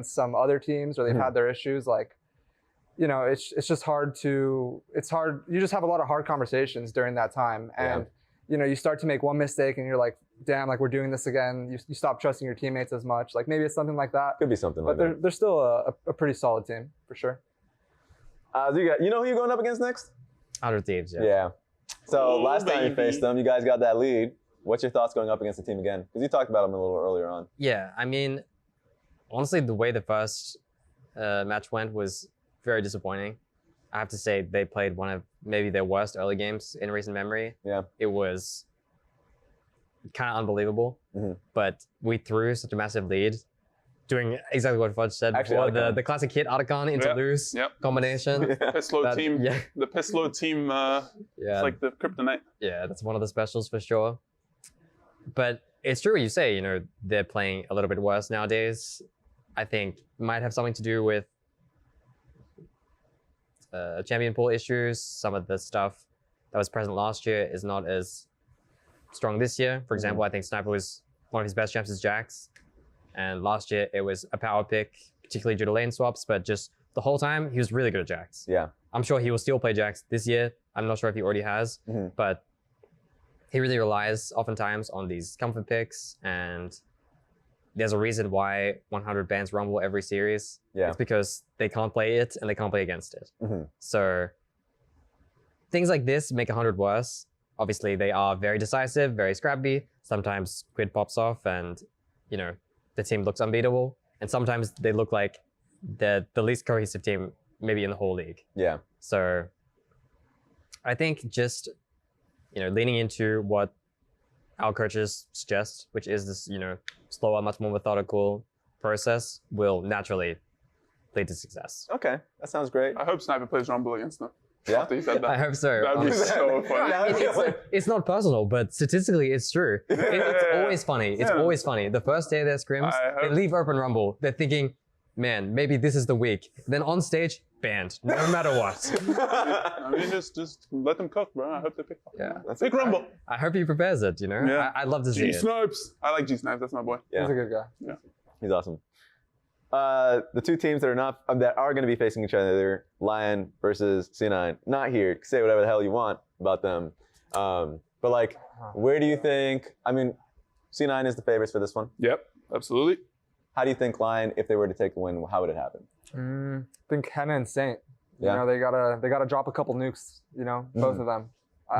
some other teams or they've had their issues, like, you know, it's just hard. You just have a lot of hard conversations during that time. And, you know, you start to make one mistake and you're like, damn, like we're doing this again. You stop trusting your teammates as much. Like maybe it's something like that. Could be something like that. But they're still a pretty solid team for sure. You know who you're going up against next? Outer Thieves, yeah. Yeah. So last time you faced them, you guys got that lead. What's your thoughts going up against the team again? Because you talked about them a little earlier on. Yeah, I mean, honestly, the way the first match went was very disappointing. I have to say they played one of maybe their worst early games in recent memory. Yeah. It was kind of unbelievable, but we threw such a massive lead, doing exactly what Fudge said before, the classic hit Otacon into loose combination. Pisslow team, the Pisslow team, it's like the kryptonite. Yeah, that's one of the specials for sure. But it's true what you say, you know, they're playing a little bit worse nowadays. I think might have something to do with champion pool issues. Some of the stuff that was present last year is not as strong this year. For example, I think Sniper was one of his best champs as Jax. And last year it was a power pick, particularly due to lane swaps, but just the whole time he was really good at Jax. Yeah. I'm sure he will still play Jax this year. I'm not sure if he already has, but he really relies oftentimes on these comfort picks, and there's a reason why 100 bans Rumble every series. Yeah. It's because they can't play it and they can't play against it. So things like this make 100 worse. Obviously, they are very decisive, very scrappy. Sometimes Quid pops off and, you know, the team looks unbeatable. And sometimes they look like the least cohesive team maybe in the whole league. Yeah. So I think just, you know, leaning into what our coaches suggest, which is this, you know, slower, much more methodical process, will naturally lead to success. Okay, that sounds great. I hope Sniper plays Rumble against them. Yeah? After he said that. I hope so. That'd be so funny. It's not personal, but statistically it's true. It's always funny. It's always funny. The first day of their scrims, they leave open Rumble. They're thinking, man, maybe this is the week. Then on stage, banned, no matter what. I mean, just let them cook, bro. I hope they pick up. Yeah. Pick Rumble. I hope he prepares it, you know? Yeah. I'd love to see it. G-Snipes. I like G-Snipes. That's my boy. Yeah. He's a good guy. Yeah. He's awesome. The two teams that are going to be facing each other, Lyon versus C9. Not here. Say whatever the hell you want about them. But like, where do you think? I mean, C9 is the favorites for this one. Yep, absolutely. How do you think Lyon, if they were to take the win, how would it happen? I think Henna and Saint. Yeah. You know, they gotta drop a couple nukes. You know, both of them.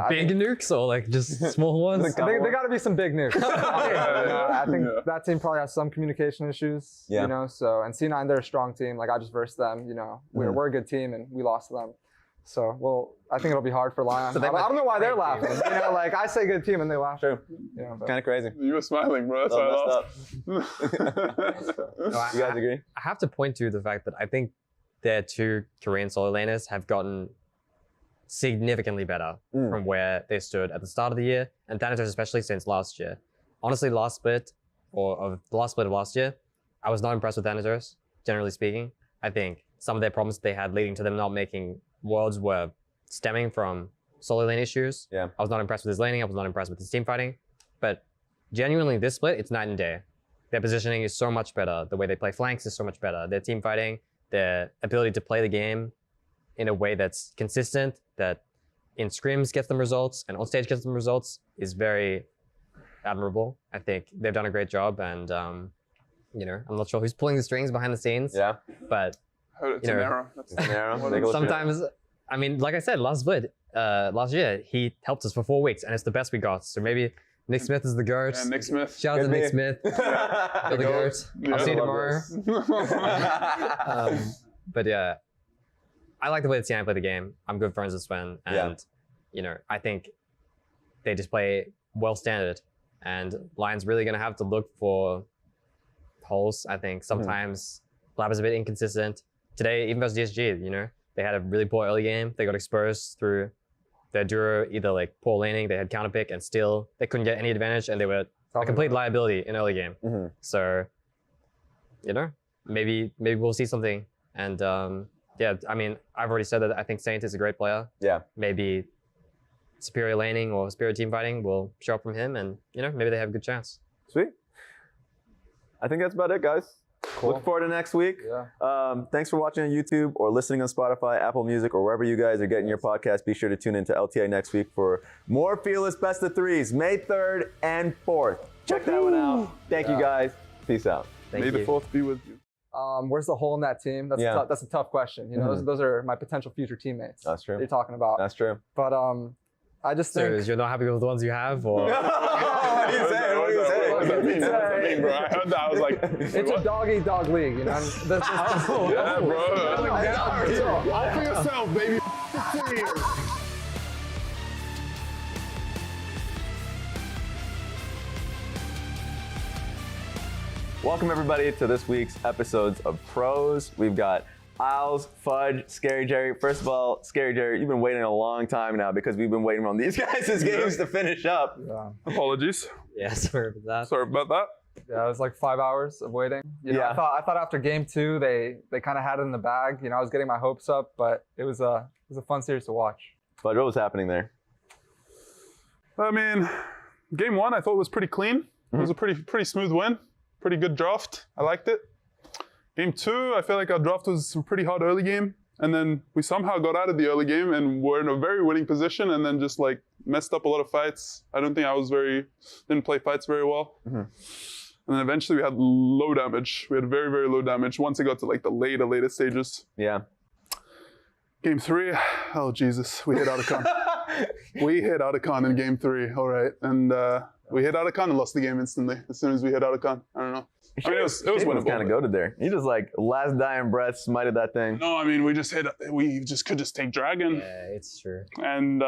Big nukes or like just small ones? They got to be some big nukes. I think that team probably has some communication issues. Yeah. You know, so and C9 they're a strong team. Like I just versed them. You know, we're a good team and we lost to them. So well, I think it'll be hard for Lyon. So I don't know why they're laughing. You know, like I say good team and they laugh. True. You know, Kind of crazy. You were smiling, bro. That's why I lost. You guys agree? I have to point to the fact that I think their two Korean solo laners have gotten significantly better from where they stood at the start of the year, and Dignitas especially since last year. Honestly, the last split of last year, I was not impressed with Dignitas, generally speaking. I think some of their problems they had leading to them not making worlds were stemming from solo lane issues. Yeah. I was not impressed with his laning, I was not impressed with his team fighting, but genuinely this split, it's night and day. Their positioning is so much better, the way they play flanks is so much better, their team fighting, their ability to play the game in a way that's consistent, that in scrims gets them results and on stage gets them results, is very admirable. I think they've done a great job, and you know, I'm not sure who's pulling the strings behind the scenes. Yeah. But It's an error. sometimes, I mean, like I said, last year he helped us for 4 weeks, and it's the best we got. So maybe Nick Smith is the GOAT. Yeah, Nick Smith. Shout out to Nick Smith. You're the GOAT. I'll see you tomorrow. But yeah, I like the way the CI play the game. I'm good friends with Sven, and you know, I think they just play well standard. And Lyon's really gonna have to look for holes. I think sometimes Lab is a bit inconsistent. Today, even versus DSG, you know, they had a really poor early game. They got exposed through their duo, either like poor laning, they had counter pick, and still they couldn't get any advantage, and they were a complete liability in early game. So, you know, maybe we'll see something. And yeah, I mean, I've already said that I think Saint is a great player. Yeah. Maybe superior laning or superior team fighting will show up from him, and you know, maybe they have a good chance. Sweet. I think that's about it, guys. Cool. Look forward to next week. Yeah. Thanks for watching on YouTube or listening on Spotify, Apple Music, or wherever you guys are getting your podcast. Be sure to tune into LTA next week for more Fearless Best of Threes, May 3rd and 4th. Check that one out. Thank you guys. Peace out. May the 4th be with you. Where's the hole in that team? That's a tough question. You know, those are my potential future teammates. That's true. That you're talking about. That's true. But I just So think you're not happy with the ones you have, or What do you say? What do you say? What does that mean? What does that mean, bro? I heard that. I was like, it's a dog-eat-dog league. You know. yeah, bro. All for yourself, baby. Welcome everybody to this week's episodes of Pros. We've got Isles, Fudge, Scary Jerry. First of all, Scary Jerry, you've been waiting a long time now because we've been waiting on these guys' games to finish up. Yeah. Apologies. yeah, sorry about that. Sorry about that. Yeah, it was like 5 hours of waiting. You know, Yeah. I thought after game 2 they kind of had it in the bag. You know, I was getting my hopes up, but it was a fun series to watch. Fudge, what was happening there? I mean, game 1 I thought was pretty clean. It was a pretty smooth win. Pretty good draft. I liked it. Game 2, I feel like our draft was a pretty hard early game. And then we somehow got out of the early game and were in a very winning position and then just like messed up a lot of fights. I don't think didn't play fights very well. And then eventually we had low damage. We had very, very low damage once it got to like the later stages. Yeah. Game 3, oh Jesus, we hit Otacon. We hit Otacon in game 3, all right. And we hit Otacon and lost the game instantly as soon as we hit Otacon. I don't know. I mean, it was winnable. kind of goaded there. He just like last dying breath smited that thing. No, I mean, we could just take Dragon. Yeah, it's true. And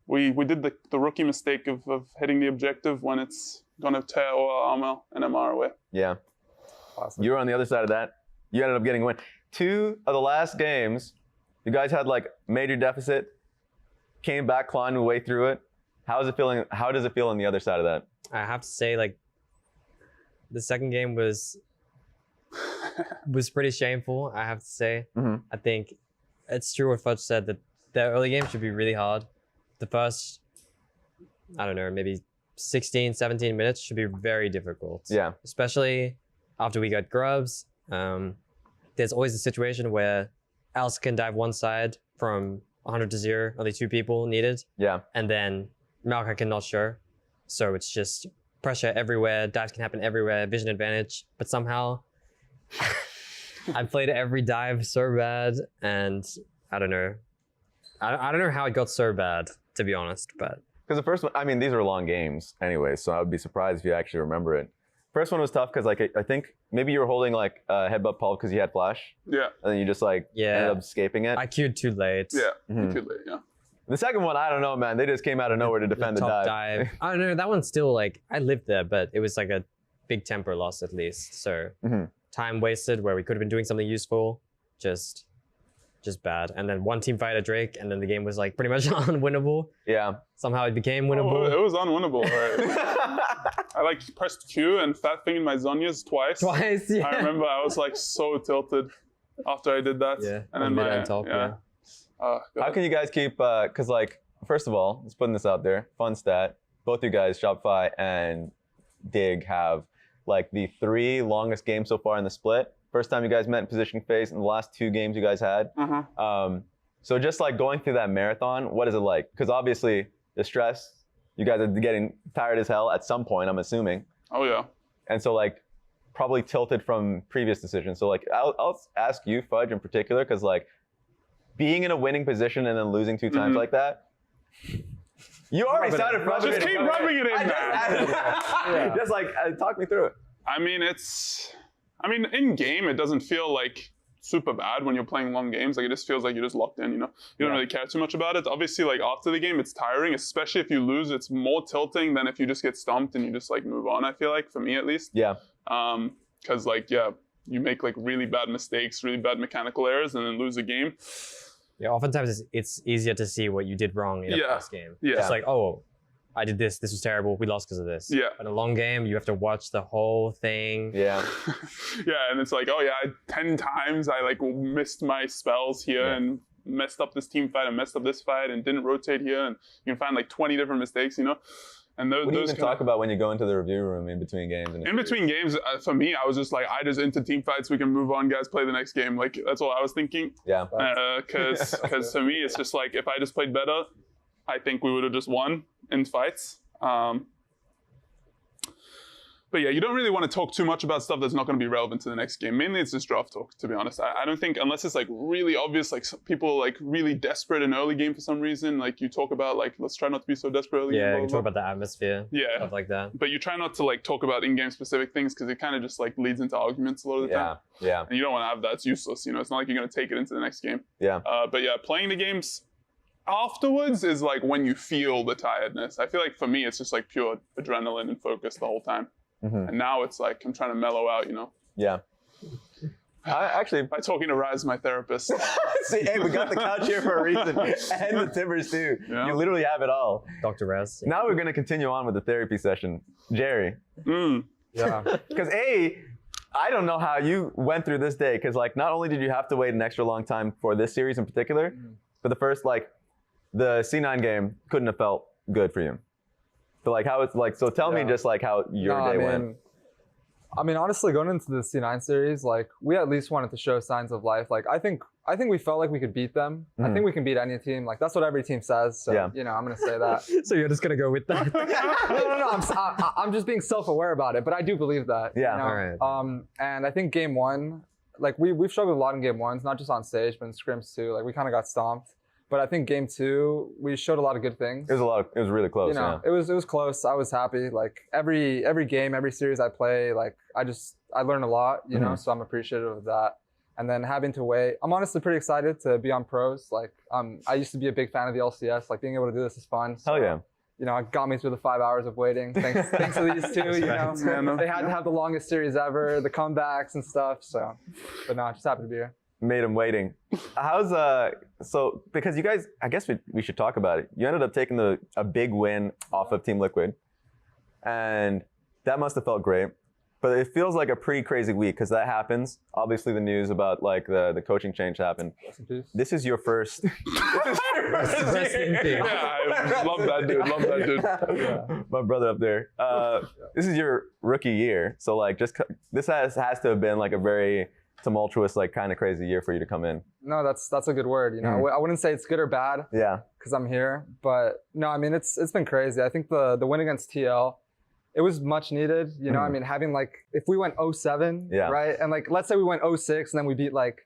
we did the rookie mistake of hitting the objective when it's gonna tear our armor and MR away. Yeah. Awesome. You were on the other side of that. You ended up getting a win. 2 of the last games, you guys had like major deficit, came back, clawing your way through it. How is it feeling? How does it feel on the other side of that? I have to say, like, the second game was pretty shameful, I have to say. I think it's true what Fudge said, that the early game should be really hard. The first, I don't know, maybe 16, 17 minutes should be very difficult. Yeah. Especially after we got grubs. There's always a situation where Alice can dive one side from 100 to 0, only 2 people needed. Yeah. And then Malka cannot show. So it's just pressure everywhere, dives can happen everywhere, vision advantage. But somehow I played every dive so bad, and I don't know. I don't know how it got so bad, to be honest, but Because the first one, I mean, these are long games anyway, so I would be surprised if you actually remember it. First one was tough because like I think maybe you were holding like headbutt Paul because you had flash, Yeah. and then you just like ended up escaping it. I queued too late. Yeah. Mhm. Too late, yeah. The second one, I don't know, man. They just came out of nowhere to defend the top dive. I don't know, that one's still like, I lived there, but it was like a big temper loss at least. So time wasted where we could have been doing something useful, just bad. And then one team fight at Drake, and then the game was like pretty much unwinnable. Yeah. Somehow it became Oh, winnable. it was unwinnable, right? I like pressed Q and fat fingered my Zonias twice. Twice, yeah. I remember I was like so tilted after I did that. Yeah, And on then mid my and top, yeah. How can you guys keep, because like, first of all, let's put this out there, fun stat, both you guys, Shopify and Dig, have like the 3 longest games so far in the split. First time you guys met in position phase, and the last 2 games you guys had. So just like going through that marathon, what is it like? Because obviously the stress, you guys are getting tired as hell at some point, I'm assuming. Oh yeah. And so like probably tilted from previous decisions. So like I'll ask you, Fudge, in particular, because like being in a winning position and then losing 2 times like that, you already sounded frustrated. Just keep rubbing it in, man. Just like talk me through it. I mean, in game, it doesn't feel like super bad when you're playing long games. Like it just feels like you're just locked in, you know? You don't really care too much about it. Obviously, like after the game, it's tiring, especially if you lose. It's more tilting than if you just get stumped and you just like move on, I feel like, for me at least. Yeah. Because like, yeah, you make like really bad mistakes, really bad mechanical errors, and then lose a game. Yeah, oftentimes it's easier to see what you did wrong in a past game. Yeah. It's like, oh, I did this was terrible, we lost because of this. Yeah. But a long game, you have to watch the whole thing. Yeah. Yeah, and it's like, oh yeah, 10 times I like missed my spells here and messed up this team fight and messed up this fight and didn't rotate here, and you can find like 20 different mistakes, you know? And What do you those even talk about when you go into the review room in between games? In between games, for me, I was just like, I just into team fights. We can move on, guys. Play the next game. Like that's all I was thinking. Yeah. Because for me, it's just like if I just played better, I think we would have just won in fights. But yeah, you don't really want to talk too much about stuff that's not going to be relevant to the next game. Mainly it's just draft talk, to be honest. I don't think, unless it's like really obvious, like people like really desperate in early game for some reason, like you talk about like, let's try not to be so desperate early game. Yeah, Blah, you blah, talk blah. about the atmosphere. Yeah. Stuff like that. But you try not to like talk about in-game specific things because it kind of just like leads into arguments a lot of the time. Yeah. And you don't want to have that. It's useless. You know, it's not like you're going to take it into the next game. Yeah. But yeah, playing the games afterwards is like when you feel the tiredness. I feel like for me, it's just like pure adrenaline and focus the whole time. Mm-hmm. And now it's like I'm trying to mellow out, you know. Yeah. Actually, By talking to Rise, my therapist. see, hey, we got the couch here for a reason, and the timbers too. Yeah. You literally have it all. Dr. Rez. Now we're gonna continue on with the therapy session, Jerry. Yeah. Because I don't know how you went through this day. Because like, not only did you have to wait an extra long time for this series in particular, but the first like, the C9 game couldn't have felt good for you. So like how it's like, so tell me just like how your day went. I mean, honestly, going into the C9 series, like we at least wanted to show signs of life. Like I think we felt like we could beat them. I think we can beat any team. Like that's what every team says. So you know, I'm gonna say that. So you're just gonna go with that? No. I'm just being self-aware about it, but I do believe that. Yeah. You know? All right. And I think game one, like we've struggled a lot in game ones, not just on stage, but in scrims too. Like we kind of got stomped. But I think game two, we showed a lot of good things. It was really close. You know, it was close. I was happy. Like every game, every series I play, like I learn a lot, you know, so I'm appreciative of that. And then having to wait, I'm honestly pretty excited to be on pros. Like I used to be a big fan of the LCS. Like being able to do this is fun. So, Hell yeah. You know, it got me through the 5 hours of waiting. Thanks to these two, you know. They had to have the longest series ever, the comebacks and stuff. So, but no, just happy to be here. Made him waiting. How's so because you guys, I guess we should talk about it. You ended up taking a big win off of Team Liquid, and that must have felt great. But it feels like a pretty crazy week because that happens. Obviously, the news about like the coaching change happened. This is your first. Yeah, I love that dude. Love that dude. Yeah. My brother up there. This is your rookie year, so like this has to have been like a very tumultuous, like kind of crazy year for you to come in. No, that's a good word. You know, I wouldn't say it's good or bad. Yeah. Because I'm here, but no, I mean it's been crazy. I think the win against TL, it was much needed. You know, I mean having like if we went 0-7, right, and like let's say we went 0-6 and then we beat like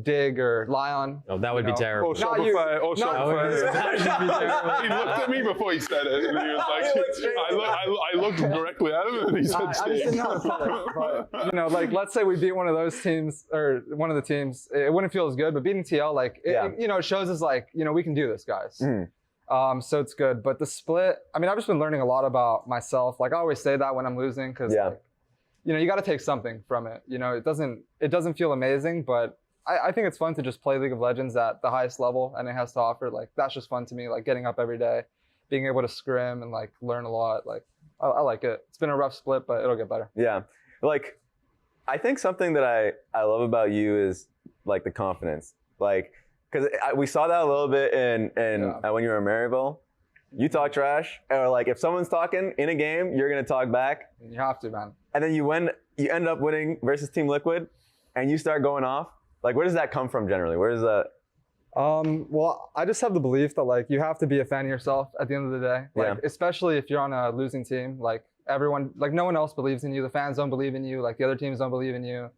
Dig or Lyon. Oh, that would be terrible. Oh, Shopify. Shopify. He looked at me before he said it, and he was like, I looked directly at him, and he said, I just didn't know. But, you know, like let's say we beat one of those teams or one of the teams, it wouldn't feel as good. But beating TL, like, you know, it shows us like, you know, we can do this, guys. So it's good. But the split, I mean, I've just been learning a lot about myself. Like I always say that when I'm losing, because like, you know, you got to take something from it. You know, it doesn't feel amazing, but I think it's fun to just play League of Legends at the highest level and it has to offer. Like that's just fun to me. Like getting up every day, being able to scrim and like learn a lot. Like I like it. It's been a rough split, but it'll get better. Yeah. Like I think something that I love about you is like the confidence. Like because we saw that a little bit in when you were in Maryville. You talk trash, or like if someone's talking in a game, you're gonna talk back. You have to, man. And then you end up winning versus Team Liquid, and you start going off. Like, where does that come from generally? Where does that? Well, I just have the belief that like you have to be a fan of yourself at the end of the day. Like, especially if you're on a losing team. Like everyone, like no one else believes in you. The fans don't believe in you. Like the other teams don't believe in you.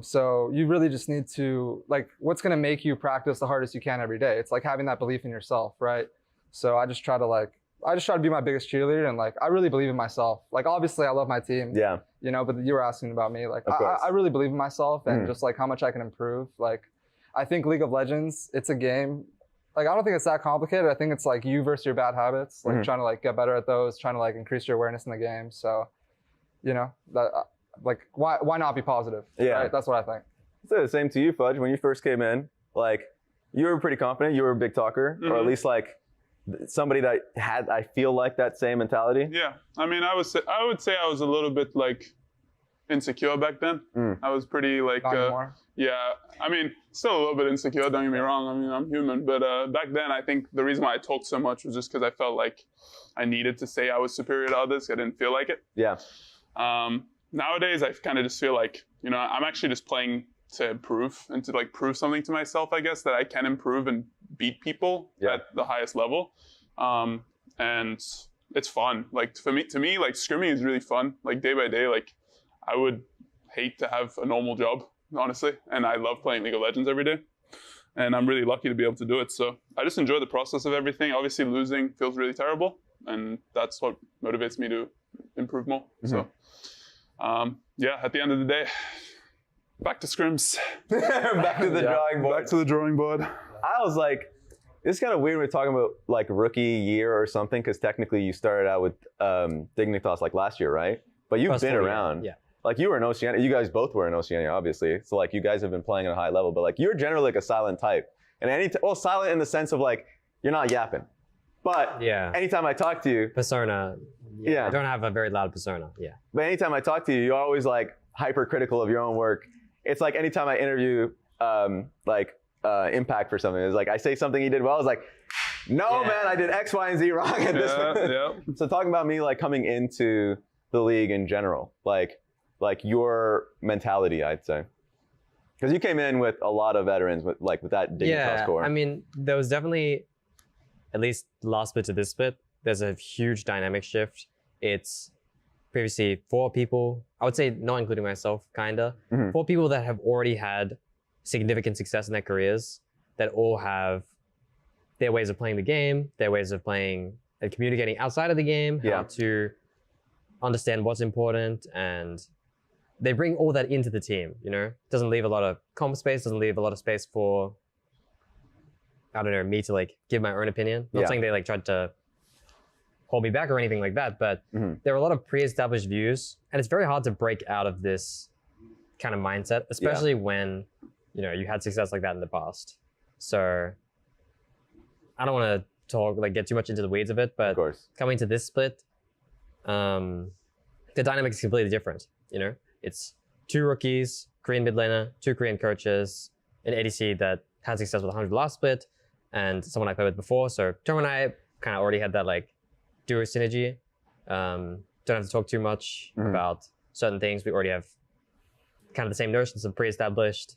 So you really just need to like, what's gonna make you practice the hardest you can every day? It's like having that belief in yourself, right? So I just try to be my biggest cheerleader, and like I really believe in myself. Like obviously I love my team. Yeah. You know, but you were asking about me. Like I really believe in myself and just like how much I can improve. Like I think League of Legends, it's a game. Like I don't think it's that complicated. I think it's like you versus your bad habits. Like trying to like get better at those, trying to like increase your awareness in the game. So, you know, that like why not be positive? Yeah. Right? That's what I think. I'd say the same to you, Fudge. When you first came in, like you were pretty confident. You were a big talker, or at least like somebody that had, I feel like, that same mentality. Yeah, I mean, I would say I was a little bit like insecure back then. I was pretty like, Not anymore. yeah, I mean, still a little bit insecure, don't get me wrong. I mean, I'm human. But back then, I think the reason why I talked so much was just because I felt like I needed to say I was superior to others. I didn't feel like it. Yeah. Nowadays, I kind of just feel like, you know, I'm actually just playing to improve and to like prove something to myself, I guess, that I can improve and beat people at the highest level. And it's fun. Like to me, like scrimming is really fun. Like day by day, like I would hate to have a normal job, honestly. And I love playing League of Legends every day. And I'm really lucky to be able to do it. So I just enjoy the process of everything. Obviously losing feels really terrible. And that's what motivates me to improve more. So yeah, at the end of the day, back to scrims. Back to the drawing board. Back to the drawing board. I was like, it's kind of weird when we're talking about like rookie year or something, because technically you started out with Dignitas like last year, right? But you've been around. Yeah. Like you were in Oceania. You guys both were in Oceania, obviously. So like you guys have been playing at a high level, but like you're generally like a silent type. And silent in the sense of like you're not yapping. But anytime I talk to you, persona. I don't have a very loud persona. Yeah. But anytime I talk to you, you're always like hypercritical of your own work. It's like anytime I interview Impact for something, it's like I say something he did well, it's like, no man, I did X, Y, and Z wrong at this point. So talking about me like coming into the league in general, like your mentality, I'd say. Because you came in with a lot of veterans with that Dignitas core. I mean, there was definitely, at least last bit to this bit, there's a huge dynamic shift. It's previously 4 people, I would say not including myself, kinda, 4 people that have already had significant success in their careers, that all have their ways of playing the game, their ways of playing and communicating outside of the game, how to understand what's important, and they bring all that into the team, you know? Doesn't leave a lot of comp space, doesn't leave a lot of space for, I don't know, me to like give my own opinion. Not saying they like tried to hold me back or anything like that, but there are a lot of pre-established views, and it's very hard to break out of this kind of mindset, especially when, you know, you had success like that in the past. So I don't want to get too much into the weeds of it, but coming to this split, the dynamic is completely different. You know, it's 2 rookies, Korean mid laner, 2 Korean coaches, an ADC that had success with 100 last split, and someone I played with before. So Tom and I kind of already had that like duo synergy. Don't have to talk too much about certain things. We already have kind of the same notions of pre-established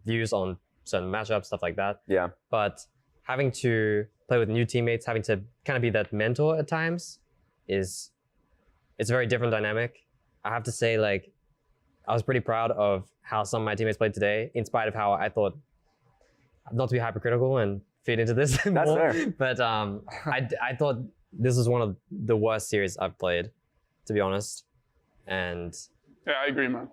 views on certain matchups, stuff like that. Yeah. But having to play with new teammates, having to kind of be that mentor at times it's a very different dynamic. I have to say, like, I was pretty proud of how some of my teammates played today, in spite of how I thought, not to be hypercritical and feed into this That's more, fair. but I thought this was one of the worst series I've played, to be honest. And yeah, I agree, man.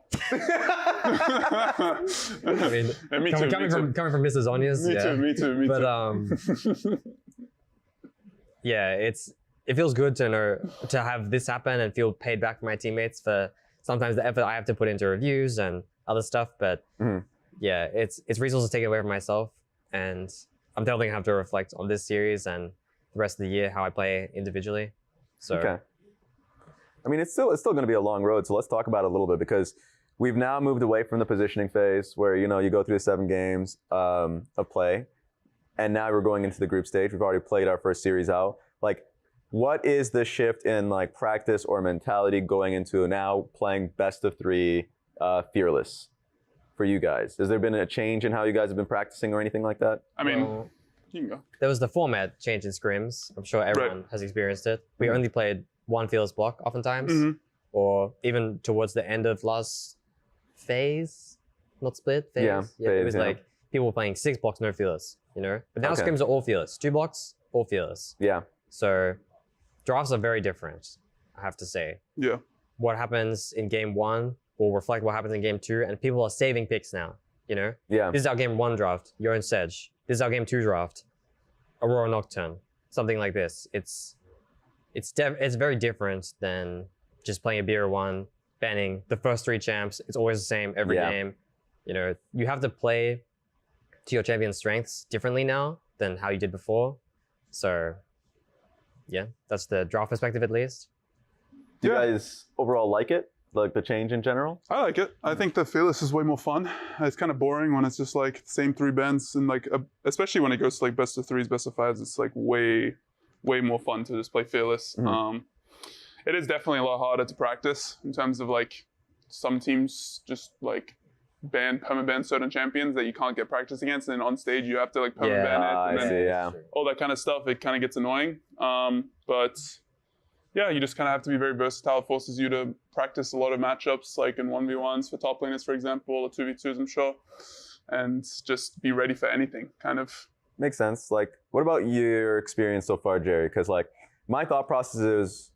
I mean, coming from Mrs. Onias, Me too. But yeah, it feels good to know, to have this happen and feel paid back from my teammates for sometimes the effort I have to put into reviews and other stuff. But yeah, it's resources taken away from myself, and I'm definitely gonna have to reflect on this series and the rest of the year how I play individually. So. Okay. I mean, it's still going to be a long road, so let's talk about it a little bit, because we've now moved away from the positioning phase where, you know, you go through the 7 games of play, and now we're going into the group stage. We've already played our first series out. Like, what is the shift in like practice or mentality going into now playing best of 3 Fearless for you guys? Has there been a change in how you guys have been practicing or anything like that? I mean, you can go. There was the format change in scrims. I'm sure everyone has experienced it. We only played 1 Fearless block oftentimes, or even towards the end of last phase, not split phase. Yeah, it was like people were playing 6 blocks, no Fearless, you know? But now scrims are all Fearless. 2 blocks, all Fearless. Yeah. So drafts are very different, I have to say. Yeah. What happens in game 1 will reflect what happens in game 2, and people are saving picks now, you know? Yeah. This is our game 1 draft, you're in Sedge. This is our game 2 draft, Aurora Nocturne, something like this. It's very different than just playing a BR1, banning the first 3 champs. It's always the same every game. You know, you have to play to your champion's strengths differently now than how you did before. So, yeah, that's the draft perspective at least. Do you guys overall like it? like the change in general? I like it. I think the Fearless is way more fun. It's kind of boring when it's just like the same 3 bands and like, especially when it goes to like best of 3s, best of 5s, it's like way more fun to just play Fearless. It is definitely a lot harder to practice in terms of like some teams just like permaban certain champions that you can't get practice against, and then on stage you have to like permaban it and then all that kind of stuff. It kind of gets annoying. But yeah, you just kind of have to be very versatile. It forces you to practice a lot of matchups, like in 1v1s for top laners, for example, or 2v2s, I'm sure, and just be ready for anything, kind of. Makes sense. Like, what about your experience so far, Jerry? Because like my thought process is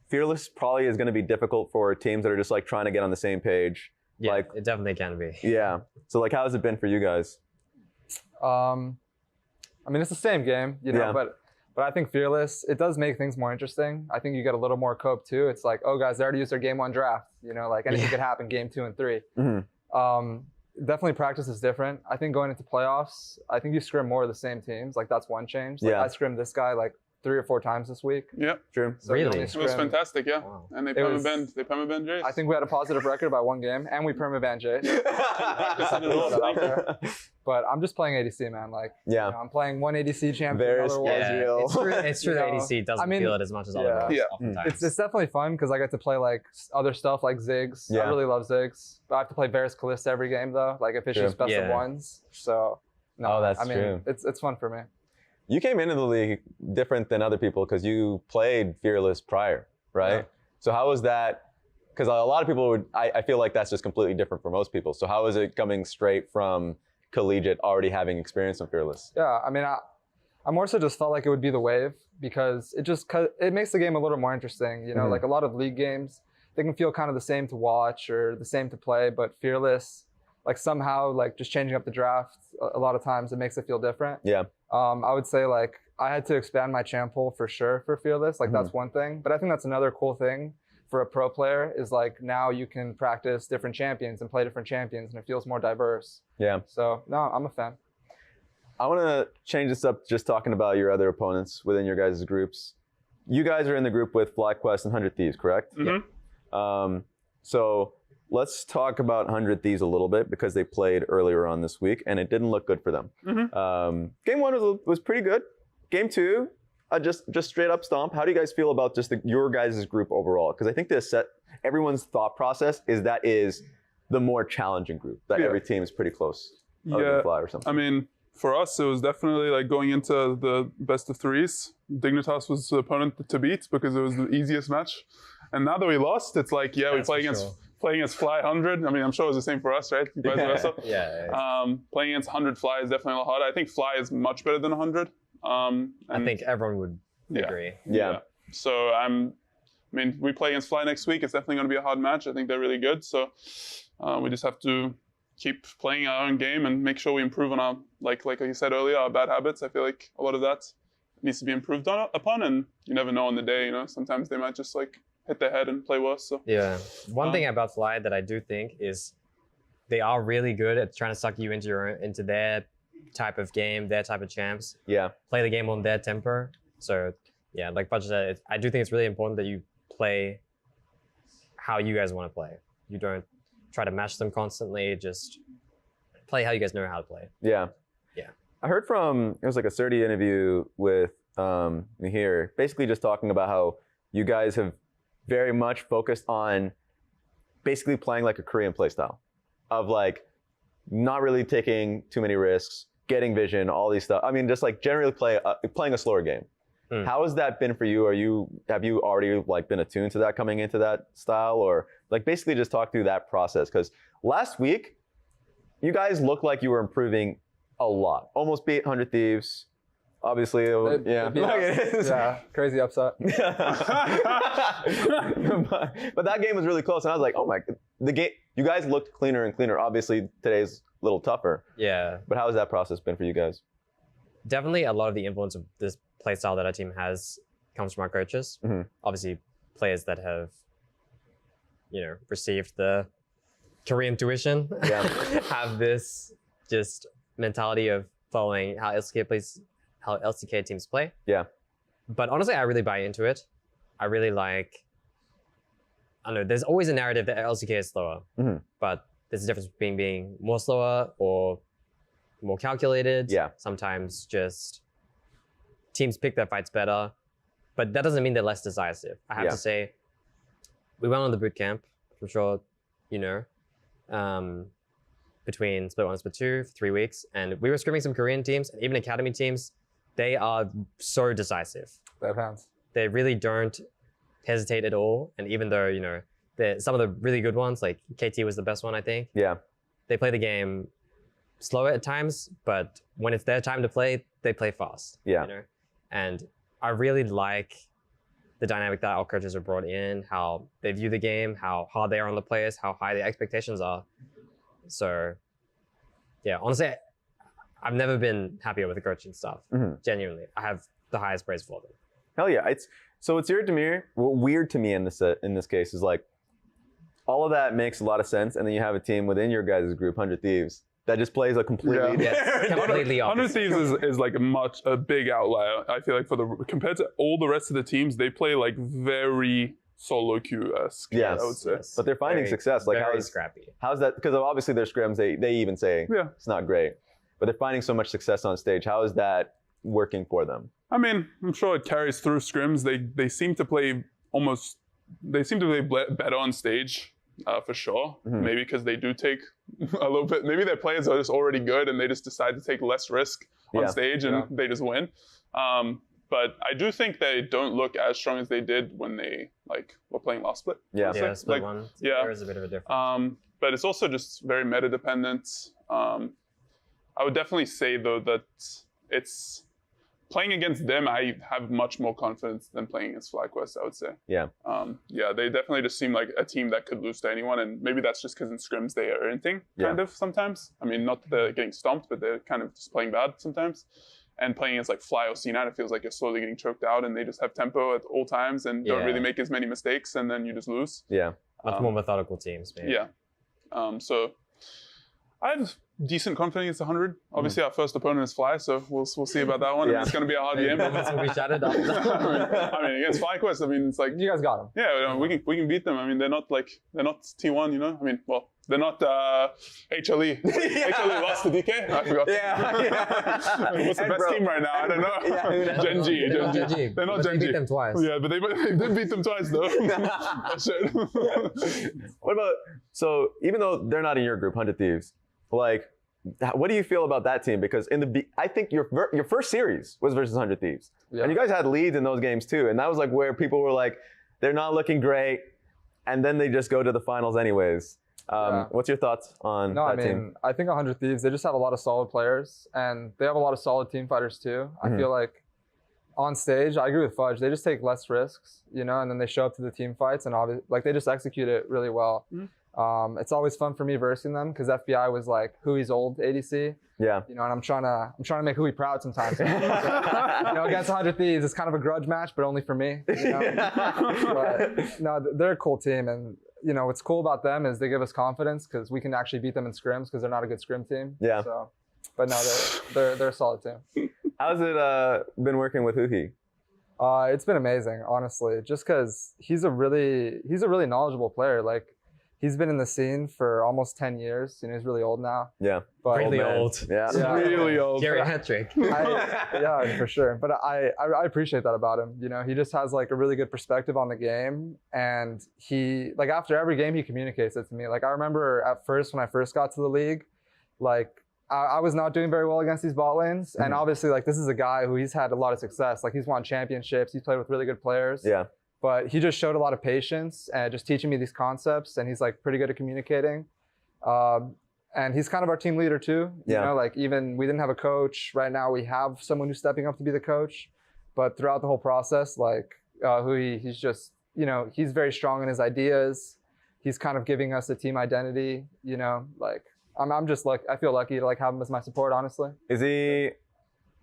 Fearless probably is going to be difficult for teams that are just like trying to get on the same page. Yeah, like, it definitely can be. Yeah. So like, how has it been for you guys? I mean, it's the same game, you know, but I think Fearless, it does make things more interesting. I think you get a little more cope too. It's like, oh guys, they already used their game 1 draft, you know, like anything could happen game 2 and 3. Definitely practice is different. I think going into playoffs, I think you scrim more of the same teams. Like that's one change. Like I scrimmed this guy like 3 or 4 times this week. Yeah, true. So really? It was fantastic, yeah. Wow. And they permabanned Jace. I think we had a positive record by 1 game, and we permabanned Jace. But I'm just playing ADC, man. Like, you know, I'm playing 1 ADC champion. Very otherwise. It's true that ADC doesn't feel it as much as other roles oftentimes. It's definitely fun because I get to play like other stuff like Ziggs. I really love Ziggs. But I have to play Varus Kalista every game though. Like if it's just best of 1s. So no, that's true. It's fun for me. You came into the league different than other people because you played Fearless prior, right? Yeah. So how was that? Because a lot of people I feel like that's just completely different for most people. So how is it coming straight from collegiate, already having experience in Fearless? Yeah, I mean, I more so just felt like it would be the wave because it makes the game a little more interesting. You know, like a lot of league games, they can feel kind of the same to watch or the same to play, but Fearless, like somehow like just changing up the draft a lot of times, it makes it feel different. Yeah. I would say like I had to expand my champ pool for sure for Fearless. Like that's one thing, but I think that's another cool thing for a pro player is like now you can practice different champions and play different champions and it feels more diverse. Yeah. So no, I'm a fan. I want to change this up just talking about your other opponents within your guys' groups. You guys are in the group with FlyQuest and 100 Thieves, correct? Mm-hmm. So let's talk about 100 Thieves a little bit because they played earlier on this week and it didn't look good for them. Game 1 was pretty good. Game 2, just straight up stomp. How do you guys feel about just your guys' group overall? Because I think everyone's thought process is the more challenging group. That every team is pretty close. Yeah, Fly or something. I mean, for us, it was definitely like going into the best of 3s. Dignitas was the opponent to beat because it was the easiest match. And now that we lost, it's like, we play against Fly 100. I mean, I'm sure it was the same for us, right? Vice versa. Playing against 100 Fly is definitely a lot harder. I think Fly is much better than 100. I think everyone would agree. Yeah. So we play against Fly next week. It's definitely going to be a hard match. I think they're really good. So we just have to keep playing our own game and make sure we improve on our, like you said earlier, our bad habits. I feel like a lot of that needs to be improved upon, and you never know on the day, you know, sometimes they might just like hit their head and play worse. So yeah, one thing about Fly that I do think is they are really good at trying to suck you into their type of game, their type of champs. Yeah, play the game on their tempo. So yeah, like Budge said, I do think it's really important that you play how you guys want to play. You don't try to match them constantly. Just play how you guys know how to play. Yeah. Yeah. I heard it was like a 30 interview with Mihir, basically just talking about how you guys have very much focused on basically playing like a Korean playstyle of like not really taking too many risks, getting vision, all these stuff. I mean, just like generally playing a slower game. How has that been for you? Have you already like been attuned to that coming into that style, or like basically just talk through that process? Because last week, you guys looked like you were improving a lot. Almost beat 100 Thieves. Obviously, yeah, crazy upset. But that game was really close, and I was like, oh my, the game. You guys looked cleaner and cleaner. Obviously, today's a little tougher. Yeah. But how has that process been for you guys? Definitely a lot of the influence of this playstyle that our team has comes from our coaches. Obviously, players that have, received the Korean tuition have this just mentality of following how LCK teams play. Yeah. But honestly, I really buy into it. I really like I don't know, there's always a narrative that LCK is slower, but there's a difference between being more slower or more calculated. Yeah. Sometimes just teams pick their fights better, but that doesn't mean they're less decisive. I have to say, we went on the boot camp, I'm sure you know, between Split 1 and Split 2 for 3 weeks, and we were scrimming some Korean teams and even academy teams. They are so decisive. They have hands. They really don't hesitate at all. And even though, you know, some of the really good ones, like KT was the best one, I think. Yeah. They play the game slower at times, but when it's their time to play, they play fast. Yeah. You know? And I really like the dynamic that our coaches have brought in, how they view the game, how hard they are on the players, how high the expectations are. So, yeah, honestly, I've never been happier with the coaching stuff. Genuinely, I have the highest praise for them. Hell yeah! It's weird to me. What weird to me in this case is like, all of that makes a lot of sense, and then you have a team within your guys' group, 100 Thieves, that just plays a completely Completely 100 opposite. Thieves is like a big outlier. I feel like compared to all the rest of the teams, they play like very solo queue-esque. Yes. I would say. But they're finding success. Like very scrappy. How's that? Because obviously their scrims, they even say it's not great, but they're finding so much success on stage. How is that working for them? I mean, I'm sure it carries through scrims. They seem to play better on stage. For sure. Maybe because they do take a little bit, maybe their players are just already good and they just decide to take less risk on stage and they just win. But I do think they don't look as strong as they did when they were playing last split. Yeah, split one. There is a bit of a difference. But it's also just very meta dependent. I would definitely say though that it's playing against them, I have much more confidence than playing against FlyQuest, I would say. Yeah. They definitely just seem like a team that could lose to anyone, and maybe that's just because in scrims they are anything, kind of, sometimes. I mean, not that they're getting stomped, but they're kind of just playing bad sometimes. And playing against like Fly or C9, it feels like you're slowly getting choked out, and they just have tempo at all times and don't really make as many mistakes, and then you just lose. Yeah. Much more methodical teams, maybe. Yeah. So I have decent confidence against 100. Obviously, our first opponent is Fly, so we'll see about that one. I mean, it's going to be a hard game. We shouted up. I mean, against FlyQuest, I mean, it's like You guys got them. yeah, we can beat them. I mean, they're not T1, you know. I mean, well, they're not HLE. HLE lost to DK. I forgot. What's the best team right now? I don't know. Gen G. They're not Gen G. Beat them twice. Yeah, but they did beat them twice though. That's it. What about, so even though they're not in your group, 100 Thieves, like, what do you feel about that team? Because I think your first series was versus 100 Thieves. And you guys had leads in those games too. And that was like where people were like, they're not looking great. And then they just go to the finals anyways. What's your thoughts on that team? I think 100 Thieves, they just have a lot of solid players, and they have a lot of solid team fighters too. I feel like on stage, I agree with Fudge, they just take less risks, you know, and then they show up to the team fights, and obviously, like, they just execute it really well. It's always fun for me versing them because FBI was like Hui's old ADC. Yeah. You know, and I'm trying to make Hui proud sometimes. So, you know, against 100 Thieves, it's kind of a grudge match, but only for me. You know? But no, they're a cool team, and you know what's cool about them is they give us confidence because we can actually beat them in scrims because they're not a good scrim team. Yeah. So, but no, they're a solid team. How's it been working with Hui? It's been amazing, honestly. Just because he's a really knowledgeable player. Like, he's been in the scene for almost 10 years. You know, he's really old now. Yeah. But Really old. Yeah. Really old. Geriatric. Yeah, for sure. But I appreciate that about him. You know, he just has like a really good perspective on the game, and he, like, after every game he communicates it to me. Like, I remember at first when I first got to the league, like I was not doing very well against these bot lanes, and obviously like this is a guy who he's had a lot of success. Like, he's won championships, he's played with really good players. Yeah. But he just showed a lot of patience and just teaching me these concepts, and he's like pretty good at communicating. And he's kind of our team leader too. You know, like, even we didn't have a coach. Right now we have someone who's stepping up to be the coach. But throughout the whole process, like, he's just, you know, he's very strong in his ideas. He's kind of giving us a team identity, you know, like I'm just like, I feel lucky to like have him as my support, honestly. Is he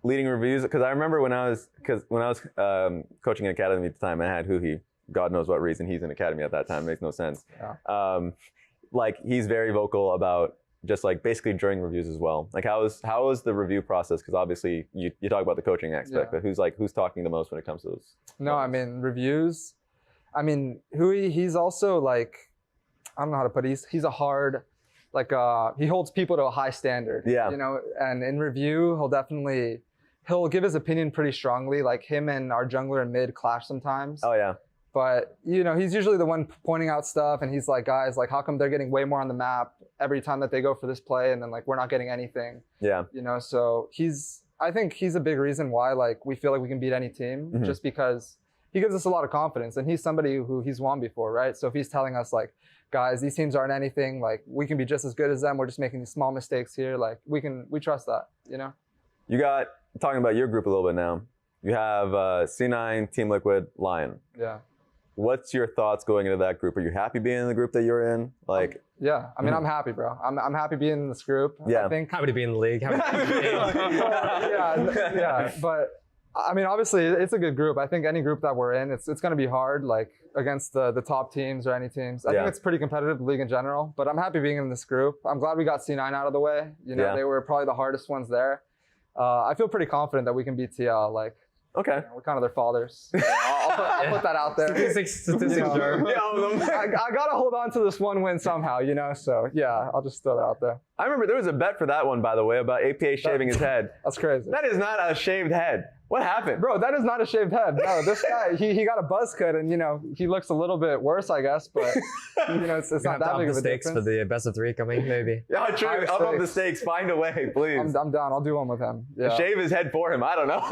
leading reviews? Because I remember when I was coaching an academy at the time, I had Hui. God knows what reason he's in academy at that time. It makes no sense. Yeah. Like, he's very vocal about just like basically during reviews as well. Like, how is the review process? Because obviously you talk about the coaching aspect, but who's talking the most when it comes to those? No, I mean, reviews. I mean, he's also like, I don't know how to put it. He's a hard, like he holds people to a high standard. Yeah. You know, and in review, he'll give his opinion pretty strongly. Like him and our jungler and mid clash sometimes. Oh yeah. But you know, he's usually the one pointing out stuff, and he's like, guys, like, how come they're getting way more on the map every time that they go for this play, and then like we're not getting anything? Yeah. You know, so I think he's a big reason why like we feel like we can beat any team, just because he gives us a lot of confidence, and he's somebody who he's won before, right? So if he's telling us like, guys, these teams aren't anything, like we can be just as good as them, we're just making these small mistakes here, like we trust that, you know? You got talking about your group a little bit now. You have C9, Team Liquid, Lyon. Yeah. What's your thoughts going into that group? Are you happy being in the group that you're in? Like, yeah, I mean, I'm happy, bro. I'm happy being in this group. Yeah. I think. Happy to be in the league. Happy to be in the league. yeah. But I mean, obviously, it's a good group. I think any group that we're in, it's going to be hard, like against the top teams or any teams. I think it's pretty competitive, the league in general. But I'm happy being in this group. I'm glad we got C9 out of the way. You know, they were probably the hardest ones there. I feel pretty confident that we can beat TL. Like. Okay. You know, we're kind of their fathers. I'll put that out there. Statistics You know, sure. I got to hold on to this one win somehow, you know? So, yeah, I'll just throw that out there. I remember there was a bet for that one, by the way, about APA shaving his head. That's crazy. That is not a shaved head. What happened? Bro, that is not a shaved head. No, this guy, he got a buzz cut, and, you know, he looks a little bit worse, I guess, but, you know, it's not that big of a stakes difference. for the best of 3 coming, maybe. Yeah, true. Up on the stakes. Find a way, please. I'm down. I'll do one with him. Yeah. Shave his head for him. I don't know.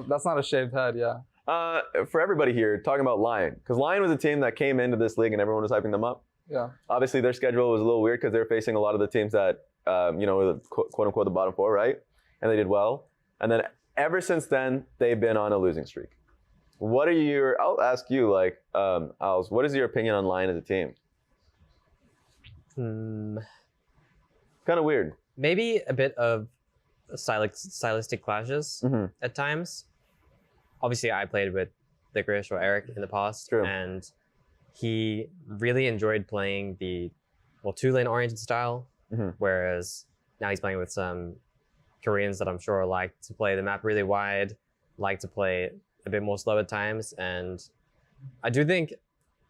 That's not a shaved head, yeah. For everybody here, talking about Lyon, because Lyon was a team that came into this league and everyone was hyping them up. Yeah. Obviously, their schedule was a little weird because they were facing a lot of the teams that, you know, were the quote unquote the bottom 4, right? And they did well. And then ever since then, they've been on a losing streak. What are your? I'll ask you, like, Al's, what is your opinion on Lyon as a team? Kind of weird. Maybe a bit of stylistic clashes at times. Obviously, I played with Licorice or Eric in the past, and he really enjoyed playing the 2-lane oriented style, whereas now he's playing with some Koreans that I'm sure like to play the map really wide, like to play a bit more slow at times, and I do think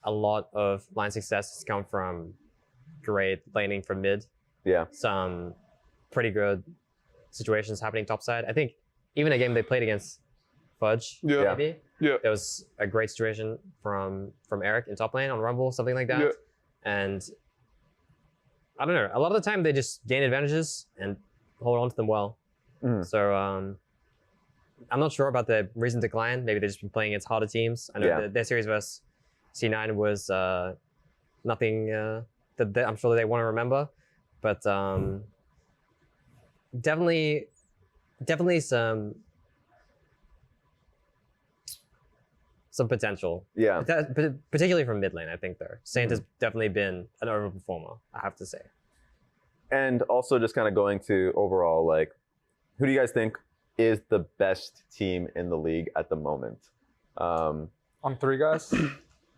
a lot of line success has come from great laning from mid. Yeah. Some pretty good situations happening topside. I think even a game they played against Fudge, maybe. Yeah. There was a great situation from Eric in top lane on Rumble, something like that. Yeah. And I don't know, a lot of the time they just gain advantages and hold on to them well. So I'm not sure about the recent decline. Maybe they've just been playing against harder teams. I know their series versus C9 was nothing that I'm sure that they want to remember, but definitely some potential. Yeah. Particularly from mid lane, I think there. Saint has definitely been an overperformer, I have to say. And also just kind of going to overall, like, who do you guys think is the best team in the league at the moment? On 3 guys?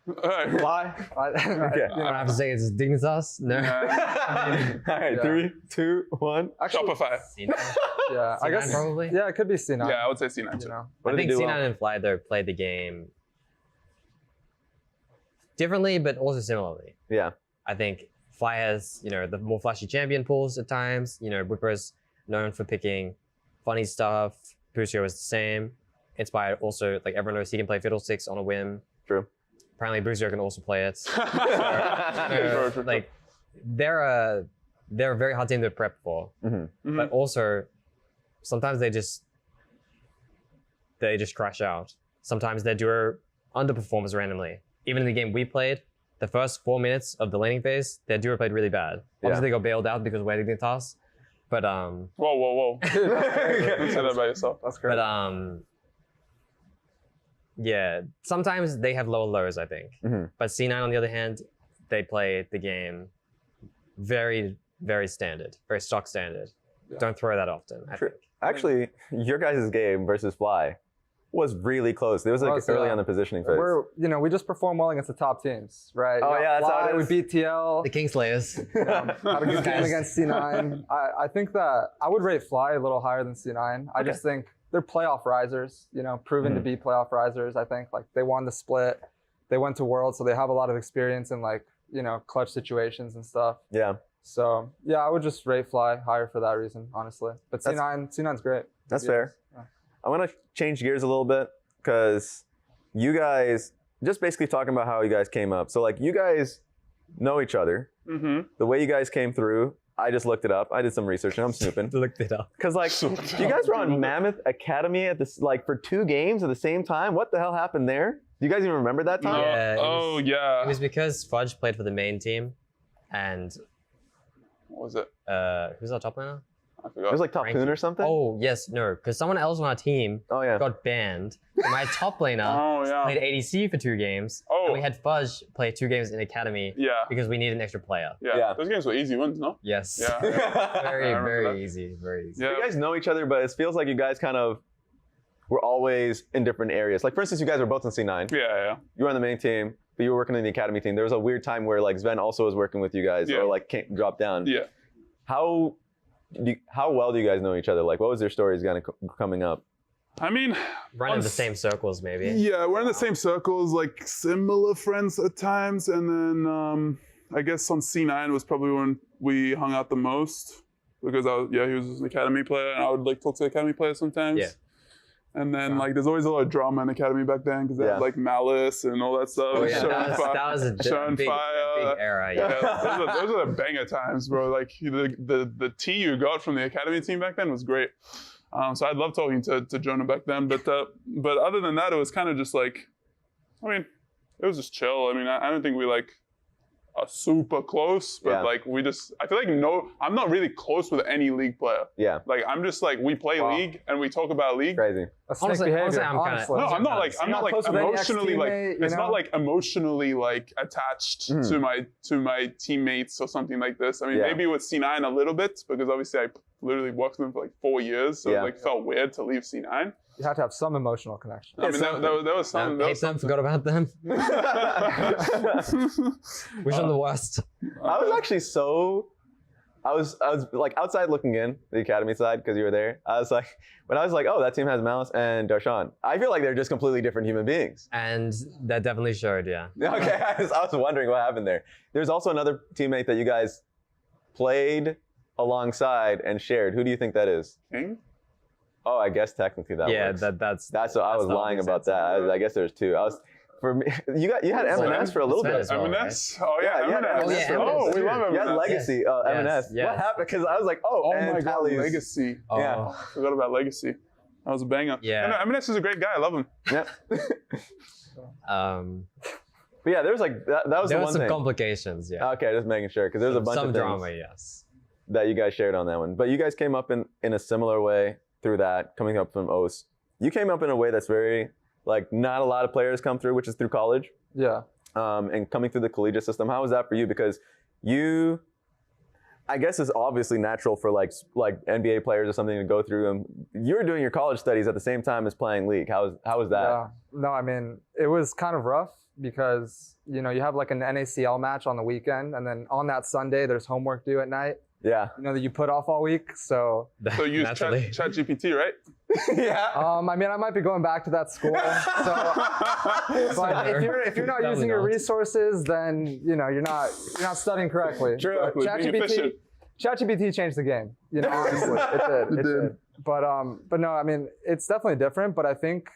Why? Okay. I have to say it's Dignitas. No. All right, 3, 2, 1. Actually, Shopify. yeah, I guess probably. Yeah, it could be C9. Yeah, I would say C9 You too. know, What I do think they do C9 well? and Fly though played the game differently, but also similarly. Yeah. I think Fly has, you know, the more flashy champion pools at times. You know, Whipper's known for picking funny stuff. Pusio is the same. Inspired also, like everyone knows he can play Fiddlesticks on a whim. True. Apparently Pusio can also play it. True. Like they're a very hard team to prep for. But also sometimes they just crash out. Sometimes their duo underperforms randomly. Even in the game we played, the first 4 minutes of the laning phase, their duo played really bad. Obviously they got bailed out because of we're Dignitas. But Whoa. Don't say that by yourself. that's great. but yeah, sometimes they have lower lows, I think. But C9 on the other hand, they play the game very, very standard, very stock standard. Yeah. Don't throw that often, I think. Actually, your guys' game versus Fly was really close. It was like early on the positioning phase. We just perform well against the top teams, right? Oh, yeah, that's how it is. We beat TL. The Kingslayers. Had a good game against C9. I think that I would rate Fly a little higher than C9. I just think they're playoff risers, proven to be playoff risers. I think like they won the split. they went to Worlds, so they have a lot of experience in like, you know, clutch situations and stuff. Yeah. So yeah, I would just rate Fly higher for that reason, honestly. But C9's great. That's Yeah. fair. Yeah. I want to change gears a little bit because you guys, just basically talking about how you guys came up. So like you guys know each other. Mm-hmm. The way you guys came through, I just looked it up. I did some research and I'm snooping. Looked it up. Because like you guys were on Mammoth Academy at this like for 2 games at the same time. What the hell happened there? Do you guys even remember that time? Yeah, Oh, It yeah. was because Fudge played for the main team, and What was it? who's our top laner? I It forgot. was like Top Frankie. Poon or something? Oh yes, no, because someone else on our team Oh, yeah. got banned. My top laner Oh, yeah. played ADC for 2 games, Oh. and we had Fudge play 2 games in Academy Yeah. because we needed an extra player. Yeah. Yeah. Those games were easy wins, no? Yes. Yeah. Very, I remember very that. easy. Very easy. Yeah. You guys know each other, but it feels like you guys kind of were always in different areas. Like, for instance, you guys were both in C9. Yeah. You were on the main team, but you were working in the academy team. There was a weird time where, like, Sven also was working with you guys, Yeah. or, like, dropped down. Yeah. How well do you guys know each other? Like, what was their stories kind of coming up? I mean, Run in the same circles, maybe. yeah, we're in the same circles, like similar friends at times. And then I guess on C9 was probably when we hung out the most because he was an academy player and I would like talk to academy players sometimes. Yeah. And then like there's always a lot of drama in academy back then because they had like Malice and all that stuff. Oh yeah, Show that and was a Show big Fire. era. Yeah, Yeah. those are the banger times, bro. Like the tea you got from the academy team back then was great. So I'd love talking to Jonah back then. But other than that, it was kind of just like, I mean, it was just chill. I mean, I don't think we like are super close, but Yeah. like I feel like I'm not really close with any league player. Yeah, Like I'm just like we play Wow. league and we talk about league. crazy. That's snake Honestly, behavior, I'm kinda- honestly. No, I'm not like You're not close with any emotionally like ex-teammate, you it's not know? like emotionally like attached Mhm. to my teammates or something like this. I mean, Yeah. maybe with C9 a little bit because obviously I literally worked with them for like 4 years, so Yeah. it like felt weird to leave C9. You have to have some emotional connection. I mean, there was some. Hate them, forgot about them. Wish them the worst. I was actually I was like outside looking in the academy side because you were there. I was like, oh, that team has Malice and Darshan. I feel like they're just completely different human beings. And that definitely showed, yeah. Okay, I was wondering what happened there. There's also another teammate that you guys played alongside and shared. Who do you think that is? King? Oh, I guess technically that Yeah, works. that's That's what I was the lying obvious about that. answer. I guess there's 2. For me, you had M&S for a little Sven bit. as well, M&S? Oh yeah, Yeah, you had M&S. M&S. Oh, we too. love You had M&S. Legacy, M&S. yes. What happened? Because I was like, Oh and my god, Tally's- Legacy. Oh, Yeah. Forgot about Legacy. That was a banger. Yeah. No, M&S is a great guy. I love him. Yeah. Um, But yeah, there was like that was there the were one some thing. complications, yeah. Okay, just making sure because there's a bunch some of things drama, yes. that you guys shared on that one. But you guys came up in a similar way through that, coming up from OS. You came up in a way that's very like not a lot of players come through, which is through college. Yeah. And coming through the collegiate system. How was that for you? Because you, I guess it's obviously natural for like NBA players or something to go through. And you were doing your college studies at the same time as playing league. How was that? Yeah. No, I mean, it was kind of rough because, you know, you have like an NACL match on the weekend and then on that Sunday there's homework due at night, Yeah. you know, that you put off all week. So, So you use Naturally. Chat GPT, right? Yeah. I mean, I might be going back to that school. So, but if you're not Probably using your not. resources, then, you know, you're not studying correctly. True. But Being efficient. ChatGPT changed the game. You know, honestly, it did. But no, I mean, it's definitely different. But I think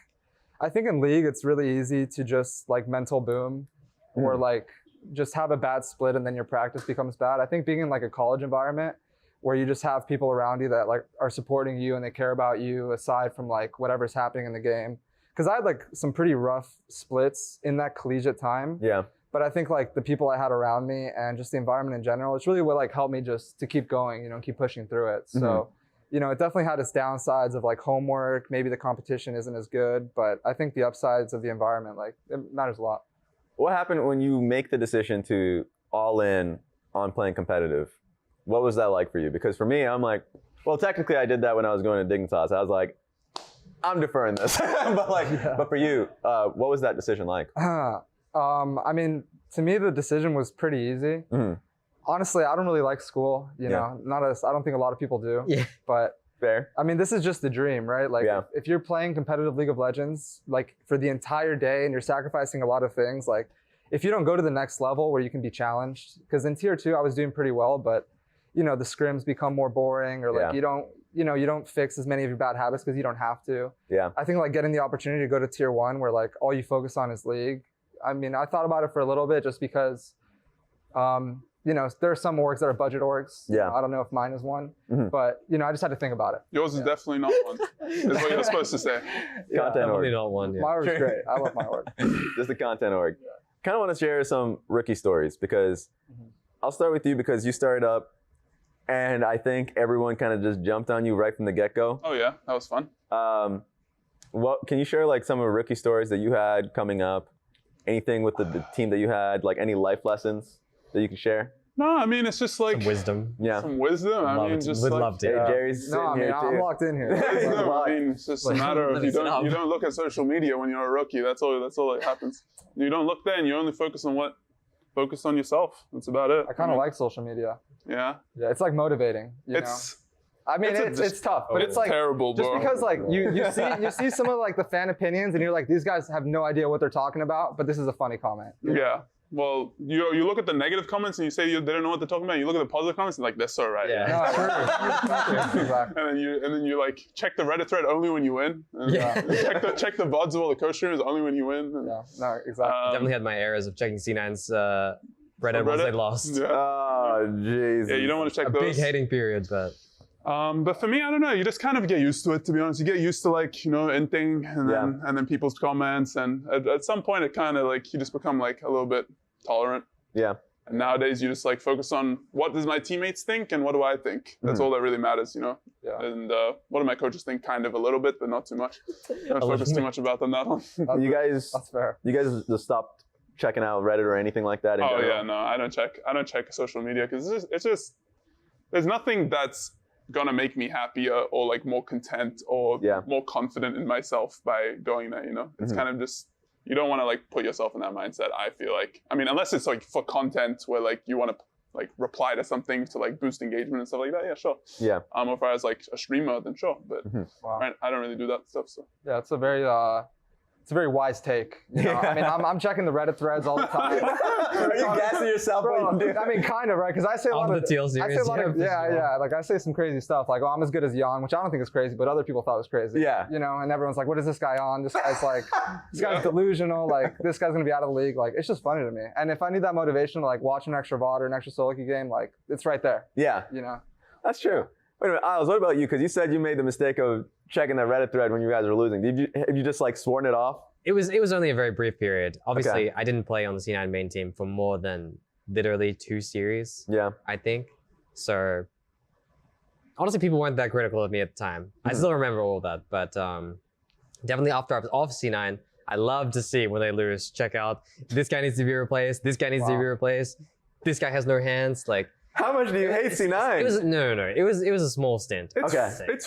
in league, it's really easy to just like mental boom, or like just have a bad split and then your practice becomes bad. I think being in like a college environment where you just have people around you that like are supporting you and they care about you aside from like whatever's happening in the game. Because I had like some pretty rough splits in that collegiate time. Yeah. But I think like the people I had around me and just the environment in general, it's really what like helped me just to keep going, you know, keep pushing through it. So, you know, it definitely had its downsides of like homework, maybe the competition isn't as good, but I think the upsides of the environment, like it matters a lot. What happened when you make the decision to all in on playing competitive? What was that like for you? Because for me, I'm like, well, technically I did that when I was going to Dignitas. I was like, I'm deferring this. But for you, what was that decision like? I mean, to me, the decision was pretty easy. Mhm. Honestly, I don't really like school, you know, I don't think a lot of people do. Yeah. But Fair. I mean, this is just the dream, right? Like, Yeah. if you're playing competitive League of Legends, like for the entire day, and you're sacrificing a lot of things, like if you don't go to the next level where you can be challenged, because in tier 2 I was doing pretty well, but you know the scrims become more boring, or like you don't fix as many of your bad habits because you don't have to. Yeah. I think like getting the opportunity to go to tier 1 where like all you focus on is League. I mean, I thought about it for a little bit just because, you know, there are some orgs that are budget orgs. Yeah. I don't know if mine is one, Mhm. but you know, I just had to think about it. Yours is definitely not one. Is what you're supposed to say. Content Definitely org. not one. Yeah. My org's great. I love my org. Just the content org. Kind of want to share some rookie stories because I'll start with you because you started up and I think everyone kind of just jumped on you right from the get-go. Oh yeah, that was fun. What can you share like some of the rookie stories that you had coming up? Anything with the team that you had, like any life lessons that you can share? No, I mean it's just like Some wisdom. Yeah. some wisdom. I Love mean, it. just Would like, love to. Hey, Yeah. Jerry's No, sitting I mean, here I'm too. locked in here. No, I mean, it's just a matter of you Listen up. don't look at social media when you're a rookie. That's all that happens. You don't look there, and you only focus on yourself. That's about it. I kind of like social media. Yeah, Yeah, it's like motivating. You know? I mean, it's tough, but it's like terrible, just bro. because like you see some of like the fan opinions, and you're like, these guys have no idea what they're talking about, but this is a funny comment. Yeah. Well, you look at the negative comments and you say they don't know what they're talking about. You look at the positive comments and like they're so right. Yeah. No, true. Exactly. And then you like check the Reddit thread only when you win. And Yeah. check the VODs of all the co-streamers only when you win. And, Yeah, no, exactly. Definitely had my errors of checking C9's Reddit once they lost. Yeah. Oh, jeez. Yeah, you don't want to check A those. big hating period, but But for me, I don't know. You just kind of get used to it, to be honest. You get used to like, you know, inting and then people's comments. And at some point, it kind of like, you just become like a little bit tolerant. Yeah. And nowadays, you just like focus on what does my teammates think and what do I think? That's all that really matters, you know? Yeah. And what do my coaches think? Kind of a little bit, but not too much. Don't focus too much about them, that one. You guys That's fair. just stopped checking out Reddit or anything like that in Oh general? yeah, no, I don't check social media because it's just there's nothing that's gonna make me happier or like more content or more confident in myself by going there, you know? It's kind of just, you don't want to like put yourself in that mindset, I feel like. I mean, unless it's like for content where like you want to like reply to something to like boost engagement and stuff like that, yeah, sure. Yeah. Or if I was like a streamer, then sure. But Wow. right, I don't really do that stuff, so. Yeah, it's a very wise take. You know? I mean, I'm checking the Reddit threads all the time. Are you gassing yourself Bro, when you do? I mean, kind of, right? Because I say a lot On of the TL I say a series, lot of yeah. Like I say some crazy stuff, like, oh, I'm as good as Jan, which I don't think is crazy, but other people thought was crazy. Yeah. You know, and everyone's like, what is this guy on? This guy's like, this guy's delusional. Like, this guy's gonna be out of the league. Like, it's just funny to me. And if I need that motivation to like watch an extra VOD or an extra solo queue game, like, it's right there. Yeah. You know. That's true. Wait a minute, Isles, what about you? Because you said you made the mistake of checking that Reddit thread when you guys were losing. Have you just like sworn it off? it was only a very brief period. Obviously, I didn't play on the C9 main team for more than literally 2 series. Yeah. I think. So honestly, people weren't that critical of me at the time. I still remember all of that, but definitely after I was off C9, I love to see when they lose. Check out, this guy needs to be replaced. This guy needs to be replaced. This guy has no hands. Like, how much do you hate C9? it was no. It was a small stint. It's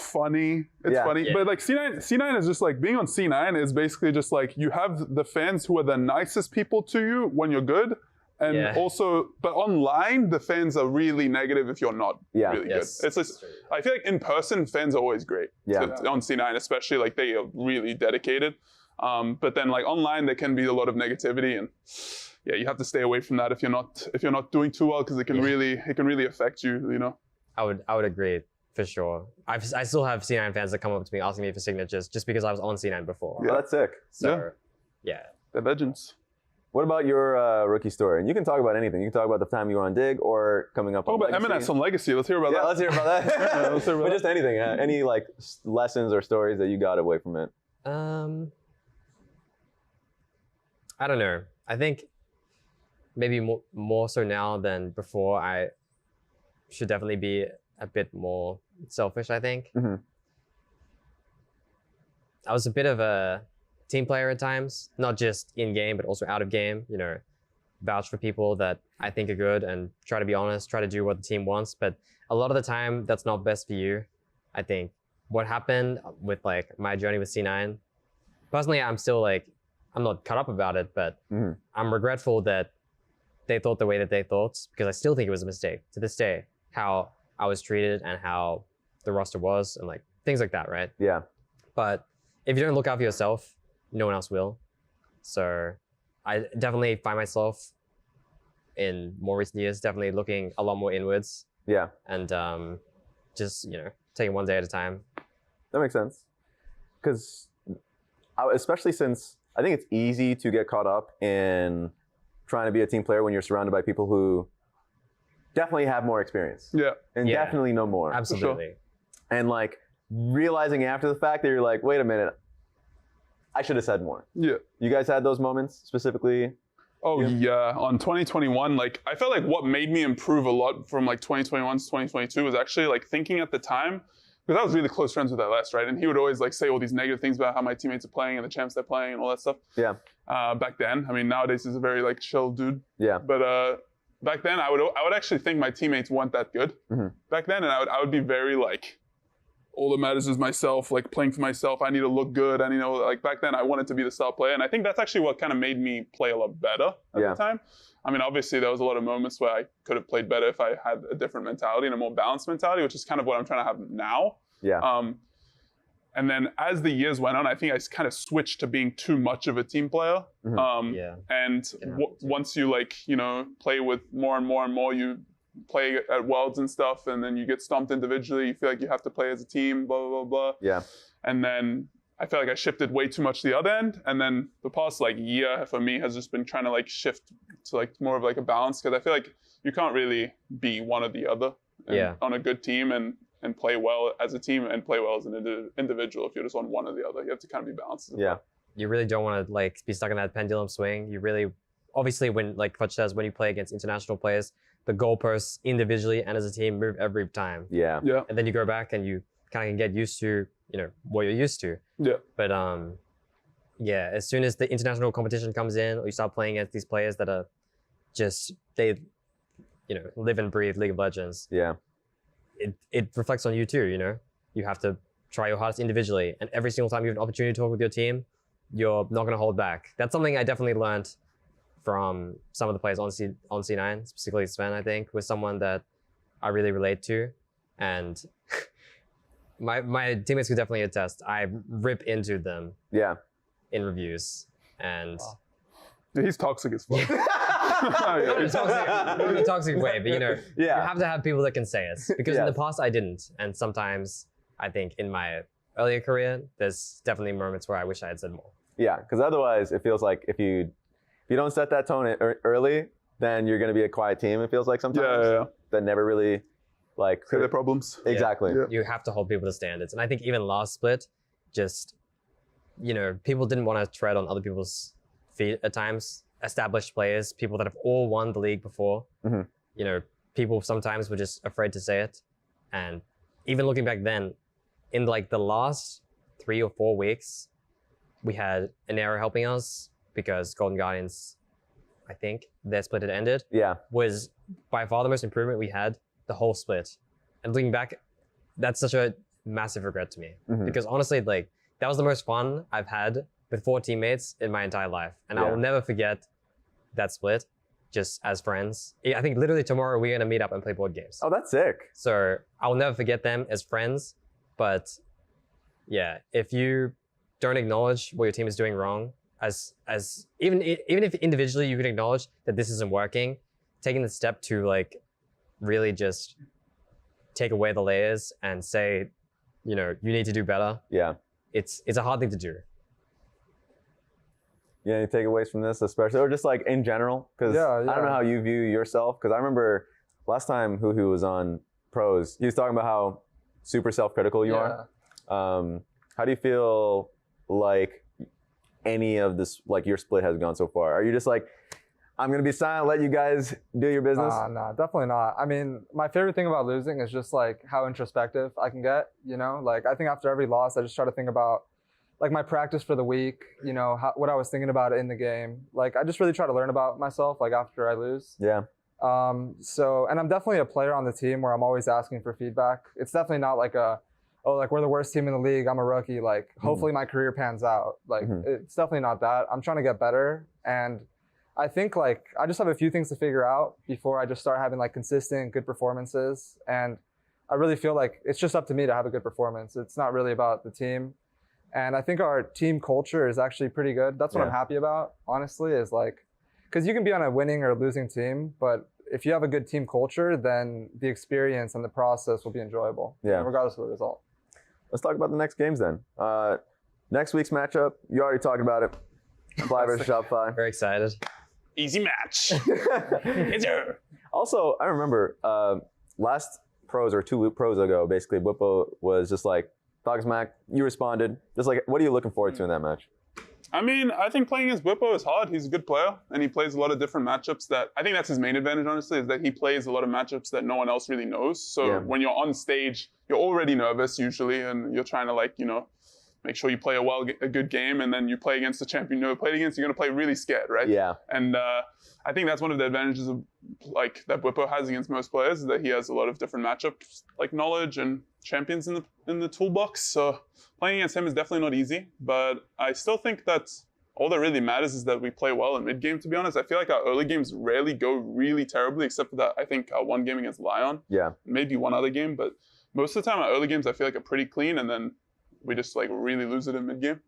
funny. It's funny. Yeah. But like C9 is just like, being on C9 is basically just like, you have the fans who are the nicest people to you when you're good. And also, but online, the fans are really negative if you're not really good. It's just, I feel like in person, fans are always great. On C9, especially, like they are really dedicated. But then like online, there can be a lot of negativity, and yeah, you have to stay away from that if you're not doing too well, because it can really affect you. You know. I would agree for sure. I still have C9 fans that come up to me asking me for signatures just because I was on C9 before. Yeah, that's sick. So yeah, they're legends. What about your rookie story? And you can talk about anything. You can talk about the time you were on Dig or coming up on Talk about Legacy. M&S on Legacy. Let's hear about that. Yeah, let's hear about that. Let's hear about But that. just anything. Any like lessons or stories that you got away from it? I don't know. I think maybe more so now than before. I should definitely be a bit more selfish, I think. Mm-hmm. I was a bit of a team player at times, not just in game, but also out of game, you know, vouch for people that I think are good and try to be honest, try to do what the team wants. But a lot of the time, that's not best for you, I think. What happened with like my journey with C9, personally, I'm still like, I'm not cut up about it, but I'm regretful that they thought the way that they thought, because I still think it was a mistake to this day, how I was treated and how the roster was and like things like that, right? Yeah. But if you don't look out for yourself, no one else will. So I definitely find myself in more recent years definitely looking a lot more inwards Yeah. and just, taking one day at a time. That makes sense. Because especially since I think it's easy to get caught up in trying to be a team player when you're surrounded by people who definitely have more experience. Yeah. And Yeah. definitely know more. Absolutely. And like realizing after the fact that you're like, wait a minute, I should have said more. Yeah. You guys had those moments specifically? Oh yeah. On 2021, like I felt like what made me improve a lot from like 2021 to 2022 was actually like thinking at the time, because I was really close friends with LS, right? And he would always like say all these negative things about how my teammates are playing and the champs they're playing and all that stuff. Yeah. Back then, I mean, nowadays he's a very like chill dude. Yeah. But back then, I would actually think my teammates weren't that good. Mm-hmm. Back then, and I would be very like, all that matters is myself, like playing for myself. I need to look good. I need to like back then I wanted to be the star player. And I think that's actually what kind of made me play a lot better at the time. I mean, obviously there was a lot of moments where I could have played better if I had a different mentality and a more balanced mentality, which is kind of what I'm trying to have now. Yeah. And then as the years went on, I think I kind of switched to being too much of a team player. Yeah. And once you like, play with more and more and more, you play at Worlds and stuff, and then you get stomped individually. You feel like you have to play as a team, blah, blah, blah, blah. Yeah. And then I feel like I shifted way too much to the other end. And then the past like year for me has just been trying to like shift to like more of like a balance, because I feel like you can't really be one or the other on a good team and play well as a team and play well as an individual if you're just on one or the other. You have to kind of be balanced. Yeah. You really don't want to like be stuck in that pendulum swing. You really, obviously when like Coach says, when you play against international players, the goalposts individually and as a team move every time. Yeah. Yeah. And then you go back and you kind of get used to, what you're used to. Yeah. But yeah, as soon as the international competition comes in or you start playing against these players that are just, they, live and breathe League of Legends. Yeah. It reflects on you too, You have to try your hardest individually. And every single time you have an opportunity to talk with your team, you're not going to hold back. That's something I definitely learned from some of the players on C9, specifically Sven, I think, was someone that I really relate to. And my teammates could definitely attest. I rip into them in reviews. And Yeah, he's toxic as fuck. not in a toxic way, but you have to have people that can say it. Because in the past I didn't. And sometimes I think in my earlier career, there's definitely moments where I wish I had said more. Yeah, because otherwise it feels like if you don't set that tone early, then you're going to be a quiet team, it feels like sometimes. That never really like say their problems. Exactly. Yeah. You have to hold people to standards. And I think even last split, just, people didn't want to tread on other people's feet at times. Established players, people that have all won the league before. Mm-hmm. People sometimes were just afraid to say it. And even looking back then, in like the last 3 or 4 weeks, we had an error helping us because Golden Guardians, I think, their split had ended. Yeah. Was by far the most improvement we had the whole split. And looking back, that's such a massive regret to me. Mm-hmm. Because honestly, like, that was the most fun I've had with 4 teammates in my entire life. And I will never forget that split just as friends. I think literally tomorrow we're gonna meet up and play board games. Oh, that's sick. So I will never forget them as friends. But yeah, if you don't acknowledge what your team is doing wrong, as even if individually you can acknowledge that this isn't working, taking the step to like really just take away the layers and say, you need to do better. Yeah. It's a hard thing to do. Yeah, any takeaways from this, especially, or just like in general? Because I don't know how you view yourself. Because I remember last time Huhu was on Pros, he was talking about how super self-critical you are. How do you feel like any of this, like your split has gone so far? Are you just like, I'm going to be silent, let you guys do your business? Nah, definitely not. I mean, my favorite thing about losing is just like how introspective I can get, Like I think after every loss, I just try to think about like my practice for the week, what I was thinking about in the game. Like I just really try to learn about myself like after I lose. Yeah. And I'm definitely a player on the team where I'm always asking for feedback. It's definitely not like we're the worst team in the league, I'm a rookie, like hopefully my career pans out. Like it's definitely not that. I'm trying to get better. And I think like I just have a few things to figure out before I just start having like consistent good performances. And I really feel like it's just up to me to have a good performance. It's not really about the team. And I think our team culture is actually pretty good. That's what I'm happy about, honestly, is like, because you can be on a winning or losing team, but if you have a good team culture, then the experience and the process will be enjoyable, regardless of the result. Let's talk about the next games then. Next week's matchup, you already talked about it. Fly versus Shopify. Very excited. Easy match. Also, I remember last pros or 2 pros ago, basically, Whippo was just like, Dogsmack, you responded. Just like, what are you looking forward to in that match? I mean, I think playing against Whippo is hard. He's a good player, and he plays a lot of different matchups that, I think that's his main advantage, honestly, is that he plays a lot of matchups that no one else really knows. So when you're on stage, you're already nervous usually, and you're trying to like, you know, make sure you play a good game, and then you play against the champion you never played against, you're going to play really scared, right? Yeah. And I think that's one of the advantages of like that Whippo has against most players, is that he has a lot of different matchups, like knowledge and champions in the toolbox. So playing against him is definitely not easy, but I still think that all that really matters is that we play well in mid game, to be honest. I feel like our early games rarely go really terribly, except for that, I think our one game against Lyon. Yeah. Maybe one other game, but most of the time our early games I feel like are pretty clean, and then we just like really lose it in mid game.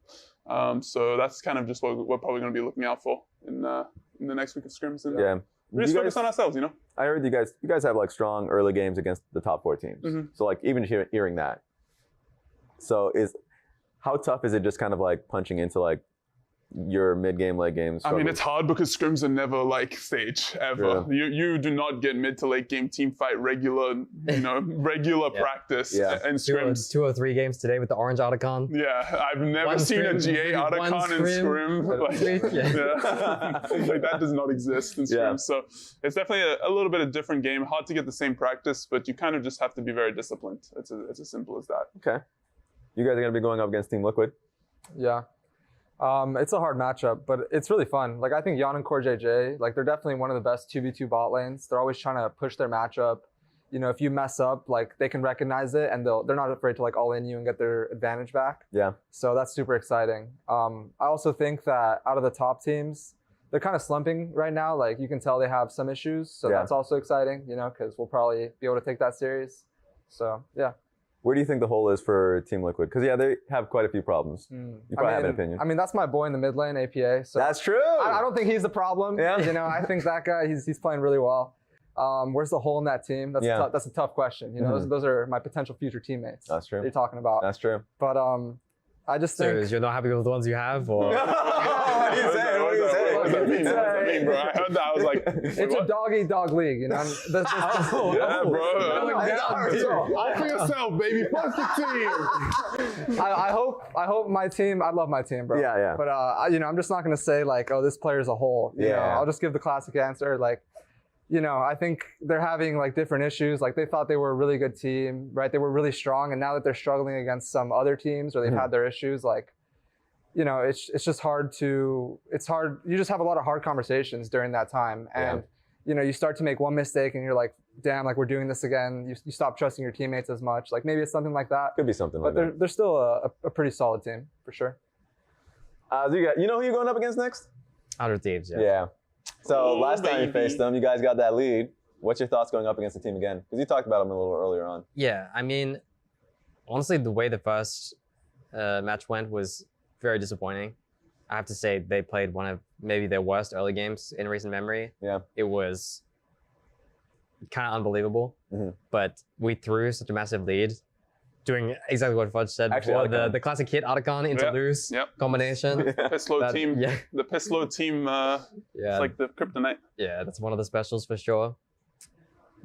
So that's kind of just what we're probably going to be looking out for in the next week of scrims. And we just focus on ourselves, you know? I heard you guys have like strong early games against the top 4 teams. So like even hearing that. So how tough is it just kind of like punching into like your mid-game, late games? I mean, it's hard because scrims are never like stage ever. Yeah. You do not get mid to late game team fight regular practice and scrims. 2 or 3 games today with the orange Otacon. Yeah, I've never seen a GA Otacon in scrim. Like that does not exist in scrim. So it's definitely a little bit of different game. Hard to get the same practice, but you kind of just have to be very disciplined. It's as simple as that. Okay. You guys are going to be going up against Team Liquid? Yeah. It's a hard matchup, but it's really fun. Like I think Jan and Core JJ, like they're definitely one of the best 2v2 bot lanes. They're always trying to push their matchup. You know, if you mess up, like they can recognize it and they're not afraid to like all in you and get their advantage back. Yeah. So that's super exciting. I also think that out of the top teams, they're kind of slumping right now. Like you can tell they have some issues. So that's also exciting, you know, because we'll probably be able to take that series. So yeah. Where do you think the hole is for Team Liquid? Because they have quite a few problems. You probably have an opinion. I mean, that's my boy in the mid lane, APA. So that's true. I don't think he's the problem. Yeah. You know, I think that guy, he's playing really well. Where's the hole in that team? That's a tough question. You know, those are my potential future teammates. That's true. That you're talking about. That's true. But I just think. So you're not happy with the ones you have, or? What do you say? What do you say? What does that mean, bro? I heard that. I was like, it's a dog-eat-dog league, you know? Yeah, bro. All for yourself, baby. Fuck the team. I hope my team, I love my team, bro. Yeah, yeah. But, you know, I'm just not going to say, like, oh, this player's a hole. You know? I'll just give the classic answer. Like, you know, I think they're having, like, different issues. Like, they thought they were a really good team, right? They were really strong. And now that they're struggling against some other teams or they've had their issues, like, you know, it's just hard. You just have a lot of hard conversations during that time. And, you know, you start to make one mistake and you're like, damn, like we're doing this again. You stop trusting your teammates as much. Like maybe it's something like that. Could be something like that. But they're still a pretty solid team for sure. You know who you're going up against next? Outer Thieves, Yeah. So last time you faced them, you guys got that lead. What's your thoughts going up against the team again? Because you talked about them a little earlier on. Yeah, I mean, honestly, the way the first match went was very disappointing. I have to say they played one of maybe their worst early games in recent memory. Yeah. It was kind of unbelievable, but we threw such a massive lead, doing exactly what Fudge said before, the classic hit Otacon into loose combination. Pisslow team, the Pisslow team, it's like the kryptonite. Yeah, that's one of the specials for sure.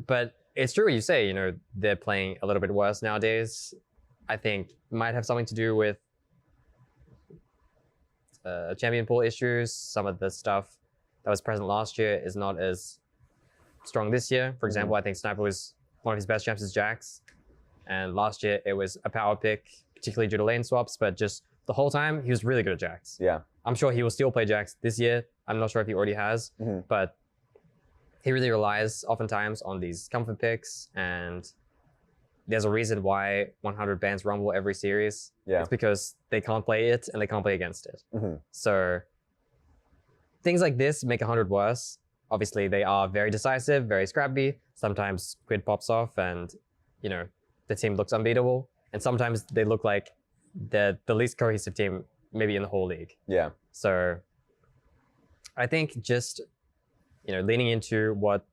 But it's true what you say, you know, they're playing a little bit worse nowadays. I think it might have something to do with champion pool issues. Some of the stuff that was present last year is not as strong this year. For example, I think Sniper was one of his best champs as Jax. And last year it was a power pick, particularly due to lane swaps, but just the whole time he was really good at Jax. Yeah. I'm sure he will still play Jax this year. I'm not sure if he already has, but he really relies oftentimes on these comfort picks, and there's a reason why 100 bans Rumble every series. Yeah. It's because they can't play it and they can't play against it. So things like this make 100 worse. Obviously, they are very decisive, very scrappy. Sometimes Quid pops off and, you know, the team looks unbeatable, and sometimes they look like the least cohesive team maybe in the whole league. Yeah. So I think just, leaning into what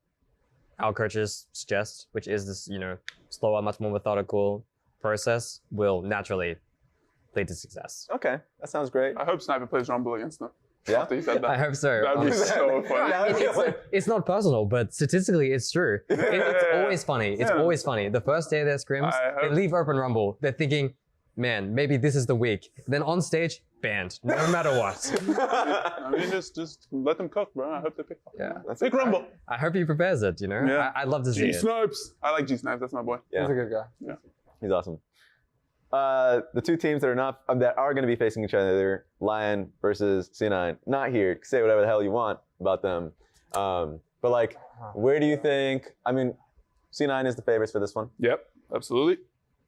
our coaches suggest, which is this, slower, much more methodical process, will naturally lead to success. Okay, that sounds great. I hope Sniper plays Rumble against them. Yeah? After he said that. I hope so. That'd be so funny. It's not personal, but statistically, it's true. It's always funny. It's always funny. The first day of their scrims, they leave open Rumble. They're thinking, man, maybe this is the week. Then on stage, banned, no matter what. I mean, just let them cook, bro. I hope they pick. Yeah. Pick Rumble. I hope he prepares it, Yeah. I'd love to see it. Snipes. I like G Snipes. That's my boy. Yeah. He's a good guy. He's awesome. The two teams that are going to be facing each other, Lyon versus C9. Not here. Say whatever the hell you want about them. But like, where do you think? I mean, C9 is the favorites for this one. Yep, absolutely.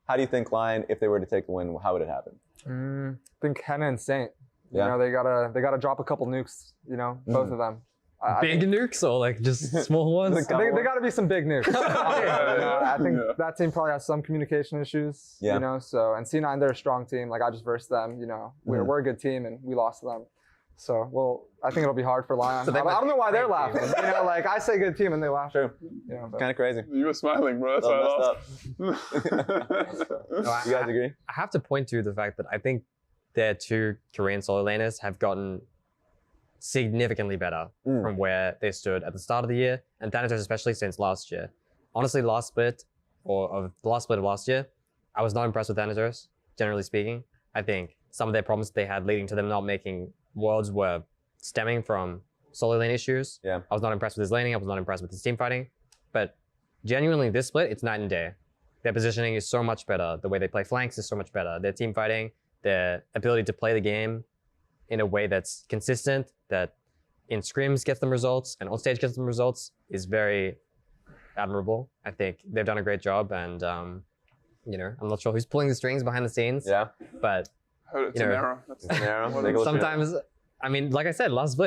How do you think Lyon, if they were to take the win, how would it happen? I think Henna and Saint. Yeah. They gotta drop a couple nukes. Both of them. I Big think, nukes or like just small ones? they gotta be some big nukes. I think Yeah. that team probably has some communication issues. Yeah. So and C9 they're a strong team. Like I just versed them. We're a good team and we lost to them. So I think it'll be hard for Lyon. So I don't know why they're laughing. Like I say good team and they laugh. True. But Kind of crazy. You were smiling, bro. That's why I laughed. No, You guys agree? I have to point to the fact that I think their two Korean solo laners have gotten significantly better from where they stood at the start of the year, and Dignitas especially since last year. Honestly, the last split of last year, I was not impressed with Dignitas, generally speaking. I think some of their problems they had leading to them not making worlds were stemming from solo lane issues. Yeah. I was not impressed with his laning, I was not impressed with his team fighting, but genuinely this split, it's night and day. Their positioning is so much better. The way they play flanks is so much better. Their team fighting, their ability to play the game in a way that's consistent, that in scrims gets them results and on stage gets them results, is very admirable. I think they've done a great job, and I'm not sure who's pulling the strings behind the scenes. Yeah. But Heard it's an error. That's sometimes, I mean, like I said, last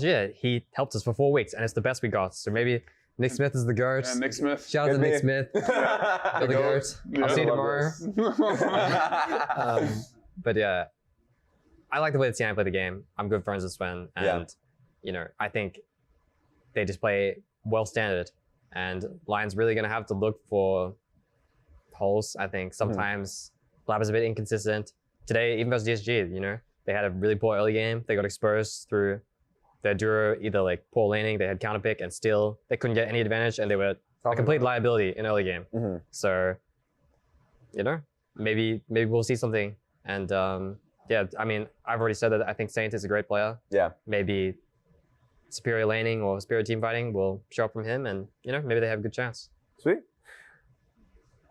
year he helped us for 4 weeks, and it's the best we got. So maybe Nick Smith is the GOAT. And Nick Smith. Shout out to Could be. Nick Smith. You're the GOAT. I'll see you tomorrow. But yeah, I like the way the team play the game. I'm good friends with Sven, and I think they just play well standard. And Lyon's really gonna have to look for holes. I think sometimes Blab is a bit inconsistent. Today, even versus DSG, they had a really poor early game. They got exposed through their duo, either like poor laning, they had counter pick, and still they couldn't get any advantage, and they were a complete liability in early game. So, maybe we'll see something. And I mean, I've already said that I think Saint is a great player. Yeah. Maybe superior laning or superior team fighting will show up from him, and maybe they have a good chance. Sweet.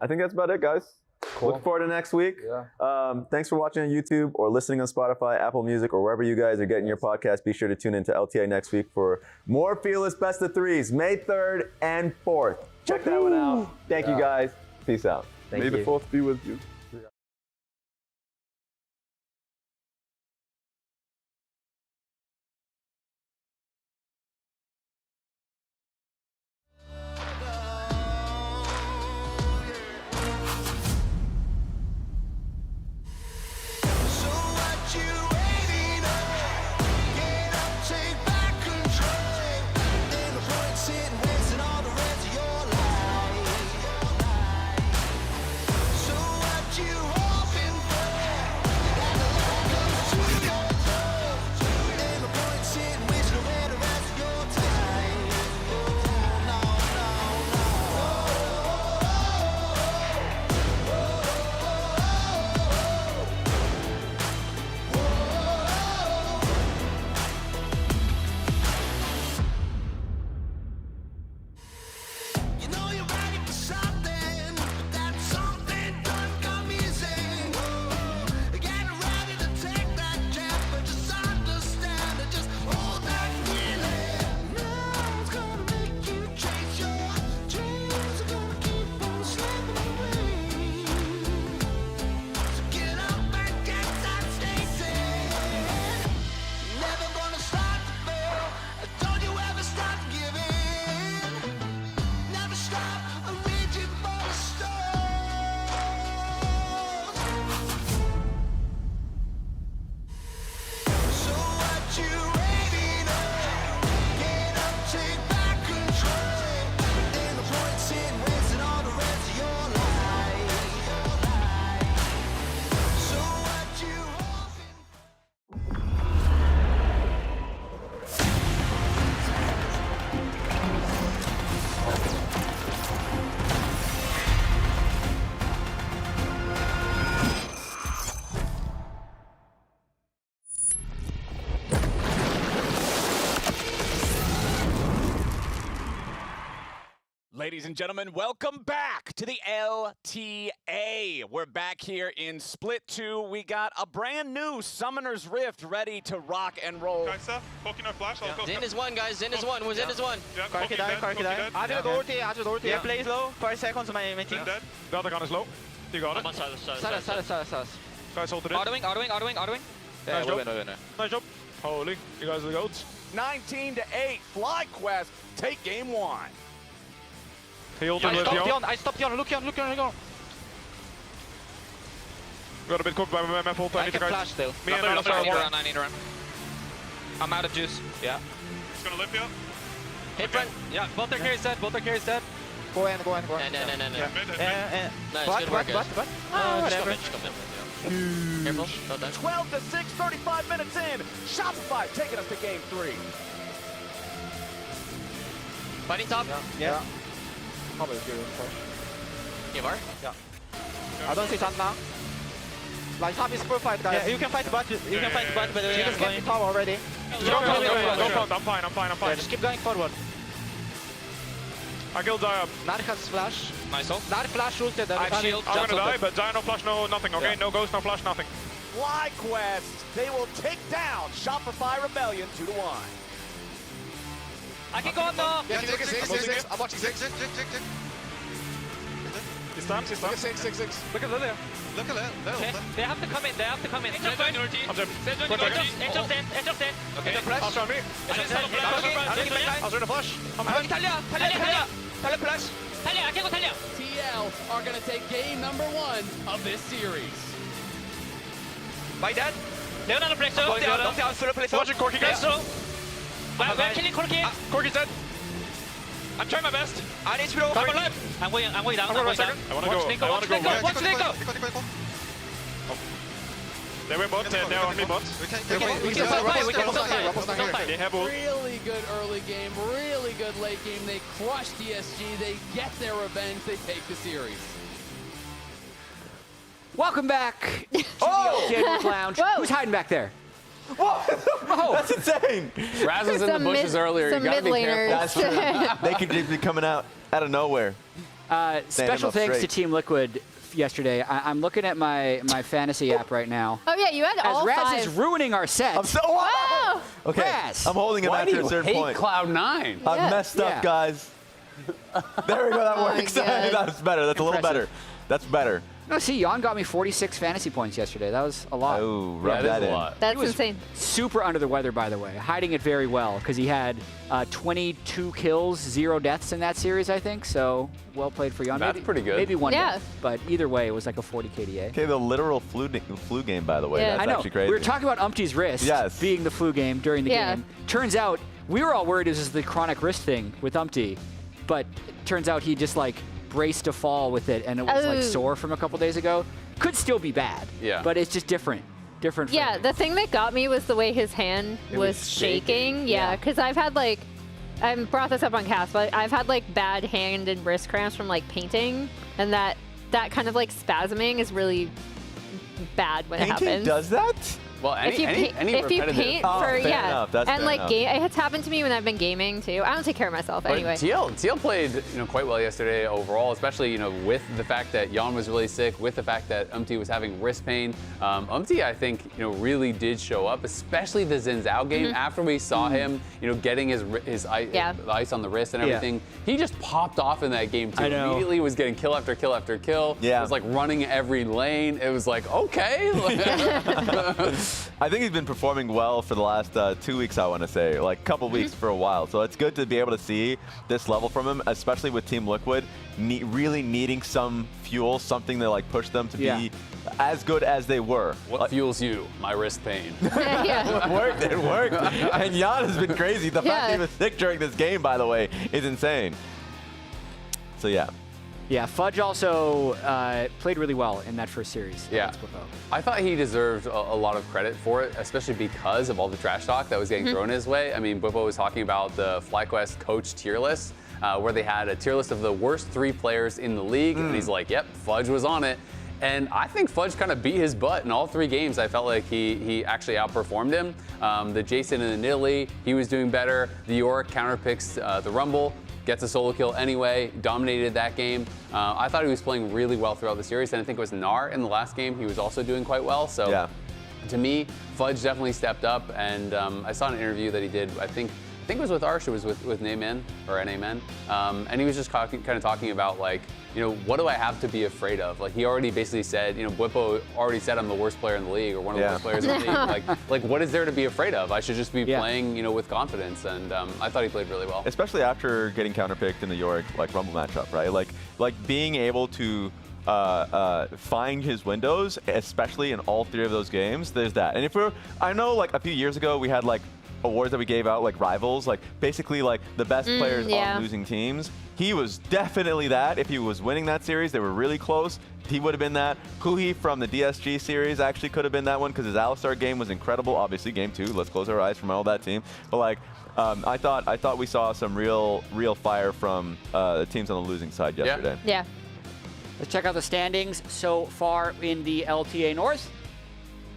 I think that's about it, guys. Cool. Look forward to next week. Yeah. Thanks for watching on YouTube or listening on Spotify, Apple Music, or wherever you guys are getting your podcast. Be sure to tune into LTA next week for more Fearless Best of Threes, May 3rd and 4th. Check that one out. Thank you, guys. Peace out. Thank May you. the 4th be with you. Ladies and gentlemen, welcome back to the LTA. We're back here in Split 2. We got a brand new Summoner's Rift ready to rock and roll. Kai'Sa, poking no flash. I'll go. Zen is one, guys. Zen is one. Who's Zen is one? Yeah, Corki die, Corki die. Adrian ulti, Adrian ulti. Yeah, play slow. 5 seconds, my team. Dead. The other gun is low. You got it. Silence. Guys, hold it in. Outwing. Nice job. Nice job. Holy, you guys are the goats. 19-8, FlyQuest take game 1. He ulted with Yon. I stopped Yon. Look Yon. Got a bit cooked by my fault. I need to guys. still. Me and Alex are one. I need to run. I'm out of juice. Yeah. He's gonna lift you up. Hit run. Yeah, Bolter carries dead. Go in. No. Yeah, mid. Nice, good work, guys. Whatever. Just come in. Careful. Not done. 12-6, 35 minutes in. Shopify taking us to game 3. Fighting top. Yeah. Probably good push. Bar? Yeah. I don't see Sand now. Like top is full fight, guys. Yeah, you can fight bot. You can fight bot, but you just get top already. Go front. I'm fine. Yeah, just keep going forward. I killed Zaya. Nar has flash. Nice ult. Nar flash ulted. I have shield. I'm gonna die, but Zaya no flash, no nothing. Okay, no ghost, no flash, nothing. FlyQuest, they will take down Shopify Rebellion 2-1. I can go on now. Yeah, six. I'm watching six. He stamps. Six. Look at Lilia. Look at that. They have to come in. I'm dead. Edge of 10. Okay. I'll show me. I'll turn a flash. Talia, flash. Talia, I can go Talia. TL are going to take game number 1 of this series. By that. Leon on the Fluxo. Watching Corki, guys. We're killing Corki. Corki's dead. I'm trying my best. I need to go. I'm alive. I'm going down. I want to go. Watch Nico. They went bot. They're on me bot. We can fight. They have ult. Really good early game, really good late game. They crush DSG. They get their revenge. They take the series. Welcome back to the LTA North Lounge. Who's hiding back there? Whoa! That's insane. Raz was in the bushes earlier. You gotta be careful. That's true. They could just be coming out of nowhere. Special thanks to Team Liquid yesterday. I'm looking at my fantasy app right now. Oh yeah, you had all Raz 5. is ruining our set. I'm so wow. Okay, Raz. I'm holding him after a certain point. Cloud9? I've messed up, guys. There we go. That works. That's better. That's a little better. That's better. No, see, Jan got me 46 fantasy points yesterday. That was a lot. Oh, rub that in. That's insane. Super under the weather, by the way. Hiding it very well because he had 22 kills, 0 deaths in that series, I think. So well played for Jan. That's pretty good. Maybe 1 death, but either way, it was like a 40 KDA. Okay, the literal flu game, by the way. Yeah. That's I know. actually crazy. We were talking about Umpty's wrist being the flu game during the game. Turns out we were all worried it was the chronic wrist thing with Umpty, but turns out he just like braced a fall with it, and it was like sore from a couple days ago. Could still be bad. Yeah. But it's just different. For Yeah, him. the thing that got me was the way his hand was shaking. Yeah, because I've had like, I brought this up on cast, but I've had like bad hand and wrist cramps from like painting, and that kind of like spasming is really bad when it happens. Painting does that? Well, if you paint for enough. That's and fair like enough. it's happened to me when I've been gaming too. I don't take care of myself anyway. TL played quite well yesterday overall, especially with the fact that Jan was really sick, with the fact that Umpty was having wrist pain. Umpty, I think really did show up, especially the Xin Zhao game. After we saw him getting his ice on the wrist and everything, he just popped off in that game too. I know. Immediately was getting kill after kill after kill. Yeah. It was like running every lane. It was like, okay. I think he's been performing well for the last 2 weeks, I want to say, like a couple weeks for a while. So it's good to be able to see this level from him, especially with Team Liquid really needing some fuel, something to like push them to be as good as they were. What fuels you? My wrist pain. It worked. And Jan has been crazy. The fact that he was sick during this game, by the way, is insane. So yeah. Yeah, Fudge also played really well in that first series. Yeah. I thought he deserved a lot of credit for it, especially because of all the trash talk that was getting thrown his way. I mean, Bubba was talking about the FlyQuest coach tier list, where they had a tier list of the worst 3 players in the league, and he's like, yep, Fudge was on it. And I think Fudge kind of beat his butt in all 3 games. I felt like he actually outperformed him. The Jason and the Nidalee, he was doing better. The Yorick counterpicks the Rumble. gets a solo kill anyway, dominated that game. I thought he was playing really well throughout the series, and I think it was Nar in the last game. He was also doing quite well. So to me, Fudge definitely stepped up, and I saw an interview that he did, I think it was with Arsh, it was with Nayman, or Nayman, and he was just kind of talking about, like, you know, what do I have to be afraid of? Like, he already basically said, you know, Bwipo already said I'm the worst player in the league, or one of the worst players in the league. Like, what is there to be afraid of? I should just be playing, you know, with confidence, and I thought he played really well. Especially after getting counterpicked in the Yorick, like, Rumble matchup, right? Like being able to find his windows, especially in all 3 of those games, there's that. And I know, like, a few years ago, we had, like, awards that we gave out, like rivals, like basically like the best players on losing teams. He was definitely that. If he was winning that series, they were really close. He would have been that. Huhi from the DSG series actually could have been that one because his Alistar game was incredible. Obviously, game 2. Let's close our eyes from all that team. But like, I thought we saw some real fire from the teams on the losing side yesterday. Yeah. Let's check out the standings so far in the LTA North.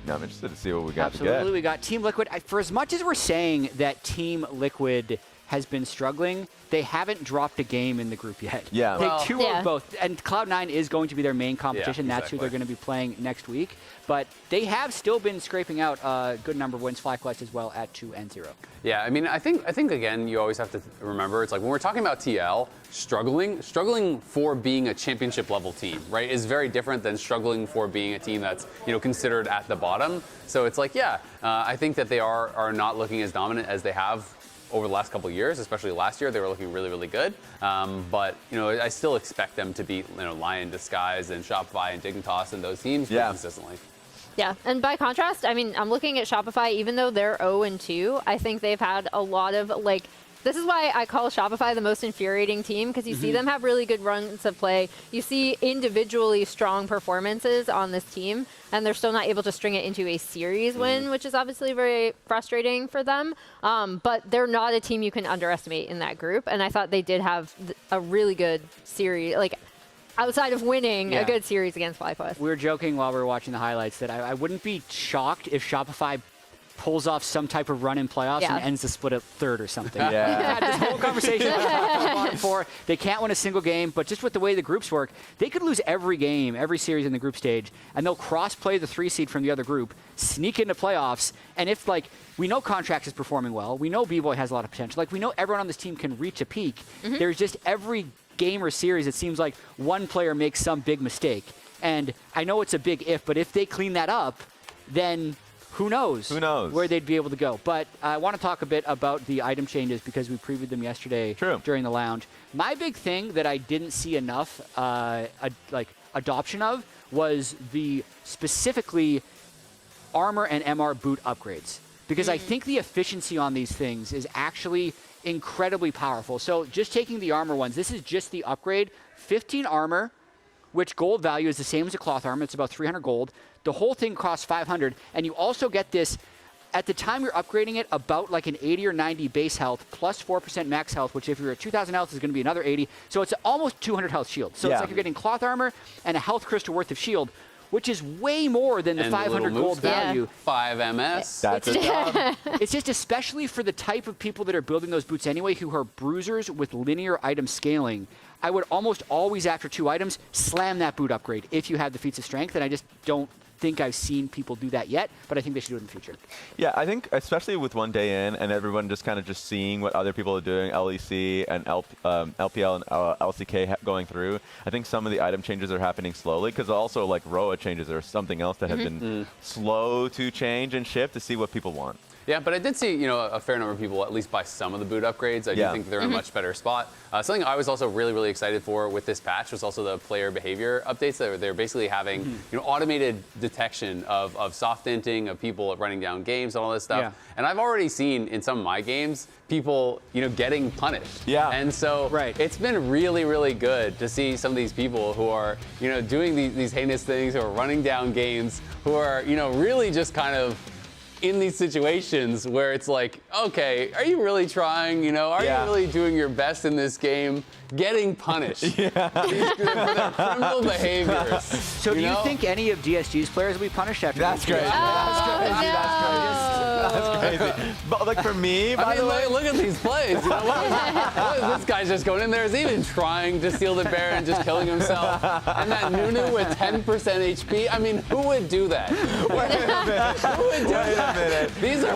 Yeah, I'm interested to see what we got. Absolutely, we got Team Liquid. For as much as we're saying that Team Liquid has been struggling, they haven't dropped a game in the group yet. Yeah. They 2-0 both. And Cloud9 is going to be their main competition. Yeah, That's who they're going to be playing next week. But they have still been scraping out a good number of wins. FlyQuest as well at 2-0. Yeah, I mean, I think again, you always have to remember, it's like when we're talking about TL, struggling for being a championship level team, right, is very different than struggling for being a team that's, you know, considered at the bottom. So it's like, I think that they are not looking as dominant as they have over the last couple of years, especially last year. They were looking really, really good. But, you know, I still expect them to beat, you know, Lyon, Disguise, and Shopify, and Dignitas, and those teams pretty consistently. Yeah, and by contrast, I mean, I'm looking at Shopify, even though they're 0-2, I think they've had a lot of, like, this is why I call Shopify the most infuriating team, because you see them have really good runs of play. You see individually strong performances on this team, and they're still not able to string it into a series win, which is obviously very frustrating for them. But they're not a team you can underestimate in that group, and I thought they did have a really good series, like, outside of winning a good series against FlyQuest. We were joking while we were watching the highlights that I wouldn't be shocked if Shopify pulls off some type of run in playoffs and ends the split at 3rd or something. Yeah. This whole conversation before. They can't win a single game, but just with the way the groups work, they could lose every game, every series in the group stage, and they'll cross-play the 3 seed from the other group, sneak into playoffs, and if, like, we know Contracts is performing well, we know B-Boy has a lot of potential, like, we know everyone on this team can reach a peak. There's just every game or series, it seems like one player makes some big mistake. And I know it's a big if, but if they clean that up, then who knows? Who knows where they'd be able to go. But I want to talk a bit about the item changes because we previewed them yesterday during the lounge. My big thing that I didn't see enough adoption of was the specifically armor and MR boot upgrades. Because I think the efficiency on these things is actually incredibly powerful. So just taking the armor ones, this is just the upgrade. 15 armor, which gold value is the same as a cloth armor. It's about 300 gold. The whole thing costs 500, and you also get this, at the time you're upgrading it, about like an 80 or 90 base health, plus 4% max health, which if you're at 2,000 health is going to be another 80. So it's almost 200 health shield. So it's like you're getting cloth armor and a health crystal worth of shield, which is way more than the 500 gold value. 5 MS. That's a job. It's just especially for the type of people that are building those boots anyway, who are bruisers with linear item scaling. I would almost always, after 2 items, slam that boot upgrade if you have the feats of strength, and I just don't think I've seen people do that yet, but I think they should do it in the future. Yeah, I think especially with one day in and everyone just kind of just seeing what other people are doing, LEC and LPL and LCK going through, I think some of the item changes are happening slowly because also like ROA changes or something else that have been slow to change and shift to see what people want. Yeah, but I did see, you know, a fair number of people at least buy some of the boot upgrades. I do think they're in a much better spot. Something I was also really, really excited for with this patch was also the player behavior updates. They're basically having, you know, automated detection of soft inting, of people running down games and all this stuff. Yeah. And I've already seen in some of my games people, you know, getting punished. Yeah. And so it's been really, really good to see some of these people who are, you know, doing these heinous things, who are running down games, who are, you know, really just kind of in these situations where it's like, okay, are you really trying? You know, are you really doing your best in this game? Getting punished for their criminal behaviors. So do you think any of DSG's players will be punished after That's this? great. Oh, That's great. no. That's crazy. But like for me, by the way, look at these plays. You know, what is this guy's just going in there? Is he even trying to steal the bear and just killing himself? And that Nunu with 10% HP. I mean, who would do that? Wait a minute. Who would do that? These are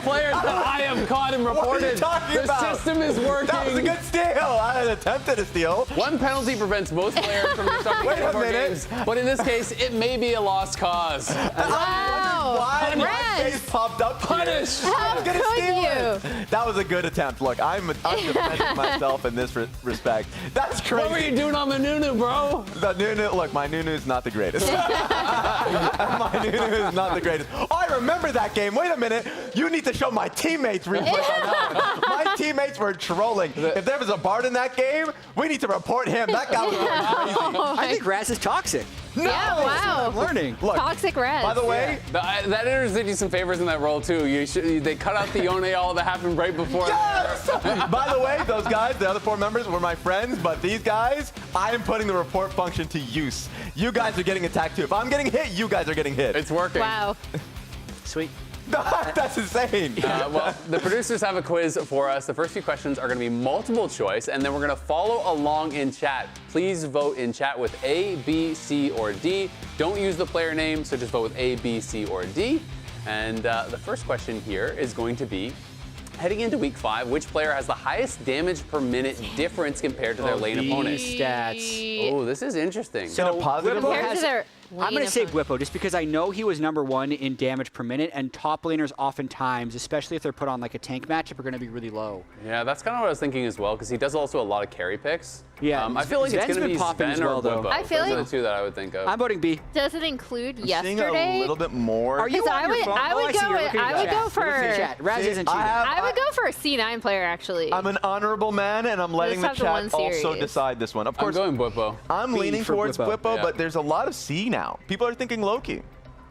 players that I have caught and reported. What are you talking about? The system is working. That was a good steal. I had attempted a steal. One penalty prevents most players from starting Wait a minute. games, but in this case, it may be a lost cause. Why my face popped up Punish. How could you? That was a good attempt. Look, I'm defending myself in this respect. That's crazy. What were you doing on the Nunu, bro? The Nunu, look, my Nunu is not the greatest. My Nunu is not the greatest. Oh, I remember that game. Wait a minute. You need to show my teammates replay on that one. My teammates were trolling. If there was a Bard in that game, we need to report him. That guy was going crazy. I think Raz is toxic. No, Yeah, wow. I'm learning. Look, Toxic Raz. by the way, That enters did you some favors in that role too. They cut out the Yone all that happened right before. yes! By the way, those guys, the other 4 members, were my friends, but these guys, I am putting the report function to use. You guys are getting attacked too. If I'm getting hit, you guys are getting hit. It's working. Wow. Sweet. That's insane. Well, the producers have a quiz for us. The first few questions are going to be multiple choice, and then we're going to follow along in chat. Please vote in chat with A, B, C, or D. Don't use the player name, so just vote with A, B, C, or D. And the first question here is going to be, heading into week 5, which player has the highest damage per minute difference compared to their lane opponent? Stats. Oh, this is interesting. In a positive way? Compared to their I'm going to say Whippo just because I know he was #1 in damage per minute, and top laners oftentimes, especially if they're put on like a tank matchup, are going to be really low. Yeah, that's kind of what I was thinking as well, because he does also a lot of carry picks. Yeah, I feel like it's Sven's going to been be popping as Sven or well, though. Whippo. I feel Those are like- the two that I would think of. I'm voting B. Does it include Seeing yesterday? a little bit more. Are you Because on your phone? I would I see, go. you're looking at I would chat. go You're looking at for. chat. Raz See, isn't cheating. I would go for a C9 player actually. I'm an honorable man, and I'm letting the Let's have the chat one also series. decide this one. Of I'm course, going Whippo. I'm B leaning for towards Whippo. Whippo, Yeah. but there's a lot of C now. People are thinking Loki.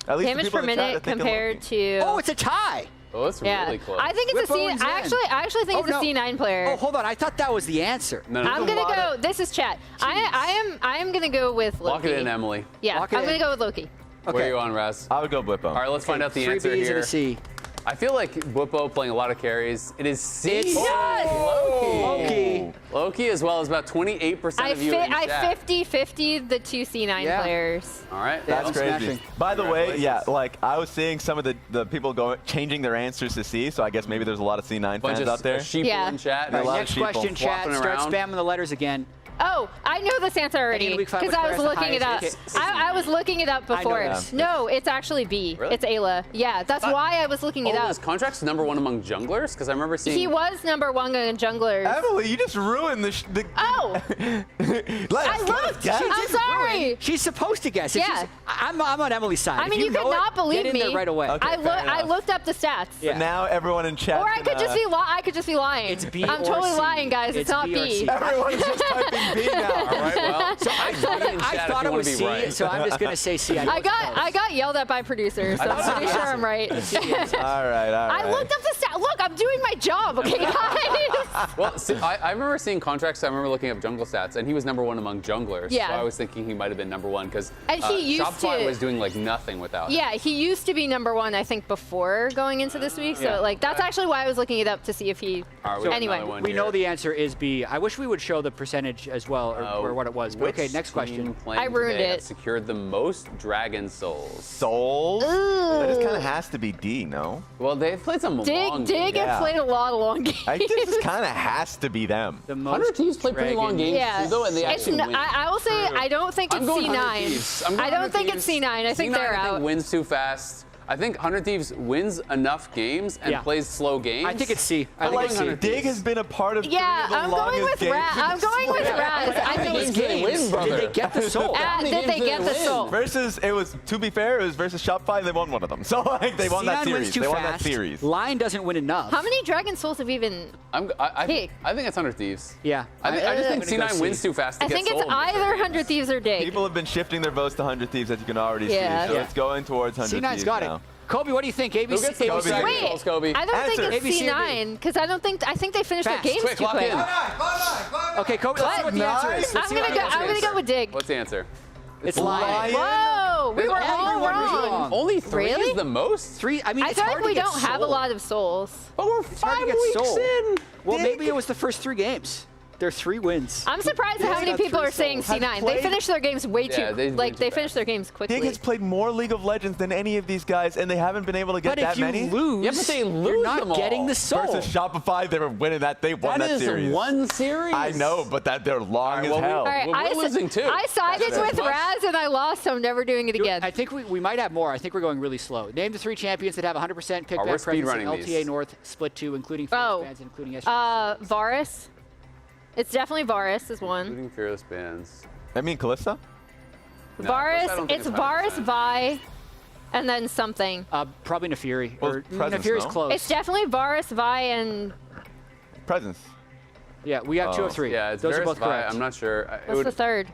At least the Damage people per in the chat are minute thinking compared Loki. to. Oh, it's a tie. Oh, that's yeah. really close. I think it's a Whippo C. and Zen. I actually think it's a C9 player. Oh, hold on. I thought that was the answer. No, I'm no. gonna go. This is chat. I am gonna go with Loki. Lock it in, Emily. Yeah, Lock it I'm gonna in. go with Loki. Where are you on, Raz? I would go Whippo. All right, let's find out the 3 answer Bs here. and a C. I feel like Whippo playing a lot of carries. It is C. It's Loki. Loki, as well as about 28% of you in I chat. 50-50 the 2 C9 Yeah. players. All right. That's I'm crazy. smashing. By the way, yeah, like I was seeing some of the people changing their answers to C, so I guess maybe there's a lot of C9 Bunch fans of out there. sheep Yeah. in chat. A lot of Next sheeple question, chat. flopping Start around. spamming the letters again. Oh, I know this answer already Heading into week 5, because which I was player has the looking it up. highest- I was looking it up I know before. this. No, it's actually B. Really? It's Ayla. Yeah, that's why I was looking it Oh, up. his contract's #1 among junglers? Because I remember seeing... He was #1 in junglers. Emily, you just ruined the Oh, I looked. I'm sorry. She's supposed to guess. If Yeah. she's- I'm on Emily's side. I If mean, you could know it, not believe get in me. there right away. Okay. I fair enough. looked up the stats. Yeah. Now everyone in chat. Or I could just be I could just be lying. It's B I'm or totally C. lying, guys. It's not B. or B. C. Everyone is just typing B now. All right, well, so I thought it was C, so I'm just going to say C. I got yelled at by producers, so I'm pretty sure I'm right. All right. I looked up the stat. Look, I'm doing my job, okay, guys? Well, see, I remember seeing contracts. I remember looking up jungle stats, and he was #1 among junglers. Yeah. So I was thinking he might have been #1 because And he used Shopify to- was doing like nothing without him. Yeah, he used to be #1, I think, before going into this week. So, Yeah. like, that's actually why I was looking it up to see if he. All right, we got Anyway, another one We here. know the answer is B. I wish we would show the percentage as well, or what it was. But Which okay, next question. team playing I ruined today it. has secured the most Dragon Souls? Souls? That just kind of has to be D, no? Well, they've played some long Dig Yeah. and played a lot of long games. I think this kind of has to be them. The 100 teams play pretty long Dragon- games Yeah, too, though, and they it's actually win. I will say I don't think I'm it's going 100 Thieves. C9. I'm going I don't 100 think it's Thieves. C9. I think C9 they're I out. think wins too fast. I think 100 Thieves wins enough games and Yeah. plays slow games. I think it's C. I I'm think going it's C. 100 Dig Thieves. has been a part of Yeah, three of I'm the going longest with games Raz. in I'm going with sport. Raz. I think games it's did they win, brother? Did they get the soul? many did they games get did the they soul? win? Versus, it was, to be fair, it was versus Shopify, and they won one of them. So, like, they won that C9 series. wins too They won that fast. series. Lion doesn't win enough. How many Dragon Souls have you been? I Pick. think it's 100 Thieves. Yeah. I just think I'm gonna go C9 C. wins too fast to I get think it's sold. either 100 Thieves or Dig. People have been shifting their votes to 100 Thieves, as you can already Yeah. see. So Yeah. it's going towards 100 C9's Thieves got now. it. Kobe, what do you think? Who ABC. gets the most Dragon Wait, Souls, Kobe? I don't Answer. think it's ABC or C9 because I think they finished Fast. their games Quick, too lock quick. in. Okay, Kobe, let's see what the answer is. I'm gonna go with Dig. What's the answer? It's Lion. Lion. Whoa! No, we were all wrong. Only 3 Really? is the most? 3. I mean, I it's feel hard like we to get don't have a sold. lot of souls. But we're It's hard 5 to get weeks sold. in. Well, maybe it was the first 3 games. There are 3 wins. I'm surprised at how many got people 3 are saying souls. C9. They finished their games way too, they finished their games quickly. Dig has played more League of Legends than any of these guys, and they haven't been able to get But that if you many. lose, Yeah, but they lose you're not them all. getting the soul. Versus Shopify, they were winning that. They won that That is series. 1 series. I know, but they're long as hell. All right, Well, we're losing too. I sided That's with right. Raz and I lost, so I'm never doing it again. I think we might have more. I think we're going really slow. Name the 3 champions that have 100% pickback we're presence in speedrunning LTA these. North, Split 2, including Oh. fans, including Estral. Varus. It's definitely Varus is one. Including fearless bands. I mean, Kalista? No, Varus, I don't think it's it's Varus, 100%. Vi, and then something. Probably Nefiri. Well, Or presence, Nefiri's no? close. It's definitely Varus, Vi, and Presence. Yeah, we have 2 of 3. Yeah, it's Those are Varus both Vi. correct. I'm not sure. It what's would- the third?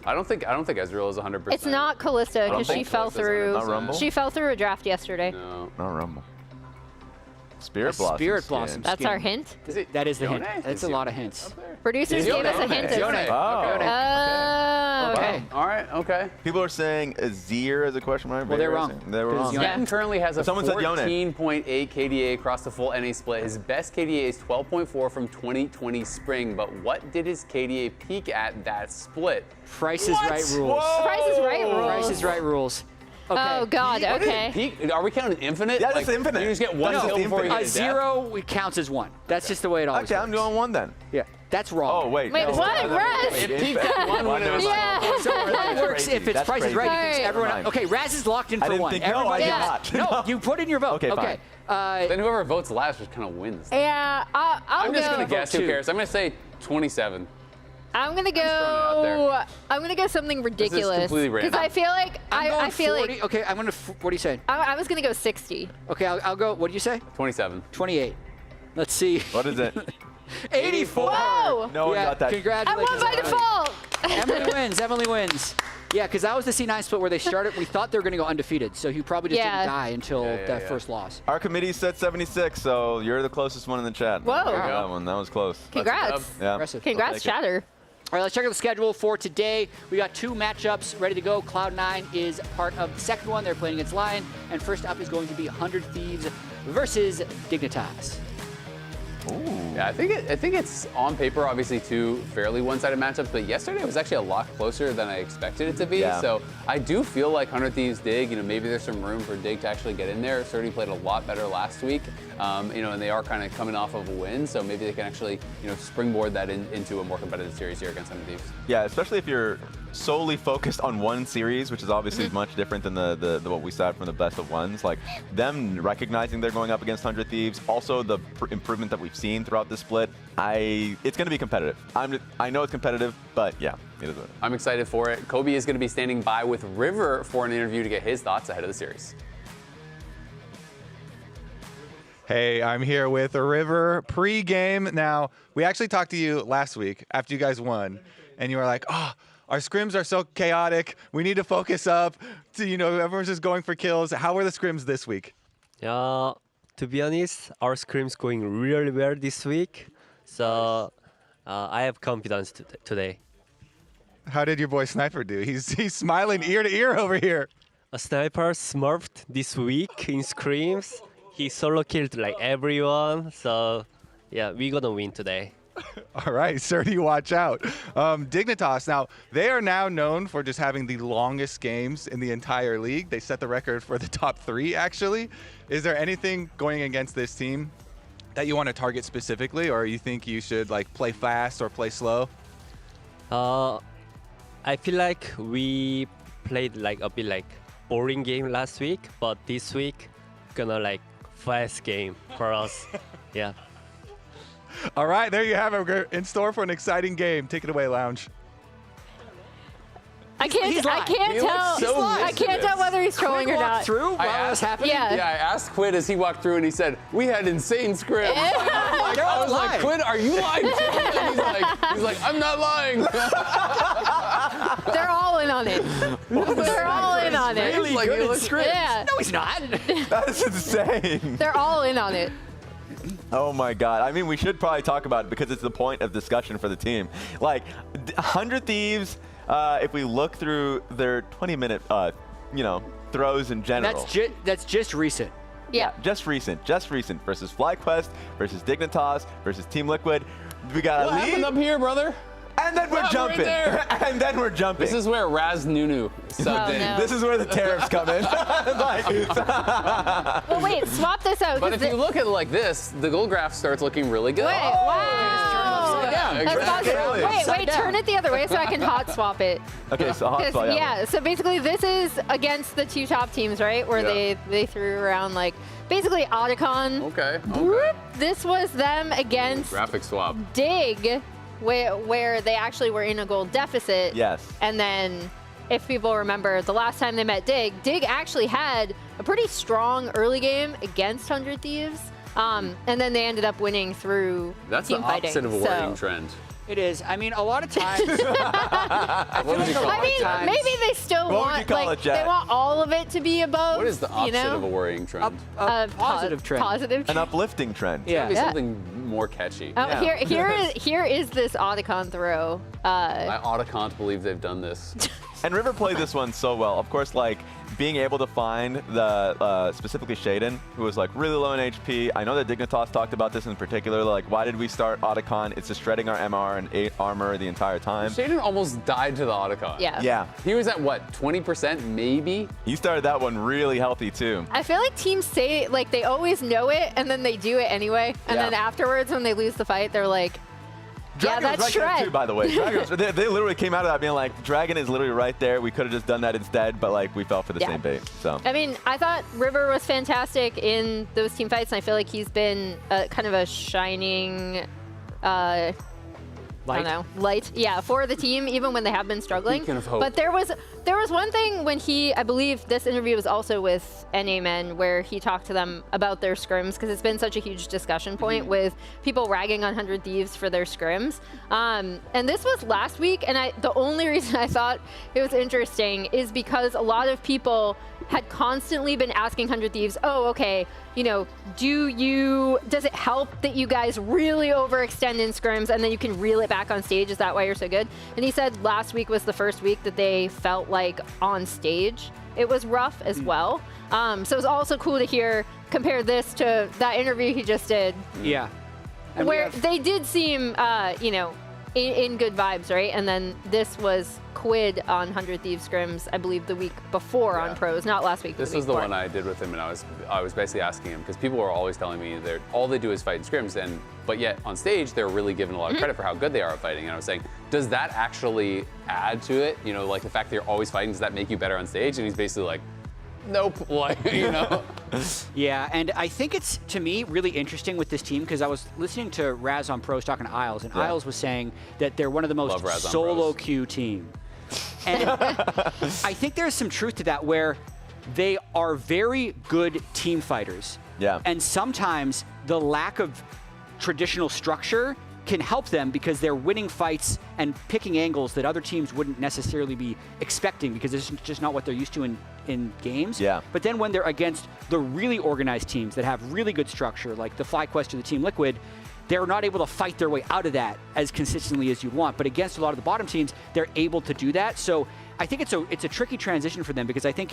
I don't think Ezreal is 100%. It's not Callista I don't because she think fell Callista's through. 100%. Not Rumble? She fell through a draft yesterday. No. No Rumble. Spirit Blossom. Spirit Blossom. That's skin. our hint. Is it That is the hint. Yone? That's a lot of hints. Producers It's gave us a Yone. hint. It's of- Yone. Oh. Okay. All right. Okay. People are saying Azir as a question mark. Well, they're Maybe wrong. They were wrong. Yone. Zen currently has a Someone said Yone. 14.8 KDA across the full NA split. His best KDA is 12.4 from 2020 spring. But what did his KDA peak at that split? Price is Right rules. Price is Right rules. Price is Right rules. Okay. Oh God. What is it, Okay. peak? Are we counting infinite? Yeah, that's infinite. You just get one That's kill just before you infinite. get a death? 0 it counts as 1. That's just the way it always Okay, works. I'm doing 1 then. Yeah, that's wrong. Oh, wait. Wait, no. what? Raz? It peaked at 1 when it was Yeah. So that works crazy. if it's That's Price is Right. crazy. It keeps everyone. Fine. Okay, Raz is locked in for I didn't 1. think. No, I did Everybody- not. No, you put in your vote. Okay, Okay. Then whoever votes last just kind of wins. Yeah. I'll I'm just go. gonna guess. Who two. cares? I'm gonna say 27. I'm gonna throwing it out there. go. I'm gonna go something ridiculous. completely Because random. I feel like I'm going I feel 40. like Okay, I'm gonna. What do you say? I was gonna go 60. Okay, I'll go. What do you say? 27. 28. Let's see. What is it? 84. Whoa! No one got that. I Congratulations. won by Emily. default. Emily wins. Emily wins. Yeah, because that was the C9 split where they started. We thought they were going to go undefeated, so he probably just Yeah. didn't die until that first loss. Our committee said 76, so you're the closest one in the chat. Whoa. That one. That was close. Congrats. Yeah. Impressive. Congrats, I'll take it. Chatter. All right, let's check out the schedule for today. We got 2 matchups ready to go. Cloud9 is part of the second one. They're playing against Lyon. And first up is going to be 100 Thieves versus Dignitas. Yeah, I think it's on paper obviously 2 fairly one-sided matchups, but yesterday was actually a lot closer than I expected it to be. Yeah. So I do feel like 100 Thieves Dig, maybe there's some room for Dig to actually get in there. Certainly played a lot better last week, and they are kind of coming off of a win, so maybe they can actually springboard that into a more competitive series here against 100 Thieves. Yeah, especially if you're solely focused on one series, which is obviously much different than the what we saw from the best of ones. Like them recognizing they're going up against 100 Thieves, also the improvement that we've seen throughout the split. It's going to be competitive. I know it's competitive, but yeah, it is. I'm excited for it. Kobe is going to be standing by with River for an interview to get his thoughts ahead of the series. Hey, I'm here with River pre-game. Now, we actually talked to you last week after you guys won, and you were like, oh, our scrims are so chaotic. We need to focus up. Everyone's just going for kills. How were the scrims this week? To be honest, our scrim's going really well this week. So I have confidence today. How did your boy Sniper do? He's smiling ear to ear over here. A Sniper smurfed this week in scrims. He solo killed like everyone. So yeah, we're gonna win today. All right, Surdy, watch out. Dignitas, now, they are now known for just having the longest games in the entire league. They set the record for the top 3, actually. Is there anything going against this team that you want to target specifically, or you think you should play fast or play slow? I feel like we played a bit boring game last week, but this week gonna fast game for us. Yeah. All right, there you have it. We're in store for an exciting game. Take it away, Lounge. I can't tell whether he's trolling or not. Through while it was happening? Yeah. Yeah, I asked Quid as he walked through, and he said, "We had insane scrims." I was like, "Quid, are you lying too?" And he's like, "I'm not lying." They're all in on it. They're all in on it. Really good at scrims. Yeah. No, he's not. That's insane. They're all in on it. Oh my God. I mean, we should probably talk about it because it's the point of discussion for the team. 100 Thieves if we look through their 20-minute, throws in general. That's just recent. Yeah. Just recent versus FlyQuest, versus Dignitas, versus Team Liquid. We got What a lead. happened up here, brother? And then we're jumping. And then we're jumping. This is where Raz Nunu subbed in. no. This is where the tariffs come in. Well, wait, swap this out. But 'cause if you look at it like this, the goal graph starts looking really good. Wait, wow. Yeah, That's exactly. awesome. Wait, turn it the other way so I can hot swap it. Okay, so hot swap. Yeah, so basically this is against the two top teams, right? Where they threw around like basically Otacon. Okay. This was them against Graphic swap. Dig, where they actually were in a goal deficit. Yes. And then, if people remember, the last time they met Dig actually had a pretty strong early game against 100 Thieves. And then they ended up winning through That's team the fighting. opposite of a worrying trend. It is. I mean, a lot of times. What would you call it? Maybe they still What would you want call it, Jack? they want all of it to be above. What is the opposite of a worrying trend? A positive trend. Positive An trend. uplifting trend. Yeah. Maybe something more catchy. Here is this Otacon throw. I ought to can't believe they've done this. And River played this one so well. Of course, like being able to find the specifically Shaden, who was like really low in HP. I know that Dignitas talked about this in particular. Like, why did we start Otacon? It's just shredding our MR and 8 armor the entire time. Shaden almost died to the Otacon. Yeah. Yeah. He was at what, 20% maybe? You started that one really healthy too. I feel like teams say like they always know it and then they do it anyway. And then afterwards when they lose the fight, they're like, Dragon yeah, that's was right there shred. too, by the way. They literally came out of that being like, Dragon is literally right there. We could have just done that instead, but like we fell for the same bait. So. I mean, I thought River was fantastic in those team fights, and I feel like he's been kind of a shining, light, yeah, for the team, even when they have been struggling. Beacon of hope. But there was one thing when I believe this interview was also with NA where he talked to them about their scrims, because it's been such a huge discussion point with people ragging on 100 Thieves for their scrims. And this was last week, and the only reason I thought it was interesting is because a lot of people had constantly been asking 100 Thieves, oh, okay, does it help that you guys really overextend in scrims and then you can reel it back on stage? Is that why you're so good? And he said last week was the first week that they felt like on stage it was rough as well. So it was also cool to compare this to that interview he just did. Yeah. And where they did seem, in good vibes, right? And then this was Quid on 100 Thieves scrims, I believe the week before on pros, not last week. This was the one I did with him, and I was basically asking him, because people were always telling me that all they do is fight in scrims, but yet on stage they're really given a lot of credit for how good they are at fighting. And I was saying, does that actually add to it? Like the fact that you're always fighting, does that make you better on stage? And he's basically like, nope, Yeah, and I think it's, to me, really interesting with this team, because I was listening to Raz on Pros talking to Isles, and Isles was saying that they're one of the most solo queue team. And I think there's some truth to that, where they are very good team fighters. Yeah. And sometimes the lack of traditional structure can help them, because they're winning fights and picking angles that other teams wouldn't necessarily be expecting, because it's just not what they're used to in games. Yeah. But then when they're against the really organized teams that have really good structure, like the FlyQuest or the Team Liquid, they're not able to fight their way out of that as consistently as you'd want. But against a lot of the bottom teams, they're able to do that. So I think it's a tricky transition for them, because I think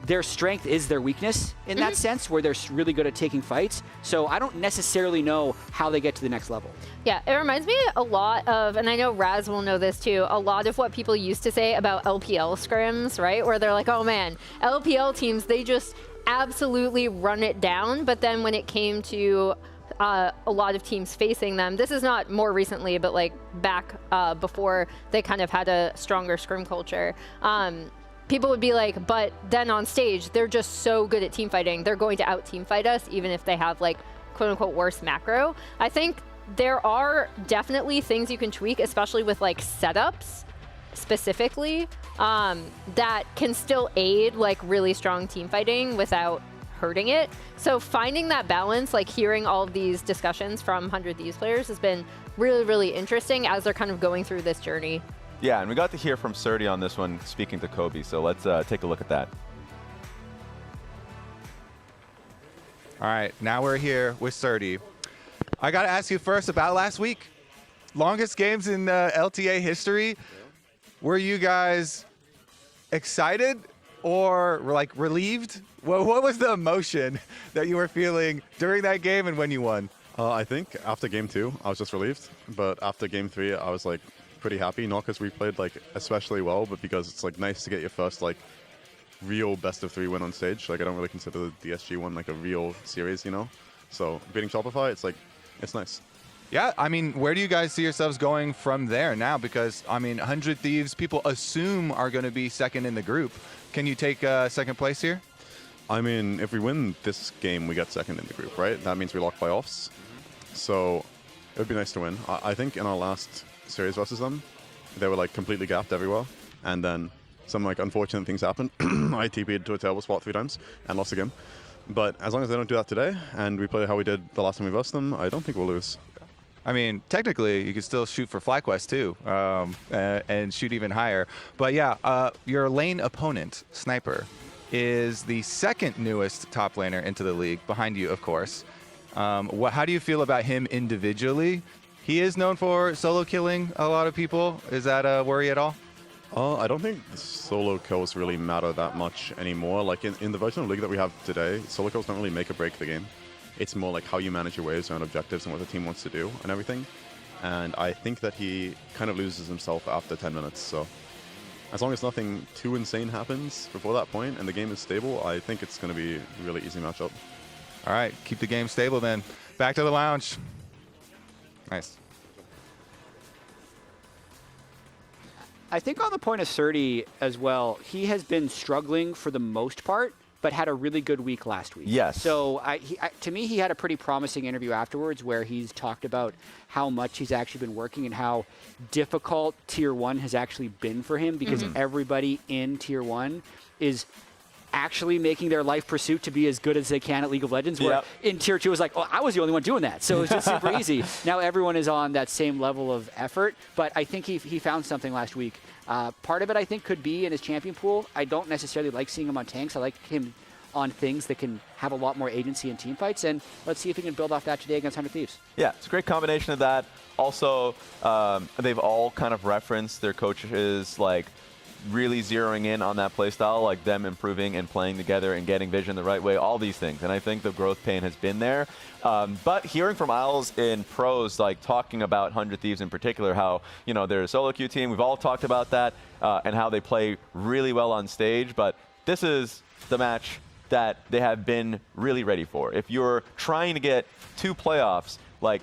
their strength is their weakness in that sense, where they're really good at taking fights. So I don't necessarily know how they get to the next level. Yeah, it reminds me a lot of, and I know Raz will know this too, a lot of what people used to say about LPL scrims, right? Where they're like, oh man, LPL teams, they just absolutely run it down. But then when it came to a lot of teams facing them, this is not more recently, but like back before they kind of had a stronger scrim culture, people would be like, but then on stage, they're just so good at team fighting. They're going to out team fight us, even if they have like quote unquote worse macro. I think there are definitely things you can tweak, especially with like setups specifically, that can still aid like really strong team fighting without hurting it. So finding that balance, like hearing all of these discussions from 100 Thieves players has been really, really interesting as they're kind of going through this journey. Yeah, and we got to hear from Surdy on this one, speaking to Kobe. So let's take a look at that. All right, now we're here with Surdy. I got to ask you first about last week. Longest games in LTA history. were you guys excited or like relieved? What was the emotion that you were feeling during that game and when you won? I think after game 2, I was just relieved. But after game 3, I was like pretty happy. Not because we played like especially well, but because it's like nice to get your first like real best of 3 win on stage. Like I don't really consider the DSG one like a real series, you know? So beating Shopify, it's like, it's nice. Yeah, I mean, where do you guys see yourselves going from there now? Because, I mean, 100 Thieves, people assume are going to be second in the group. Can you take second place here? I mean, if we win this game, we get second in the group, right? That means we lock playoffs. So it would be nice to win. I think in our last series versus them, they were like completely gapped everywhere. And then some like unfortunate things happened. I TP'd to a terrible spot 3 times and lost the game. But as long as they don't do that today and we play how we did the last time we versed them, I don't think we'll lose. I mean, technically, you could still shoot for FlyQuest too, and shoot even higher. But yeah, your lane opponent, Sniper, is the second newest top laner into the league, behind you, of course. How do you feel about him individually? He is known for solo killing a lot of people. Is that a worry at all? I don't think solo kills really matter that much anymore. Like in the version of League that we have today, solo kills don't really make or break the game. It's more like how you manage your waves around objectives and what the team wants to do and everything. And I think that he kind of loses himself after 10 minutes. So as long as nothing too insane happens before that point and the game is stable, I think it's going to be a really easy matchup. All right, keep the game stable then. Back to the lounge. Nice. I think on the point of Surdy as well, he has been struggling for the most part, but had a really good week last week. Yes. So to me, he had a pretty promising interview afterwards where he's talked about how much he's actually been working and how difficult Tier 1 has actually been for him because everybody in Tier 1 is actually making their life pursuit to be as good as they can at League of Legends, where in Tier 2 it was like, oh, I was the only one doing that. So it's just super easy. Now everyone is on that same level of effort, but I think he found something last week. Part of it, I think, could be in his champion pool. I don't necessarily like seeing him on tanks. I like him on things that can have a lot more agency in team fights, and let's see if he can build off that today against 100 Thieves. Yeah, it's a great combination of that. Also, they've all kind of referenced their coaches like really zeroing in on that play style, like them improving and playing together and getting vision the right way, all these things. And I think the growth pain has been there. But hearing from Isles in pros, like talking about 100 Thieves in particular, how, you know, they're a solo queue team. We've all talked about that and how they play really well on stage. But this is the match that they have been really ready for. If you're trying to get 2 playoffs, like,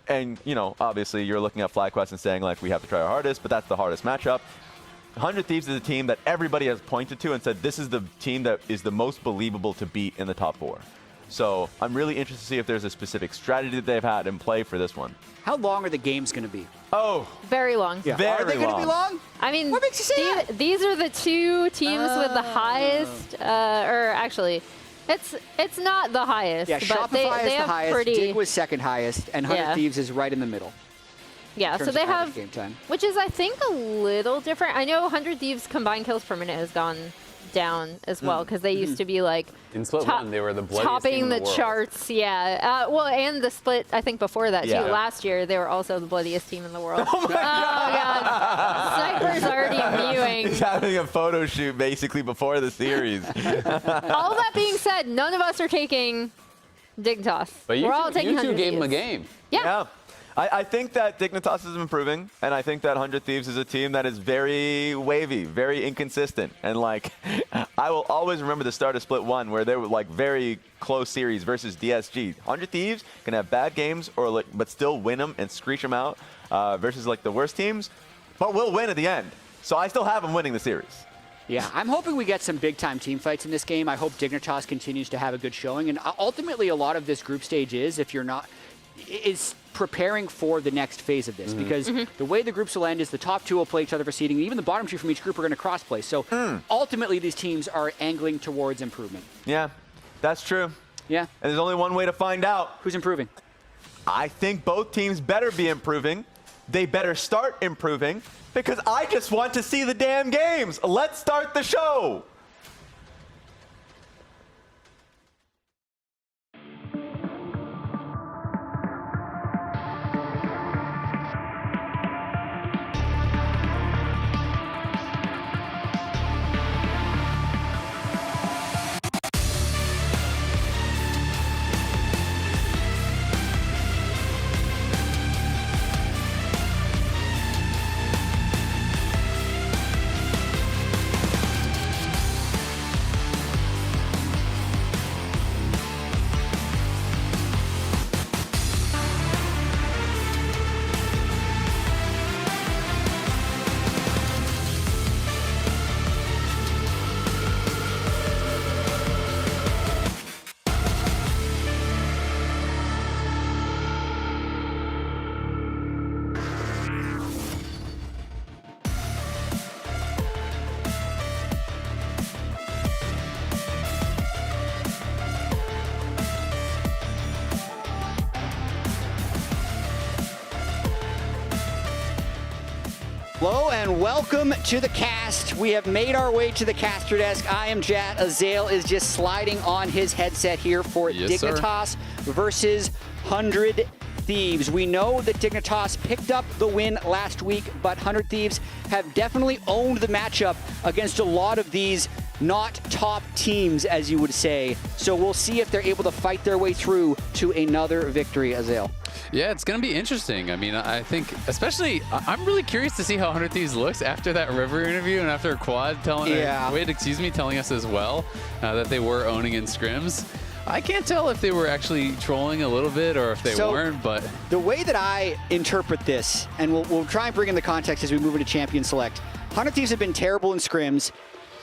and, you know, obviously you're looking at FlyQuest and saying, like, we have to try our hardest, but that's the hardest matchup. 100 Thieves is a team that everybody has pointed to and said this is the team that is the most believable to beat in the top 4. So I'm really interested to see if there's a specific strategy that they've had in play for this one. How long are the games going to be? Oh, very long. Yeah. Are they going to be long? I mean, what makes you say that? These are the 2 teams with the highest, or actually, it's not the highest. Yeah, but Shopify they is the have highest. pretty, Dig was second highest, and 100 Thieves is right in the middle. Yeah, so they have, game time. which is I think a little different. I know 100 Thieves combined kills per minute has gone down as well because they used to be like in split 1 they were the bloodiest topping team in the world. charts. Yeah, well, and the split I think before that Yeah. too. Last year they were also the bloodiest team in the world. Oh my god, Sniper's already mewing. He's having a photo shoot basically before the series. All that being said, none of us are taking Dignitas. But you We're all taking two 100 gave him a Thieves. game. Yeah. I think that Dignitas is improving, and I think that 100 Thieves is a team that is very wavy, very inconsistent. And, like, I will always remember the start of Split 1 where they were, like, very close series versus DSG. 100 Thieves can have bad games but still win them and screech them out versus, like, the worst teams, but will win at the end. So I still have them winning the series. Yeah, I'm hoping we get some big-time team fights in this game. I hope Dignitas continues to have a good showing. And ultimately, a lot of this group stage is preparing for the next phase of this because the way the groups will end is the top 2 will play each other for seeding. Even the bottom 2 from each group are going to cross-play. So ultimately, these teams are angling towards improvement. Yeah, that's true. Yeah. And there's only one way to find out. Who's improving? I think both teams better be improving. They better start improving because I just want to see the damn games. Let's start the show. Hello and welcome to the cast. We have made our way to the caster desk. I am Jat. Azael is just sliding on his headset here for Dignitas versus 100 Thieves. We know that Dignitas picked up the win last week, but 100 Thieves have definitely owned the matchup against a lot of these not top teams, as you would say. So we'll see if they're able to fight their way through to another victory, Azael. Yeah, it's going to be interesting. I mean, I think, especially, I'm really curious to see how 100 Thieves looks after that River interview and after Quad telling us as well that they were owning in scrims. I can't tell if they were actually trolling a little bit or if they weren't, but... The way that I interpret this, and we'll try and bring in the context as we move into Champion Select, 100 Thieves have been terrible in scrims,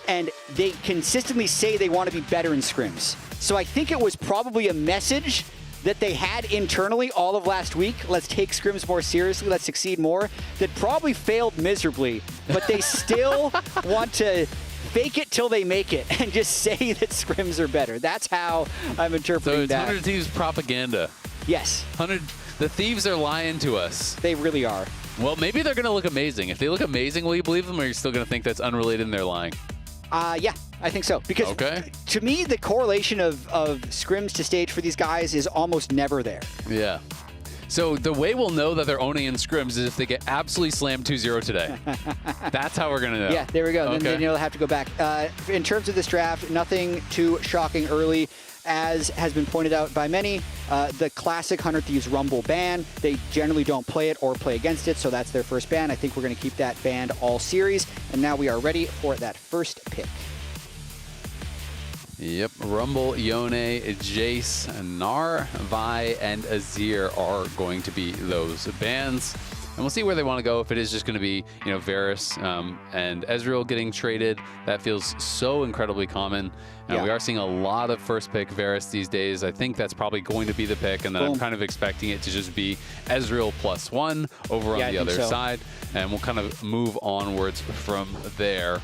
and they consistently say they want to be better in scrims. So I think it was probably a message that they had internally all of last week, let's take scrims more seriously, let's succeed more, that probably failed miserably, but they still want to fake it till they make it and just say that scrims are better. That's how I'm interpreting that. So it's 100 Thieves propaganda. Yes. The Thieves are lying to us. They really are. Well, maybe they're going to look amazing. If they look amazing, will you believe them, or are you still going to think that's unrelated and they're lying? Yeah, I think so. Because to me, the correlation of scrims to stage for these guys is almost never there. Yeah. So the way we'll know that they're owning in scrims is if they get absolutely slammed 2-0 today. That's how we're going to know. Yeah, there we go. Okay. Then you'll have to go back. In terms of this draft, nothing too shocking early. As has been pointed out by many, the classic 100 Thieves Rumble ban, they generally don't play it or play against it, so that's their first ban. I think we're going to keep that banned all series, and now we are ready for that first pick. Yep, Rumble, Yone, Jace, Nar, Vi, and Azir are going to be those bans. And we'll see where they want to go. If it is just going to be, Varus and Ezreal getting traded, that feels so incredibly common. We are seeing a lot of first pick Varus these days. I think that's probably going to be the pick, and then I'm kind of expecting it to just be Ezreal +1 over on the other side, and we'll kind of move onwards from there.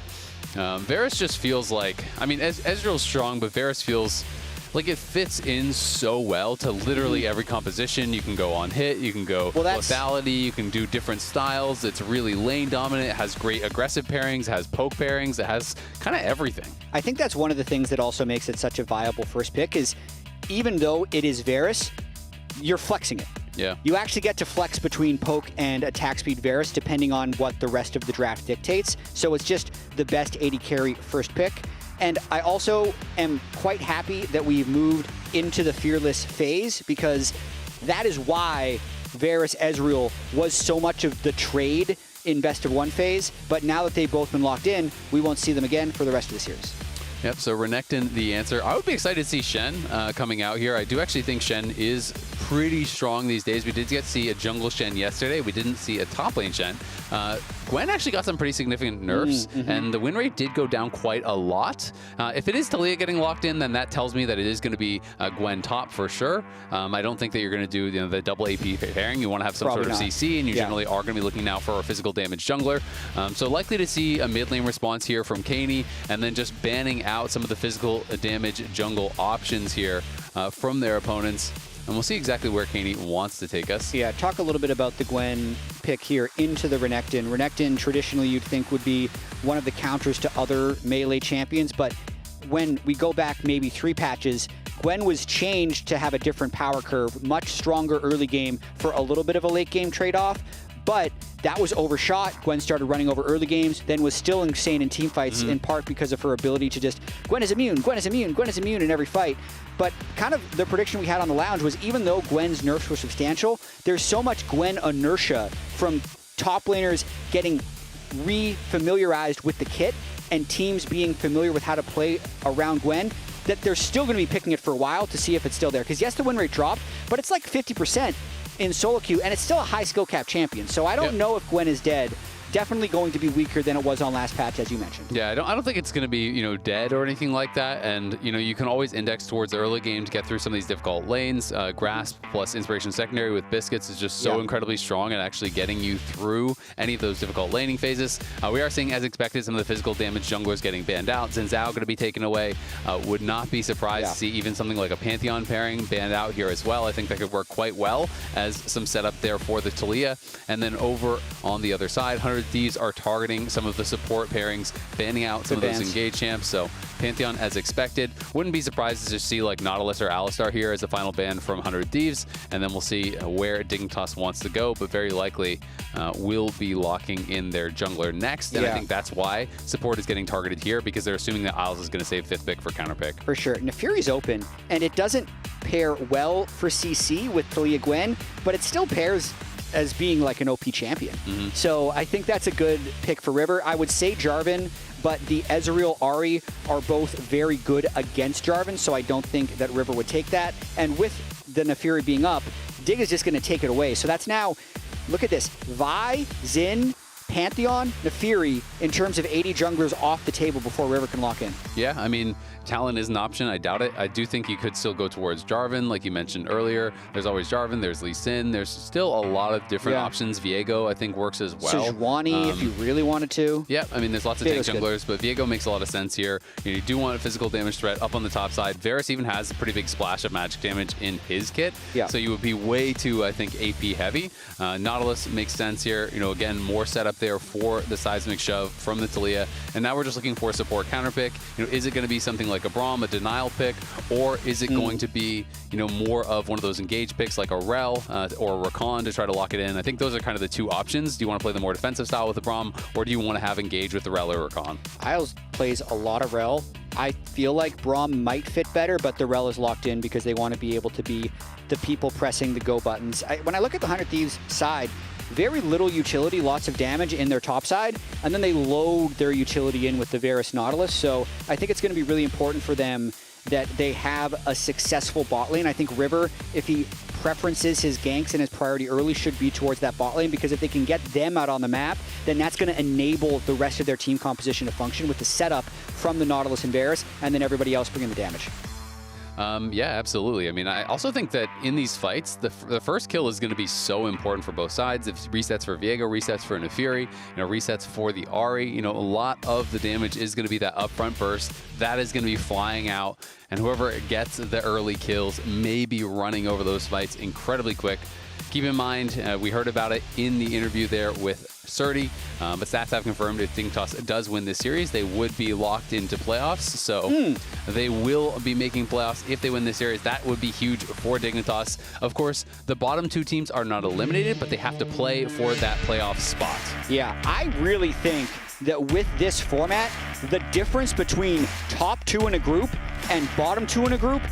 Varus just feels like, I mean, Ezreal's strong, but Varus feels like it fits in so well to literally every composition. You can go on hit, you can go lethality, you can do different styles. It's really lane dominant. It has great aggressive pairings, it has poke pairings, it has kind of everything. I think that's one of the things that also makes it such a viable first pick is even though it is Varus, you're flexing it. Yeah. You actually get to flex between poke and attack speed Varus depending on what the rest of the draft dictates. So it's just the best 80 carry first pick. And I also am quite happy that we've moved into the Fearless phase because that is why Varus Ezreal was so much of the trade in best of one phase. But now that they've both been locked in, we won't see them again for the rest of the series. Yep, so Renekton, the answer. I would be excited to see Shen coming out here. I do actually think Shen is pretty strong these days. We did get to see a jungle Shen yesterday. We didn't see a top lane Shen. Gwen actually got some pretty significant nerfs, and the win rate did go down quite a lot. If it is Taliyah getting locked in, then that tells me that it is going to be Gwen top for sure. I don't think that you're going to do the double AP pairing. You want to have some sort of CC, and you generally are going to be looking now for a physical damage jungler. So likely to see a mid lane response here from Kani, and then just banning out some of the physical damage jungle options here from their opponents. And we'll see exactly where Kani wants to take us. Yeah, talk a little bit about the Gwen pick here into the Renekton. Renekton traditionally you'd think would be one of the counters to other melee champions, but when we go back maybe 3 patches, Gwen was changed to have a different power curve, much stronger early game for a little bit of a late game trade-off. But that was overshot. Gwen started running over early games, then was still insane in team fights, in part because of her ability to just, Gwen is immune, Gwen is immune, Gwen is immune in every fight. But kind of the prediction we had on the lounge was even though Gwen's nerfs were substantial, there's so much Gwen inertia from top laners getting re-familiarized with the kit and teams being familiar with how to play around Gwen that they're still going to be picking it for a while to see if it's still there. Because yes, the win rate dropped, but it's like 50%. In solo queue, and it's still a high skill cap champion. So I don't know if Gwen is dead. Definitely going to be weaker than it was on last patch, as you mentioned. Yeah, I don't think it's going to be, dead or anything like that. And, you can always index towards the early game to get through some of these difficult lanes. Grasp plus Inspiration Secondary with Biscuits is just so incredibly strong at actually getting you through any of those difficult laning phases. We are seeing, as expected, some of the physical damage junglers getting banned out. Zinzao going to be taken away. Would not be surprised to see even something like a Pantheon pairing banned out here as well. I think that could work quite well as some setup there for the Taliyah. And then over on the other side, 100 100 Thieves are targeting some of the support pairings, banning out some of those engaged champs. So Pantheon, as expected, wouldn't be surprised to see like Nautilus or Alistar here as a final ban from 100 Thieves, and then we'll see where Dignitas wants to go, but very likely will be locking in their jungler next. And I think that's why support is getting targeted here, because they're assuming that Isles is going to save 5th pick for counter pick. For sure. Nefuri's open, and it doesn't pair well for CC with Talia Gwen, but it still pairs as being like an OP champion. So I think that's a good pick for River. I would say Jarvan, but the Ezreal Ahri are both very good against Jarvan, so I don't think that River would take that. And with the Nefuri being up, Dig is just going to take it away. So that's now, look at this, Vi, Xin, Pantheon, Nefuri, in terms of 80 junglers off the table before River can lock in. Yeah, I mean, Talon is an option. I doubt it. I do think you could still go towards Jarvan, like you mentioned earlier. There's always Jarvan. There's Lee Sin. There's still a lot of different options. Viego, I think, works as well. Sejuani, if you really wanted to. Yeah, I mean, there's lots of tank junglers, but Viego makes a lot of sense here. You do want a physical damage threat up on the top side. Varus even has a pretty big splash of magic damage in his kit. Yeah. So you would be way too, I think, AP heavy. Nautilus makes sense here. You know, again, more setup there for the seismic shove from the Talia. And now we're just looking for a support counter pick. You know, is it going to be something like a Braum, a denial pick, or is it going to be, you know, more of one of those engaged picks like a Rel or a Rakan to try to lock it in? I think those are kind of the two options. Do you want to play the more defensive style with the Braum, or do you want to have engaged with the Rel or Rakan? Isles plays a lot of Rel. I feel like Braum might fit better, but the Rel is locked in because they want to be able to be the people pressing the go buttons. When I look at the 100 Thieves side, very little utility, lots of damage in their top side, and then they load their utility in with the Varus Nautilus. So I think it's going to be really important for them that they have a successful bot lane. I think River, if he preferences his ganks and his priority early, should be towards that bot lane, because if they can get them out on the map, then that's going to enable the rest of their team composition to function with the setup from the Nautilus and Varus, and then everybody else bringing the damage. Yeah, absolutely. I mean, I also think that in these fights, the first kill is going to be so important for both sides. If resets for Viego, resets for Nefuri, you know, resets for the Ahri, you know, a lot of the damage is going to be that upfront burst. That is going to be flying out, and whoever gets the early kills may be running over those fights incredibly quick. Keep in mind, we heard about it in the interview there with Surdy, but stats have confirmed if Dignitas does win this series, they would be locked into playoffs. So they will be making playoffs if they win this series. That would be huge for Dignitas. Of course, the bottom two teams are not eliminated, but they have to play for that playoff spot. Yeah, I really think that with this format, the difference between top two in a group and bottom two in a group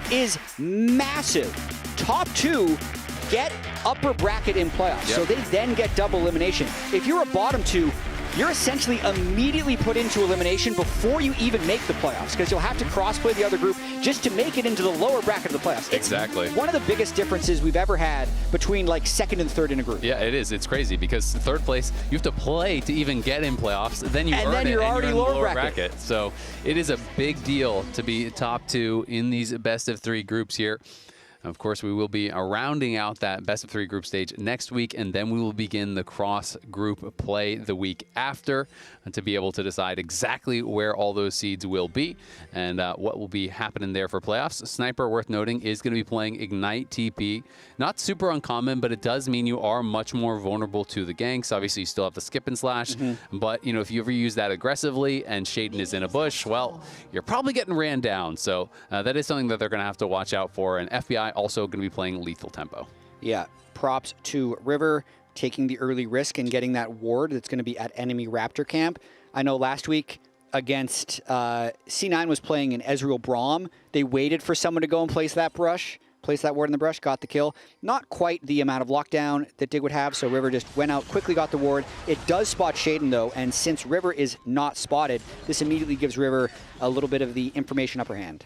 is massive. Top two get upper bracket in playoffs, so they then get double elimination. If you're a bottom two, you're essentially immediately put into elimination before you even make the playoffs, because you'll have to crossplay the other group just to make it into the lower bracket of the playoffs. Exactly. It's one of the biggest differences we've ever had between like second and third in a group. Yeah, it is. It's crazy because third place, you have to play to even get in playoffs. Then you earn it, and you're already in the lower bracket. So it is a big deal to be top two in these best of three groups here. Of course, we will be rounding out that best of three group stage next week, and then we will begin the cross group play the week after to be able to decide exactly where all those seeds will be and what will be happening there for playoffs. Sniper, worth noting, is going to be playing Ignite TP. Not super uncommon, but it does mean you are much more vulnerable to the ganks. Obviously, you still have the skip and slash, but you know, if you ever use that aggressively and Shaden is in a bush, well, you're probably getting ran down. So that is something that they're going to have to watch out for. And FBI also going to be playing lethal tempo. Yeah, props to River taking the early risk and getting that ward that's going to be at enemy Raptor camp. I know last week against C9 was playing an Ezreal Braum. They waited for someone to go and place that ward in the brush, got the kill. Not quite the amount of lockdown that Dig would have, so River just went out, quickly got the ward. It does spot Shaden though, and since River is not spotted, this immediately gives River a little bit of the information upper hand.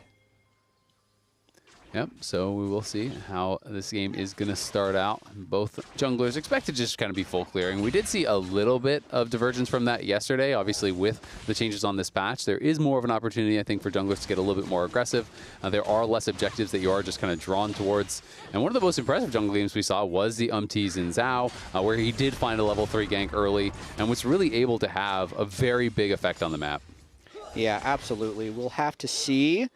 Yep, so we will see how this game is going to start out. Both junglers expect to just kind of be full clearing. We did see a little bit of divergence from that yesterday. Obviously, with the changes on this patch, there is more of an opportunity, I think, for junglers to get a little bit more aggressive. There are less objectives that you are just kind of drawn towards. And one of the most impressive jungle games we saw was the Umtees in Zhao, where he did find a level 3 gank early and was really able to have a very big effect on the map. Yeah, absolutely. We'll have to see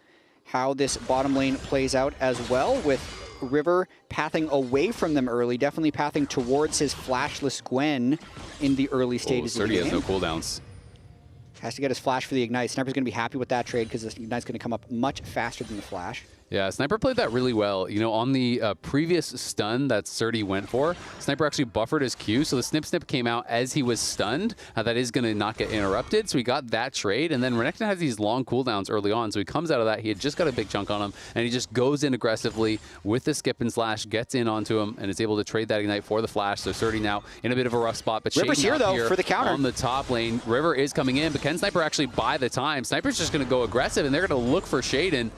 how this bottom lane plays out as well, with River pathing away from them early, definitely pathing towards his flashless Gwen. in the early stages of the game. Surdy has no cooldowns. Has to get his flash for the Ignite. Sniper's going to be happy with that trade because the Ignite's going to come up much faster than the flash. Yeah, Sniper played that really well. You know, on the previous stun that Surdy went for, Sniper actually buffered his Q, so the snip came out as he was stunned. That is going to not get interrupted, so he got that trade. And then Renekton has these long cooldowns early on, so he comes out of that. He had just got a big chunk on him, and he just goes in aggressively with the skip and slash, gets in onto him, and is able to trade that Ignite for the flash. So Surdy now in a bit of a rough spot. But River's here, though, for the counter. On the top lane, River is coming in, but can Sniper actually buy the time? Sniper's just going to go aggressive, and they're going to look for Shaden.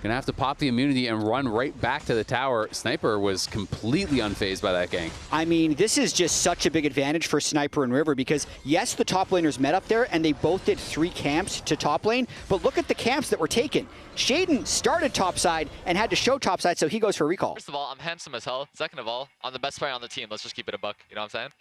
Gonna have to pop the immunity and run right back to the tower. Sniper was completely unfazed by that gank. I mean, this is just such a big advantage for Sniper and River because, yes, the top laners met up there and they both did 3 camps to top lane, but look at the camps that were taken. Shaden started topside and had to show topside, so he goes for recall. First of all, I'm handsome as hell. Second of all, I'm the best player on the team. Let's just keep it a buck. You know what I'm saying?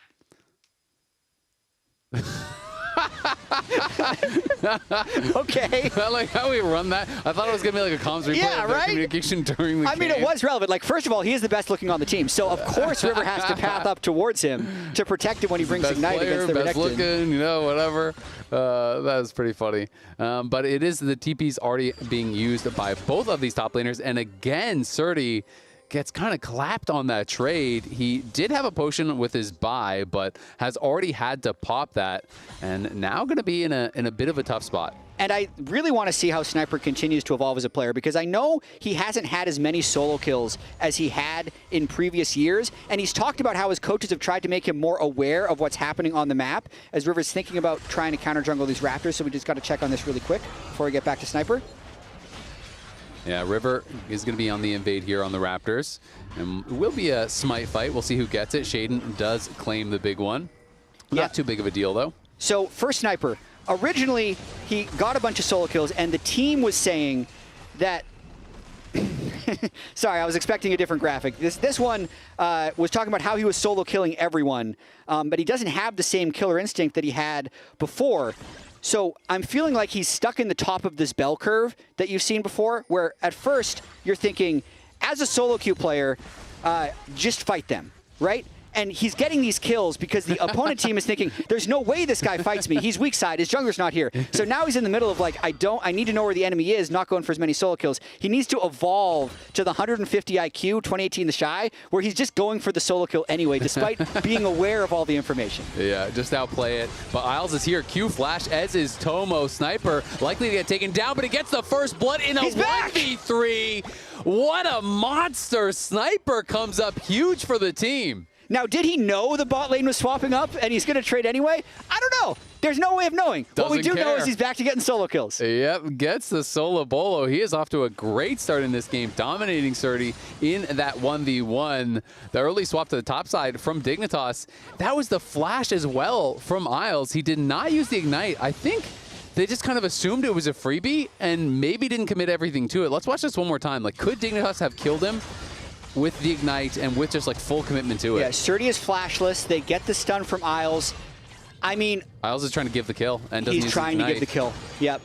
Okay. I like how we run that. I thought it was going to be like a comms replay of their communication during the game. I mean, it was relevant. Like, first of all, he is the best looking on the team, so of course River has to path up towards him to protect him when he brings best Ignite player, against the best Renekton. looking, you know, whatever. That was pretty funny. But it is the TP's already being used by both of these top laners, and again, Surdy gets kind of clapped on that trade. He did have a potion with his buy, but has already had to pop that, and now going to be in a bit of a tough spot. And I really want to see how Sniper continues to evolve as a player because I know he hasn't had as many solo kills as he had in previous years. And he's talked about how his coaches have tried to make him more aware of what's happening on the map as River's thinking about trying to counter jungle these Raptors. So we just got to check on this really quick before we get back to Sniper. Yeah, River is going to be on the invade here on the Raptors. And it will be a smite fight. We'll see who gets it. Shaden does claim the big one. Not too big of a deal, though. So for Sniper, originally he got a bunch of solo kills, and the team was saying that... Sorry, I was expecting a different graphic. This one was talking about how he was solo killing everyone, but he doesn't have the same killer instinct that he had before. So I'm feeling like he's stuck in the top of this bell curve that you've seen before, where at first you're thinking, as a solo queue player, just fight them, right? And he's getting these kills because the opponent team is thinking, there's no way this guy fights me. He's weak side. His jungler's not here. So now he's in the middle of like, I need to know where the enemy is, not going for as many solo kills. He needs to evolve to the 150 IQ, 2018 the Shy, where he's just going for the solo kill anyway, despite being aware of all the information. Yeah, just outplay it. But Isles is here. Q flash, as is Tomo. Sniper likely to get taken down, but he gets the first blood in a 1v3. What a monster. Sniper comes up huge for the team. Now, did he know the bot lane was swapping up and he's going to trade anyway? I don't know. There's no way of knowing. What we do know is he's back to getting solo kills. Yep, gets the solo bolo. He is off to a great start in this game, dominating Surdy in that 1v1. The early swap to the top side from Dignitas. That was the flash as well from Isles. He did not use the Ignite. I think they just kind of assumed it was a freebie and maybe didn't commit everything to it. Let's watch this one more time. Like, could Dignitas have killed him with the Ignite and with just like full commitment to it? Yeah, Surdy is flashless. They get the stun from Isles. I mean, Isles is trying to give the kill and doesn't he's trying to give the kill. Yep.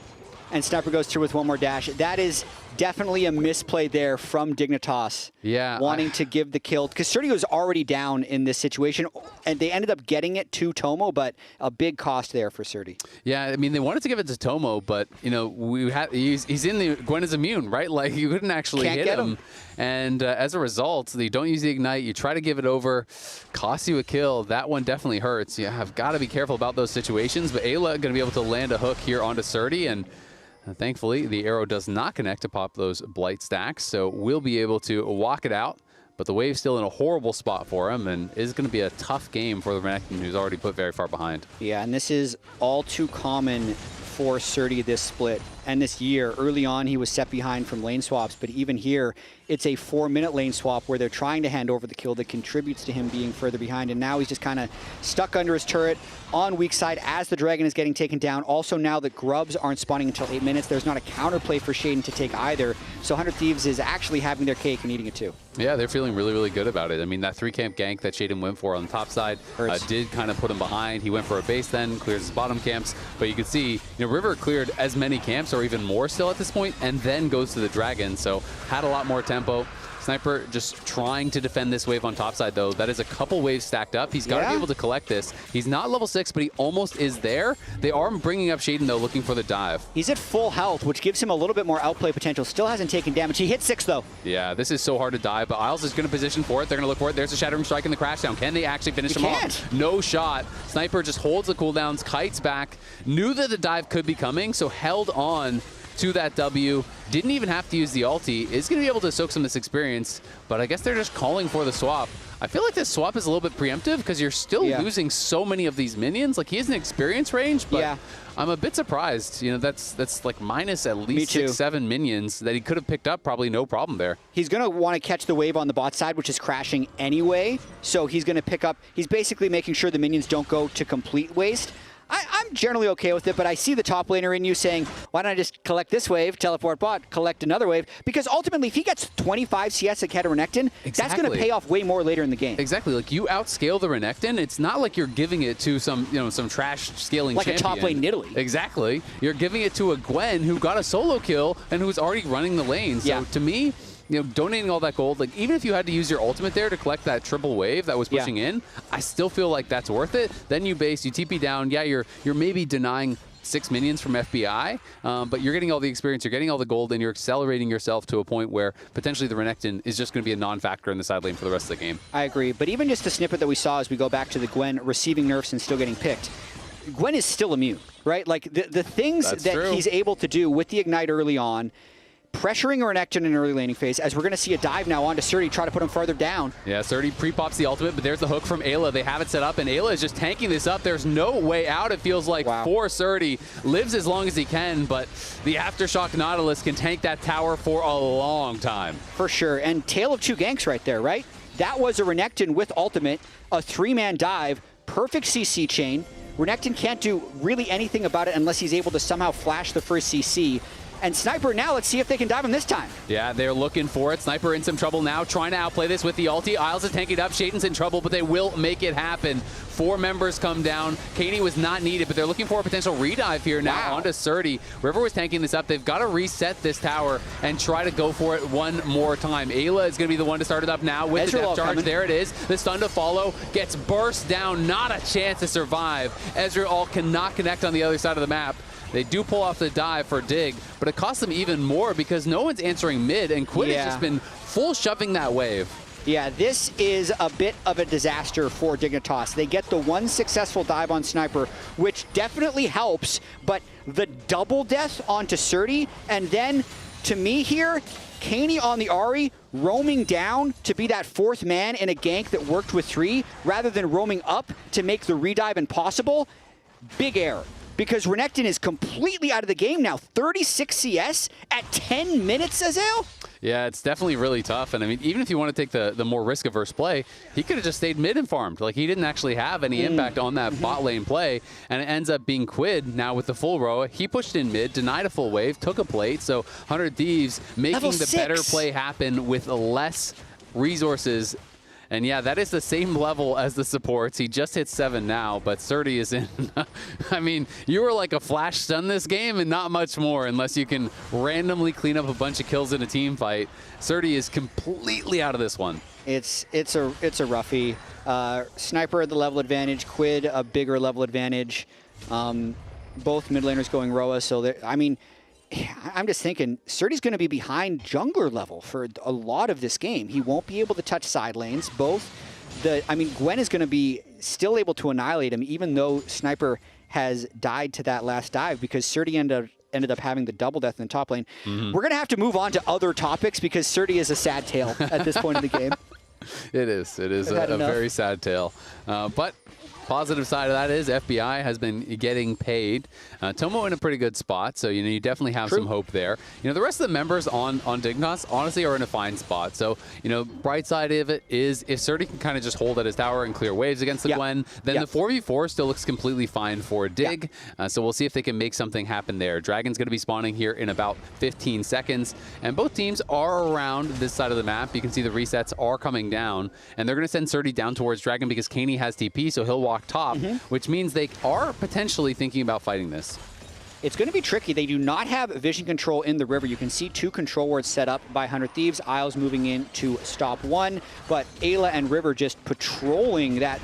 And Sniper goes through with one more dash. That is definitely a misplay there from Dignitas. Yeah. Wanting to give the kill. Because Surdy was already down in this situation, and they ended up getting it to Tomo, but a big cost there for Surdy. Yeah, I mean, they wanted to give it to Tomo, but, you know, he's in the... Gwen is immune, right? Like, you couldn't actually hit him. And as a result, you don't use the Ignite, you try to give it over, costs you a kill. That one definitely hurts. You have got to be careful about those situations, but Ayla going to be able to land a hook here onto Surdy, and thankfully, the arrow does not connect to pop those Blight stacks, so we'll be able to walk it out. But the wave's still in a horrible spot for him, and is going to be a tough game for the Renekton, who's already put very far behind. Yeah, and this is all too common for Surdy this split and this year. Early on, he was set behind from lane swaps, but even here, it's a 4-minute lane swap where they're trying to hand over the kill that contributes to him being further behind, and now he's just kind of stuck under his turret on weak side as the Dragon is getting taken down. Also, now that Grubs aren't spawning until 8 minutes, there's not a counterplay for Shaden to take either, so 100 Thieves is actually having their cake and eating it too. Yeah, they're feeling really, really good about it. I mean, that 3-camp gank that Shaden went for on the top side did kind of put him behind. He went for a base then, clears his bottom camps, but you can see, you know, River cleared as many camps or even more still at this point, and then goes to the Dragon, so had a lot more tempo. Sniper just trying to defend this wave on top side, though. That is a couple waves stacked up. He's got to be able to collect this. He's not level 6, but he almost is there. They are bringing up Shaden, though, looking for the dive. He's at full health, which gives him a little bit more outplay potential. Still hasn't taken damage. He hit 6, though. Yeah, this is so hard to dive, but Isles is going to position for it. They're going to look for it. There's a Shattering Strike in the crash down. Can they actually finish him off? No shot. Sniper just holds the cooldowns, kites back, knew that the dive could be coming, so held on to that W. Didn't even have to use the ulti. Is going to be able to soak some of this experience, but I guess they're just calling for the swap. I feel like this swap is a little bit preemptive because you're still losing so many of these minions. Like, he has an experience range, but I'm a bit surprised. You know, that's like minus at least 6-7 minions that he could have picked up, probably no problem there. He's going to want to catch the wave on the bot side, which is crashing anyway. So he's going to pick up, he's basically making sure the minions don't go to complete waste. I'm generally okay with it, but I see the top laner in you saying, why don't I just collect this wave, teleport bot, collect another wave? Because ultimately, if he gets 25 CS at Renekton, that's going to pay off way more later in the game. Exactly. Like, you outscale the Renekton. It's not like you're giving it to some, some trash scaling like champion. Like a top lane Nidalee. Exactly. You're giving it to a Gwen who got a solo kill and who's already running the lane. So to me, donating all that gold, like, even if you had to use your ultimate there to collect that triple wave that was pushing in, I still feel like that's worth it. Then you base, you TP down. Yeah, you're maybe denying 6 minions from FBI, but you're getting all the experience, you're getting all the gold, and you're accelerating yourself to a point where potentially the Renekton is just going to be a non-factor in the side lane for the rest of the game. I agree, but even just the snippet that we saw as we go back to the Gwen receiving nerfs and still getting picked, Gwen is still immune, right? Like, the things that he's able to do with the Ignite early on, pressuring Renekton in an early laning phase, as we're going to see a dive now onto Surdy, try to put him further down. Yeah, Surdy pre-pops the ultimate, but there's the hook from Ayla. They have it set up, and Ayla is just tanking this up. There's no way out, it feels like, for Surdy. Lives as long as he can, but the Aftershock Nautilus can tank that tower for a long time. For sure, and Tale of Two Ganks right there, right? That was a Renekton with ultimate, a 3-man dive, perfect CC chain. Renekton can't do really anything about it unless he's able to somehow flash the first CC. And Sniper now, let's see if they can dive him this time. Yeah, they're looking for it. Sniper in some trouble now, trying to outplay this with the ulti. Isles is tanking it up. Shaden's in trouble, but they will make it happen. 4 members come down. Katie was not needed, but they're looking for a potential redive here now onto Surdy. River was tanking this up. They've got to reset this tower and try to go for it one more time. Ayla is going to be the one to start it up now with the depth charge. There it is. The stun to follow gets burst down. Not a chance to survive. Ezreal cannot connect on the other side of the map. They do pull off the dive for Dig, but it costs them even more because no one's answering mid, and Quid has just been full shoving that wave. Yeah, this is a bit of a disaster for Dignitas. They get the one successful dive on Sniper, which definitely helps, but the double death onto Surdy, and then, to me here, Caney on the Ahri roaming down to be that 4th man in a gank that worked with 3, rather than roaming up to make the redive impossible. Big error. Because Renekton is completely out of the game now. 36 CS at 10 minutes, Azael? Yeah, it's definitely really tough. And I mean, even if you want to take the more risk-averse play, he could have just stayed mid and farmed. Like, he didn't actually have any impact on that bot lane play. And it ends up being Quid now with the full row. He pushed in mid, denied a full wave, took a plate. So 100 Thieves making the better play happen with less resources. And yeah, that is the same level as the supports. He just hit 7 now, but Surdy is in. I mean, you were like a flash stun this game and not much more unless you can randomly clean up a bunch of kills in a team fight. Surdy is completely out of this one. It's a roughie. Sniper at the level advantage, Quid a bigger level advantage. Both mid laners going Roa, so I mean, I'm just thinking, Surdy's going to be behind jungler level for a lot of this game. He won't be able to touch side lanes. Gwen is going to be still able to annihilate him, even though Sniper has died to that last dive, because Surdy ended up having the double death in the top lane. We're going to have to move on to other topics, because Surdy is a sad tale at this point in the game. It is a very sad tale. But positive side of that is FBI has been getting paid. Tomo in a pretty good spot, so you definitely have some hope there. The rest of the members on Dignitas honestly are in a fine spot. So bright side of it is if Surdy can kind of just hold at his tower and clear waves against the Gwen, then the 4v4 still looks completely fine for Dig. So we'll see if they can make something happen there. Dragon's going to be spawning here in about 15 seconds, and both teams are around this side of the map. You can see the resets are coming down, and they're going to send Surdy down towards Dragon because Caney has TP, so he'll walk top, which means they are potentially thinking about fighting this. it's going to be tricky. They do not have vision control in the river. You can see 2 control wards set up by 100 Thieves. Isles moving in to stop 1, but Ayla and River just patrolling that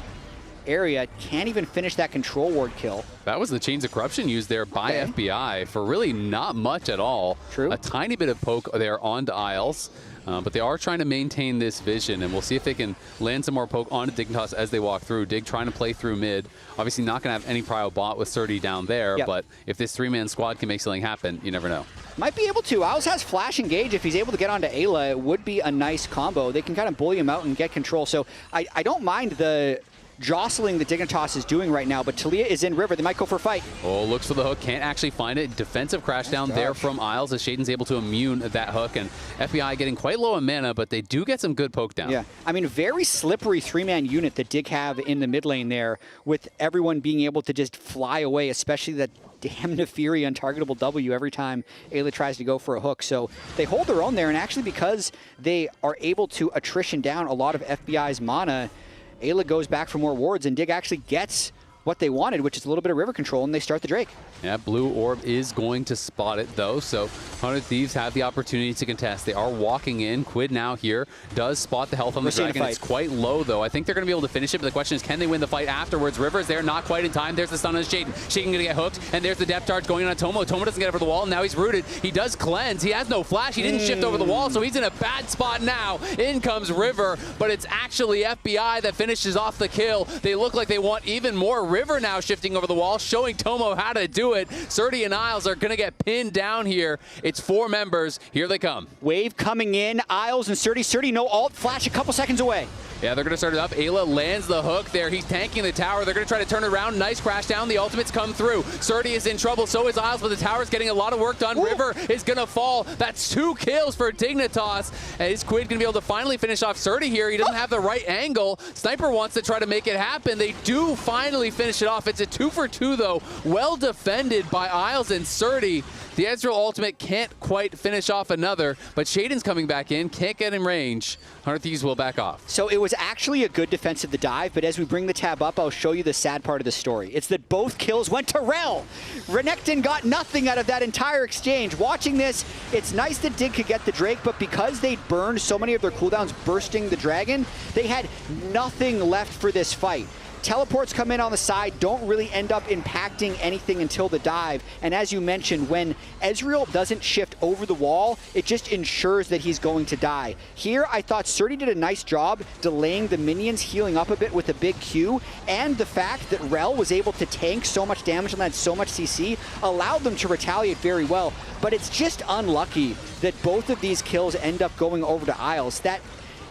area. Can't even finish that control ward kill. That was the Chains of Corruption used there by FBI for really not much at all. True. A tiny bit of poke there onto Isles. But they are trying to maintain this vision, and we'll see if they can land some more poke onto Dignitas as they walk through. Dig trying to play through mid. Obviously not going to have any prio bot with 30 down there, but if this 3-man squad can make something happen, you never know. Might be able to. Isles has Flash Engage. If he's able to get onto Ayla, it would be a nice combo. They can kind of bully him out and get control. So I don't mind the jostling that Dignitas is doing right now, but Talia is in river. They might go for a fight. Oh, looks for the hook. Can't actually find it. Defensive crash down there from Isles as Shaden's able to immune that hook, and FBI getting quite low in mana, but they do get some good poke down. Yeah, I mean, very slippery 3-man unit that Dig have in the mid lane there, with everyone being able to just fly away, especially that damn Nefiri untargetable W every time Ayla tries to go for a hook. So they hold their own there, and actually because they are able to attrition down a lot of FBI's mana, Ayla goes back for more wards, and Dig actually gets what they wanted, which is a little bit of river control, and they start the Drake. Yeah, blue orb is going to spot it, though, so 100 Thieves have the opportunity to contest. They are walking in. Quid now here does spot the health on the dragon. It's quite low, though. I think they're going to be able to finish it, but the question is, can they win the fight afterwards? River's there, not quite in time. There's the stun on Shaden. Shaden going to get hooked, and there's the depth charge going on Tomo. Tomo doesn't get over the wall, and now he's rooted. He does cleanse. He has no flash. He didn't shift over the wall, so he's in a bad spot now. In comes River, but it's actually FBI that finishes off the kill. They look like they want even more. River now shifting over the wall, showing Tomo how to do it. Surdy and Isles are going to get pinned down here. It's 4 members. Here they come. Wave coming in. Isles and Surdy. Surdy, no ult. Flash a couple seconds away. Yeah, they're going to start it up. Ayla lands the hook there. He's tanking the tower. They're going to try to turn it around. Nice crash down. The ultimates come through. Surdy is in trouble. So is Isles, but the tower's getting a lot of work done. Ooh. River is going to fall. That's 2 kills for Dignitas. And is Quid going to be able to finally finish off Surdy here? He doesn't have the right angle. Sniper wants to try to make it happen. They do finally finish it off. It's a 2 for 2, though. Well defended by Isles and Surdy. The Estral ultimate can't quite finish off another, but Shaden's coming back in. Can't get in range. 100 Thieves will back off. So it was actually a good defense of the dive, but as we bring the tab up, I'll show you the sad part of the story. It's that both kills went to Rel. Renekton got nothing out of that entire exchange. Watching this, it's nice that Dig could get the Drake, but because they burned so many of their cooldowns bursting the dragon, they had nothing left for this fight. Teleports come in on the side, don't really end up impacting anything until the dive. And as you mentioned, when Ezreal doesn't shift over the wall, it just ensures that he's going to die. Here, I thought Surdy did a nice job delaying the minions, healing up a bit with a big Q, and the fact that Rel was able to tank so much damage and had so much CC allowed them to retaliate very well. But it's just unlucky that both of these kills end up going over to Isles.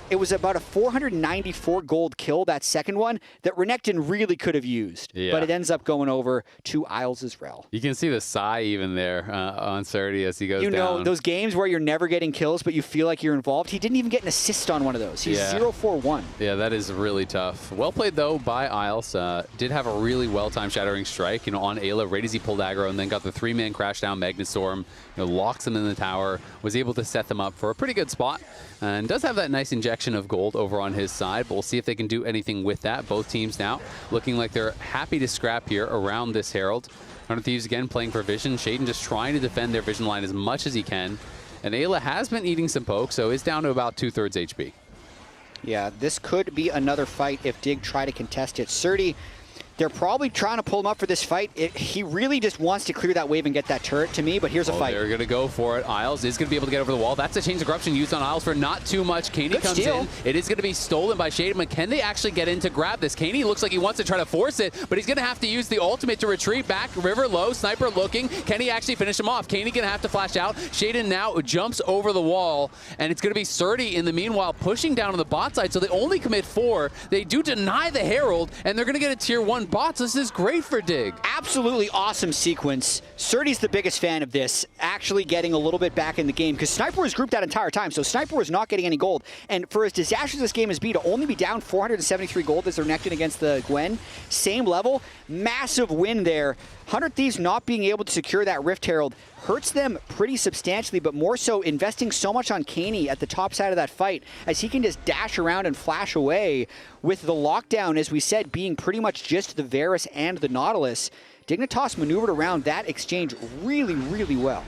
It was about a 494 gold kill, that second one, that Renekton really could have used. Yeah. But it ends up going over to Isles as Rel. You can see the sigh even there on Surdy as he goes down. You know, those games where you're never getting kills, but you feel like you're involved. He didn't even get an assist on one of those. He's 0-4-1. Yeah, that is really tough. Well played, though, by Isles. Did have a really well-timed Shattering Strike, on Ayla, right as he pulled aggro, and then got the 3-man crash down Magnetstorm, locks them in the tower, was able to set them up for a pretty good spot, and does have that nice injection of gold over on his side, but we'll see if they can do anything with that. Both teams now looking like they're happy to scrap here around this Herald. 100 Thieves again playing for vision. Shaden just trying to defend their vision line as much as he can. And Ayla has been eating some poke, so is down to about 2/3 HP. Yeah, this could be another fight if Dig try to contest it. Surdy, they're probably trying to pull him up for this fight. He really just wants to clear that wave and get that turret to me, but here's a fight. They're going to go for it. Isles is going to be able to get over the wall. That's a Chains of Corruption used on Isles for not too much. Kaney comes in. It is going to be stolen by Shaden, but can they actually get in to grab this? Kaney looks like he wants to try to force it, but he's going to have to use the ultimate to retreat back. River low, Sniper looking. Can he actually finish him off? Kaney going to have to flash out. Shaden now jumps over the wall, and it's going to be Surdy in the meanwhile pushing down on the bot side, so they only commit 4. They do deny the Herald, and they're going to get a tier 1 bot, so this is great for Dig. Absolutely awesome sequence. Surdy's the biggest fan of this, actually getting a little bit back in the game, because Sniper was grouped that entire time, so Sniper was not getting any gold. And for as disastrous this game has been, to only be down 473 gold as they're Renekton against the Gwen, same level, massive win there. 100 Thieves not being able to secure that Rift Herald hurts them pretty substantially, but more so investing so much on Kaney at the top side of that fight, as he can just dash around and flash away with the lockdown, as we said, being pretty much just the Varus and the Nautilus. Dignitas maneuvered around that exchange really, really well.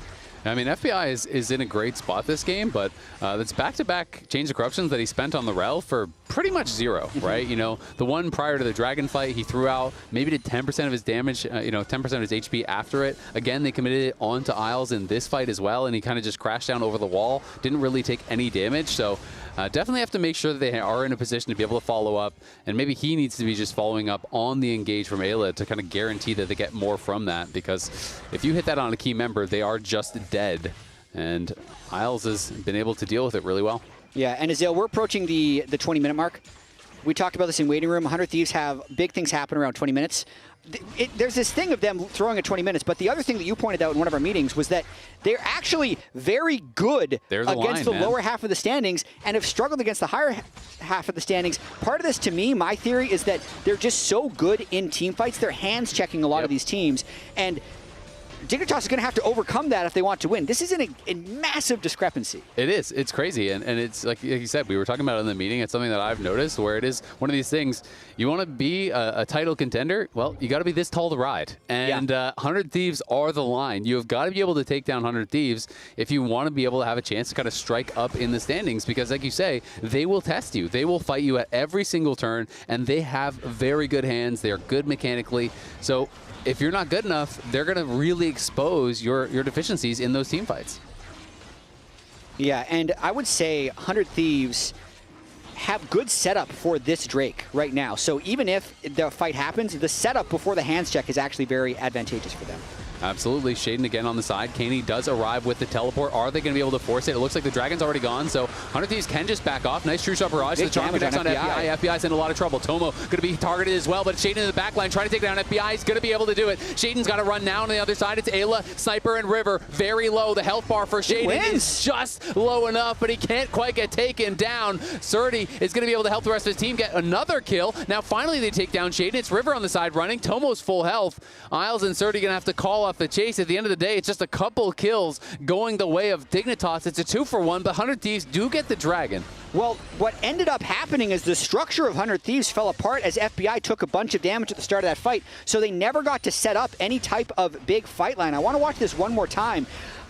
I mean, FBI is in a great spot this game, but that's back-to-back Chains of Corruptions that he spent on the Rel for pretty much zero, right? You know, the one prior to the Dragon fight, he threw out, maybe did 10% of his damage, 10% of his HP after it. Again, they committed it onto Isles in this fight as well, and he kind of just crashed down over the wall, didn't really take any damage, so definitely have to make sure that they are in a position to be able to follow up, and maybe he needs to be just following up on the engage from Ayla to kind of guarantee that they get more from that, because if you hit that on a key member, they are just dead, and Isles has been able to deal with it really well. Yeah, and Azale, we're approaching the 20-minute mark. We talked about this in waiting room. 100 Thieves have big things happen around 20 minutes. There's this thing of them throwing at 20 minutes, but the other thing that you pointed out in one of our meetings was that they're actually very good against the lower half of the standings and have struggled against the higher half of the standings. Part of this, to me, my theory, is that they're just so good in team fights. They're hands-checking a lot of these teams, and Dignitas is going to have to overcome that if they want to win. This isn't a massive discrepancy. It is. It's crazy. And it's like you said, we were talking about it in the meeting. It's something that I've noticed where it is one of these things. You want to be a title contender? Well, you got to be this tall to ride. And 100 Thieves are the line. You have got to be able to take down 100 Thieves if you want to be able to have a chance to kind of strike up in the standings. Because like you say, they will test you. They will fight you at every single turn. And they have very good hands. They are good mechanically. So if you're not good enough, they're going to really expose your deficiencies in those team fights. Yeah, and I would say 100 Thieves have good setup for this Drake right now. So even if the fight happens, the setup before the hands check is actually very advantageous for them. Absolutely. Shaden again on the side. Caney does arrive with the teleport. Are they going to be able to force it? It looks like the Dragon's already gone, so 100 Thieves can just back off. Nice True Shot Barrage. The Charm connects on FBI. FBI's in a lot of trouble. Tomo going to be targeted as well, but Shaden in the back line trying to take down FBI. He's going to be able to do it. Shaden's got to run now on the other side. It's Ayla, Sniper, and River. Very low. The health bar for Shaden is just low enough, but he can't quite get taken down. Surdy is going to be able to help the rest of his team get another kill. Now finally they take down Shaden. It's River on the side running. Tomo's full health. Isles and Surdy going to have to call off the chase. At the end of the day, it's just a couple kills going the way of Dignitas. It's a 2-for-1, but 100 Thieves do get the Dragon. Well, what ended up happening is the structure of 100 Thieves fell apart as FBI took a bunch of damage at the start of that fight, so they never got to set up any type of big fight line. I want to watch this one more time.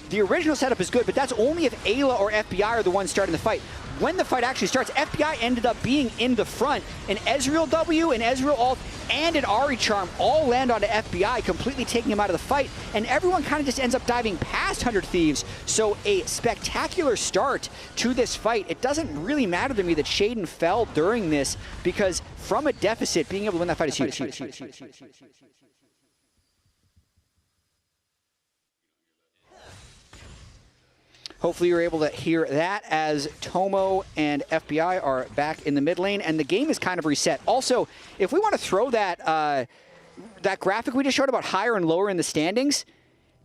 The original setup is good, but that's only if Ayla or FBI are the ones starting the fight. When the fight actually starts, FBI ended up being in the front. An Ezreal W, an Ezreal ult, and an Ahri Charm all land onto FBI, completely taking him out of the fight, and everyone kind of just ends up diving past 100 Thieves. So a spectacular start to this fight. It doesn't really matter to me that Shaden fell during this, because from a deficit, being able to win that fight is huge. Hopefully you're able to hear that as Tomo and FBI are back in the mid lane, and the game is kind of reset. Also, if we want to throw that that graphic we just showed about higher and lower in the standings,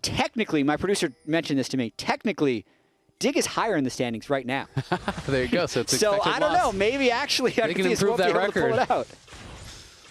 technically, my producer mentioned this to me, technically, Dig is higher in the standings right now. There you go. So it's so I don't know. Maybe actually they can improve that record. Pull it out.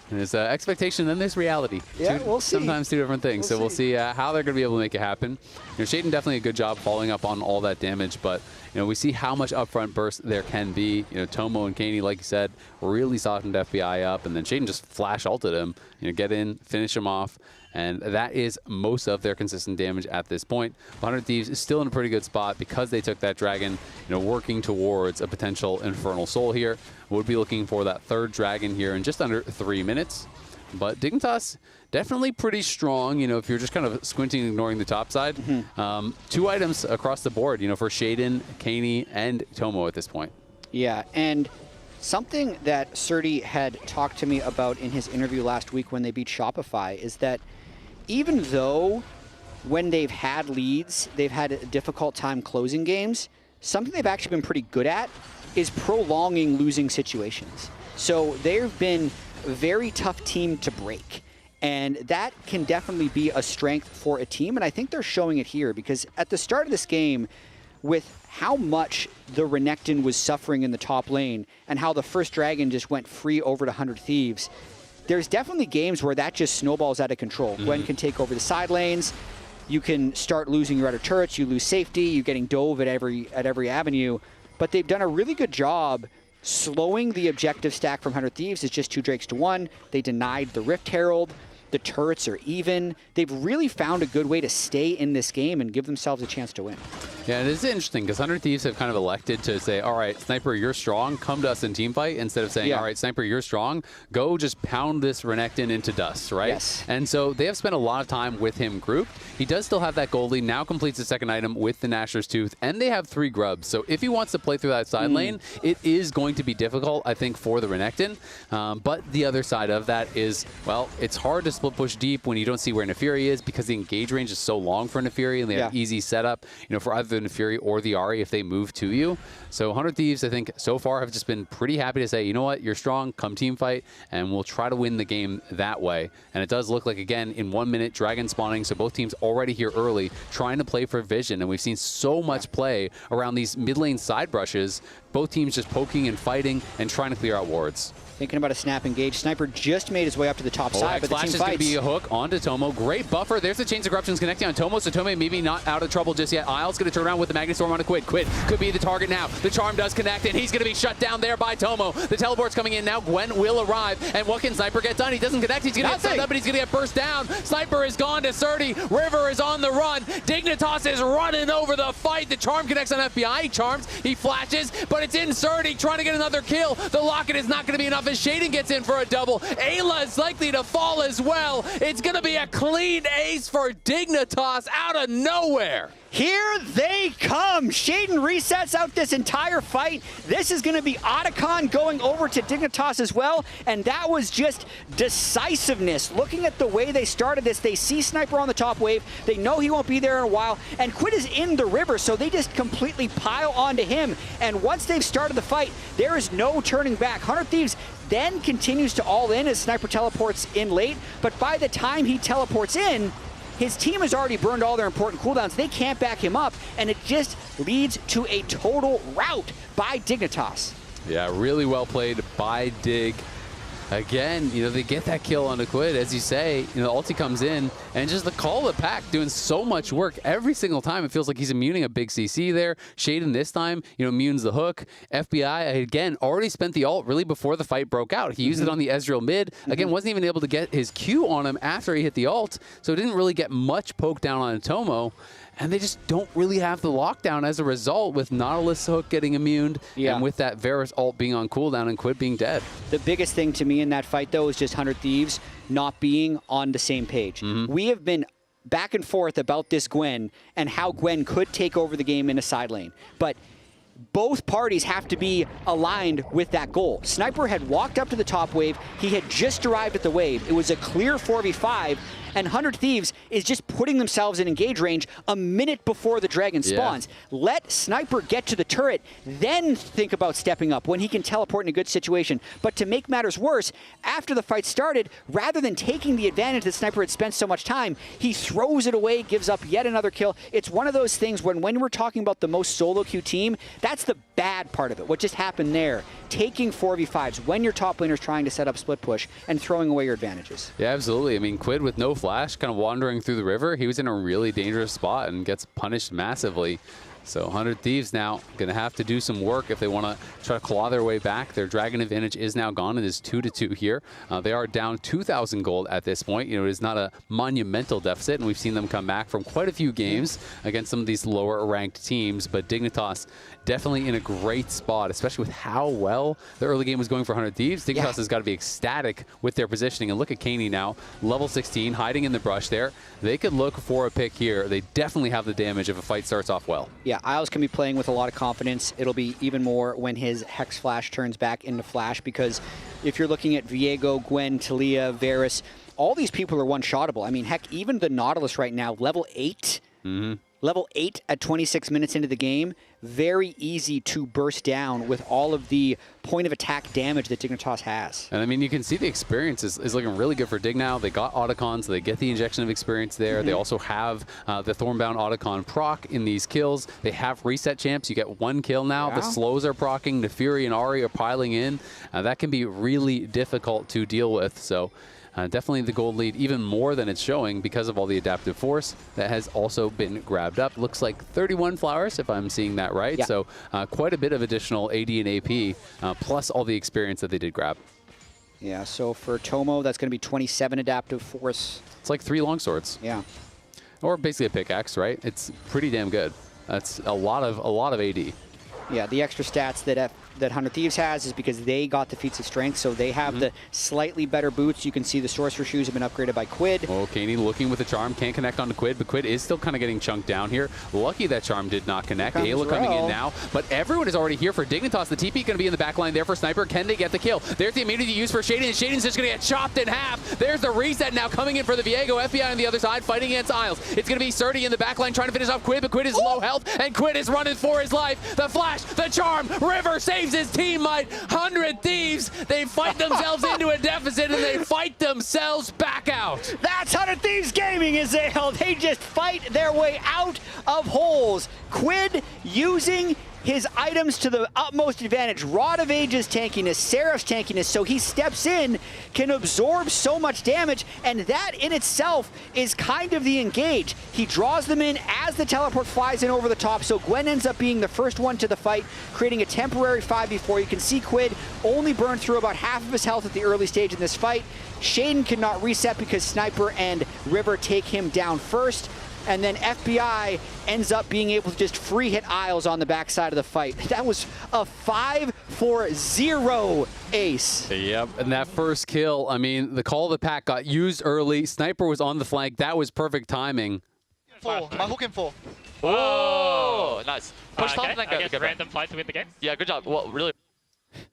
There's expectation and there's reality. Yeah, we'll see. Sometimes two different things. We'll see how they're going to be able to make it happen. Shaden definitely a good job following up on all that damage, but we see how much upfront burst there can be. Tomo and Caney, like you said, really softened FBI up, and then Shaden just flash ulted him. Get in, finish him off. And that is most of their consistent damage at this point. 100 Thieves is still in a pretty good spot because they took that Dragon, working towards a potential Infernal Soul here. Would be looking for that third Dragon here in just under 3 minutes. But Dignitas, definitely pretty strong, if you're just kind of squinting, ignoring the top side. 2 items across the board, for Shaden, Caney, and Tomo at this point. Yeah, and something that Surdy had talked to me about in his interview last week when they beat Shopify is that even though when they've had leads, they've had a difficult time closing games, something they've actually been pretty good at is prolonging losing situations. So they've been a very tough team to break. And that can definitely be a strength for a team. And I think they're showing it here, because at the start of this game, with how much the Renekton was suffering in the top lane and how the first Dragon just went free over to 100 Thieves, there's definitely games where that just snowballs out of control. Gwen can take over the side lanes. You can start losing your outer turrets. You lose safety. You're getting dove at every avenue. But they've done a really good job slowing the objective stack from 100 Thieves. It's just 2 Drakes to 1. They denied the Rift Herald. The turrets are even. They've really found a good way to stay in this game and give themselves a chance to win. Yeah, it is interesting because 100 Thieves have kind of elected to say, all right, Sniper, you're strong, come to us in team fight, instead of saying, all right, Sniper, you're strong, go just pound this Renekton into dust, right? Yes. And so they have spent a lot of time with him grouped. He does still have that gold lead, now completes the second item with the Nashor's Tooth, and they have 3 grubs. So if he wants to play through that side lane, it is going to be difficult, I think, for the Renekton. But the other side of that is, well, it's hard to split push deep when you don't see where Nefiri is because the engage range is so long for Nefiri, and they have easy setup, for either the Nefiri or the Ahri if they move to you. So 100 Thieves, I think, so far have just been pretty happy to say, you know what, you're strong, come team fight, and we'll try to win the game that way. And it does look like, again, in 1 minute, Dragon spawning, so both teams already here early, trying to play for vision, and we've seen so much play around these mid lane side brushes, both teams just poking and fighting and trying to clear out wards. Thinking about a snap engage. Sniper just made his way up to the top side, but the team Flash is going to be a hook onto Tomo. Great buffer. There's the Chains of Corruptions connecting on Tomo, so Tomo maybe not out of trouble just yet. Isles going to turn around with the Magnet Storm on a Quid. Quid could be the target now. The Charm does connect, and he's going to be shut down there by Tomo. The teleport's coming in now. Gwen will arrive, and what can Sniper get done? He doesn't connect. He's going to get stunned up, but he's going to get burst down. Sniper is gone to 30. River is on the run. Dignitas is running over the fight. The Charm connects on FBI. He charms. He flashes, but it's in 30, trying to get another kill. The Locket is not going to be enough as Shaden gets in for a double. Ayla is likely to fall as well. It's going to be a clean ace for Dignitas out of nowhere. Here they come. Shaden resets out this entire fight. This is going to be Otacon going over to Dignitas as well, and that was just decisiveness. Looking at the way they started this, they see Sniper on the top wave. They know he won't be there in a while, and Quid is in the river, so they just completely pile onto him. And once they've started the fight, there is no turning back. 100 Thieves then continues to all in as Sniper teleports in late, but by the time he teleports in, his team has already burned all their important cooldowns. They can't back him up, and it just leads to a total rout by Dignitas. Yeah, really well played by Dig. Again, they get that kill on the Quid, as you say. Ulti comes in, and just the call of the pack doing so much work every single time. It feels like he's immuning a big CC there. Shaden this time, immunes the hook. FBI, again, already spent the ult really before the fight broke out. He used it on the Estral mid. Again, wasn't even able to get his Q on him after he hit the ult, so didn't really get much poke down on Tomo. And they just don't really have the lockdown as a result, with Nautilus hook getting immuned and with that Varus ult being on cooldown and Quid being dead. The biggest thing to me in that fight, though, is just 100 Thieves not being on the same page. We have been back and forth about this Gwen and how Gwen could take over the game in a side lane. But both parties have to be aligned with that goal. Sniper had walked up to the top wave. He had just arrived at the wave. It was a clear 4v5, and 100 Thieves is just putting themselves in engage range a minute before the dragon spawns. Let Sniper get to the turret, then think about stepping up when he can teleport in a good situation. But to make matters worse, after the fight started, rather than taking the advantage that Sniper had spent so much time, he throws it away, gives up yet another kill. It's one of those things when we're talking about the most solo queue team, that's the bad part of it. What just happened there, taking 4v5s when your top laner is trying to set up split push and throwing away your advantages. Yeah, absolutely. I mean, Quid with no flash, kind of wandering through the river, he was in a really dangerous spot and gets punished massively. So 100 Thieves now going to have to do some work if they want to try to claw their way back. Their dragon advantage is now gone. It is 2-2 here. They are down 2,000 gold at this point. It is not a monumental deficit, and we've seen them come back from quite a few games against some of these lower ranked teams. But Dignitas definitely in a great spot, especially with how well the early game was going for 100 Thieves. Dignitas has got to be ecstatic with their positioning. And look at Caney now, level 16, hiding in the brush there. They could look for a pick here. They definitely have the damage if a fight starts off well. Yeah, Isles can be playing with a lot of confidence. It'll be even more when his Hex Flash turns back into Flash, because if you're looking at Viego, Gwen, Talia, Varus, all these people are one-shottable. I mean, heck, even the Nautilus right now, level 8. Level 8 at 26 minutes into the game, very easy to burst down with all of the point of attack damage that Dignitas has. And I mean, you can see the experience is looking really good for Dig now. They got Otacon, so they get the injection of experience there. They also have the Thornbound Otacon proc in these kills. They have reset champs. You get 1 kill now. The slows are proccing. Nefiri and Ahri are piling in. That can be really difficult to deal with. So definitely the gold lead, even more than it's showing because of all the adaptive force that has also been grabbed up. Looks like 31 flowers, if I'm seeing that right. Yeah. So quite a bit of additional AD and AP, plus all the experience that they did grab. Yeah, so for Tomo, that's going to be 27 adaptive force. It's like 3 longswords. Yeah. Or basically a pickaxe, right? It's pretty damn good. That's a lot of AD. Yeah, the extra stats that 100 Thieves has is because they got the feats of strength, so they have the slightly better boots. You can see the Sorcerer shoes have been upgraded by Quid. Oh, Caney looking with the charm, can't connect onto Quid, but Quid is still kind of getting chunked down here. Lucky that charm did not connect. Ayla coming in now, but everyone is already here for Dignitas. The TP going to be in the back line there for Sniper. Can they get the kill? There's the immunity used for Shaden, and Shaden's just going to get chopped in half. There's the reset now coming in for the Viego. FBI on the other side fighting against Isles. It's going to be Surdy in the back line trying to finish off Quid, but Quid is low health, and Quid is running for his life. The flash, the charm, River saves his teammate. 100 Thieves, they fight themselves into a deficit and they fight themselves back out. That's 100 Thieves Gaming, Azale. They just fight their way out of holes. Quid using his items to the utmost advantage. Rod of Age's tankiness, Seraph's tankiness, so he steps in, can absorb so much damage, and that in itself is kind of the engage. He draws them in as the teleport flies in over the top, so Gwen ends up being the first one to the fight, creating a temporary 5v4. You can see Quid only burn through about half of his health at the early stage in this fight. Shaden cannot reset because Sniper and River take him down first. And then FBI ends up being able to just free hit Isles on the backside of the fight. That was a 5-4-0 ace. Yep, and that first kill, I mean, the call of the pack got used early. Sniper was on the flank. That was perfect timing. My hook in 4. Oh, nice. Push top okay. and then I go. guess random fight to win the game. Yeah, good job. Well, really.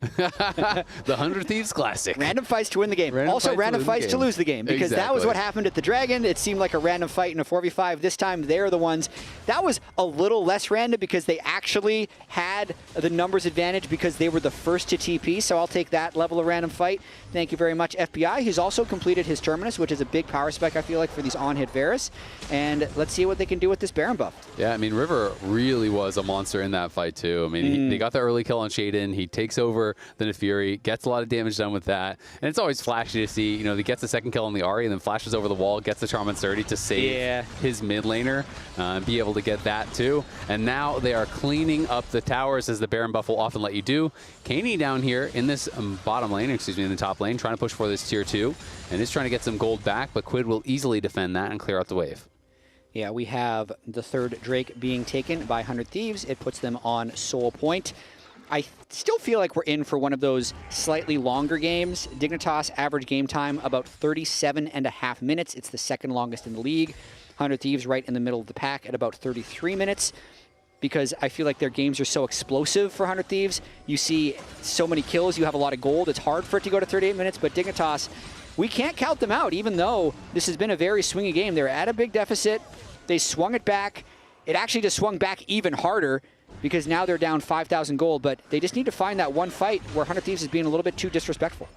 The 100 Thieves Classic. Random fights to win the game. Also random fights to lose the game, because that was what happened at the Dragon. It seemed like a random fight in a 4v5. This time they're the ones. That was a little less random because they actually had the numbers advantage because they were the first to TP, so I'll take that level of random fight. Thank you very much, FBI. He's also completed his Terminus, which is a big power spec, I feel like, for these on-hit Varus. And let's see what they can do with this Baron buff. Yeah, I mean, River really was a monster in that fight, too. I mean, they got the early kill on Shaden. He takes over the Nefiri, gets a lot of damage done with that. And it's always flashy to see, you know, he gets the second kill on the Ahri and then flashes over the wall, gets the charm on Surdy to save his mid laner, and be able to get that, too. And now they are cleaning up the towers, as the Baron buff will often let you do. Caney down here in this bottom lane, excuse me, in the top lane, trying to push for this tier 2, and is trying to get some gold back, but Quid will easily defend that and clear out the wave. Yeah, we have the third Drake being taken by 100 Thieves. It puts them on Soul Point. I still feel like we're in for one of those slightly longer games. Dignitas average game time about 37.5 minutes. It's the second longest in the league. 100 Thieves right in the middle of the pack at about 33 minutes. Because I feel like their games are so explosive for 100 Thieves. You see so many kills, you have a lot of gold. It's hard for it to go to 38 minutes, but Dignitas, we can't count them out, even though this has been a very swingy game. They're at a big deficit. They swung it back. It actually just swung back even harder because now they're down 5,000 gold, but they just need to find that one fight where 100 Thieves is being a little bit too disrespectful.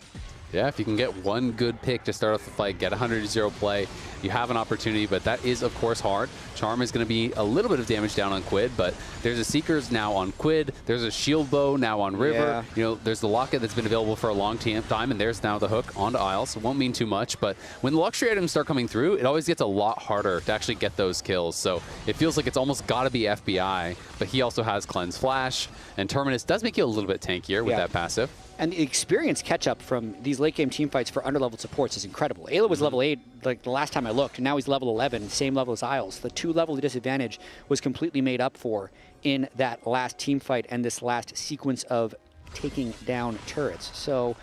Yeah, if you can get one good pick to start off the fight, get 100-0 play, you have an opportunity, but that is, of course, hard. Charm is going to be a little bit of damage down on Quid, but there's a Seekers now on Quid. There's a Shield Bow now on River. Yeah. You know, there's the Locket that's been available for a long time, and there's now the hook onto Isles. It won't mean too much, but when the luxury items start coming through, it always gets a lot harder to actually get those kills. So it feels like it's almost got to be FBI, but he also has Cleanse Flash, and Terminus does make you a little bit tankier with that passive. And the experience catch-up from these late-game teamfights for under-leveled supports is incredible. Ayla was level 8 like the last time I looked, and now he's level 11, same level as Isles. The 2-level disadvantage was completely made up for in that last teamfight and this last sequence of taking down turrets. So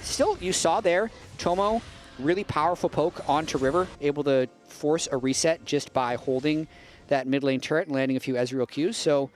still, you saw there, Tomo, really powerful poke onto River, able to force a reset just by holding that mid lane turret and landing a few Ezreal Qs. So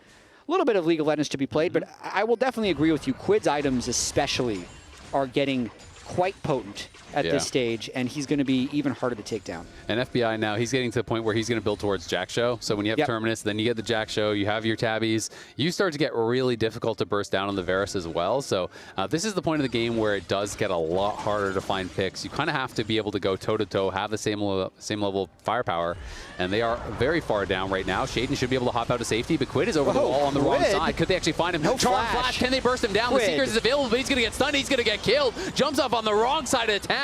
a little bit of League of Legends to be played, but I will definitely agree with you. Quid's items especially are getting quite potent at this stage, and he's going to be even harder to take down. And FBI now, he's getting to the point where he's going to build towards Jack Show. So when you have Terminus, then you get the Jack Show, you have your tabbies, you start to get really difficult to burst down on the Varus as well. So this is the point of the game where it does get a lot harder to find picks. You kind of have to be able to go toe-to-toe, have the same level of firepower, and they are very far down right now. Shaden should be able to hop out to safety, but Quid is over the wall on the wrong side. Could they actually find him? No Charm flash. Can they burst him down? Quid. The Seekers is available, but he's going to get stunned. He's going to get killed. Jumps up on the wrong side of town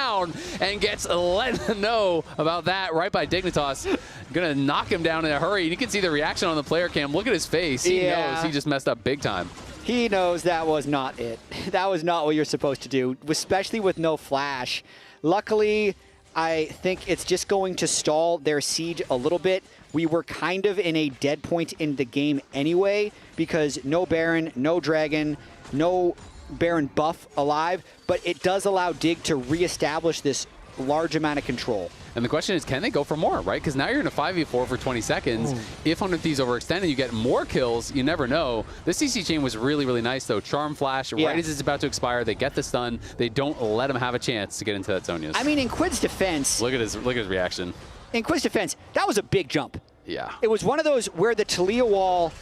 and gets let know about that right by Dignitas. Gonna knock him down in a hurry. You can see the reaction on the player cam. Look at his face. He knows he just messed up big time. He knows that was not it. That was not what you're supposed to do, especially with no flash. Luckily, I think it's just going to stall their siege a little bit. We were kind of in a dead point in the game anyway, because no Baron, no Dragon, no Baron buff alive, but it does allow Dig to reestablish this large amount of control. And the question is, can they go for more, right? Because now you're in a 5v4 for 20 seconds. Ooh. If 100 Thieves overextend and you get more kills, you never know. This CC chain was really, really nice, though. Charm Flash, right as it's about to expire, they get the stun. They don't let him have a chance to get into that Zonia's. I mean, in Quid's defense... Look at his reaction. In Quid's defense, that was a big jump. Yeah. It was one of those where the Talia wall...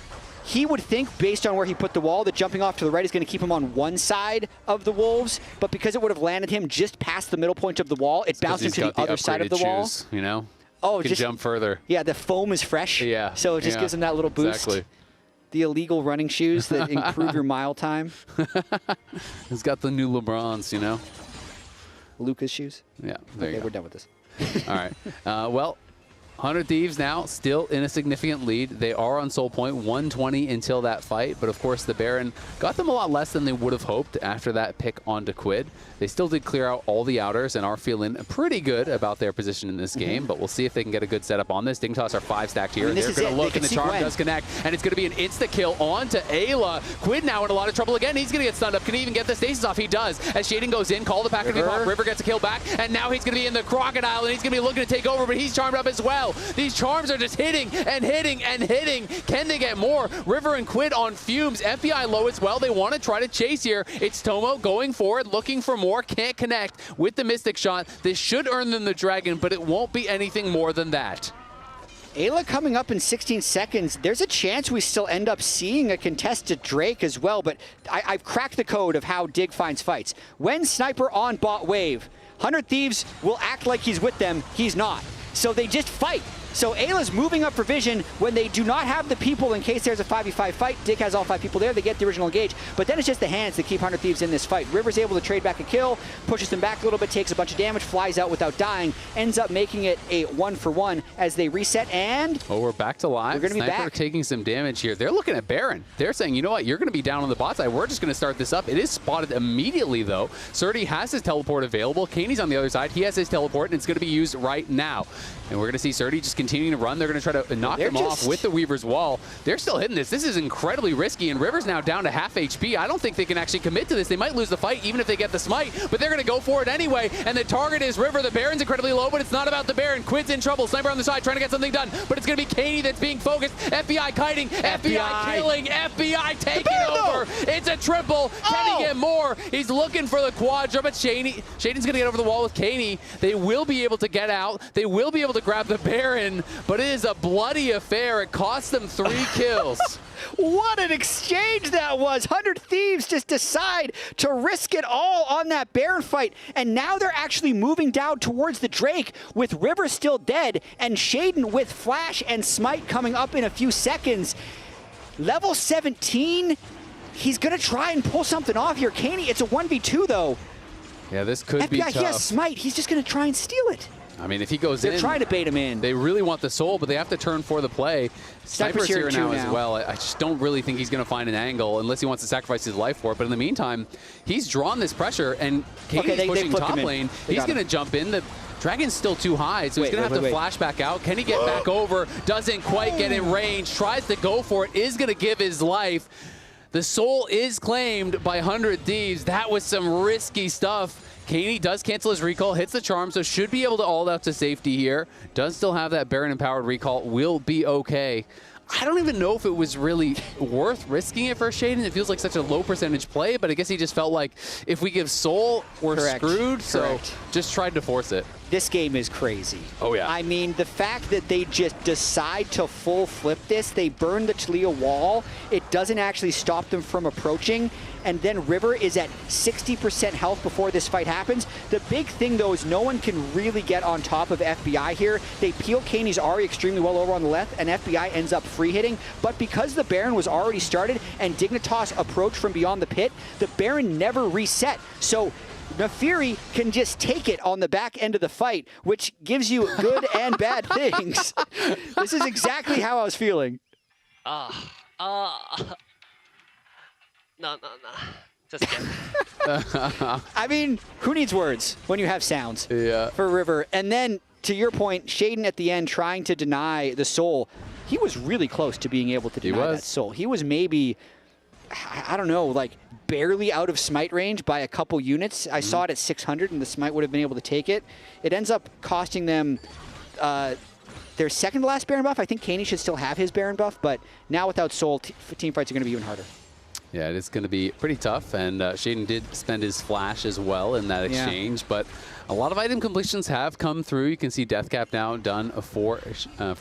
He would think, based on where he put the wall, that jumping off to the right is going to keep him on one side of the Wolves, but because it would have landed him just past the middle point of the wall, it bounced him to the other side of the wall. You know? Oh, he can jump further. Yeah, the foam is fresh. Yeah. So it just gives him that little boost. Exactly. The illegal running shoes that improve your mile time. He's got the new LeBrons, you know? Lucas shoes? Yeah, there you go. We're done with this. All right. Well, 100 Thieves now still in a significant lead. They are on Soul Point, 120 until that fight. But of course, the Baron got them a lot less than they would have hoped after that pick onto Quid. They still did clear out all the outers and are feeling pretty good about their position in this game. But we'll see if they can get a good setup on this. Dignitas are 5 stacked here. They're going to look, and the charm does connect. And it's going to be an insta-kill onto Ayla. Quid now in a lot of trouble again. He's going to get stunned up. Can he even get the stasis off? He does. As Shading goes in, call the pack of off. River gets a kill back. And now he's going to be in the Crocodile, and he's going to be looking to take over, but he's charmed up as well. These charms are just hitting and hitting and hitting. Can they get more? River and Quid on fumes. FBI low as well. They want to try to chase here. It's Tomo going forward, looking for more. Can't connect with the Mystic Shot. This should earn them the Dragon, but it won't be anything more than that. Ayla coming up in 16 seconds. There's a chance we still end up seeing a contested Drake as well, but I've cracked the code of how Dig finds fights. When Sniper on bot wave, 100 Thieves will act like he's with them. He's not. So they just fight. So Ayla's moving up for vision when they do not have the people in case there's a 5v5 fight. Dick has all 5 people there. They get the original engage. But then it's just the hands that keep 100 Thieves in this fight. River's able to trade back a kill, pushes them back a little bit, takes a bunch of damage, flies out without dying, ends up making it a 1-for-1 as they reset, and... Oh, we're back to live. We're going to be back. Taking some damage here. They're looking at Baron. They're saying, you know what, you're going to be down on the bot side. We're just going to start this up. It is spotted immediately, though. Surdy has his teleport available. Kaney's on the other side. He has his teleport, and it's going to be used right now. And we're going to see Surdy just continuing to run. They're going to try to knock him off with the Weaver's Wall. They're still hitting this. This is incredibly risky, and River's now down to half HP. I don't think they can actually commit to this. They might lose the fight even if they get the smite, but they're going to go for it anyway, and the target is River. The Baron's incredibly low, but it's not about the Baron. Quid's in trouble. Sniper on the side trying to get something done, but it's going to be Caney that's being focused. FBI kiting, FBI killing, FBI taking over. It's a triple. Can he get more? He's looking for the quadra, but Shaden's going to get over the wall with Caney. They will be able to get out. They will be able to grab the Baron, but it is a bloody affair. It cost them 3 kills. What an exchange that was. 100 Thieves just decide to risk it all on that Baron fight, and now they're actually moving down towards the Drake with River still dead and Shaden with Flash and Smite coming up in a few seconds. Level 17, he's going to try and pull something off here. Caney, it's a 1v2 though. Yeah, this could be tough. He has Smite. He's just going to try and steal it. I mean, if he goes in... They're trying to bait him in. They really want the soul, but they have to turn for the play. Sniper's here now as well. I just don't really think he's going to find an angle unless he wants to sacrifice his life for it. But in the meantime, he's drawn this pressure, and Katie's pushing top lane. He's going to jump in. The Dragon's still too high, so he's going to have to flash back out. Can he get back over? Doesn't quite get in range. Tries to go for it. Is going to give his life. The soul is claimed by 100 Thieves. That was some risky stuff. Caney does cancel his recall, hits the charm, so should be able to ult out to safety here. Does still have that Baron-empowered recall, will be okay. I don't even know if it was really worth risking it for Shaden. It feels like such a low percentage play, but I guess he just felt like if we give Soul, we're screwed, so just tried to force it. This game is crazy. Oh, yeah. I mean, the fact that they just decide to full flip this, they burn the Talia wall, it doesn't actually stop them from approaching, and then River is at 60% health before this fight happens. The big thing, though, is no one can really get on top of FBI here. They peel Kaney's Ahri extremely well over on the left, and FBI ends up free hitting, but because the Baron was already started and Dignitas approached from beyond the pit, the Baron never reset. So Nafiri can just take it on the back end of the fight, which gives you good and bad things. This is exactly how I was feeling. No. Just kidding. I mean, who needs words when you have sounds for River? And then, to your point, Shaden at the end trying to deny the soul. He was really close to being able to deny that soul. He was maybe, I don't know, like barely out of smite range by a couple units. I saw it at 600 and the smite would have been able to take it. It ends up costing them their second to last Baron buff. I think Caney should still have his Baron buff, but now without soul, team fights are going to be even harder. Yeah, it is going to be pretty tough, and Shaden did spend his flash as well in that exchange, but a lot of item completions have come through. You can see Death Cap now done for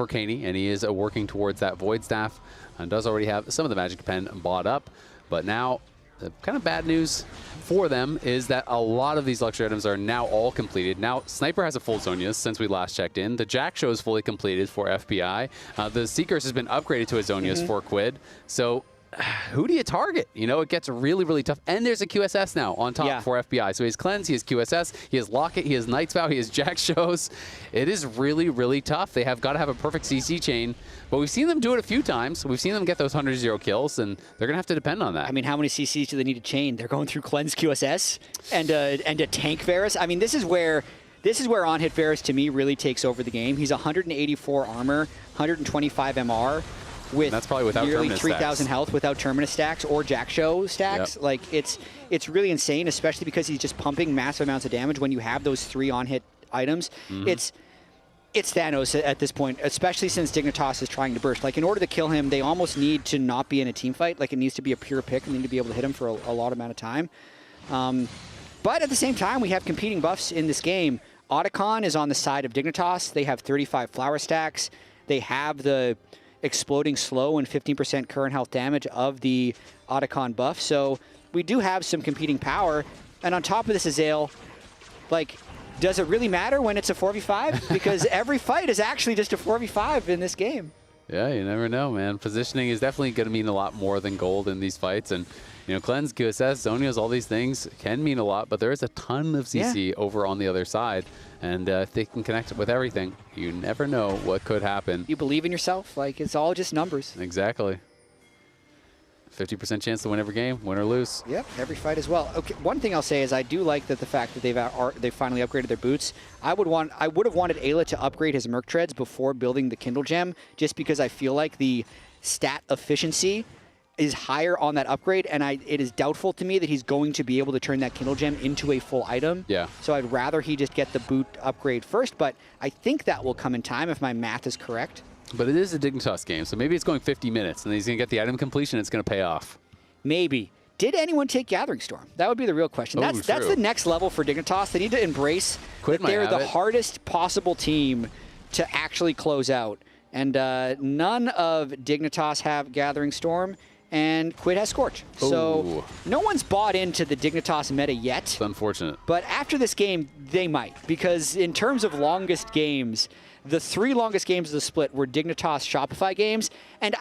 Caney, and he is working towards that Void Staff, and does already have some of the Magic Pen bought up, but now the kind of bad news for them is that a lot of these luxury items are now all completed. Now, Sniper has a full Zonia's since we last checked in. The Jack Show is fully completed for FBI. The Seekers has been upgraded to a Zonia's for Quid, so who do you target? You know, it gets really, really tough. And there's a QSS now on top for FBI. So he has Cleanse, he has QSS, he has Locket, he has Night's Vow, he has Jack Shows. It is really, really tough. They have got to have a perfect CC chain, but we've seen them do it a few times. We've seen them get those 100-0 kills, and they're going to have to depend on that. I mean, how many CCs do they need to chain? They're going through Cleanse QSS and a tank Varus. I mean, this is where on-hit Varus, to me, really takes over the game. He's 184 armor, 125 MR. With that's probably without nearly Terminus 3,000 health without Terminus stacks or Jack Show stacks. Like, it's really insane, especially because he's just pumping massive amounts of damage when you have those 3 on-hit items. It's Thanos at this point, especially since Dignitas is trying to burst. Like, in order to kill him, they almost need to not be in a team fight. Like, it needs to be a pure pick and they need to be able to hit him for a lot amount of time. But at the same time, we have competing buffs in this game. Otacon is on the side of Dignitas. They have 35 flower stacks. They have the exploding slow and 15% current health damage of the Otacon buff. So we do have some competing power. And on top of this, Azael, like, does it really matter when it's a 4v5? Because every fight is actually just a 4v5 in this game. Yeah, you never know, man. Positioning is definitely going to mean a lot more than gold in these fights. And, you know, Cleanse, QSS, Zonias, all these things can mean a lot, but there is a ton of CC over on the other side. And if they can connect with everything, you never know what could happen. You believe in yourself. Like, it's all just numbers. Exactly. 50% chance to win every game, win or lose. Yep, every fight as well. Okay, one thing I'll say is I do like that the fact that they've finally upgraded their boots. I would have wanted Ayla to upgrade his Merc Treads before building the Kindle Gem, just because I feel like the stat efficiency is higher on that upgrade, and it is doubtful to me that he's going to be able to turn that Kindle Gem into a full item. Yeah. So I'd rather he just get the boot upgrade first, but I think that will come in time if my math is correct. But it is a Dignitas game, so maybe it's going 50 minutes, and he's going to get the item completion, it's going to pay off. Maybe. Did anyone take Gathering Storm? That would be the real question. That's the next level for Dignitas. They need to embrace that they're the hardest possible team to actually close out. And none of Dignitas have Gathering Storm, and Quid has Scorch. So no one's bought into the Dignitas meta yet. It's unfortunate. But after this game, they might. Because in terms of longest games, the 3 longest games of the split were Dignitas Shopify games. And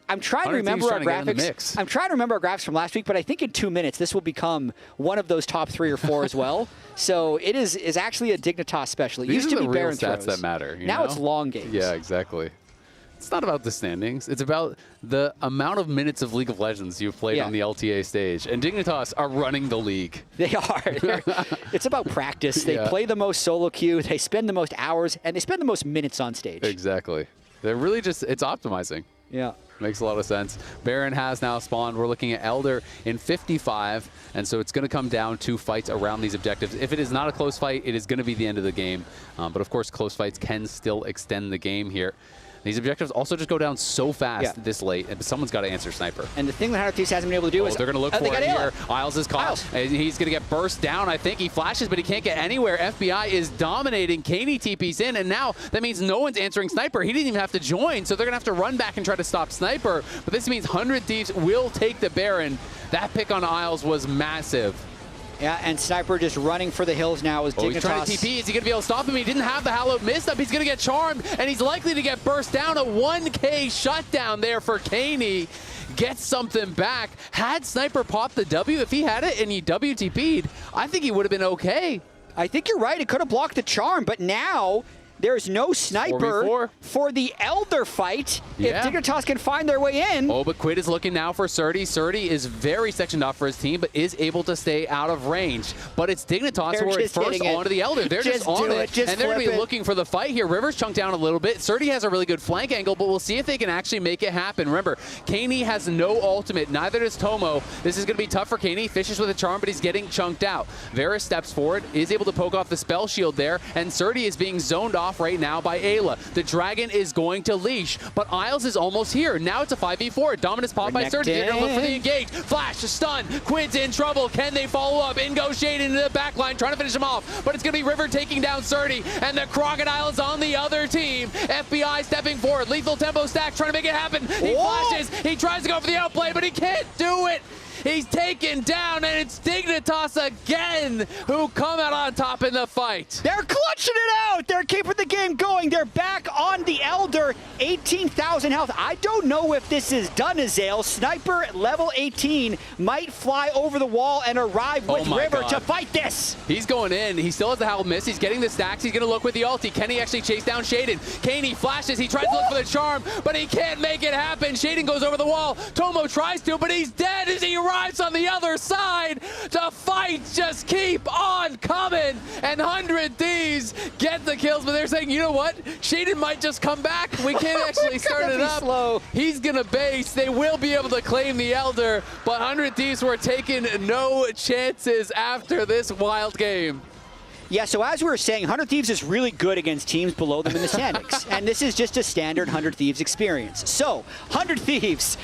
I'm trying to remember our graphics. I'm trying to remember our graphics from last week, but I think in 2 minutes, this will become one of those top 3 or 4 as well. So it is actually a Dignitas special. It used to be Baron stats throws. that matter. Now it's long games. Yeah, exactly. It's not about the standings. It's about the amount of minutes of League of Legends you've played on the LTA stage. And Dignitas are running the league. They are. It's about practice. They play the most solo queue. They spend the most hours, and they spend the most minutes on stage. Exactly. They're really just, it's optimizing. Yeah. Makes a lot of sense. Baron has now spawned. We're looking at Elder in 55, and so it's going to come down to fights around these objectives. If it is not a close fight, it is going to be the end of the game. But of course, close fights can still extend the game here. These objectives also just go down so fast this late, and someone's got to answer Sniper. And the thing that Thieves hasn't been able to do is... they're going to look for it here. Isles is caught. He's going to get burst down, I think. He flashes, but he can't get anywhere. FBI is dominating. Caney TP's in, and now that means no one's answering Sniper. He didn't even have to join, so they're going to have to run back and try to stop Sniper. But this means 100 Thieves will take the Baron. That pick on Isles was massive. Yeah, and Sniper just running for the hills now as Dignitas. He's trying to TP. Is he going to be able to stop him? He didn't have the Hallowed Mist up. He's going to get charmed, and he's likely to get burst down. A 1K shutdown there for Caney. Gets something back. Had Sniper popped the W, if he had it and he WTP'd, I think he would have been okay. I think you're right. It could have blocked the charm, but now There's no sniper 4v4. for the Elder fight. Yeah. If Dignitas can find their way in. Oh, but Quid is looking now for Surdy. Surdy is very sectioned off for his team, but is able to stay out of range. But it's Dignitas who are first onto the Elder. They're just on it. And they're going to be looking for the fight here. Rivers chunked down a little bit. Surdy has a really good flank angle, but we'll see if they can actually make it happen. Remember, Caney has no ultimate. Neither does Tomo. This is going to be tough for Caney. Fishes with a charm, but he's getting chunked out. Varus steps forward, is able to poke off the spell shield there, and Surdy is being zoned off right now by Ayla. The Dragon is going to leash, but Isles is almost here. Now it's a 5v4. Dominus popped by Surdy. They're going to look for the engage. Flash, stun. Quid's in trouble. Can they follow up? In goes Shade into the back line, trying to finish him off, but it's going to be River taking down Surdy, and the Crocodile is on the other team. FBI stepping forward. Lethal tempo stack, trying to make it happen. He flashes. He tries to go for the outplay, but he can't do it. He's taken down, and it's Dignitas again who come out on top in the fight. They're clutching it out. They're keeping the game going. They're back on the Elder. 18,000 health. I don't know if this is done, Azael. Sniper at level 18 might fly over the wall and arrive with River to fight this. He's going in. He still has the Howl Miss. He's getting the stacks. He's going to look with the ulti. Can he actually chase down Shaden? Caney flashes. He tries to look for the charm, but he can't make it happen. Shaden goes over the wall. Tomo tries to, but he's dead as he arrives on the other side. The fights just keep on coming, and 100 Thieves get the kills, but they're saying, you know what? Shaden might just come back. We can't actually start it up. Slow. He's gonna base. They will be able to claim the Elder, but 100 Thieves were taking no chances after this wild game. Yeah, so as we were saying, 100 Thieves is really good against teams below them in the standings, and this is just a standard 100 Thieves experience. So, 100 Thieves,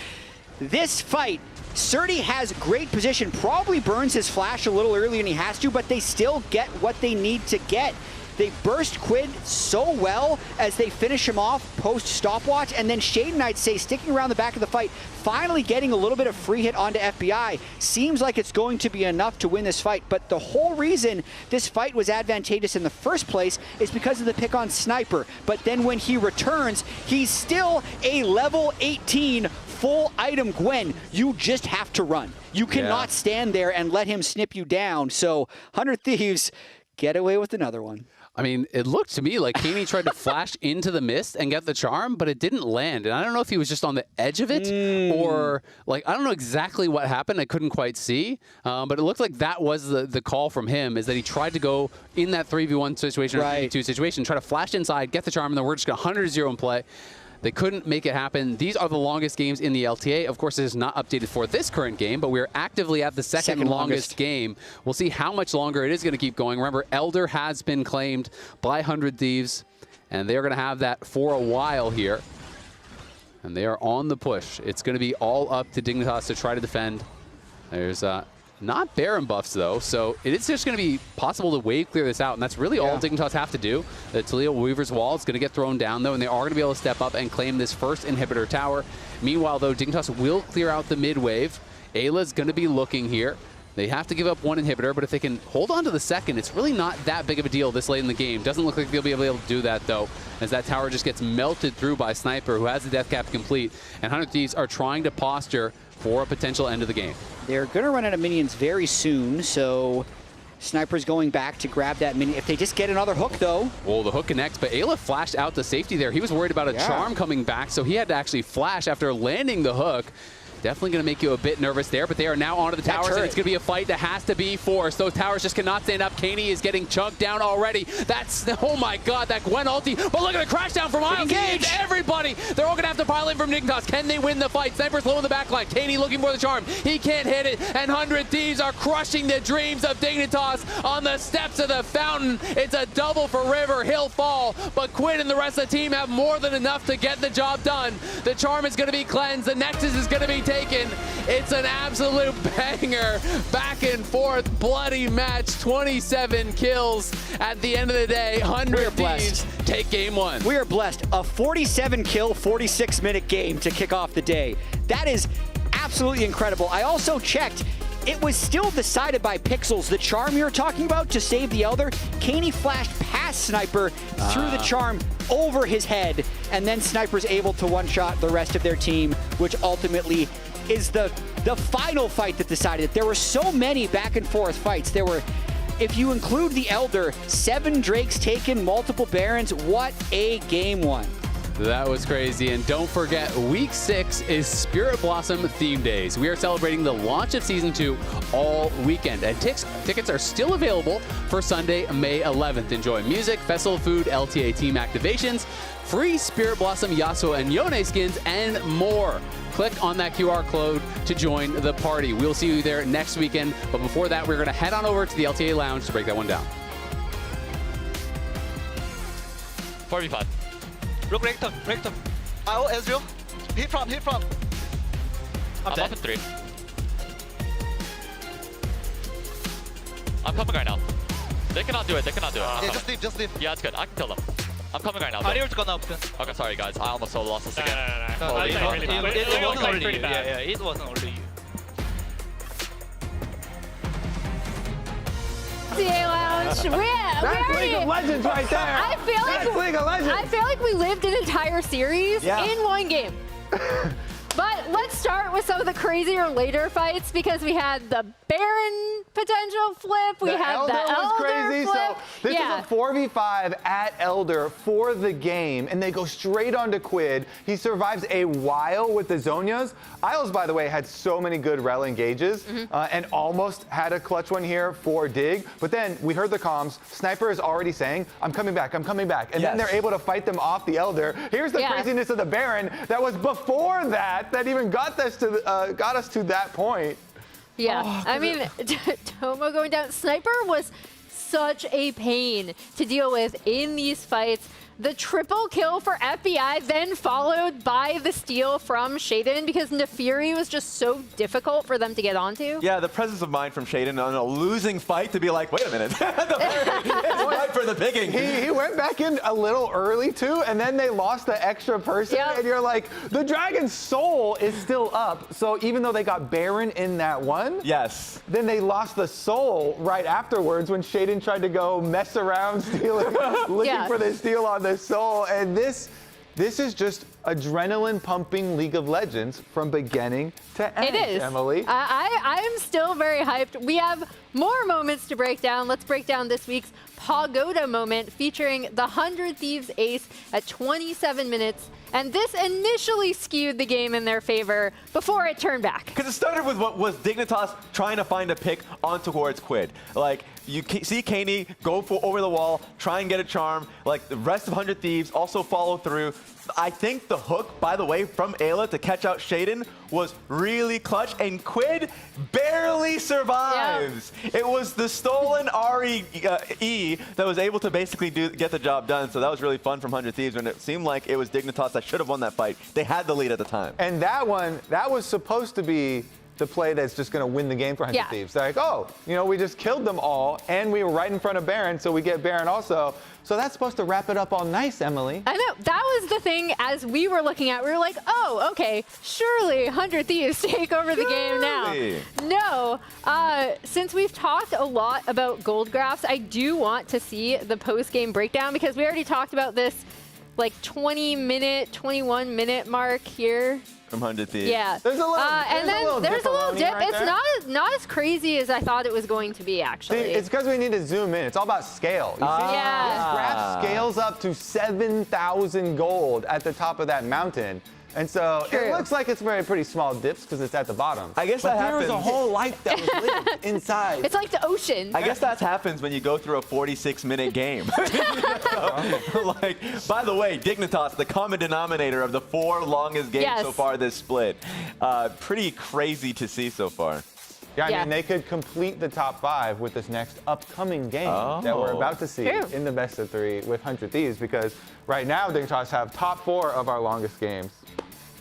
this fight, Surdy has great position, probably burns his flash a little earlier than he has to, but they still get what they need to get. They burst Quid so well as they finish him off post-stopwatch, and then Shaden, I'd say, sticking around the back of the fight, finally getting a little bit of free hit onto FBI. Seems like it's going to be enough to win this fight, but the whole reason this fight was advantageous in the first place is because of the pick on Sniper. But then when he returns, he's still a level 18 full item Gwen. You just have to run. You cannot stand there and let him snip you down. So 100 Thieves get away with another one. I mean, it looked to me like Caney tried to flash into the mist and get the charm, but it didn't land. And I don't know if he was just on the edge of it or, like, I don't know exactly what happened. I couldn't quite see. But it looked like that was the call from him, is that he tried to go in that 3v1 situation or 3v2 situation, try to flash inside, get the charm, and then we're just going to 100-0 in play. They couldn't make it happen. These are the longest games in the LTA. Of course, it is not updated for this current game, but we're actively at the second longest game. We'll see how much longer it is going to keep going. Remember, Elder has been claimed by 100 Thieves, and they're going to have that for a while here. And they are on the push. It's going to be all up to Dignitas to try to defend. There's not Baron buffs, though, so it is just going to be possible to wave clear this out, and that's really all Dignitas have to do. The Taliyah Weaver's Wall is going to get thrown down, though, and they are going to be able to step up and claim this first inhibitor tower. Meanwhile, though, Dignitas will clear out the mid wave. Ayla's going to be looking here. They have to give up one inhibitor, but if they can hold on to the second, it's really not that big of a deal this late in the game. Doesn't look like they'll be able to do that, though, as that tower just gets melted through by Sniper, who has the death cap complete, and 100 Thieves are trying to posture for a potential end of the game. They're going to run out of minions very soon, so Sniper's going back to grab that minion. If they just get another hook, though. Well, the hook connects, but Ayla flashed out to safety there. He was worried about a charm coming back, so he had to actually flash after landing the hook. Definitely going to make you a bit nervous there, but they are now onto the towers, and it's going to be a fight that has to be forced. Those towers just cannot stand up. Caney is getting chunked down already. That's, oh my god, that Gwen ulti. But look at the crash down from Isles. Everybody, they're all going to have to pile in from Dignitas. Can they win the fight? Sniper's low in the back line. Caney looking for the charm. He can't hit it, and 100 Thieves are crushing the dreams of Dignitas on the steps of the fountain. It's a double for River. He'll fall, but Quinn and the rest of the team have more than enough to get the job done. The charm is going to be cleansed. The Nexus is going to be taken. It's an absolute banger. Back and forth, bloody match. 27 kills at the end of the day. 100 Thieves take game one. We are blessed. A 47-kill, 46-minute game to kick off the day. That is absolutely incredible. I also checked. It was still decided by Pixels. The charm you're talking about to save the Elder, Caney flashed past Sniper through the charm over his head, and then Sniper's able to one-shot the rest of their team, which ultimately is the final fight that decided it. There were so many back and forth fights. There were if you include the Elder, 7 Drakes taken, multiple Barons. What a game one. That was crazy. And don't forget, week 6 is Spirit Blossom Theme Days. We are celebrating the launch of Season 2 all weekend. And tickets are still available for Sunday, May 11th. Enjoy music, festival food, LTA team activations, free Spirit Blossom Yasuo and Yone skins, and more. Click on that QR code to join the party. We'll see you there next weekend. But before that, we're going to head on over to the LTA Lounge to break that one down. 4v5. Look, Rector. IO, Ezreal. Hit from. I'm up in 3. I'm coming right now. They cannot do it. Yeah, just leave. Yeah, it's good. I can kill them. I'm coming right now. Ario's gonna open. Okay, sorry guys. I almost so lost this again. No. Holy fuck. It wasn't only you. Yeah, it wasn't only you. LTA Lounge. That's League of Legends right there. That's League of Legends. I feel like we lived an entire series in one game. But let's start with some of the crazier later fights because we had the Baron potential flip. We had the Elder crazy. flip. So this is a 4v5 at Elder for the game, and they go straight onto Quid. He survives a while with the Zhonya's. Isles, by the way, had so many good rel engages and almost had a clutch one here for Dig. But then we heard the comms. Sniper is already saying, I'm coming back. And then they're able to fight them off the Elder. Here's the craziness of the Baron that was before that even got us to that point. Yeah, I mean, Tomo going down. Sniper was such a pain to deal with in these fights. The triple kill for FBI, then followed by the steal from Shaden because Nefiri was just so difficult for them to get onto. Yeah, the presence of mind from Shaden on a losing fight to be like, wait a minute, it's right for the picking. He went back in a little early too, and then they lost the extra person, and you're like, the Dragon's soul is still up. So even though they got Baron in that one, then they lost the soul right afterwards when Shaden tried to go mess around stealing, looking for the steal on the soul, and this is just adrenaline pumping League of Legends from beginning to end. It is. Emily. I am still very hyped. We have more moments to break down. Let's break down this week's Pagoda moment featuring the 100 Thieves ace at 27 minutes. And this initially skewed the game in their favor before it turned back. Because it started with what was Dignitas trying to find a pick on towards Quid. Like, you see Kaney go over the wall, try and get a charm. Like, the rest of 100 Thieves also follow through. I think the hook, by the way, from Ayla to catch out Shaden was really clutch, and Quid barely survives. It was the stolen RE that was able to basically get the job done, so that was really fun from 100 Thieves, and it seemed like it was Dignitas that should have won that fight. They had the lead at the time. And that one, that was supposed to be the play that's just going to win the game for 100 Thieves. They're like, oh, we just killed them all, and we were right in front of Baron, so we get Baron also. So that's supposed to wrap it up all nice, Emily. I know. That was the thing as we were looking at. We were like, oh, okay, surely 100 Thieves take over the game now. No. Since we've talked a lot about gold graphs, I do want to see the post-game breakdown because we already talked about this like 20-minute, 21-minute mark here. From 100 Thieves. Yeah. There's a little, and then there's a little dip. Right it's not as crazy as I thought it was going to be, actually. See, it's because we need to zoom in. It's all about scale. You see, this graph scales up to 7,000 gold at the top of that mountain. And so it looks like it's pretty small dips because it's at the bottom. I guess but that happens. there was a whole life that was lived inside. It's like the ocean. I guess that happens when you go through a 46-minute game. Like, by the way, Dignitas, the common denominator of the 4 longest games so far this split. Pretty crazy to see so far. Yeah, I mean, they could complete the top 5 with this next upcoming game that we're about to see in the best of 3 with 100 Thieves because right now Dignitas have top 4 of our longest games.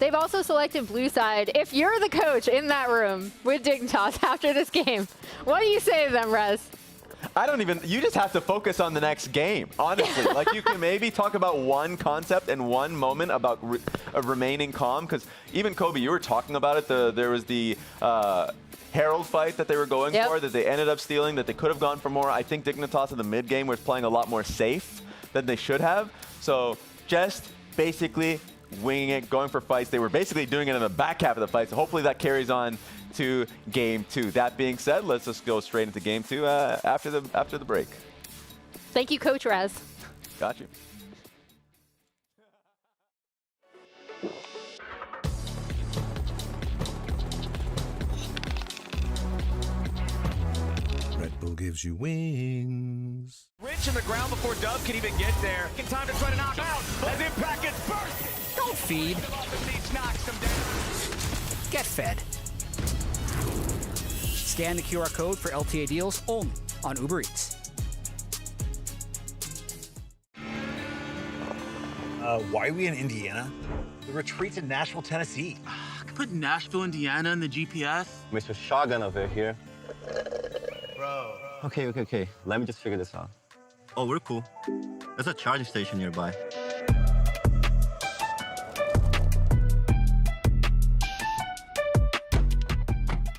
They've also selected blue side. If you're the coach in that room with Dignitas after this game, what do you say to them, Rez? You just have to focus on the next game, honestly. Like, you can maybe talk about one concept and one moment about remaining calm, because even Kobe, you were talking about it. There was the Herald fight that they were going for, that they ended up stealing, that they could have gone for more. I think Dignitas in the mid game was playing a lot more safe than they should have. So just basically winging it, going for fights. They were basically doing it in the back half of the fight, so hopefully that carries on to game 2. That being said, let's just go straight into game 2 after the break. Thank you, Coach Raz. Got you. Red Bull gives you wings. Rich in the ground before Dub can even get there. In time to try to knock out as Impact gets burst. Don't feed. Knocks him down. Get fed. Scan the QR code for LTA deals only on Uber Eats. Why are we in Indiana? The retreat's in Nashville, Tennessee. I could put Nashville, Indiana in the GPS. Mr. Shotgun over here. Bro. Okay. Let me just figure this out. Oh, we're cool. There's a charging station nearby.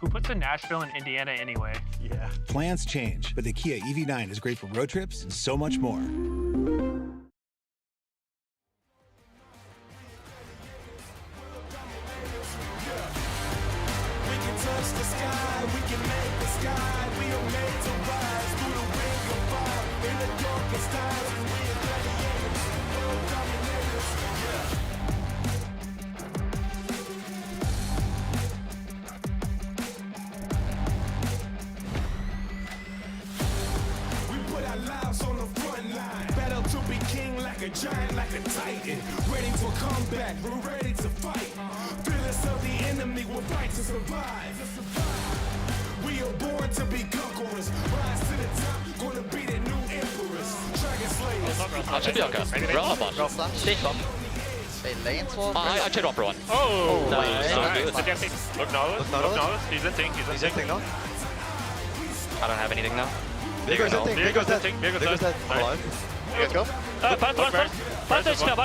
Who puts in Nashville and Indiana anyway? Yeah. Plans change, but the Kia EV9 is great for road trips and so much more. Giant like a titan, ready for a comeback, we're ready to fight. Fearless of the enemy, we'll fight to survive. We are born to be conquerors, rise to the top, gonna be the new emperors. Dragon slayers. I should be okay. Roll up on. Stay top. Wait, lane swap? I tried upper one. Oh, nice. Look Nautilus. He's in thing. He's in thing now. I don't have anything now. Vigor's in thing. Vigor's dead. Let's go. First is car.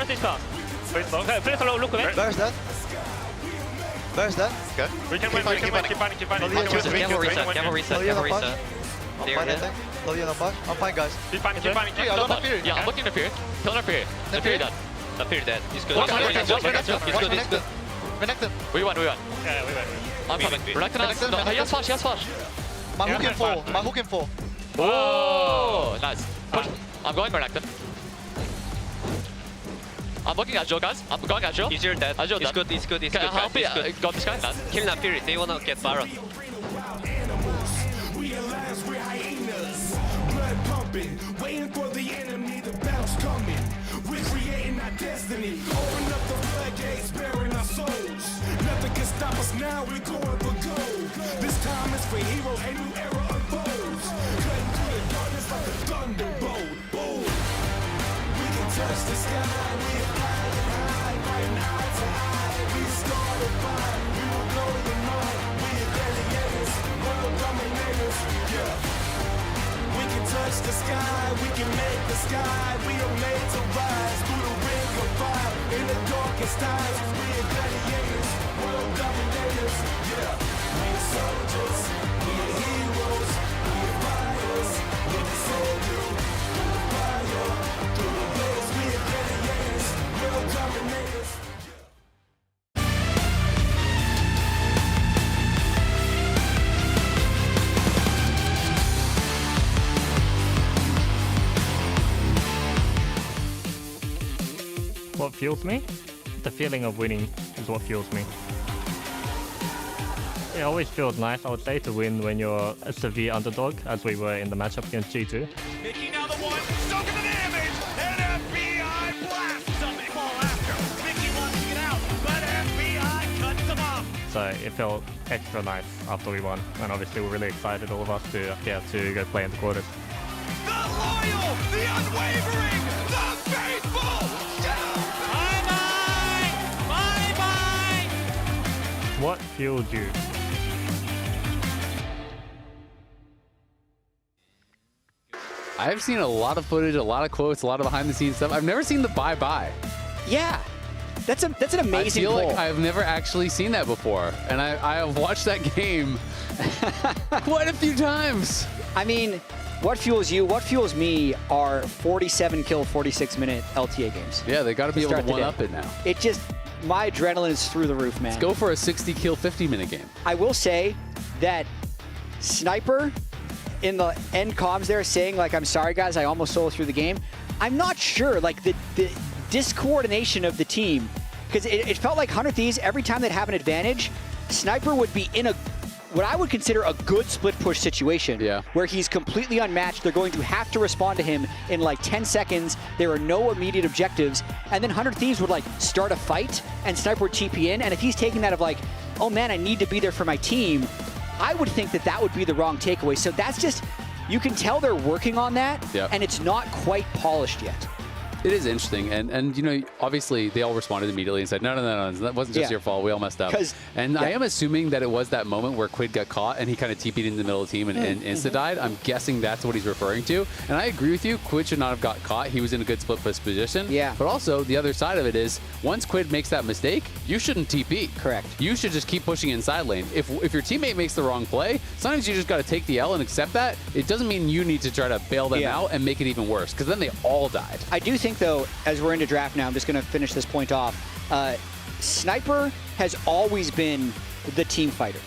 Okay, please look away. Where's that? Okay. We can win. Keep fighting. Gamble reset. I'm fine, guys. Keep fighting. Yeah, I'm looking to Furia. Killing Furia. The Furia dead. The Furia dead. He's good. He's good. Renekton. We won. Yeah, we won. I'm coming. Renekton. No, he has flash. My hook in full. Oh, nice. Push. I'm going Renekton. I'm looking at Joe, guys. I'm going at Joe. He's your dead. He's good. He's good. Can I help you? Got this guy? Nice. Kill that Fury. They wanna get Baron. Blood pumping, waiting for the enemy, the battle's coming. We're creating our destiny, open up the floodgates, bearing our souls. Nothing can stop us now, we're going for gold. This time is for heroes, a new era unfolds. Cutting through the darkness like a thunderbolt. Boom. We can touch the sky, we fly high, fighting eye to eye. We start a fire, we will blow your mind. We are gladiators, world dominators, yeah. We can touch the sky, we can make the sky. We are made to rise through the ring of fire. In the darkest times, we are gladiators, world dominators, yeah. We are soldiers, we are heroes, we are fighters. We can save you through the fire, through the blaze. We are gladiators, world dominators. What fuels me? The feeling of winning is what fuels me. It always feels nice, I would say, to win when you're a severe underdog, as we were in the matchup against G2. Mickey now the one, soaking the damage, and FBI blasts him. They fall after. Mickey wants to get out, but FBI cuts him off. So it felt extra nice after we won, and obviously we're really excited, all of us, to get to go play in the quarters. The loyal, the unwavering, the faithful. Bye-bye. What fueled you? I've seen a lot of footage, a lot of quotes, a lot of behind-the-scenes stuff. I've never seen the bye-bye. Yeah, that's an amazing I feel pull. like I've never actually seen that before, and I have watched that game quite a few times. I mean, what fuels you, what fuels me are 47 kill, 46 minute LTA games. Yeah, they got to be able to one-up it now. It just, my adrenaline is through the roof, man. Let's go for a 60 kill, 50-minute game. I will say that Sniper in the end comms there saying, like, I'm sorry, guys, I almost solo through the game. I'm not sure, like, the discoordination of the team, because it felt like 100 Thieves, every time they'd have an advantage, Sniper would be in what I would consider a good split push situation, where he's completely unmatched. They're going to have to respond to him in like 10 seconds. There are no immediate objectives. And then 100 Thieves would like start a fight and Sniper would TP in. And if he's taking that of like, oh man, I need to be there for my team, I would think that that would be the wrong takeaway. So that's just, you can tell they're working on that, and it's not quite polished yet. It is interesting, and you know, obviously they all responded immediately and said, no, that wasn't just your fault. We all messed up. And I am assuming that it was that moment where Quid got caught and he kind of TP'd into the middle of the team and insta-died. I'm guessing that's what he's referring to. And I agree with you. Quid should not have got caught. He was in a good split push position. Yeah. But also, the other side of it is, once Quid makes that mistake, you shouldn't TP. Correct. You should just keep pushing inside lane. If your teammate makes the wrong play, sometimes you just got to take the L and accept that. It doesn't mean you need to try to bail them out and make it even worse, because then they all died. I do think, though, as we're into draft now, I'm just going to finish this point off. Sniper has always been the team fighter.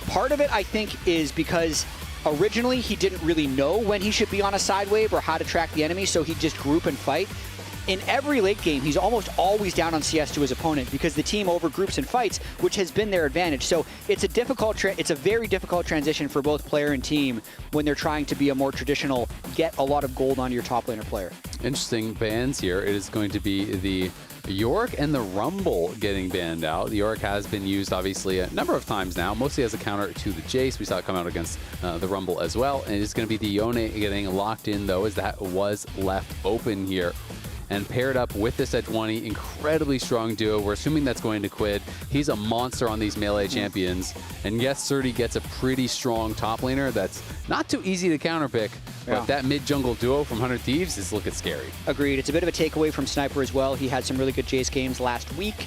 Part of it, I think, is because originally he didn't really know when he should be on a side wave or how to track the enemy, so he'd just group and fight. In every late game, he's almost always down on CS to his opponent because the team overgroups and fights, which has been their advantage. So it's a very difficult transition for both player and team when they're trying to be a more traditional, get a lot of gold on your top laner player. Interesting bans here. It is going to be the Yorick and the Rumble getting banned out. The Yorick has been used, obviously, a number of times now, mostly as a counter to the Jace. We saw it come out against the Rumble as well. And it's going to be the Yone getting locked in, though, as that was left open here. And paired up with this Edge-20, incredibly strong duo. We're assuming that's going to Quid. He's a monster on these melee champions. And yes, Surdy gets a pretty strong top laner that's not too easy to counterpick, but that mid-jungle duo from 100 Thieves is looking scary. Agreed. It's a bit of a takeaway from Sniper as well. He had some really good Jace games last week.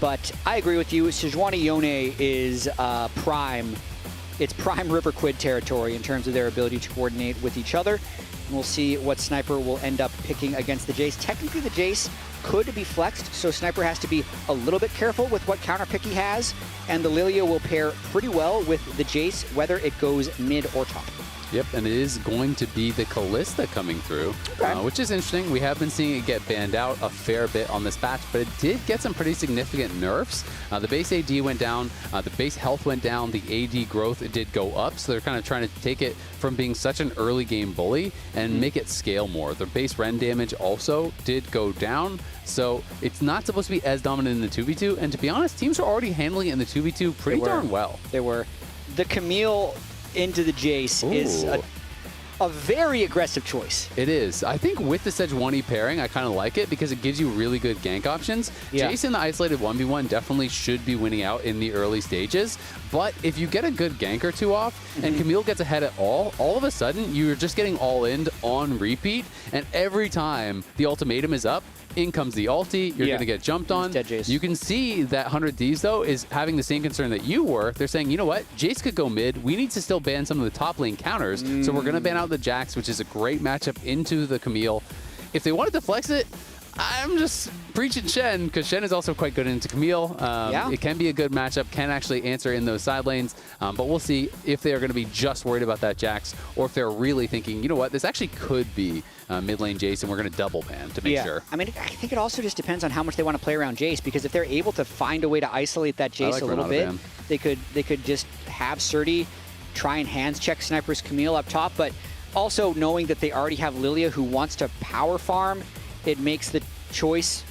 But I agree with you. Sejuani Yone is prime. It's prime River Quid territory in terms of their ability to coordinate with each other. We'll see what Sniper will end up picking against the Jace. Technically, the Jace could be flexed, so Sniper has to be a little bit careful with what counter pick he has, and the Lilia will pair pretty well with the Jace, whether it goes mid or top. Yep, and it is going to be the Kalista coming through, which is interesting. We have been seeing it get banned out a fair bit on this patch, but it did get some pretty significant nerfs. The base AD went down, the base health went down, the AD growth did go up, so they're kind of trying to take it from being such an early game bully and make it scale more. The base Ren damage also did go down, so it's not supposed to be as dominant in the 2v2, and to be honest, teams are already handling it in the 2v2 pretty darn well. They were. The Camille into the Jace is a very aggressive choice. It is. I think with the Sejuani pairing, I kind of like it because it gives you really good gank options. Jace in the isolated 1v1 definitely should be winning out in the early stages, but if you get a good gank or two off and Camille gets ahead at all of a sudden you're just getting all in on repeat, and every time the ultimatum is up, in comes the ulti, you're going to get jumped on. You can see that 100 Thieves, though, is having the same concern that you were. They're saying, you know what, Jace could go mid. We need to still ban some of the top lane counters, so we're going to ban out the Jax, which is a great matchup into the Camille. If they wanted to flex it, I'm just preaching Shen, because Shen is also quite good into Camille. It can be a good matchup, can actually answer in those side lanes, but we'll see if they are going to be just worried about that Jax, or if they're really thinking, you know what, this actually could be mid lane Jace, and we're going to double ban to make sure. I mean, I think it also just depends on how much they want to play around Jace, because if they're able to find a way to isolate that Jace a little bit, they could just have Surdy try and hands check Sniper's Camille up top, but also knowing that they already have Lilia who wants to power farm, it makes the choice.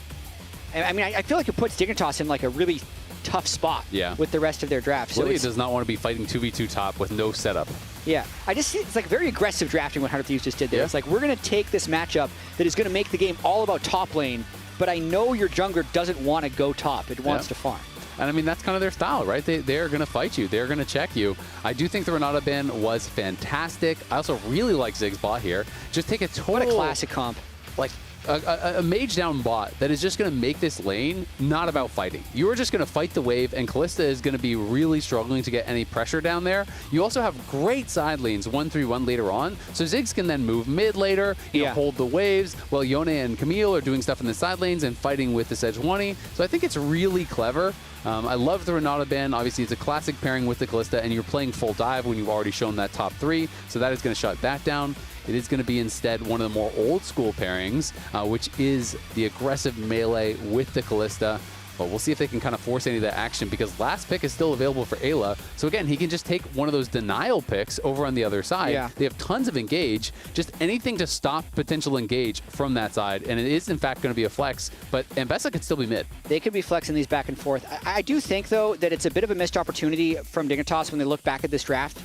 I mean, I feel like it puts Dignitas in like a really tough spot with the rest of their draft. So Lilia does not want to be fighting 2v2 top with no setup. Yeah, I just see it's like very aggressive drafting what 100 Thieves just did there. It's like, we're going to take this matchup that is going to make the game all about top lane, but I know your jungler doesn't want to go top. It wants to farm. And I mean, that's kind of their style, right? They're going to fight you. They're going to check you. I do think the Renata ban was fantastic. I also really like Ziggs bot here. Just take a total... What a classic comp. Like, a mage down bot that is just going to make this lane not about fighting. You are just going to fight the wave, and Kalista is going to be really struggling to get any pressure down there. You also have great side lanes 1-3-1 later on, so Ziggs can then move mid later, you know, hold the waves, while Yone and Camille are doing stuff in the side lanes and fighting with the Sejuani. So I think it's really clever. I love the Renata ban. Obviously, it's a classic pairing with the Kalista, and you're playing full dive when you've already shown that top 3, so that is going to shut that down. It is going to be instead one of the more old school pairings, which is the aggressive melee with the Kalista. But we'll see if they can kind of force any of that action, because last pick is still available for Ayla. So again, he can just take one of those denial picks over on the other side. Yeah. They have tons of engage, just anything to stop potential engage from that side. And it is in fact going to be a flex, but Ambessa could still be mid. They could be flexing these back and forth. I do think though that it's a bit of a missed opportunity from Dignitas when they look back at this draft.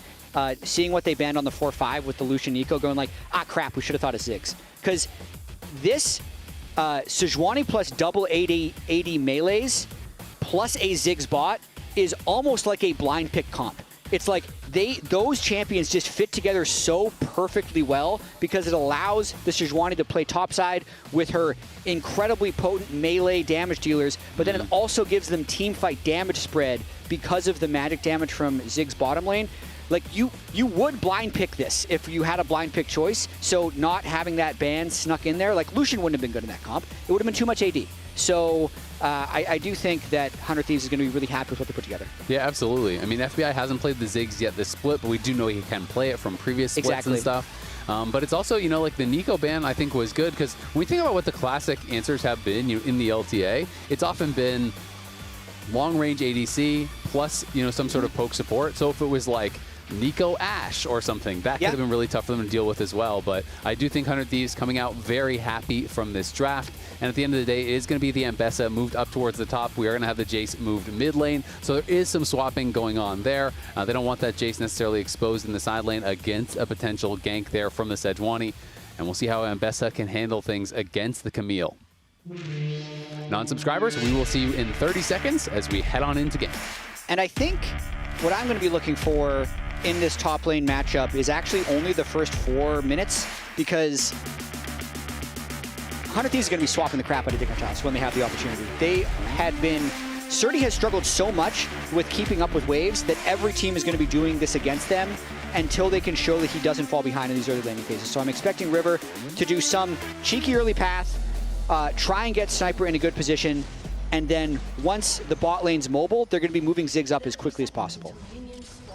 Seeing what they banned on the 4-5 with the Lucian Nico, going like, ah crap, we should have thought of Ziggs. Because this Sejuani plus double 80 melees plus a Ziggs bot is almost like a blind pick comp. It's like those champions just fit together so perfectly well because it allows the Sejuani to play topside with her incredibly potent melee damage dealers, but then it also gives them team fight damage spread because of the magic damage from Ziggs bottom lane. Like, you would blind pick this if you had a blind pick choice, so not having that ban snuck in there, like Lucian wouldn't have been good in that comp. It would have been too much AD. So I do think that 100 Thieves is going to be really happy with what they put together. Yeah, absolutely. I mean, FBI hasn't played the Ziggs yet this split, but we do know he can play it from previous splits and stuff. But it's also, you know, like the Nico ban I think was good, because when we think about what the classic answers have been, you know, in the LTA, it's often been long-range ADC plus, you know, some sort of poke support. So if it was like Nico Ashe or something, that could have been really tough for them to deal with as well. But I do think 100 Thieves coming out very happy from this draft. And at the end of the day, it is going to be the Ambessa moved up towards the top. We are going to have the Jace moved mid lane. So there is some swapping going on there. They don't want that Jace necessarily exposed in the side lane against a potential gank there from the Sejuani. And we'll see how Ambessa can handle things against the Camille. Non-subscribers, we will see you in 30 seconds as we head on into game. And I think what I'm going to be looking for in this top lane matchup is actually only the first 4 minutes, because 100 Thieves is going to be swapping the crap out of Dignitas when they have the opportunity. They had been... Surdy has struggled so much with keeping up with waves that every team is going to be doing this against them until they can show that he doesn't fall behind in these early laning phases. So I'm expecting River to do some cheeky early path, try and get Sniper in a good position, and then once the bot lane's mobile, they're going to be moving Ziggs up as quickly as possible.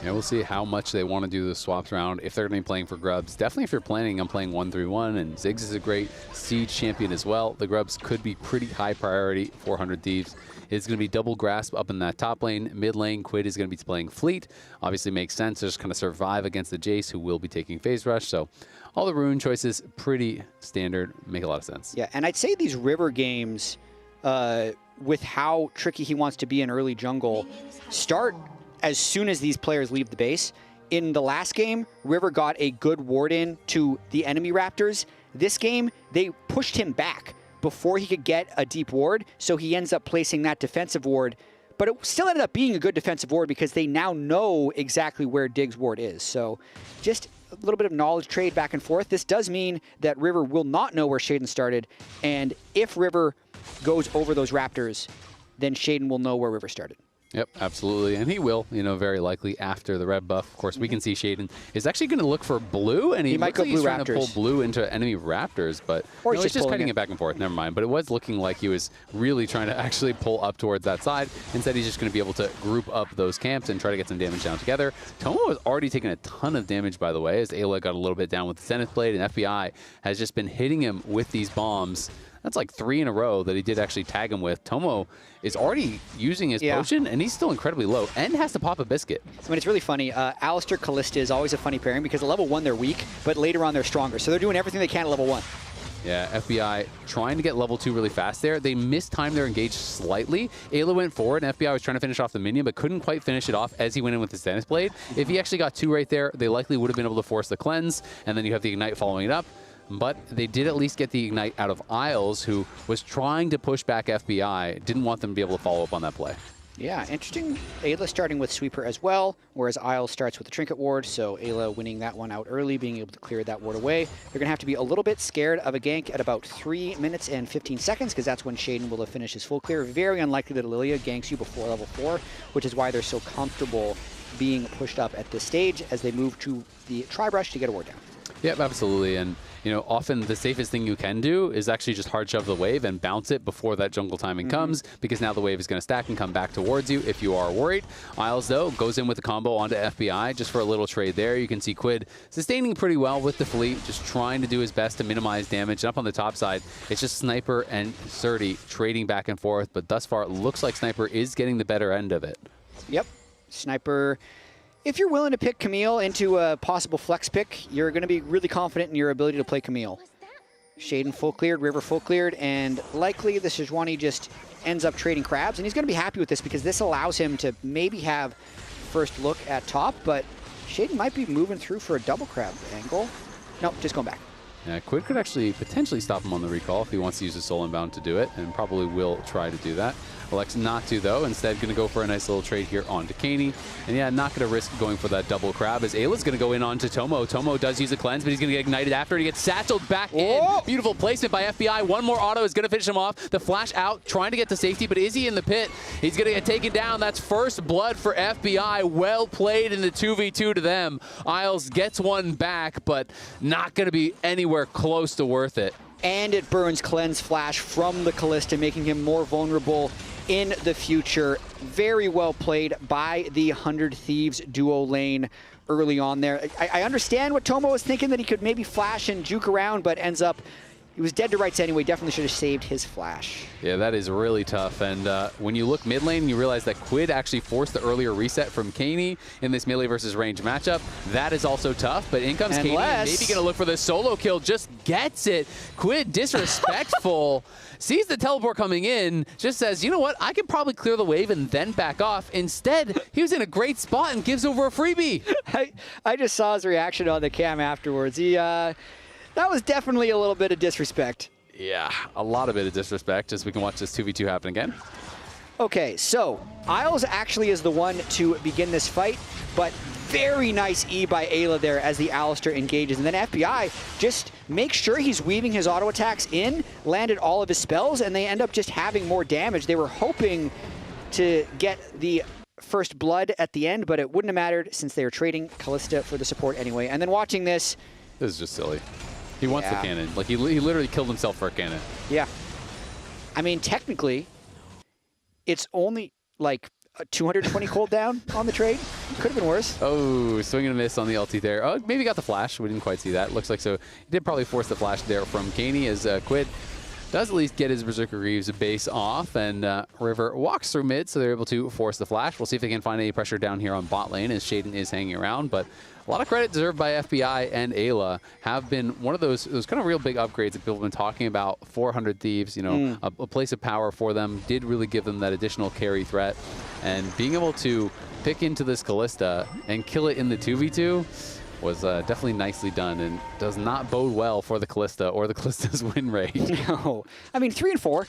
Yeah, we'll see how much they want to do the swaps round, if they're going to be playing for Grubs. Definitely if you're planning on playing 1-3-1, and Ziggs is a great siege champion as well. The Grubs could be pretty high priority for 100 Thieves. It's going to be double grasp up in that top lane. Mid lane, Quid is going to be playing Fleet. Obviously makes sense to just kind of survive against the Jace, who will be taking Phase Rush. So all the rune choices, pretty standard, make a lot of sense. Yeah, and I'd say these River games, with how tricky he wants to be in early jungle, start as soon as these players leave the base. In the last game, River got a good ward in to the enemy Raptors. This game, they pushed him back before he could get a deep ward, so he ends up placing that defensive ward. But it still ended up being a good defensive ward because they now know exactly where Dig's ward is. So just a little bit of knowledge trade back and forth. This does mean that River will not know where Shaden started, and if River goes over those Raptors, then Shaden will know where River started. Yep, absolutely. And he will, you know, very likely after the red buff. Of course, we can see Shaden is actually going to look for blue, and he might go like he's trying to pull blue into enemy Raptors, but or he's just cutting it back and forth. Never mind. But it was looking like he was really trying to actually pull up towards that side. Instead, he's just going to be able to group up those camps and try to get some damage down together. Tomo has already taken a ton of damage, by the way, as Ayla got a little bit down with the Zenith Blade, and FBI has just been hitting him with these bombs. That's like 3 in a row that he did actually tag him with. Tomo is already using his potion, and he's still incredibly low, and has to pop a biscuit. I mean, it's really funny. Alistair Kalista is always a funny pairing because at level 1 they're weak, but later on they're stronger. So they're doing everything they can at level 1. Yeah, FBI trying to get level 2 really fast there. They mistimed their engage slightly. Ayla went forward, and FBI was trying to finish off the minion, but couldn't quite finish it off as he went in with his Zenith Blade. If he actually got 2 right there, they likely would have been able to force the cleanse, and then you have the Ignite following it up. But they did at least get the Ignite out of Isles, who was trying to push back FBI. Didn't want them to be able to follow up on that play. Yeah, interesting. Ayla starting with Sweeper as well, whereas Isles starts with the Trinket Ward, so Ayla winning that one out early, being able to clear that ward away. They're going to have to be a little bit scared of a gank at about 3 minutes and 15 seconds, because that's when Shaden will have finished his full clear. Very unlikely that Lilia ganks you before level 4, which is why they're so comfortable being pushed up at this stage as they move to the Tri-Brush to get a ward down. Yep, absolutely. And, you know, often the safest thing you can do is actually just hard shove the wave and bounce it before that jungle timing comes, because now the wave is going to stack and come back towards you if you are worried. Isles, though, goes in with a combo onto FBI just for a little trade there. You can see Quid sustaining pretty well with the fleet, just trying to do his best to minimize damage. And up on the top side, it's just Sniper and Surdy trading back and forth, but thus far it looks like Sniper is getting the better end of it. Yep. Sniper, if you're willing to pick Camille into a possible flex pick, you're going to be really confident in your ability to play Camille. Shaden full cleared, River full cleared, and likely the Sejuani just ends up trading crabs, and he's going to be happy with this because this allows him to maybe have first look at top, but Shaden might be moving through for a double crab angle. Nope, just going back. Yeah, Quid could actually potentially stop him on the recall if he wants to use his Soul Inbound to do it, and probably will try to do that. Elects not to, though. Instead, going to go for a nice little trade here onto Caney. And yeah, not going to risk going for that double crab, as Ayla's going to go in onto Tomo. Tomo does use a cleanse, but he's going to get ignited after. He gets satcheled back in. Beautiful placement by FBI. One more auto is going to finish him off. The flash out, trying to get to safety, but is he in the pit? He's going to get taken down. That's first blood for FBI. Well played in the 2v2 to them. Isles gets one back, but not going to be anywhere close to worth it. And it burns Cleanse Flash from the Kalista, making him more vulnerable in the future. Very well played by the 100 Thieves duo lane early on there. I understand what Tomo was thinking, that he could maybe flash and juke around, but ends up, he was dead to rights anyway. Definitely should have saved his flash. Yeah, that is really tough. And when you look mid lane, you realize that Quid actually forced the earlier reset from Caney in this melee versus range matchup. That is also tough, but in comes Caney, maybe going to look for the solo kill, just gets it. Quid disrespectful, sees the teleport coming in, just says, you know what, I can probably clear the wave and then back off. Instead, he was in a great spot and gives over a freebie. I just saw his reaction on the cam afterwards. He, that was definitely a little bit of disrespect. Yeah, a lot of bit of disrespect, as we can watch this 2v2 happen again. Okay, so Isles actually is the one to begin this fight, but very nice E by Ayla there as the Alistair engages. And then FBI just makes sure he's weaving his auto attacks in, landed all of his spells, and they end up just having more damage. They were hoping to get the first blood at the end, but it wouldn't have mattered since they were trading Kalista for the support anyway. And then watching this... This is just silly. He wants the cannon. Like, he literally killed himself for a cannon. Yeah. I mean, technically, it's only like a 220 cooldown on the trade. Could have been worse. Oh, swing and a miss on the LT there. Oh, maybe got the flash. We didn't quite see that. Looks like so. He did probably force the flash there from Caney, as Quid does at least get his Berserker Greaves base off, and River walks through mid, so they're able to force the flash. We'll see if they can find any pressure down here on bot lane, as Shaden is hanging around, but a lot of credit deserved by FBI and Ayla. Have been one of those kind of real big upgrades that people have been talking about. 400 Thieves, you know, a place of power for them, did really give them that additional carry threat, and being able to pick into this Kalista and kill it in the 2v2 was definitely nicely done, and does not bode well for the Kalista or the Kalista's win rate. No. I mean, 3 and 4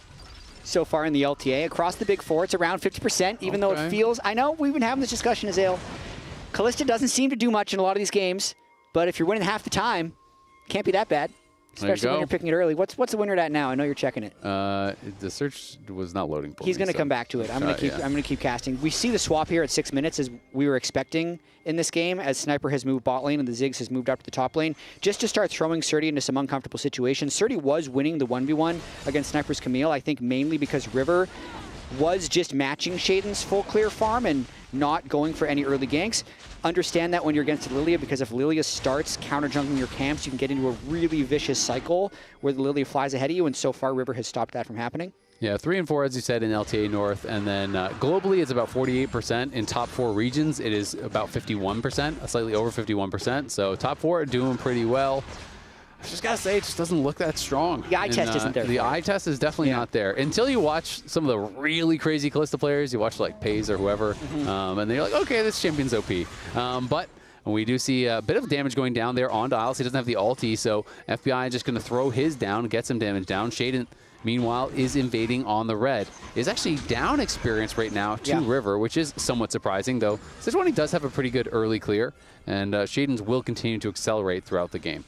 so far in the LTA. Across the big four, it's around 50%, even though it feels... I know, we've been having this discussion, Azale. Kalista doesn't seem to do much in a lot of these games, but if you're winning half the time, can't be that bad. Especially when you're picking it early. What's the winner at now? I know you're checking it. The search was not loading. He's going to come back to it. I'm going to keep casting. We see the swap here at 6 minutes, as we were expecting in this game, as Sniper has moved bot lane and the Ziggs has moved up to the top lane, just to start throwing Surdy into some uncomfortable situations. Surdy was winning the 1v1 against Sniper's Camille, I think mainly because River was just matching Shaden's full clear farm and not going for any early ganks. Understand that when you're against Lilia, because if Lilia starts counter-junking your camps, you can get into a really vicious cycle where the Lilia flies ahead of you, and so far River has stopped that from happening. Yeah, 3 and 4, as you said, in LTA North, and then globally it's about 48%. In top 4 regions, it is about 51%, slightly over 51%. So top 4 are doing pretty well. I just gotta say, it just doesn't look that strong. The eye test isn't there. The eye test is definitely not there. Until you watch some of the really crazy Kalista players, you watch like Pays or whoever, and then you're like, okay, this champion's OP. But we do see a bit of damage going down there onto Isles. He doesn't have the ulti, so FBI just gonna throw his down, get some damage down. Shaden meanwhile, is invading on the red. Is actually down experience right now to River, which is somewhat surprising, though. Sejuani does have a pretty good early clear, and Shadens will continue to accelerate throughout the game.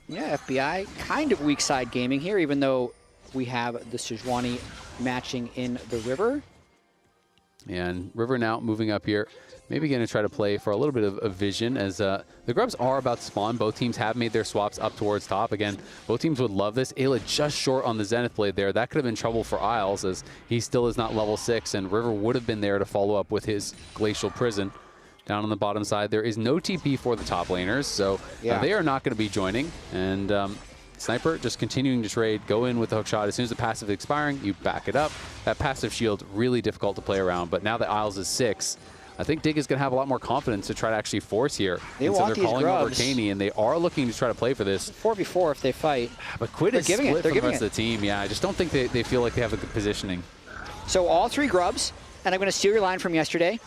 Yeah, FBI kind of weak side gaming here, even though we have the Sejuani matching in the River. And River now moving up here. Maybe going to try to play for a little bit of vision as the Grubs are about to spawn. Both teams have made their swaps up towards top. Again, both teams would love this. Ayla just short on the Zenith blade there. That could have been trouble for Isles as he still is not level 6, and River would have been there to follow up with his Glacial Prison. Down on the bottom side, there is no TP for the top laners, so they are not going to be joining. And Sniper just continuing to trade, go in with the hook shot. As soon as the passive is expiring, you back it up. That passive shield, really difficult to play around, but now that Isles is 6, I think Dig is going to have a lot more confidence to try to actually force here. They want these calling Grubs. over Caney, and they are looking to try to play for this. 4v4 if they fight. But Quid is split from the rest of the team. Yeah, I just don't think they feel like they have a good positioning. So all 3 Grubs, and I'm going to steal your line from yesterday.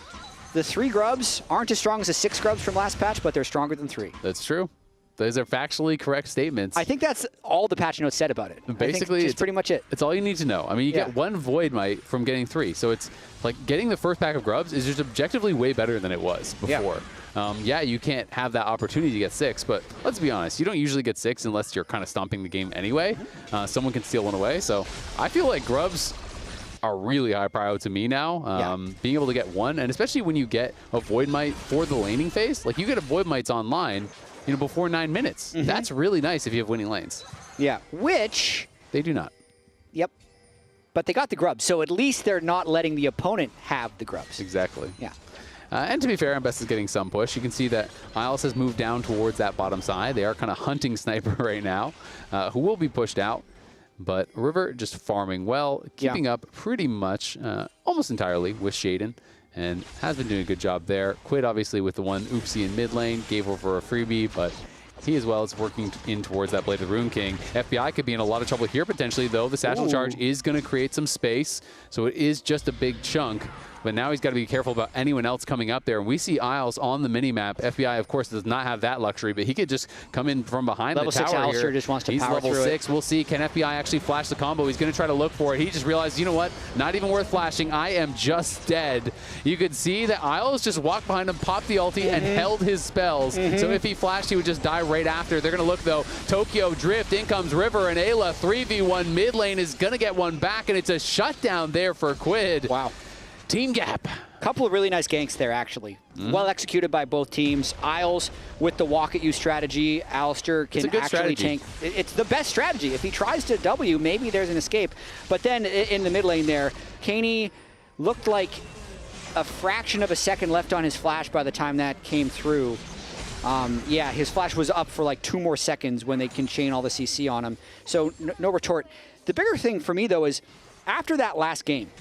The 3 Grubs aren't as strong as the 6 Grubs from last patch, but they're stronger than 3. That's true. Those are factually correct statements. I think that's all the patch notes said about it. Basically, it's pretty much it. It's all you need to know. I mean, you get 1 Void Might from getting 3. So it's like getting the first pack of Grubs is just objectively way better than it was before. Yeah, you can't have that opportunity to get 6, but let's be honest, you don't usually get 6 unless you're kind of stomping the game anyway. Someone can steal 1 away. So I feel like Grubs are really high prio to me now. Being able to get 1, and especially when you get a Void Might for the laning phase, like you get a Void Mights online, before 9 minutes. That's really nice if you have winning lanes. Yeah, which they do not. Yep. But they got the Grubs, so at least they're not letting the opponent have the Grubs. Exactly. Yeah. And to be fair, Best is getting some push. You can see that Isles has moved down towards that bottom side. They are kind of hunting Sniper right now, who will be pushed out. But River just farming well, keeping up pretty much almost entirely with Shaden, and has been doing a good job there. Quid obviously with the 1 oopsie in mid lane, gave over a freebie, but he as well is working in towards that Blade of the Rune King. FBI could be in a lot of trouble here potentially, though. The Satchel Charge is going to create some space, so it is just a big chunk. But now he's got to be careful about anyone else coming up there. And we see Isles on the minimap. FBI, of course, does not have that luxury, but he could just come in from behind level the tower 6 here. Alistair just wants to He's power level through 6. it. We'll see. Can FBI actually flash the combo? He's going to try to look for it. He just realized, you know what? Not even worth flashing. I am just dead. You could see that Isles just walked behind him, popped the ulti, and held his spells. So if he flashed, he would just die right after. They're going to look, though. Tokyo Drift. In comes River and Ayla. 3v1 mid lane is going to get 1 back, and it's a shutdown there for Quid. Wow. Team Gap. Couple of really nice ganks there, actually. Well executed by both teams. Isles with the walk at you strategy. Alistair can actually tank. It's the best strategy. If he tries to W, maybe there's an escape. But then in the mid lane there, Caney looked like a fraction of a second left on his flash by the time that came through. Yeah, his flash was up for like 2 more seconds when they can chain all the CC on him. So no retort. The bigger thing for me, though, is after that last game,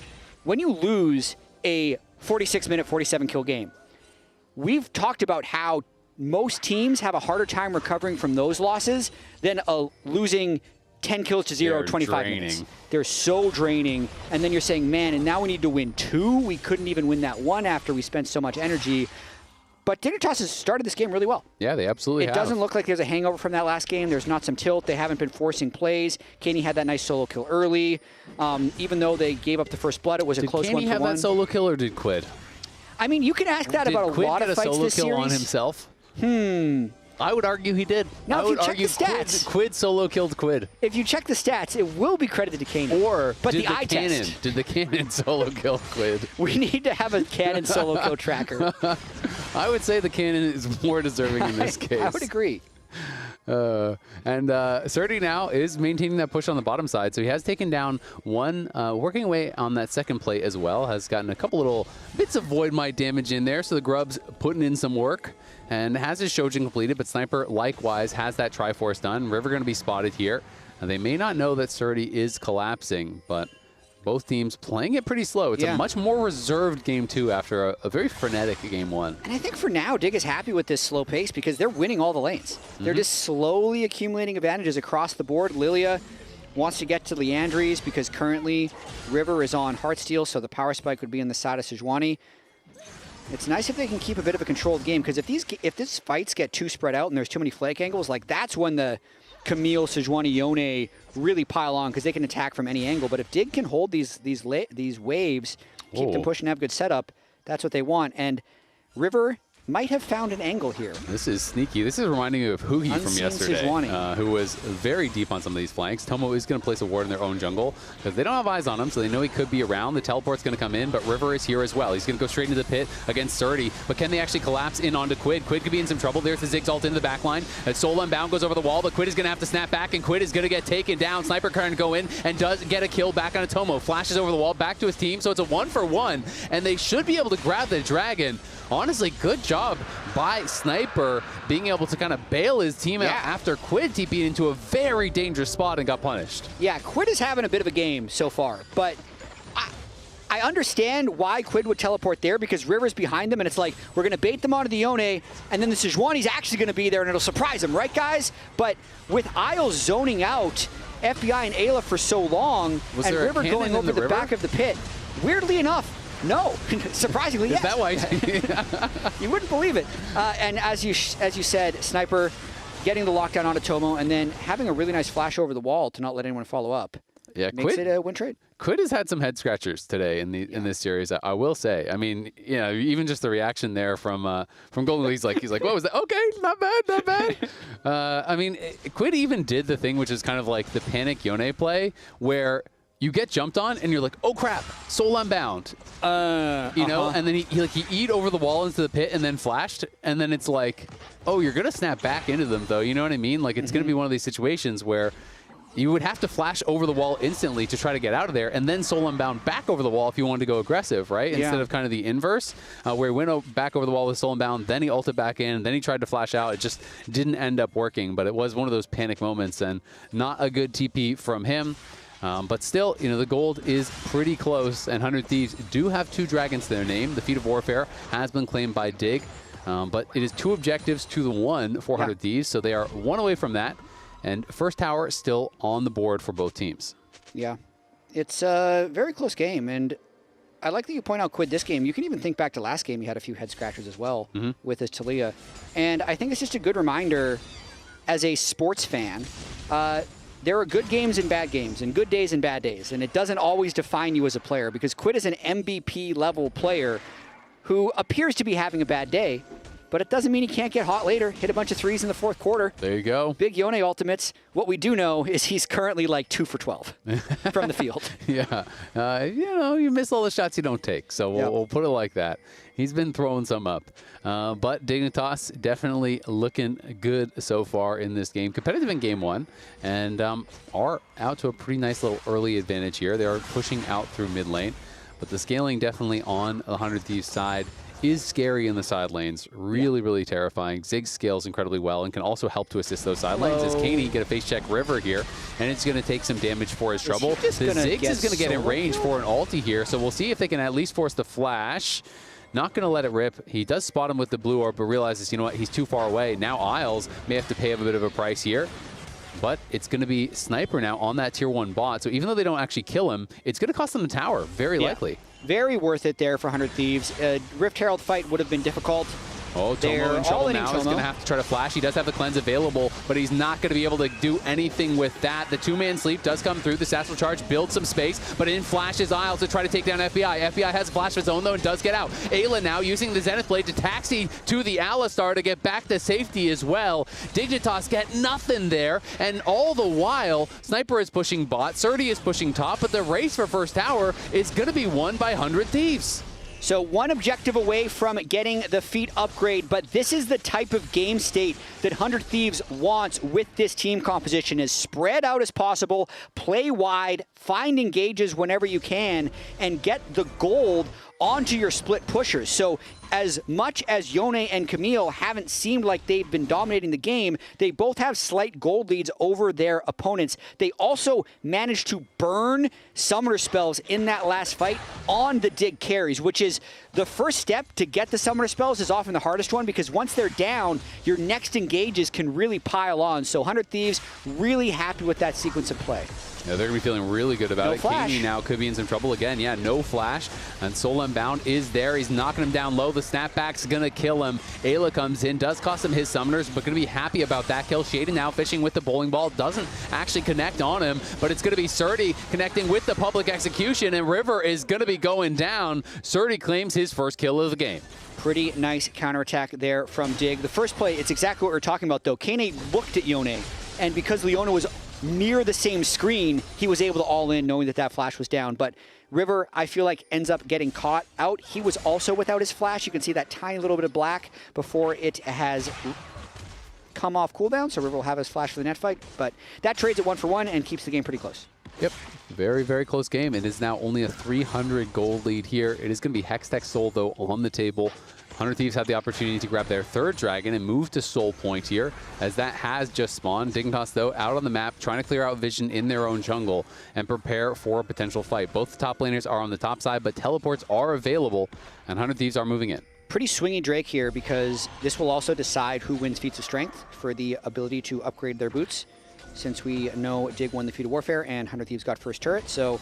when you lose a 46-minute, 47-kill game, we've talked about how most teams have a harder time recovering from those losses than losing 10 kills to 0 25 minutes. They're so draining. And then you're saying, man, and now we need to win 2. We couldn't even win that 1 after we spent so much energy. But Dignitas has started this game really well. Yeah, they absolutely have. It doesn't look like there's a hangover from that last game. There's not some tilt. They haven't been forcing plays. Caney had that nice solo kill early. Even though they gave up the first blood, it was a close 1-for-1. Did Caney have that solo kill or did Quid? I mean, you can ask that about a lot of fights this series. Did Quid get a solo kill on himself? I would argue he did. Now, I would argue check the stats, Quid solo killed Quid. If you check the stats, it will be credited to Caney. But did the eye test. Did the Cannon solo kill Quid? We need to have a Cannon solo kill tracker. I would say the Cannon is more deserving in this case. I would agree. And Surdy now is maintaining that push on the bottom side, so he has taken down 1, working away on that second plate as well, has gotten a couple little bits of Void Might damage in there, so the Grub's putting in some work, and has his Shojin completed, but Sniper likewise has that Triforce done. River going to be spotted here, and they may not know that Surdy is collapsing, but both teams playing it pretty slow. It's a much more reserved game 2 after a very frenetic game 1. And I think for now, Dig is happy with this slow pace because they're winning all the lanes. They're just slowly accumulating advantages across the board. Lilia wants to get to Leandries because currently River is on Heartsteel, so the power spike would be on the side of Sejuani. It's nice if they can keep a bit of a controlled game because if these fights get too spread out and there's too many flank angles, like that's when the Camille, Sejuani, Yone really pile on because they can attack from any angle. But if Dig can hold these waves, keep them pushing, have good setup, that's what they want. And River might have found an angle here. This is sneaky. This is reminding me of Huhi from Unseen yesterday, who was very deep on some of these flanks. Tomo is going to place a ward in their own jungle because they don't have eyes on him, so they know he could be around. The teleport's going to come in, but River is here as well. He's going to go straight into the pit against Surdy, but can they actually collapse in onto Quid? Quid could be in some trouble. There's the Ziggs ult into the back line. Soul Unbound goes over the wall, but Quid is going to have to snap back, and Quid is going to get taken down. Sniper can go in and does get a kill back on Tomo. Flashes over the wall back to his team, so it's a 1-for-1, and they should be able to grab the Dragon. Honestly, good job by Sniper being able to kind of bail his team out after Quid TP'd into a very dangerous spot and got punished. Yeah, Quid is having a bit of a game so far, but I understand why Quid would teleport there because River's behind them, and it's like, we're going to bait them onto the Yone, and then the Sejuani's actually going to be there, and it'll surprise them, right, guys? But with Isles zoning out FBI and Ayla for so long, and River going over the back of the pit, weirdly enough, no, surprisingly, yes. Is that why? You wouldn't believe it. And as you said, Sniper getting the lockdown onto Tomo and then having a really nice flash over the wall to not let anyone follow up. Yeah, makes it a win trade. Quid has had some head scratchers today in this series. I will say. I mean, you know, even just the reaction there from Golden, he's like, what was that? Okay, not bad. I mean, Quid even did the thing which is kind of like the panic Yone play where you get jumped on and you're like, oh crap, Soul Unbound. You know, and then he eat over the wall into the pit and then flashed, and then it's like, oh, you're gonna snap back into them though. You know what I mean? Like it's gonna be one of these situations where you would have to flash over the wall instantly to try to get out of there, and then Soul Unbound back over the wall if you wanted to go aggressive, right? Yeah. Instead of kind of the inverse, where he went back over the wall with Soul Unbound, then he ulted back in, then he tried to flash out. It just didn't end up working, but it was one of those panic moments, and not a good TP from him. But still, you know, the gold is pretty close, and 100 Thieves do have 2 dragons to their name. The Feat of Warfare has been claimed by Dig, but it is 2 objectives to the 1 for 100 Thieves, so they are 1 away from that. And first tower still on the board for both teams. Yeah, it's a very close game, and I like that you point out Quid this game. You can even think back to last game. He had a few head scratchers as well with his Talia. And I think it's just a good reminder as a sports fan, there are good games and bad games, and good days and bad days, and it doesn't always define you as a player, because Quid is an MVP level player who appears to be having a bad day, but it doesn't mean he can't get hot later. Hit a bunch of threes in the 4th quarter. There you go. Big Yone ultimates. What we do know is he's currently like 2 for 12 from the field. Yeah. You know, you miss all the shots you don't take. So we'll put it like that. He's been throwing some up. But Dignitas definitely looking good so far in this game. Competitive in game 1. And are out to a pretty nice little early advantage here. They are pushing out through mid lane. But the scaling definitely on the 100 Thieves side is scary in the side lanes. Really terrifying. Ziggs scales incredibly well and can also help to assist those side lanes. As Canids get a face check River here, and it's going to take some damage for his trouble. The Ziggs is going to get in range for an ulti here, so we'll see if they can at least force the flash. Not going to let it rip. He does spot him with the blue orb, but realizes, you know what, he's too far away. Now Isles may have to pay a bit of a price here. But it's going to be Sniper now on that tier 1 bot. So even though they don't actually kill him, it's going to cost them the tower, very likely. Very worth it there for 100 Thieves. Rift Herald fight would have been difficult. Oh, Tomo in trouble now. He's going to have to try to flash. He does have the cleanse available, but he's not going to be able to do anything with that. The 2-man sleep does come through. The satchel charge builds some space, but in flashes Isles to try to take down FBI. FBI has a flash of his own, though, and does get out. Ayla now using the Zenith Blade to taxi to the Alistar to get back to safety as well. Dignitas get nothing there, and all the while, Sniper is pushing bot, Surdy is pushing top, but the race for first tower is going to be won by 100 Thieves. So 1 objective away from getting the feat upgrade, but this is the type of game state that 100 Thieves wants with this team composition, is spread out as possible, play wide, find engages whenever you can, and get the gold onto your split pushers. So as much as Yone and Camille haven't seemed like they've been dominating the game, they both have slight gold leads over their opponents. They also managed to burn summoner spells in that last fight on the Dig carries, which is the first step to get the summoner spells is often the hardest one, because once they're down, your next engages can really pile on. So 100 Thieves really happy with that sequence of play. Yeah, they're going to be feeling really good about it. Kami now could be in some trouble again. Yeah, no flash. And Soul Unbound is there. He's knocking him down low. The snapback's going to kill him. Ayla comes in, does cost him his summoners, but going to be happy about that kill. Shaden now fishing with the bowling ball. Doesn't actually connect on him, but it's going to be Surdy connecting with the public execution, and River is going to be going down. Surdy claims his first kill of the game. Pretty nice counterattack there from Dig. The first play, it's exactly what we're talking about, though. Kane looked at Yone, and because Leona was near the same screen, he was able to all in knowing that that flash was down. But River, I feel like, ends up getting caught out. He was also without his flash. You can see that tiny little bit of black before it has come off cooldown, so River will have his flash for the net fight. But that trades it 1-for-1 and keeps the game pretty close. Yep, very, very close game. It is now only a 300 gold lead here. It is going to be Hextech Soul, though, on the table. 100 Thieves have the opportunity to grab their third dragon and move to Soul Point here, as that has just spawned. Dignitas, though, out on the map, trying to clear out vision in their own jungle and prepare for a potential fight. Both the top laners are on the top side, but teleports are available, and 100 Thieves are moving in. Pretty swingy Drake here, because this will also decide who wins Feats of Strength for the ability to upgrade their boots, since we know Dig won the Feat of Warfare and 100 Thieves got first turret. So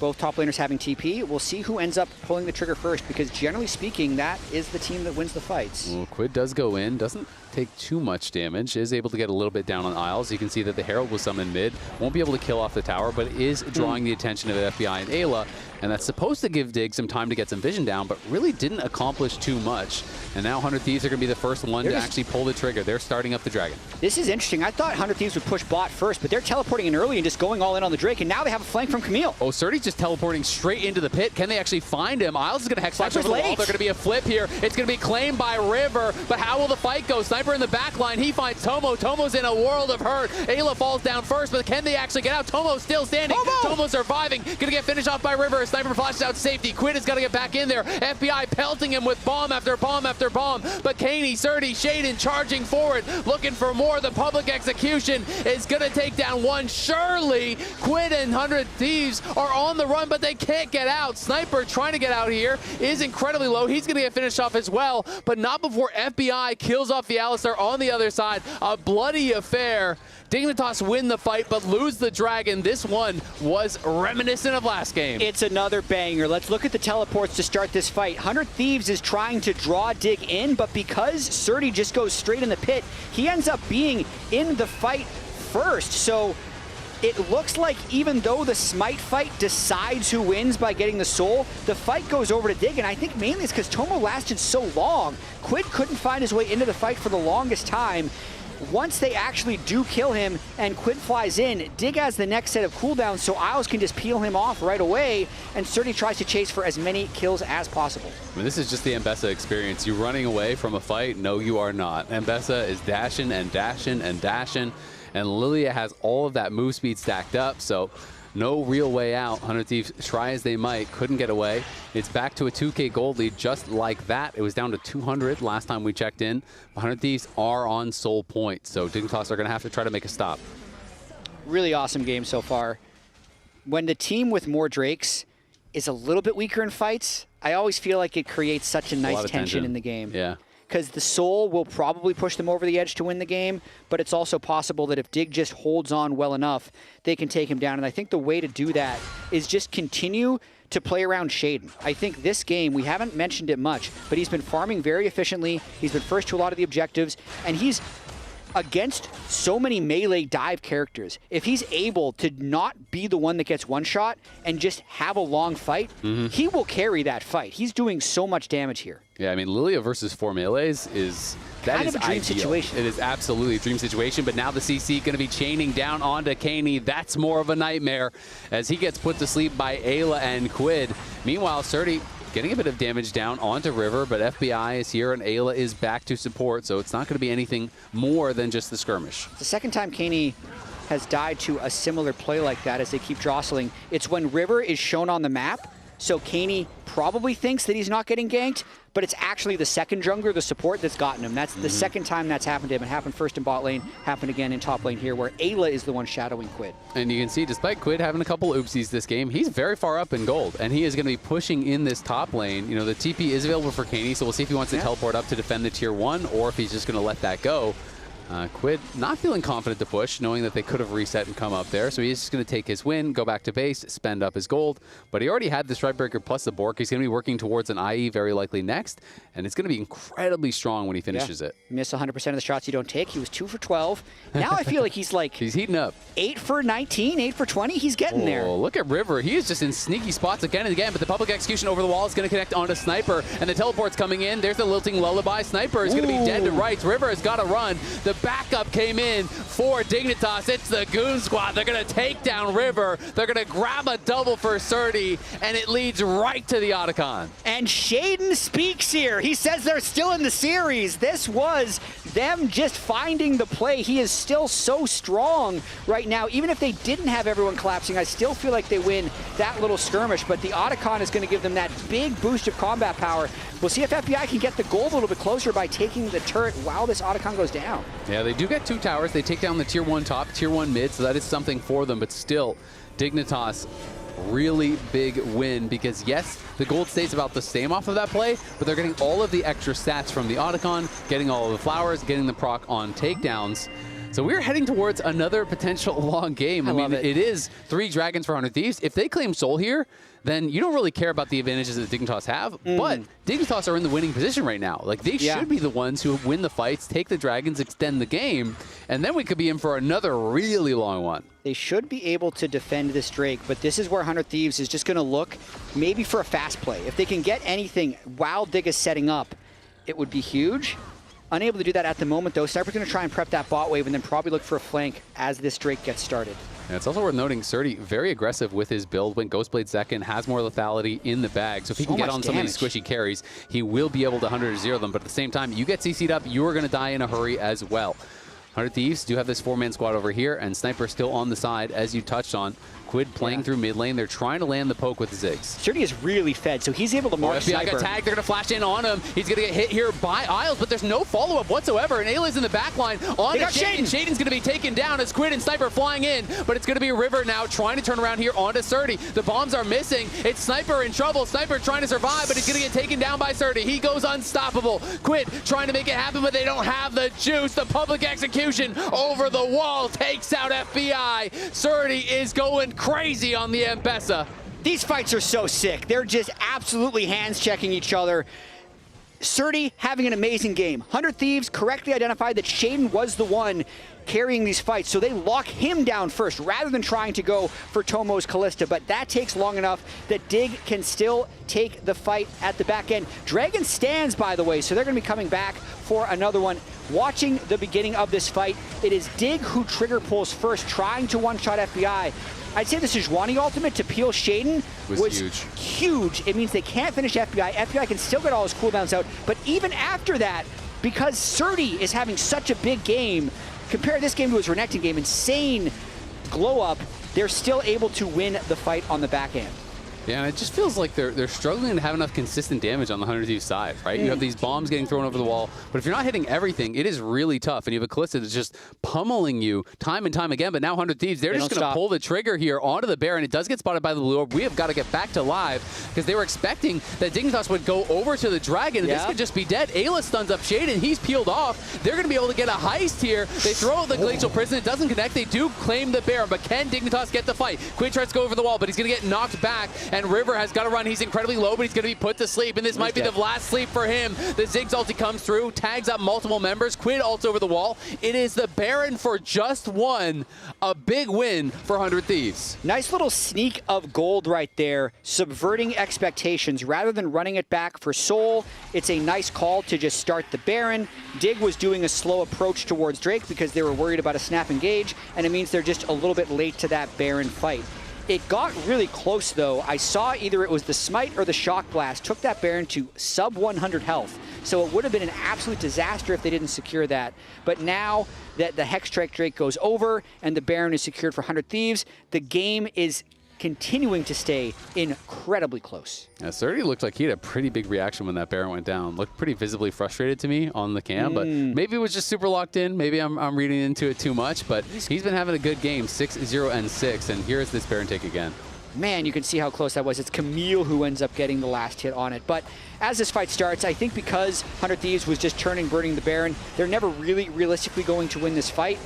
both top laners having TP. We'll see who ends up pulling the trigger first, because generally speaking, that is the team that wins the fights. Well, Quid does go in, doesn't take too much damage, is able to get a little bit down on Isles. You can see that the Herald was summoned mid, won't be able to kill off the tower, but is drawing the attention of FBI and Ayla, and that's supposed to give Dig some time to get some vision down, but really didn't accomplish too much. And now 100 Thieves are going to be the first one to actually pull the trigger. They're starting up the dragon. This is interesting. I thought 100 Thieves would push bot first, but they're teleporting in early and just going all in on the Drake, and now they have a flank from Camille. Oh, Surdy's just teleporting straight into the pit. Can they actually find him? Isles is going to hex flash over the wall. There's going to be a flip here. It's going to be claimed by River, but how will the fight go? Sniper in the back line. He finds Tomo. Tomo's in a world of hurt. Ayla falls down first, but can they actually get out? Tomo still standing. Tomo surviving. Going to get finished off by River. Sniper flashes out to safety. Quid has got to get back in there. FBI pelting him with bomb after bomb after bomb, but Kaney, Surdy, Shaden charging forward, looking for more. The public execution is going to take down one. Surely Quid and 100 Thieves are on the run, but they can't get out. Sniper trying to get out here is incredibly low. He's going to get finished off as well, but not before FBI kills off the Alistar on the other side. A bloody affair. Dignitas win the fight, but lose the dragon. This one was reminiscent of last game. It's another banger. Let's look at the teleports to start this fight. 100 Thieves is trying to draw Dig in, but because Surdy just goes straight in the pit, he ends up being in the fight first. So it looks like even though the Smite fight decides who wins by getting the soul, the fight goes over to Dig, and I think mainly it's because Tomo lasted so long. Quid couldn't find his way into the fight for the longest time. Once they actually do kill him and Quid flies in, Dig has the next set of cooldowns, so Isles can just peel him off right away, and Surdy tries to chase for as many kills as possible. I mean, this is just the Ambessa experience. You running away from a fight? No, you are not. Ambessa is dashing and dashing and dashing, and Lilia has all of that move speed stacked up, so no real way out. 100 Thieves try as they might, couldn't get away. It's back to a 2K gold lead just like that. It was down to 200 last time we checked in. 100 Thieves are on Soul Point, so Dignitas are going to have to try to make a stop. Really awesome game so far. When the team with more Drakes is a little bit weaker in fights, I always feel like it creates such a nice tension in the game. Yeah. Because the Soul will probably push them over the edge to win the game, but it's also possible that if Dig just holds on well enough, they can take him down. And I think the way to do that is just continue to play around Shaden. I think this game, we haven't mentioned it much, but he's been farming very efficiently. He's been first to a lot of the objectives, and he's against so many melee dive characters. If he's able to not be the one that gets one shot and just have a long fight, he will carry that fight. He's doing so much damage here. Yeah, I mean, Lilia versus 4 melees is kind of a dream situation. It is absolutely a dream situation, but now the CC going to be chaining down onto Kaney. That's more of a nightmare as he gets put to sleep by Ayla and Quid. Meanwhile, Surdy getting a bit of damage down onto River, but FBI is here and Ayla is back to support, so it's not going to be anything more than just the skirmish. The second time Kaney has died to a similar play like that as they keep jostling, it's when River is shown on the map, so Kaney probably thinks that he's not getting ganked, but it's actually the second jungler, the support, that's gotten him. That's the second time that's happened to him. It happened first in bot lane, happened again in top lane here, where Ayla is the one shadowing Quid. And you can see, despite Quid having a couple oopsies this game, he's very far up in gold, and he is going to be pushing in this top lane. You know, the TP is available for Kaney, so we'll see if he wants to teleport up to defend the tier 1, or if he's just going to let that go. Quid not feeling confident to push, knowing that they could have reset and come up there. So he's just going to take his win, go back to base, spend up his gold. But he already had the Strikebreaker plus the Bork. He's going to be working towards an IE very likely next. And it's going to be incredibly strong when he finishes it. Miss 100% of the shots you don't take. He was 2 for 12. Now I feel like he's like... he's heating up. 8 for 19, 8 for 20. He's getting there. Look at River. He is just in sneaky spots again and again. But the public execution over the wall is going to connect onto Sniper. And the teleport's coming in. There's the lilting lullaby. Sniper is going to be dead to rights. River has got to run. The backup came in for Dignitas. It's the Goon Squad. They're going to take down River. They're going to grab a double for Surdy, and it leads right to the Otacon. And Shaden speaks here. He says they're still in the series. This was them just finding the play. He is still so strong right now. Even if they didn't have everyone collapsing, I still feel like they win that little skirmish, but the Otacon is going to give them that big boost of combat power. We'll see if FBI can get the gold a little bit closer by taking the turret while this Otacon goes down. Yeah, they do get 2 towers. They take down the tier 1 top, tier 1 mid, so that is something for them, but still, Dignitas, really big win because, yes, the gold stays about the same off of that play, but they're getting all of the extra stats from the Otacon, getting all of the flowers, getting the proc on takedowns. So we're heading towards another potential long game. I mean, it is 3 dragons for 100 Thieves. If they claim Soul here, then you don't really care about the advantages that Dignitas have, but Dignitas are in the winning position right now. Like, they should be the ones who win the fights, take the dragons, extend the game, and then we could be in for another really long one. They should be able to defend this Drake, but this is where 100 Thieves is just going to look maybe for a fast play. If they can get anything while Dig is setting up, it would be huge. Unable to do that at the moment, though. Sniper's going to try and prep that bot wave and then probably look for a flank as this Drake gets started. And it's also worth noting, Surdy, very aggressive with his build. Went Ghostblade second, has more lethality in the bag. So if he can get on some of these squishy carries, he will be able to 100-0 them. But at the same time, you get CC'd up, you are going to die in a hurry as well. 100 Thieves do have this 4-man squad over here, and Sniper still on the side, as you touched on. Quid playing through mid lane. They're trying to land the poke with the Ziggs. Surdy is really fed, so he's able to mark Sniper. got tagged. They're going to flash in on him. He's going to get hit here by Isles, but there's no follow-up whatsoever. And Ayla's in the back line on Shaden. Shaden's going to be taken down as Quid and Sniper flying in, but it's going to be River now trying to turn around here onto Surdy. The bombs are missing. It's Sniper in trouble. Sniper trying to survive, but he's going to get taken down by Surdy. He goes unstoppable. Quid trying to make it happen, but they don't have the juice. The public execution over the wall takes out FBI. Surdy is going crazy on the M-Pesa. These fights are so sick. They're just absolutely hands-checking each other. Surdy having an amazing game. 100 Thieves correctly identified that Shaden was the one carrying these fights, so they lock him down first rather than trying to go for Tomo's Callista, but that takes long enough that Dig can still take the fight at the back end. Dragon stands, by the way, so they're going to be coming back for another one. Watching the beginning of this fight, it is Dig who trigger pulls first, trying to one-shot FBI. I'd say the Sejuani ultimate to peel Shaden was huge. It means they can't finish FBI. FBI can still get all his cooldowns out, but even after that, because Surdy is having such a big game, compare this game to his Renekton game, insane glow up, they're still able to win the fight on the back end. Yeah, and it just feels like they're struggling to have enough consistent damage on the 100 Thieves side, right? You have these bombs getting thrown over the wall, but if you're not hitting everything, it is really tough. And you have a Callista that's just pummeling you time and time again, but now 100 Thieves, they're just going to pull the trigger here onto the Baron. It does get spotted by the Blue Orb. We have got to get back to live because they were expecting that Dignitas would go over to the Dragon, and this could just be dead. Ayla stuns up Shaden. He's peeled off. They're going to be able to get a heist here. They throw out the Glacial Prison. It doesn't connect. They do claim the Baron, but can Dignitas get the fight? Quid tries to go over the wall, but he's going to get knocked back, and River has got to run. He's incredibly low, but he's going to be put to sleep, and this might be the last sleep for him. The Ziggs ulti comes through, tags up multiple members. Quid ults over the wall. It is the Baron for just one. A big win for 100 Thieves. Nice little sneak of gold right there, subverting expectations. Rather than running it back for Soul, it's a nice call to just start the Baron. Dig was doing a slow approach towards Drake because they were worried about a snap engage, and it means they're just a little bit late to that Baron fight. It got really close, though. I saw either it was the Smite or the Shock Blast took that Baron to sub 100 health. So it would have been an absolute disaster if they didn't secure that. But now that the Hexstrike Drake goes over and the Baron is secured for 100 Thieves, the game is continuing to stay incredibly close. Yeah, Surdy looked like he had a pretty big reaction when that Baron went down. Looked pretty visibly frustrated to me on the cam, but maybe it was just super locked in. Maybe I'm reading into it too much, but he's been having a good game, 6-0 and 6, and here's this Baron take again. man, you can see how close that was. It's Camille who ends up getting the last hit on it. But as this fight starts, I think because 100 Thieves was just turning, burning the Baron, they're never really realistically going to win this fight.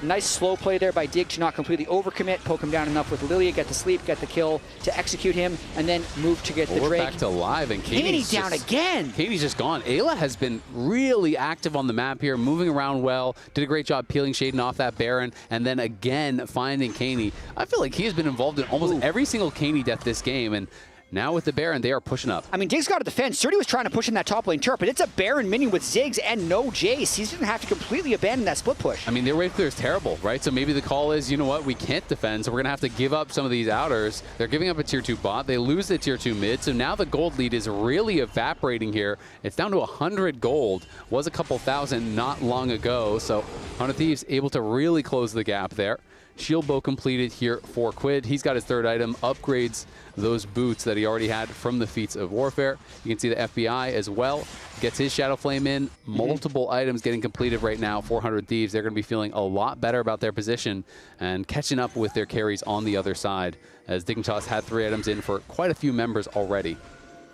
Nice slow play there by Dig to not completely overcommit, poke him down enough with Lilia, get the sleep, get the kill to execute him, and then move to get the Drake. We're back to live, and Canids down again. Canids just gone. Ayla has been really active on the map here, moving around well, did a great job peeling Shaden off that Baron, and then again finding Cani. I feel like he has been involved in almost every single Cani death this game, and now with the Baron, they are pushing up. I mean, Dig's got to defend. Surdy was trying to push in that top lane turret, but it's a Baron minion with Ziggs and no Jace. He's going to have to completely abandon that split push. I mean, their wave clear is terrible, right? So maybe the call is, you know what, we can't defend, so we're going to have to give up some of these outers. They're giving up a tier 2 bot. They lose the tier 2 mid, so now the gold lead is really evaporating here. It's down to 100 gold. Was a couple thousand not long ago, so 100 Thieves able to really close the gap there. Shield bow completed here for Quid. He's got his third item, upgrades those boots that he already had from the Feats of Warfare. You can see the FBI as well. Gets his Shadow Flame in. Multiple items getting completed right now. 400 Thieves. They're going to be feeling a lot better about their position and catching up with their carries on the other side, as Dignitas had 3 items in for quite a few members already.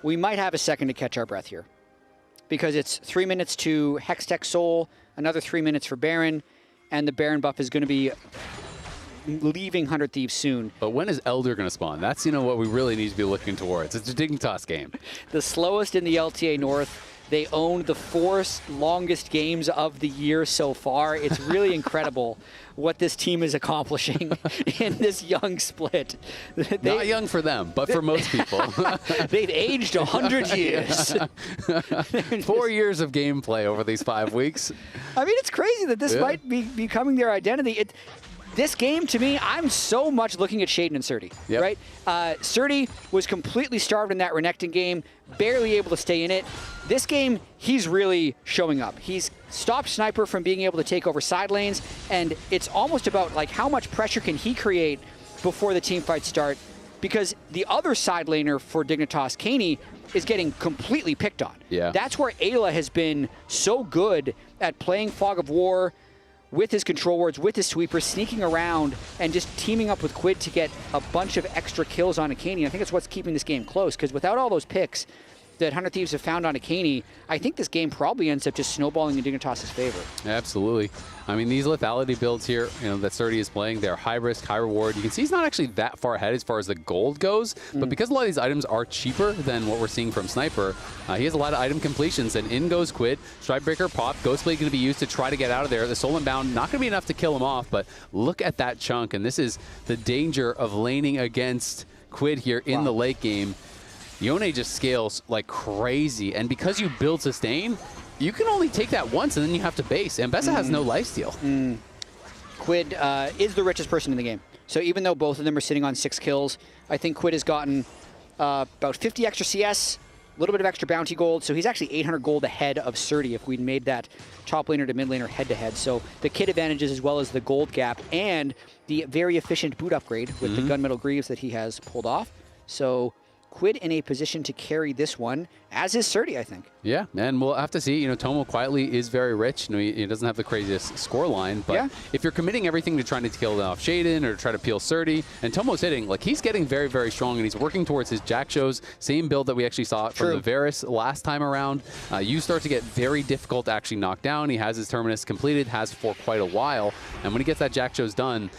We might have a second to catch our breath here, because it's 3 minutes to Hextech Soul, another 3 minutes for Baron, and the Baron buff is going to be leaving 100 Thieves soon. But when is Elder going to spawn? That's, you know, what we really need to be looking towards. It's a Dignitas game. The slowest in the LTA North. They own the 4 longest games of the year so far. It's really incredible what this team is accomplishing in this young split. Not young for them, but for most people. They've aged 100 years. 4 years of gameplay over these 5 weeks. I mean, it's crazy that this might be becoming their identity. This game, to me, I'm so much looking at Shaden and Surdy, right? Surdy was completely starved in that Renekton game, barely able to stay in it. This game, he's really showing up. He's stopped Sniper from being able to take over side lanes, and it's almost about like how much pressure can he create before the team fights start, because the other side laner for Dignitas, Cani, is getting completely picked on. Yeah. That's where Ayla has been so good at playing Fog of War, with his control wards, with his sweepers, sneaking around and just teaming up with Quid to get a bunch of extra kills on Cani. I think it's what's keeping this game close, because without all those picks that 100 Thieves have found on Cani, I think this game probably ends up just snowballing in Dignitas' favor. Absolutely. I mean, these lethality builds here, you know, that Surdy is playing, they're high risk, high reward. You can see he's not actually that far ahead as far as the gold goes, but because a lot of these items are cheaper than what we're seeing from Sniper, he has a lot of item completions, and in goes Quid. Strikebreaker pop, Ghostblade going to be used to try to get out of there. The Soul Unbound, not going to be enough to kill him off, but look at that chunk, and this is the danger of laning against Quid here in the late game. Yone just scales like crazy, and because you build sustain, you can only take that once and then you have to base. And Bessa has no lifesteal. Quid is the richest person in the game. So even though both of them are sitting on 6 kills, I think Quid has gotten about 50 extra CS, a little bit of extra bounty gold. So he's actually 800 gold ahead of Surdy if we'd made that top laner to mid laner head-to-head. So the kit advantages as well as the gold gap and the very efficient boot upgrade with the gunmetal greaves that he has pulled off. So Quid in a position to carry this one, as is Surdy, I think. Yeah, and we'll have to see. You know, Tomo quietly is very rich. You know, he doesn't have the craziest score line, but if you're committing everything to trying to kill off Shaden or try to peel Surdy, and Tomo's hitting, like he's getting very, very strong, and he's working towards his Jack shows, same build that we actually saw from the Varus last time around. You start to get very difficult to actually knock down. He has his Terminus completed, has for quite a while, and when he gets that Jack shows done,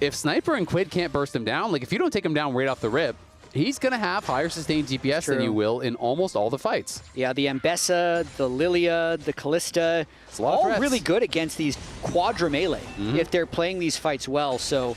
if Sniper and Quid can't burst him down, like if you don't take him down right off the rip, he's going to have higher sustained DPS than you will in almost all the fights. Yeah, the Ambessa, the Lilia, the Callista, all really good against these quadra melee if they're playing these fights well. So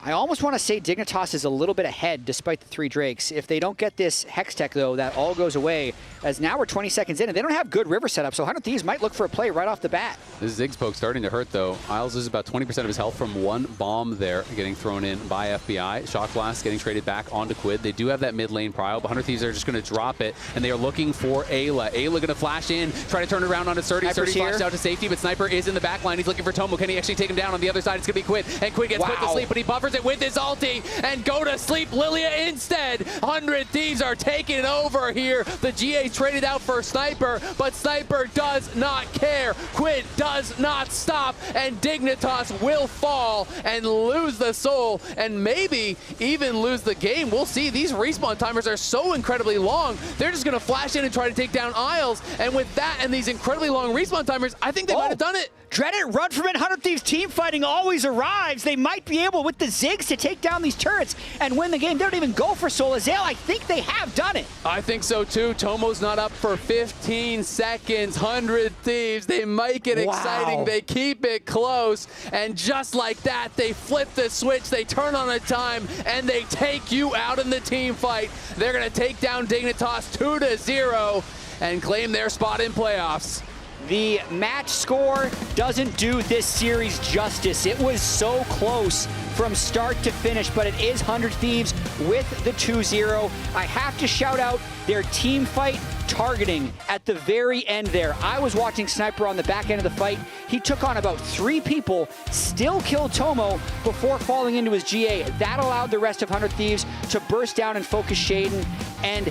I almost want to say Dignitas is a little bit ahead despite the 3 Drakes. If they don't get this Hextech, though, that all goes away, as now we're 20 seconds in, and they don't have good river setup, so 100 Thieves might look for a play right off the bat. This Ziggs poke starting to hurt, though. Isles is about 20% of his health from one bomb there getting thrown in by FBI. Shock Blast getting traded back onto Quid. They do have that mid lane prio, but 100 Thieves are just going to drop it, and they are looking for Ayla. Ayla going to flash in, try to turn it around onto Surdy. Surdy flashed out to safety, but Sniper is in the back line. He's looking for Tomo. Can he actually take him down on the other side? It's going to be Quid, and Quid gets put to sleep, but he buffers does it with his ulti and go to sleep. Lilia instead. 100 Thieves are taking over here. The GA traded out for Sniper, but Sniper does not care. Quid does not stop, and Dignitas will fall and lose the soul and maybe even lose the game. We'll see. These respawn timers are so incredibly long. They're just going to flash in and try to take down Isles, and with that and these incredibly long respawn timers, I think they might have done it. Dreaded run from it. 100 Thieves team fighting always arrives. They might be able with the Ziggs to take down these turrets and win the game. They don't even go for Soul Azale. I think they have done it. I think so too. Tomo's not up for 15 seconds. 100 Thieves. They might get exciting. They keep it close. And just like that, they flip the switch. They turn on a time and they take you out in the team fight. They're going to take down Dignitas 2-0 and claim their spot in playoffs. The match score doesn't do this series justice. It was so close from start to finish, but it is 100 Thieves with the 2-0. I have to shout out their team fight targeting at the very end there. I was watching Sniper on the back end of the fight. He took on about 3 people, still killed Tomo before falling into his GA. That allowed the rest of 100 Thieves to burst down and focus Shaden. And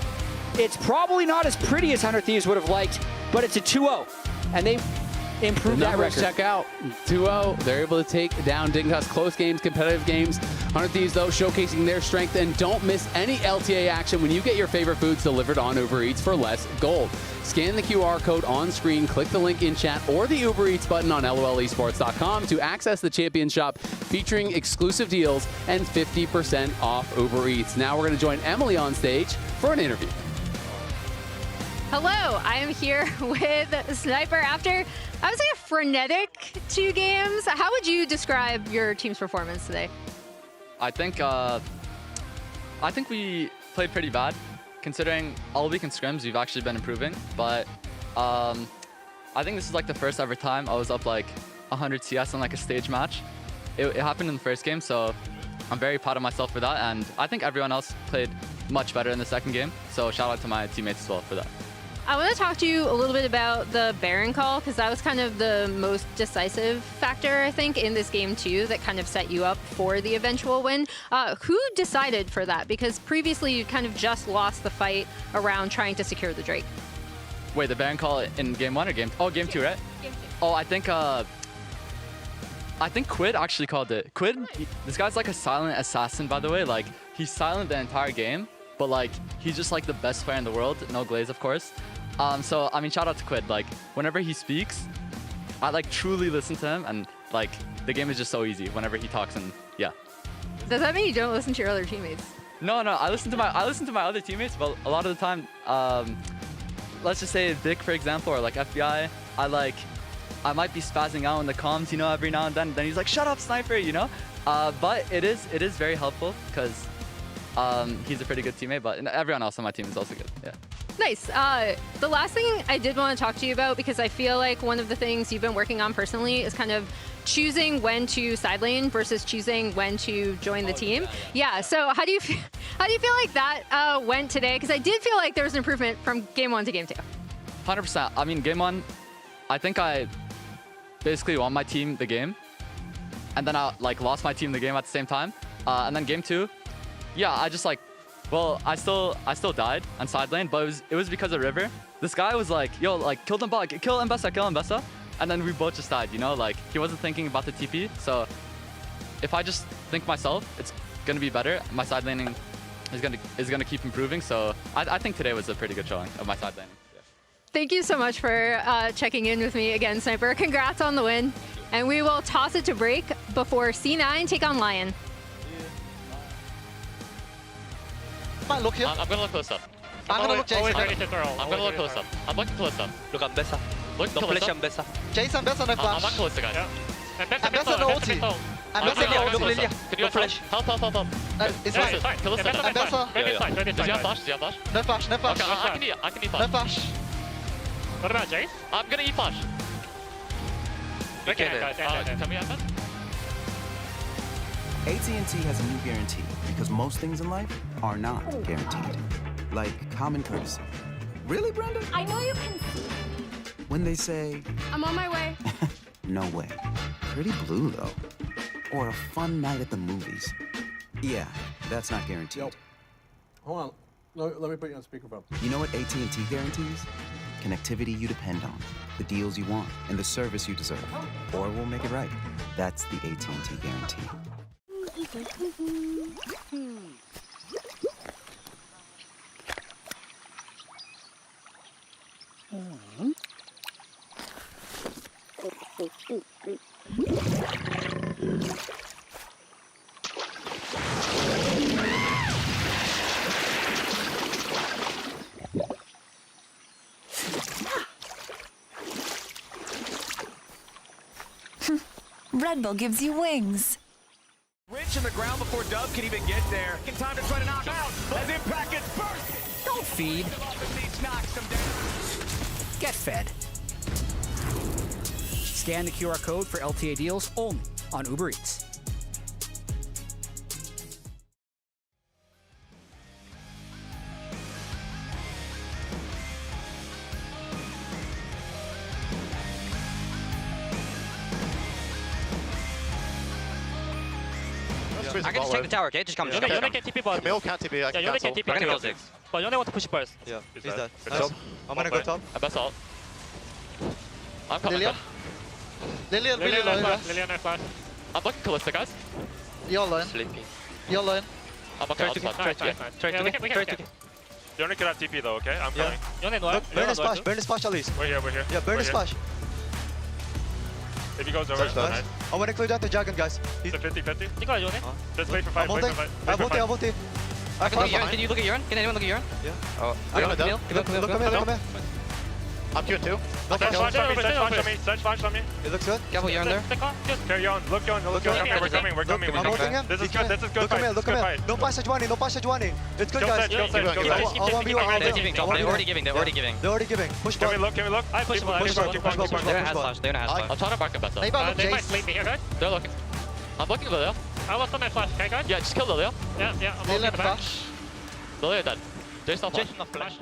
it's probably not as pretty as 100 Thieves would have liked, but it's a 2-0. And they've improved that record. Check out 2-0. They're able to take down Dignitas. Close games, competitive games. 100 Thieves, though, showcasing their strength. And don't miss any LTA action when you get your favorite foods delivered on Uber Eats for less gold. Scan the QR code on screen, click the link in chat or the Uber Eats button on lolesports.com to access the Champion Shop featuring exclusive deals and 50% off Uber Eats. Now we're going to join Emily on stage for an interview. Hello, I am here with Sniper after, I would say, a frenetic 2 games. How would you describe your team's performance today? I think we played pretty bad. Considering all week in scrims, we've actually been improving. But I think this is like the first ever time I was up like 100 CS on like a stage match. It happened in the first game, so I'm very proud of myself for that. And I think everyone else played much better in the second game. So shout out to my teammates as well for that. I want to talk to you a little bit about the Baron call, because that was kind of the most decisive factor, I think, in this game too, that kind of set you up for the eventual win. Who decided for that? Because previously you kind of just lost the fight around trying to secure the Drake. Wait, the Baron call in game 1 or game 2? Oh, game 2, right? Game 2. Oh, I think Quid actually called it. Quid, this guy's like a silent assassin, by the way. Like, he's silent the entire game, but like, he's just like the best player in the world. No glaze, of course. So, I mean, shout out to Quid. Like, whenever he speaks, I like truly listen to him, and like, the game is just so easy whenever he talks, and yeah. Does that mean you don't listen to your other teammates? No, I listen to my other teammates, but a lot of the time, let's just say Vic, for example, or like FBI, I might be spazzing out in the comms, you know, every now and then he's like, shut up, Sniper, you know? But it is very helpful, because he's a pretty good teammate, but everyone else on my team is also good, yeah. Nice. The last thing I did want to talk to you about, because I feel like one of the things you've been working on personally is kind of choosing when to side lane versus choosing when to join the team. Yeah. So how do you feel like that went today? Because I did feel like there was an improvement from game 1 to game 2. 100%. I mean, game 1, I think I basically won my team the game, and then I like lost my team the game at the same time. And then game 2, yeah, I just like. Well, I still died on side lane, but it was because of River. This guy was like, yo, like, kill them bot, kill Mbessa. And then we both just died, you know? Like, he wasn't thinking about the TP. So if I just think myself, it's gonna be better. My side laning is gonna keep improving. So I think today was a pretty good showing of my side laning. Yeah. Thank you so much for checking in with me again, Sniper. Congrats on the win. And we will toss it to break before C9 take on Lyon. Look here. I'm gonna look close up. I'm gonna look Jason. Always ready to throw. I'm gonna look close up. I'm looking close up. Look at Mbessa. Look Don't flash Mbessa. Jason, Mbessa no flash. I'm not close to guys. Mbessa no ulti. Mbessa no ulti. Lilia. No flash. Help. It's fine. Kill us. Mbessa. Does he have flash? No flash. Okay, I can eat flash. No flash. What about Jace? I'm gonna eat flash. Okay, can we have that? AT&T has a new guarantee because most things in life are not guaranteed. Like common courtesy. Really, Brenda? I know you can see. When they say, I'm on my way. no way. Pretty blue, though. Or a fun night at the movies. Yeah, that's not guaranteed. Yo, hold on. Let me put you on speakerphone. You know what AT&T guarantees? Connectivity you depend on, the deals you want, and the service you deserve. Or we'll make it right. That's the AT&T guarantee. Red Bull gives you wings. Rich in the ground before Dub can even get there. In time to try to knock out as Impact gets burst. Don't feed. Get fed. Scan the QR code for LTA deals only on Uber Eats. I can just take the tower, okay? Just come. Yone can TP bot. Camille can't TP. I can Yone can cancel. TP. I can kill 6. But Yone want to push first. Yeah, He's dead. Nice. Nice. I'm gonna go top. I best ult. I'm coming. Lilia Lilia flash. I'm looking Kalista, guys. You're Lyon. Sleeping. You're Lyon. I'm okay. I'll just Try to get. Yone can have TP though, okay? I'm coming. Yone no. Burn his splash. Burn his splash at least. We're here. Yeah, burn his splash. If he goes over, nice. I want to clear down the dragon, guys. He's a 50-50. Just wait for fight. I'm ulti. Can you look at Urine? Can anyone look at Urine? Yeah. Oh, look at me. I'm Q2. Search flash on me. It looks good. Careful, Urine there. Okay, Yon. Look, Yon. We're coming. I'm holding him. This is good. Look at me. No pass Sejuani. It's good, guys. They're already giving. They're already giving. Push ball. Can we look? Push ball. They're gonna have flash. I'm trying to back them better. They might sleep me here, guys. They're looking. I'm looking at Lilia. I lost on my flash, okay, guys? Yeah, just kill Lilia. Yeah. I'm looking back. Lilia dead. Jason not flash.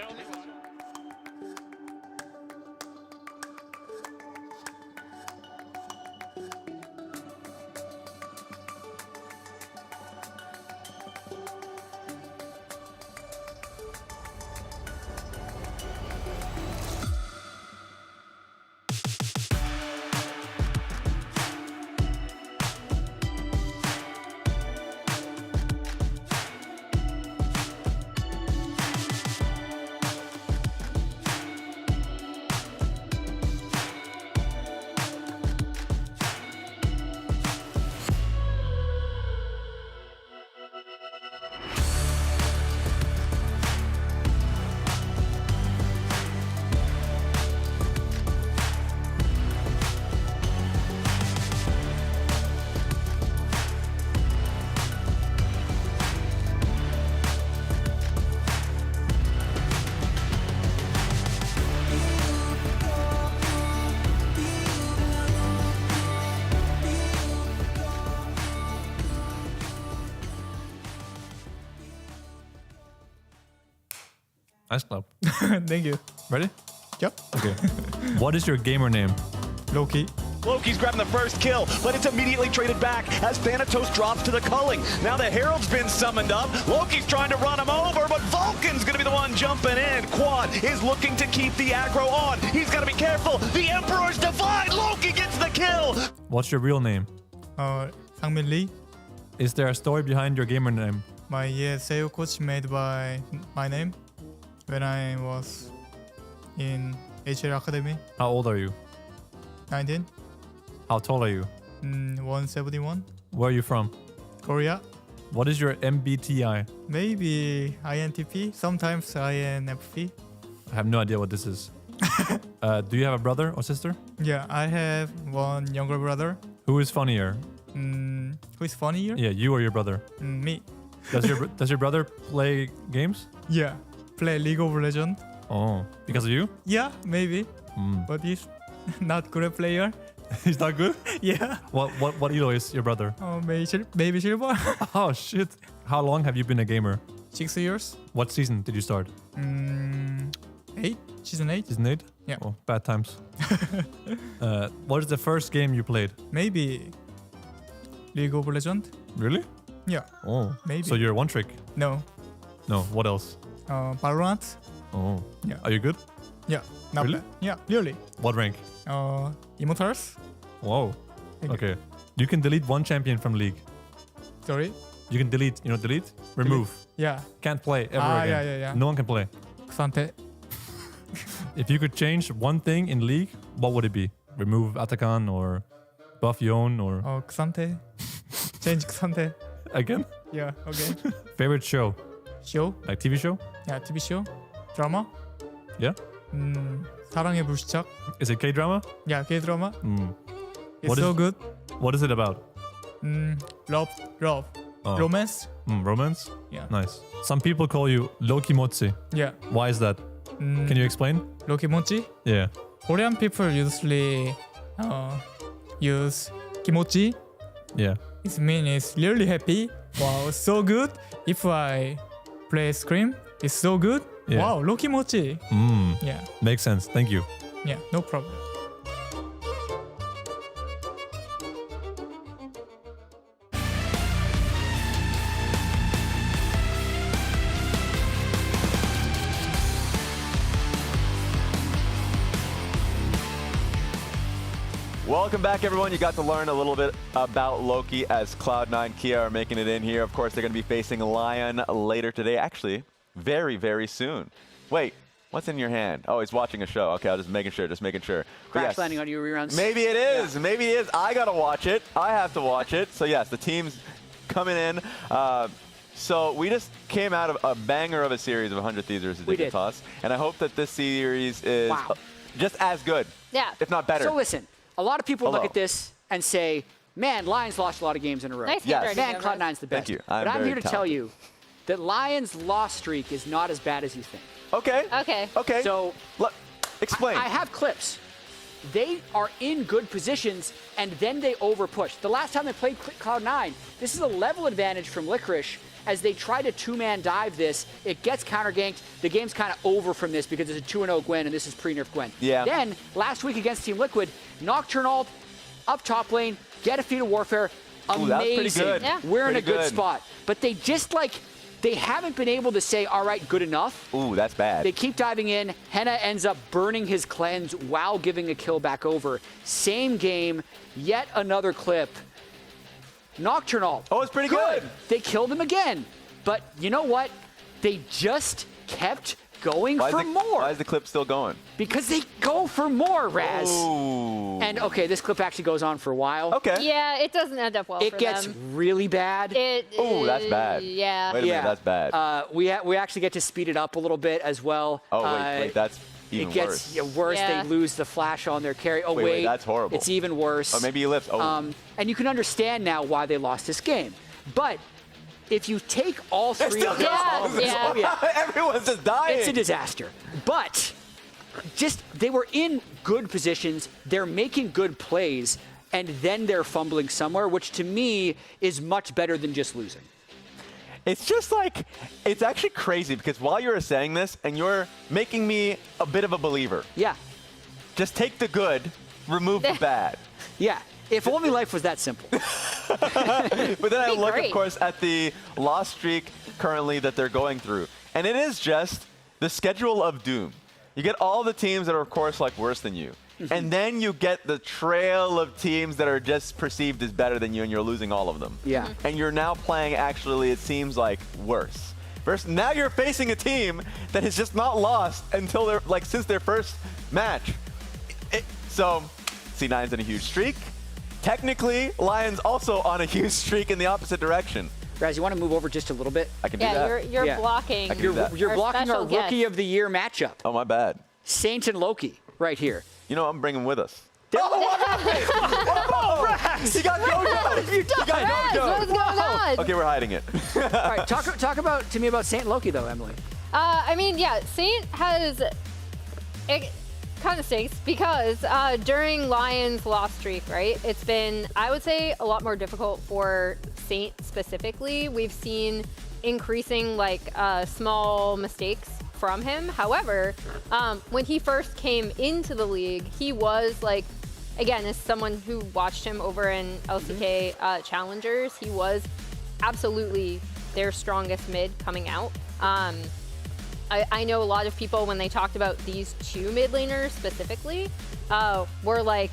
Nice club. Thank you. Ready? Yep. Okay. What is your gamer name? Loki. Loki's grabbing the first kill, but it's immediately traded back as Thanatos drops to the culling. Now the Herald's been summoned up. Loki's trying to run him over, but Vulcan's going to be the one jumping in. Quad is looking to keep the aggro on. He's got to be careful. The Emperor's defied. Loki gets the kill. What's your real name? Sangmin Lee. Is there a story behind your gamer name? My SEO coach made by my name when I was in HL Academy. How old are you? 19. How tall are you? 171. Where are you from? Korea. What is your MBTI? Maybe INTP, sometimes INFP. I have no idea what this is. Do you have a brother or sister? Yeah, I have one younger brother. Who is funnier? Who is funnier? Yeah, you or your brother? Me. Does your brother play games? Yeah, play League of Legends. Oh, because of you? Yeah, maybe. But he's not good player. He's not good? Yeah. What elo is your brother? Oh, baby silver. Oh shit. How long have you been a gamer? 6 years. What season did you start? 8. Season 8. Season 8? Yeah. Oh, bad times. What is the first game you played? Maybe League of Legends. Really? Yeah. Oh. Maybe. So you're one trick? No. No. What else? Valorant. Oh. Yeah. Are you good? Yeah. Not Really? bad. Yeah, really. What rank? Immortals. Whoa. Thank you. Okay. You can delete one champion from League. Sorry? You can delete. You know, delete? Remove. Yeah. Can't play ever again. Yeah. No one can play. Xante. If you could change one thing in League, what would it be? Remove Atakan or buff Yon or... Xante. Change Xante. Again? Yeah, okay. Favorite show? Show? Like TV show? Yeah, TV show. Drama. Yeah? 사랑의 불시착. Is it K-drama? Yeah, K-drama. It's What so is- good. What is it about? Love. Oh. Romance. Romance? Yeah. Nice. Some people call you Lokimochi. Yeah. Why is that? Can you explain? Lokimochi. Yeah. Korean people usually use kimochi. Yeah. It means it's really happy. Wow, so good. If I play Scream, it's so good. Yeah. Wow, Lokimochi. Yeah. Makes sense. Thank you. Yeah, no problem. Welcome back, everyone. You got to learn a little bit about Loki as Cloud9 Kia are making it in here. Of course, they're going to be facing Lyon later today. Actually, very, very soon. Wait, what's in your hand? Oh, he's watching a show. Okay, I was just making sure. But Crash yes, landing on you reruns. maybe it is. Yeah. Maybe it is. I got to watch it. I have to watch it. So, yes, the team's coming in. So we just came out of a banger of a series of 100 Thieves versus Dignitas. And I hope that this series is just as good. Yeah. If not better. So listen, a lot of people look at this and say, man, Lions lost a lot of games in a row. Nice yes. Man, Cloud9's the best. Thank you. But I'm very here to tell talented. you that Lions' loss streak is not as bad as you think. Okay. Okay. So explain. I have clips. They are in good positions, and then they overpush. The last time they played Cloud9, this is a level advantage from Licorice. As they try to two-man dive this, it gets counter-ganked. The game's kind of over from this because it's a 2-0 Gwen, and this is pre-nerf Gwen. Yeah. Then, last week against Team Liquid, Nocturnal up top lane, get a feat of warfare. Amazing. Ooh, that's pretty good. Yeah. We're in a Pretty good spot. But they just they haven't been able to say, all right, good enough. Ooh, that's bad. They keep diving in. Henna ends up burning his cleanse while giving a kill back over. Same game, yet another clip. Nocturnal. Oh, it's pretty good. They killed him again. But you know what? They just kept going for more. Why is the clip still going? Because they go for more, Raz. Ooh. And okay, this clip actually goes on for a while. Okay. Yeah, it doesn't end up well It for gets them. really bad. Ooh, that's bad. Yeah. Wait a minute, that's bad. We actually get to speed it up a little bit as well. Oh, wait, that's even it gets worse. worse. Yeah. They lose the flash on their carry. Oh, Wait, that's horrible. It's even worse. Or maybe he lifts. Oh. And you can understand now why they lost this game. But if you take all three of them, Yeah. oh yeah, Everyone's just dying. it's a disaster. But they were in good positions. They're making good plays, and then they're fumbling somewhere, which to me is much better than just losing. It's just it's actually crazy because while you were saying this, and you're making me a bit of a believer. Yeah. Just take the good, remove the bad. Yeah. If only life was that simple. But then I look, great. of course, at the loss streak currently that they're going through. And it is just the schedule of doom. You get all the teams that are, of course, worse than you. And then you get the trail of teams that are just perceived as better than you, and you're losing all of them. Yeah. And you're now playing, actually, it seems like, worse. First, now you're facing a team that has just not lost until they're, since their first match. So, C9's in a huge streak. Technically, Lion's also on a huge streak in the opposite direction. Raz, you want to move over just a little bit? I can do that. You're blocking. I can do that. You're blocking our special guest. Rookie of the Year matchup. Oh, my bad. Saint and Loki, right here. You know, I'm bringing with us. Oh, what happened? Raz! He got Jojo! He got Jojo! What's going on? Okay, we're hiding it. All right, talk to me about Saint and Loki, though, Emily. I mean, yeah, Saint has... It kind of stinks because during Lion's loss streak, right, it's been, I would say, a lot more difficult for Saint specifically. We've seen increasing, small mistakes from him. However, when he first came into the league, he was, again, as someone who watched him over in LCK Challengers, he was absolutely their strongest mid coming out. I know a lot of people, when they talked about these two mid laners specifically, were like,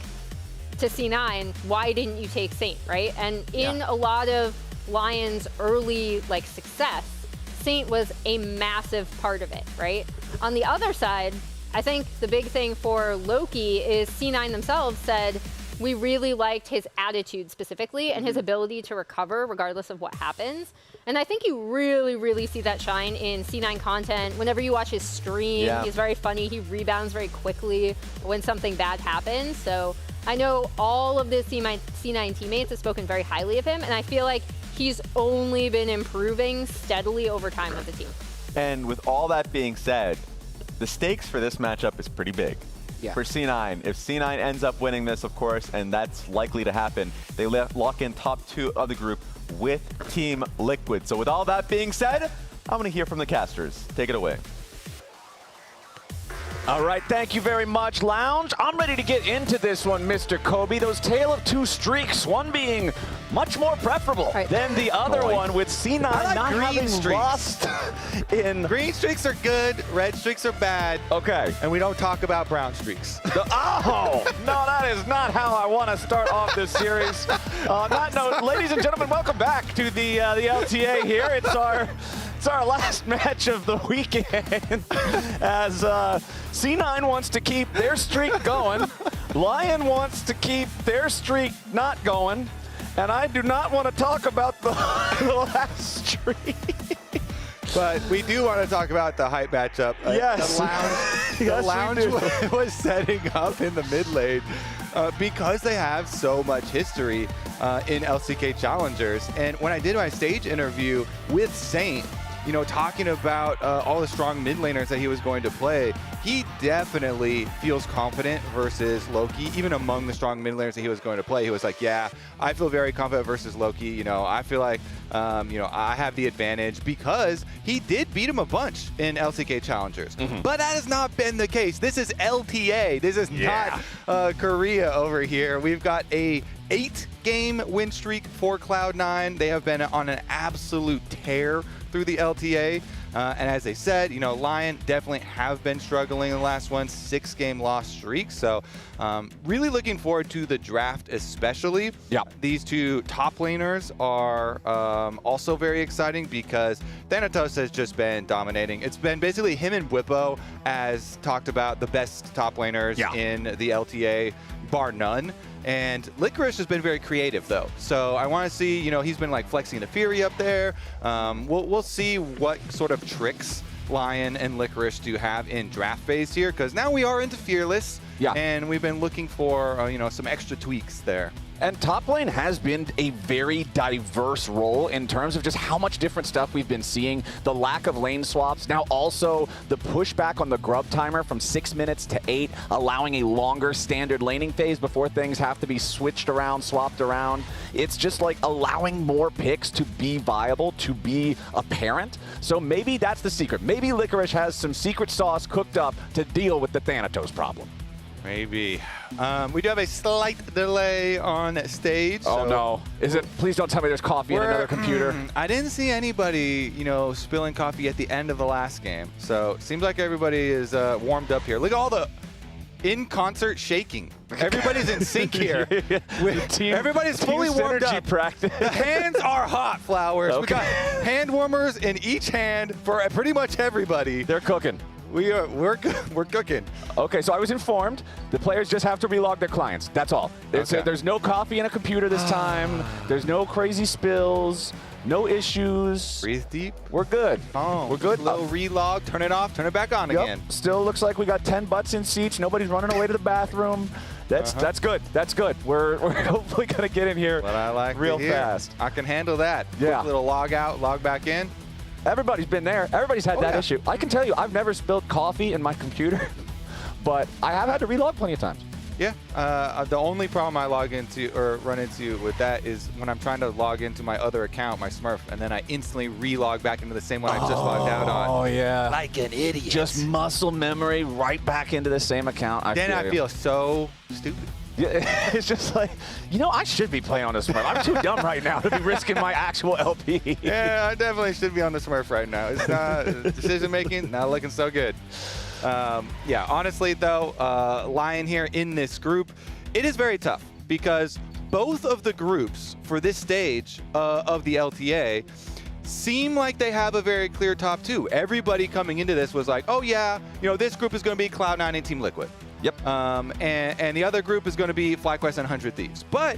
to C9, why didn't you take Saint, right? And in a lot of Lyon's early like success, Saint was a massive part of it, right? On the other side, I think the big thing for Loki is C9 themselves said, we really liked his attitude specifically and his ability to recover regardless of what happens. And I think you really, really see that shine in C9 content. Whenever you watch his stream, he's very funny. He rebounds very quickly when something bad happens. So I know all of the C9 teammates have spoken very highly of him, and I feel like he's only been improving steadily over time with the team. And with all that being said, the stakes for this matchup is pretty big. For C9. If C9 ends up winning this, of course, and that's likely to happen, they lock in top 2 of the group with Team Liquid. So with all that being said, I'm going to hear from the casters. Take it away. All right, thank you very much, Lounge. I'm ready to get into this one, Mr. Kobe. Those tale of 2 streaks, one being much more preferable than the other one, with C9 not having lost in... Green streaks are good, red streaks are bad. Okay. And we don't talk about brown streaks. Oh, no, that is not how I want to start off this series. On that note, ladies and gentlemen, welcome back to the LTA here. It's our last match of the weekend as C9 wants to keep their streak going. Lyon wants to keep their streak not going. And I do not want to talk about the last streak. But we do want to talk about the hype matchup. Yes. The lounge was setting up in the mid lane because they have so much history in LCK Challengers. And when I did my stage interview with Saint, you know, talking about all the strong mid laners that he was going to play, he definitely feels confident versus Loki. Even among the strong mid laners that he was going to play, he was like, yeah, I feel very confident versus Loki. You know, I feel like, you know, I have the advantage because he did beat him a bunch in LCK Challengers. But that has not been the case. This is LTA. This is not Korea over here. We've got a 8-game win streak for Cloud9. They have been on an absolute tear through the LTA. And as they said, you know, Lyon definitely have been struggling in the last one, 6-game loss streak. So really looking forward to the draft especially. These two top laners are also very exciting because Thanatos has just been dominating. It's been basically him and Whippo as talked about the best top laners in the LTA, bar none. And Licorice has been very creative, though. So I want to see, you know, he's been like flexing the Fury up there. We'll see what sort of tricks Lyon and Licorice do have in draft phase here, because now we are into Fearless. And we've been looking for, you know, some extra tweaks there. And top lane has been a very diverse role in terms of just how much different stuff we've been seeing. The lack of lane swaps, now also the pushback on the grub timer from 6 minutes to 8, allowing a longer standard laning phase before things have to be switched around, swapped around. It's just like allowing more picks to be viable, to be apparent. So maybe that's the secret. Maybe Licorice has some secret sauce cooked up to deal with the Thanatos problem. Maybe. We do have a slight delay on stage. Oh, no. Is it? Please don't tell me there's coffee in another computer. I didn't see anybody, you know, spilling coffee at the end of the last game. So it seems like everybody is warmed up here. Look at all the in-concert shaking. Everybody's in sync here. Everybody's fully warmed up. Practice. The hands are hot, Flowers. We got hand warmers in each hand for pretty much everybody. They're cooking. We're cooking. Okay, so I was informed the players just have to relog their clients. That's all. There's no coffee in a computer this time. There's no crazy spills. No issues. Breathe deep. We're good. Oh, we're good. Little relog. Turn it off. Turn it back on again. Still looks like we got 10 butts in seats. Nobody's running away to the bathroom. That's good. That's good. We're hopefully gonna get in here real fast. I can handle that. Yeah. Quick little log out, log back in. Everybody's been there. Everybody's had that issue. I can tell you, I've never spilled coffee in my computer, but I have had to relog plenty of times. Yeah, the only problem I log into or run into with that is when I'm trying to log into my other account, my Smurf, and then I instantly re-log back into the same one I just logged out on. Oh, yeah. Like an idiot. Just muscle memory right back into the same account. Then I feel so stupid. Yeah, it's just like, you know, I should be playing on the Smurf. I'm too dumb right now to be risking my actual LP. Yeah, I definitely should be on the Smurf right now. It's not decision making, not looking so good. Yeah, honestly though, Lyon here in this group, it is very tough because both of the groups for this stage of the LTA seem like they have a very clear top two. Everybody coming into this was like, oh yeah, you know, this group is going to be Cloud9 and Team Liquid. Yep. And the other group is going to be FlyQuest and 100 Thieves. But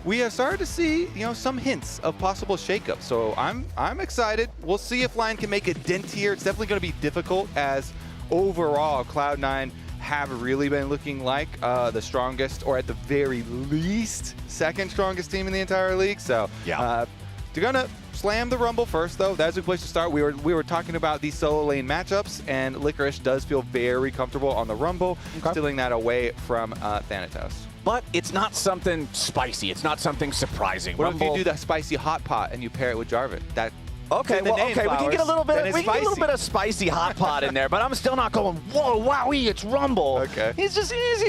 we have started to see, you know, some hints of possible shakeup. So I'm excited. We'll see if Lyon can make a dent here. It's definitely going to be difficult as overall Cloud9 have really been looking like the strongest, or at the very least, second strongest team in the entire league. So yeah, they're gonna slam the Rumble first, though. That's a place to start. We were talking about these solo lane matchups, and Licorice does feel very comfortable on the Rumble, stealing that away from Thanatos. But it's not something spicy. It's not something surprising. What Rumble, if you do the spicy hot pot and you pair it with Jarvan? Okay, well, okay, we can get a little bit. We can get a little bit of spicy hot pot in there, but I'm still not going. Whoa, wowie, it's Rumble. Okay. He's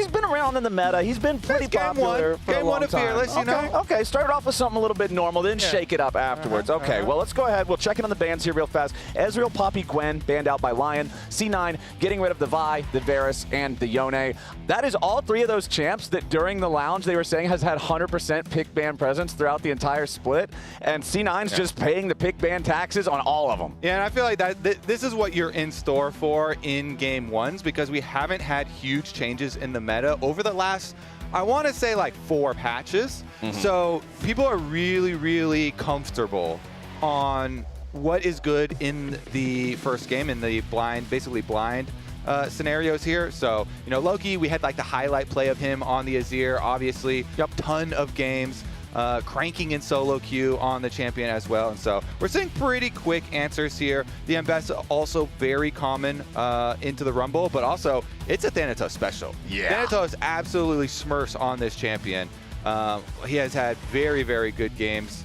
been around in the meta. He's been pretty popular for a long time. Game one of Fearless, you know. Okay, started off with something a little bit normal, then shake it up afterwards. Okay, well, let's go ahead. We'll check in on the bans here real fast. Ezreal, Poppy, Gwen banned out by Lyon. C9 getting rid of the Vi, the Varus, and the Yone. That is all three of those champs that during the lounge they were saying has had 100% pick ban presence throughout the entire split, and C9's just paying the pick ban taxes on all of them. Yeah, and I feel like this is what you're in store for in game ones, because we haven't had huge changes in the meta over the last, I want to say, like 4 patches. So people are really, really comfortable on what is good in the first game, in the blind, basically blind scenarios here. So, you know, Loki, we had like the highlight play of him on the Azir, obviously. Ton of games. Cranking in solo queue on the champion as well. And so we're seeing pretty quick answers here. The Ambessa also very common into the Rumble, but also it's a Thanatos special. Yeah. Thanatos absolutely smurfs on this champion. He has had very, very good games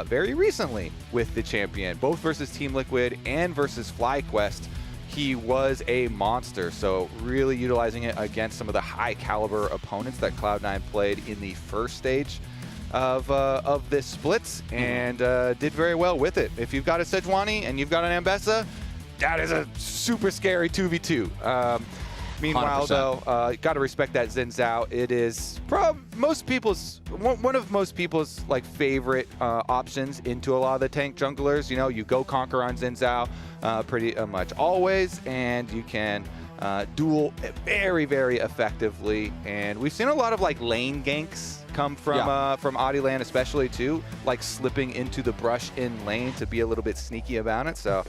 very recently with the champion, both versus Team Liquid and versus FlyQuest. He was a monster, so really utilizing it against some of the high caliber opponents that Cloud9 played in the first stage of this splits, and did very well with it. If you've got a Sejuani and you've got an Ambessa, that is a super scary 2v2. Meanwhile, 100%. Though, got to respect that Xin Zhao. It is most people's one of most people's like favorite options into a lot of the tank junglers. You know, you go conquer on Xin Zhao pretty much always, and you can duel very, very effectively. And we've seen a lot of like lane ganks come from Adilan, especially too, like slipping into the brush in lane to be a little bit sneaky about it. So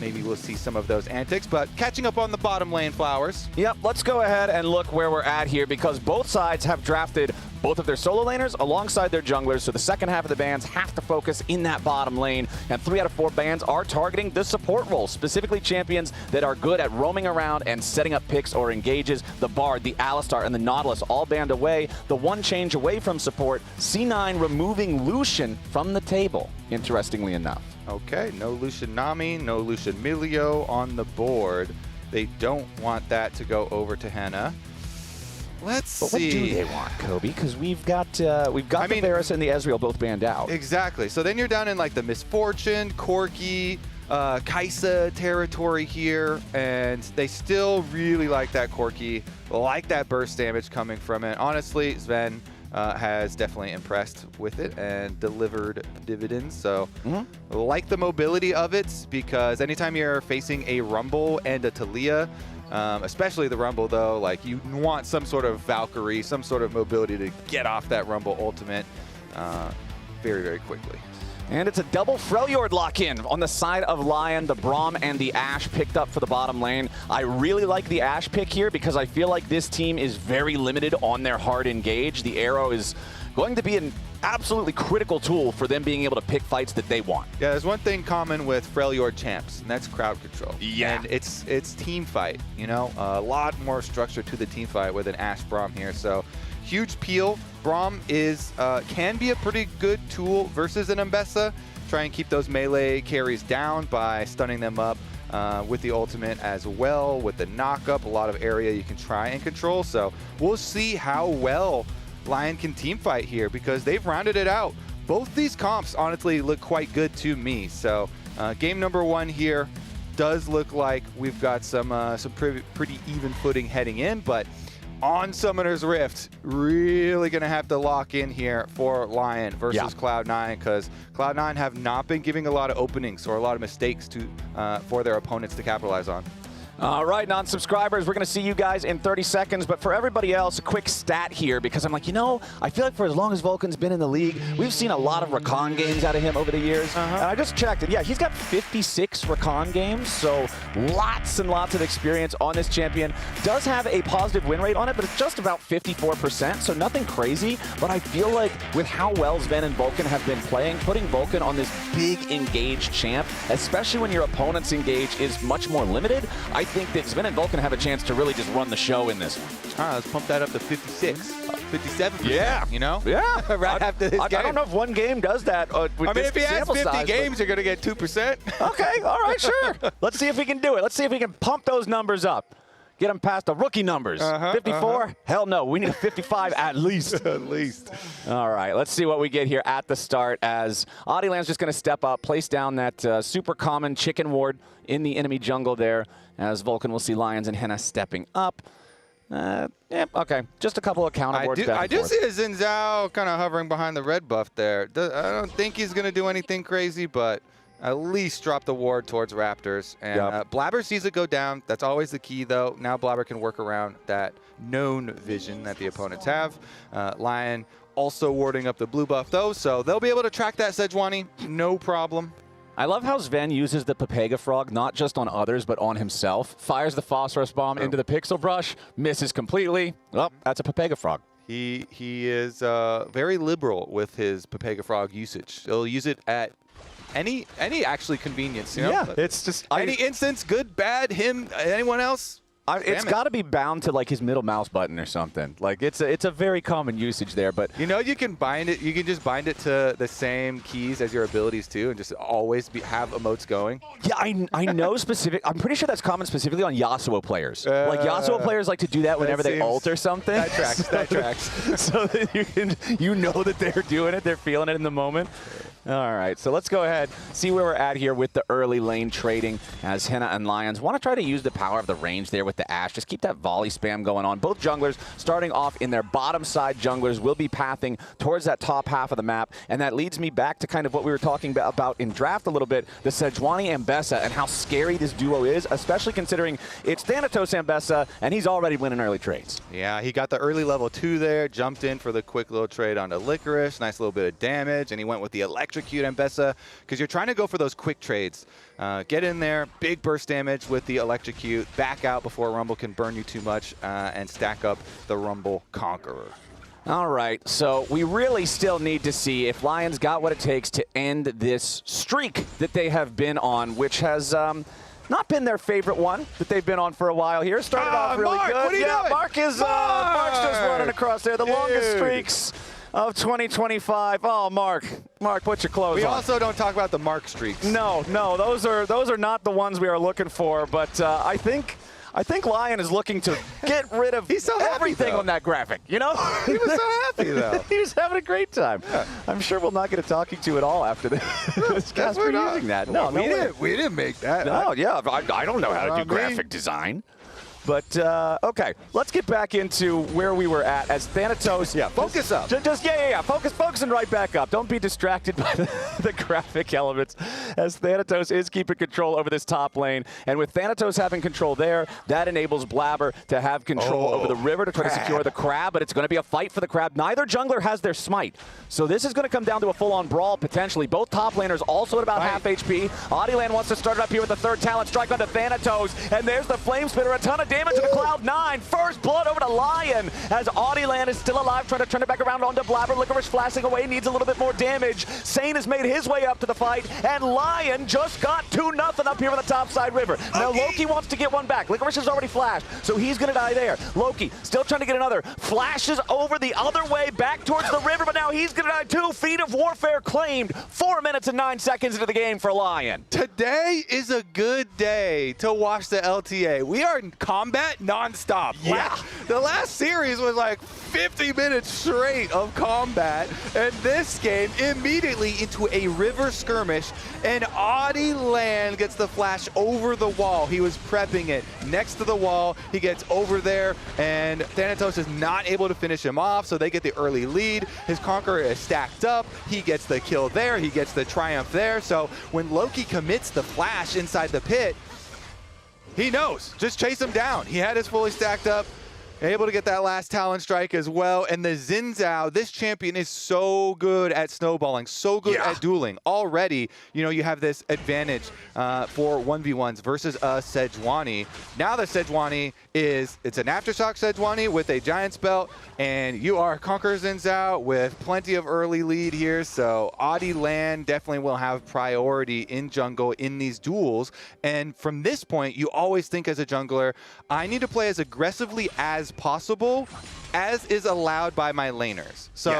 maybe we'll see some of those antics, but catching up on the bottom lane, Flowers. Yep, let's go ahead and look where we're at here, because both sides have drafted both of their solo laners alongside their junglers, so the second half of the bans have to focus in that bottom lane, and 3 out of 4 bans are targeting the support role, specifically champions that are good at roaming around and setting up picks or engages. The Bard, the Alistar, and the Nautilus all banned away. The one change away from support, C9 removing Lucian from the table, interestingly enough. Okay, no Lucian Nami, no Lucian Milio on the board. They don't want that to go over to Hannah. Let's see. What do they want, Kobe? Because we've got the Varus and the Ezreal both banned out. Exactly. So then you're down in like the Misfortune, Corki, Kaisa territory here, and they still really like that Corki, like that burst damage coming from it. Honestly, Sven has definitely impressed with it and delivered dividends. So like the mobility of it, because anytime you're facing a Rumble and a Taliyah, especially the Rumble though, like you want some sort of Valkyrie, some sort of mobility to get off that Rumble ultimate very, very quickly. And it's a double Freljord lock-in on the side of Lyon. The Braum and the Ashe picked up for the bottom lane. I really like the Ashe pick here because I feel like this team is very limited on their hard engage. The arrow is going to be an absolutely critical tool for them being able to pick fights that they want. Yeah, there's one thing common with Freljord champs, and that's crowd control. Yeah. And it's team fight, you know? A lot more structure to the team fight with an Ashe Braum here. So huge peel. Braum is can be a pretty good tool versus an Mbessa. Try and keep those melee carries down by stunning them up with the ultimate as well. With the knock-up, a lot of area you can try and control. So we'll see how well Lyon can team fight here because they've rounded it out. Both these comps honestly look quite good to me. So game number 1 here does look like we've got some pretty even footing heading in, but on Summoner's Rift, really going to have to lock in here for Lyon versus Cloud9 because Cloud9 have not been giving a lot of openings or a lot of mistakes to for their opponents to capitalize on. All right, non-subscribers, we're going to see you guys in 30 seconds. But for everybody else, a quick stat here because I'm like, you know, I feel like for as long as Vulcan's been in the league, we've seen a lot of Rakan games out of him over the years. And I just checked, and yeah, he's got 56 Rakan games, so lots and lots of experience on this champion. Does have a positive win rate on it, but it's just about 54%, so nothing crazy. But I feel like with how well Sven and Vulcan have been playing, putting Vulcan on this big engaged champ, especially when your opponent's engage is much more limited, I think that Sven and Vulcan have a chance to really just run the show in this one. All right, let's pump that up to 56, 57%. Yeah. You know? Yeah. Right after this game. I don't know if one game does that. With I mean, this if he has 50 size, games, you're going to get 2%. Okay, all right, sure. Let's see if we can do it. Let's see if we can pump those numbers up. Get them past the rookie numbers. 54? Hell no. We need a 55 at least. At least. All right. Let's see what we get here at the start as Adiland's just going to step up, place down that super common chicken ward in the enemy jungle there as Vulcan will see Lions and Henna stepping up. Yeah, okay. Just a couple of counter wards I do see a Xin Zhao kind of hovering behind the red buff there. I don't think he's going to do anything crazy, but at least drop the ward towards Raptors. And Blabber sees it go down. That's always the key, though. Now Blabber can work around that known vision that the opponents have. Lyon also warding up the blue buff, though, so they'll be able to track that Sejuani, no problem. I love how Sven uses the Pepega Frog, not just on others, but on himself. Fires the Phosphorus Bomb into the Pixel Brush, misses completely. Oh, that's a Pepega Frog. He is very liberal with his Pepega Frog usage. He'll use it at any actually convenience, you know? Yeah, it's just any instance, good, bad, him, anyone else. It's got to be bound to like his middle mouse button or something. Like it's a very common usage there. But you know, you can bind it. You can just bind it to the same keys as your abilities too, and just always have emotes going. Yeah, I know specific. I'm pretty sure that's common specifically on Yasuo players. Like Yasuo players like to do that whenever they ult or something. That tracks. That tracks. So that you know that they're doing it. They're feeling it in the moment. All right, so let's go ahead, see where we're at here with the early lane trading as Henna and Lions want to try to use the power of the range there with the Ashe. Just keep that volley spam going on. Both junglers starting off in their bottom side junglers will be pathing towards that top half of the map, and that leads me back to kind of what we were talking about in draft a little bit, the Sejuani and Mbessa and how scary this duo is, especially considering it's Thanatos and Mbessa, and he's already winning early trades. Yeah, he got the early level 2 there, jumped in for the quick little trade onto Licorice, nice little bit of damage, and he went with the Electrocute Mbessa, because you're trying to go for those quick trades. Get in there, big burst damage with the Electrocute, back out before Rumble can burn you too much, and stack up the Rumble Conqueror. All right, so we really still need to see if Lions got what it takes to end this streak that they have been on, which has not been their favorite one that they've been on for a while here. Started off really Mark, good. What are you doing? Mark's just running across there. The longest streaks of 2025. Oh, Mark, put your clothes on. We also don't talk about the Mark streaks. No, those are not the ones we are looking for. But I think Lyon is looking to get rid of everything on that graphic. You know, he was so happy though. He was having a great time. Yeah. I'm sure we'll not get a talking to at all after this. Guess we're using that. No, we didn't make that. No, yeah, I don't know how to do graphic design. But, okay, let's get back into where we were at as Thanatos. Yeah, focus up. Focusing right back up. Don't be distracted by the graphic elements as Thanatos is keeping control over this top lane. And with Thanatos having control there, that enables Blabber to have control over the river to try to secure the crab, but it's going to be a fight for the crab. Neither jungler has their smite. So this is going to come down to a full-on brawl, potentially. Both top laners also at about half HP. Adilan wants to start it up here with the third talent strike onto Thanatos, and there's the Flame Spitter, a ton of damage to the Cloud9. First blood over to Lyon as Adilan is still alive, trying to turn it back around onto Blabber. Licorice flashing away, needs a little bit more damage. Sane has made his way up to the fight, and Lyon just got 2-0 up here on the top side river. Now Loki wants to get one back. Licorice has already flashed, so he's going to die there. Loki still trying to get another. Flashes over the other way back towards the river, but now he's going to die too. Feet of Warfare claimed. 4 minutes and 9 seconds into the game for Lyon. Today is a good day to watch the LTA. We are in combat nonstop. Yeah. The last series was like 50 minutes straight of combat, and this game immediately into a river skirmish, and Adilan gets the flash over the wall. He was prepping it next to the wall. He gets over there, and Thanatos is not able to finish him off, so they get the early lead. His Conqueror is stacked up. He gets the kill there. He gets the triumph there. So when Loki commits the flash inside the pit, he knows. Just chase him down. He had his fully stacked up. Able to get that last talent strike as well. And the Xin Zhao, this champion is so good at snowballing, so good at dueling. Already, you know, you have this advantage for 1v1s versus a Sejuani. Now the Sejuani it's an Aftershock Sejuani with a Giant's Belt, and you are Conqueror Xin Zhao with plenty of early lead here. So Adilan definitely will have priority in jungle in these duels. And from this point, you always think as a jungler, I need to play as aggressively as possible as is allowed by my laners. So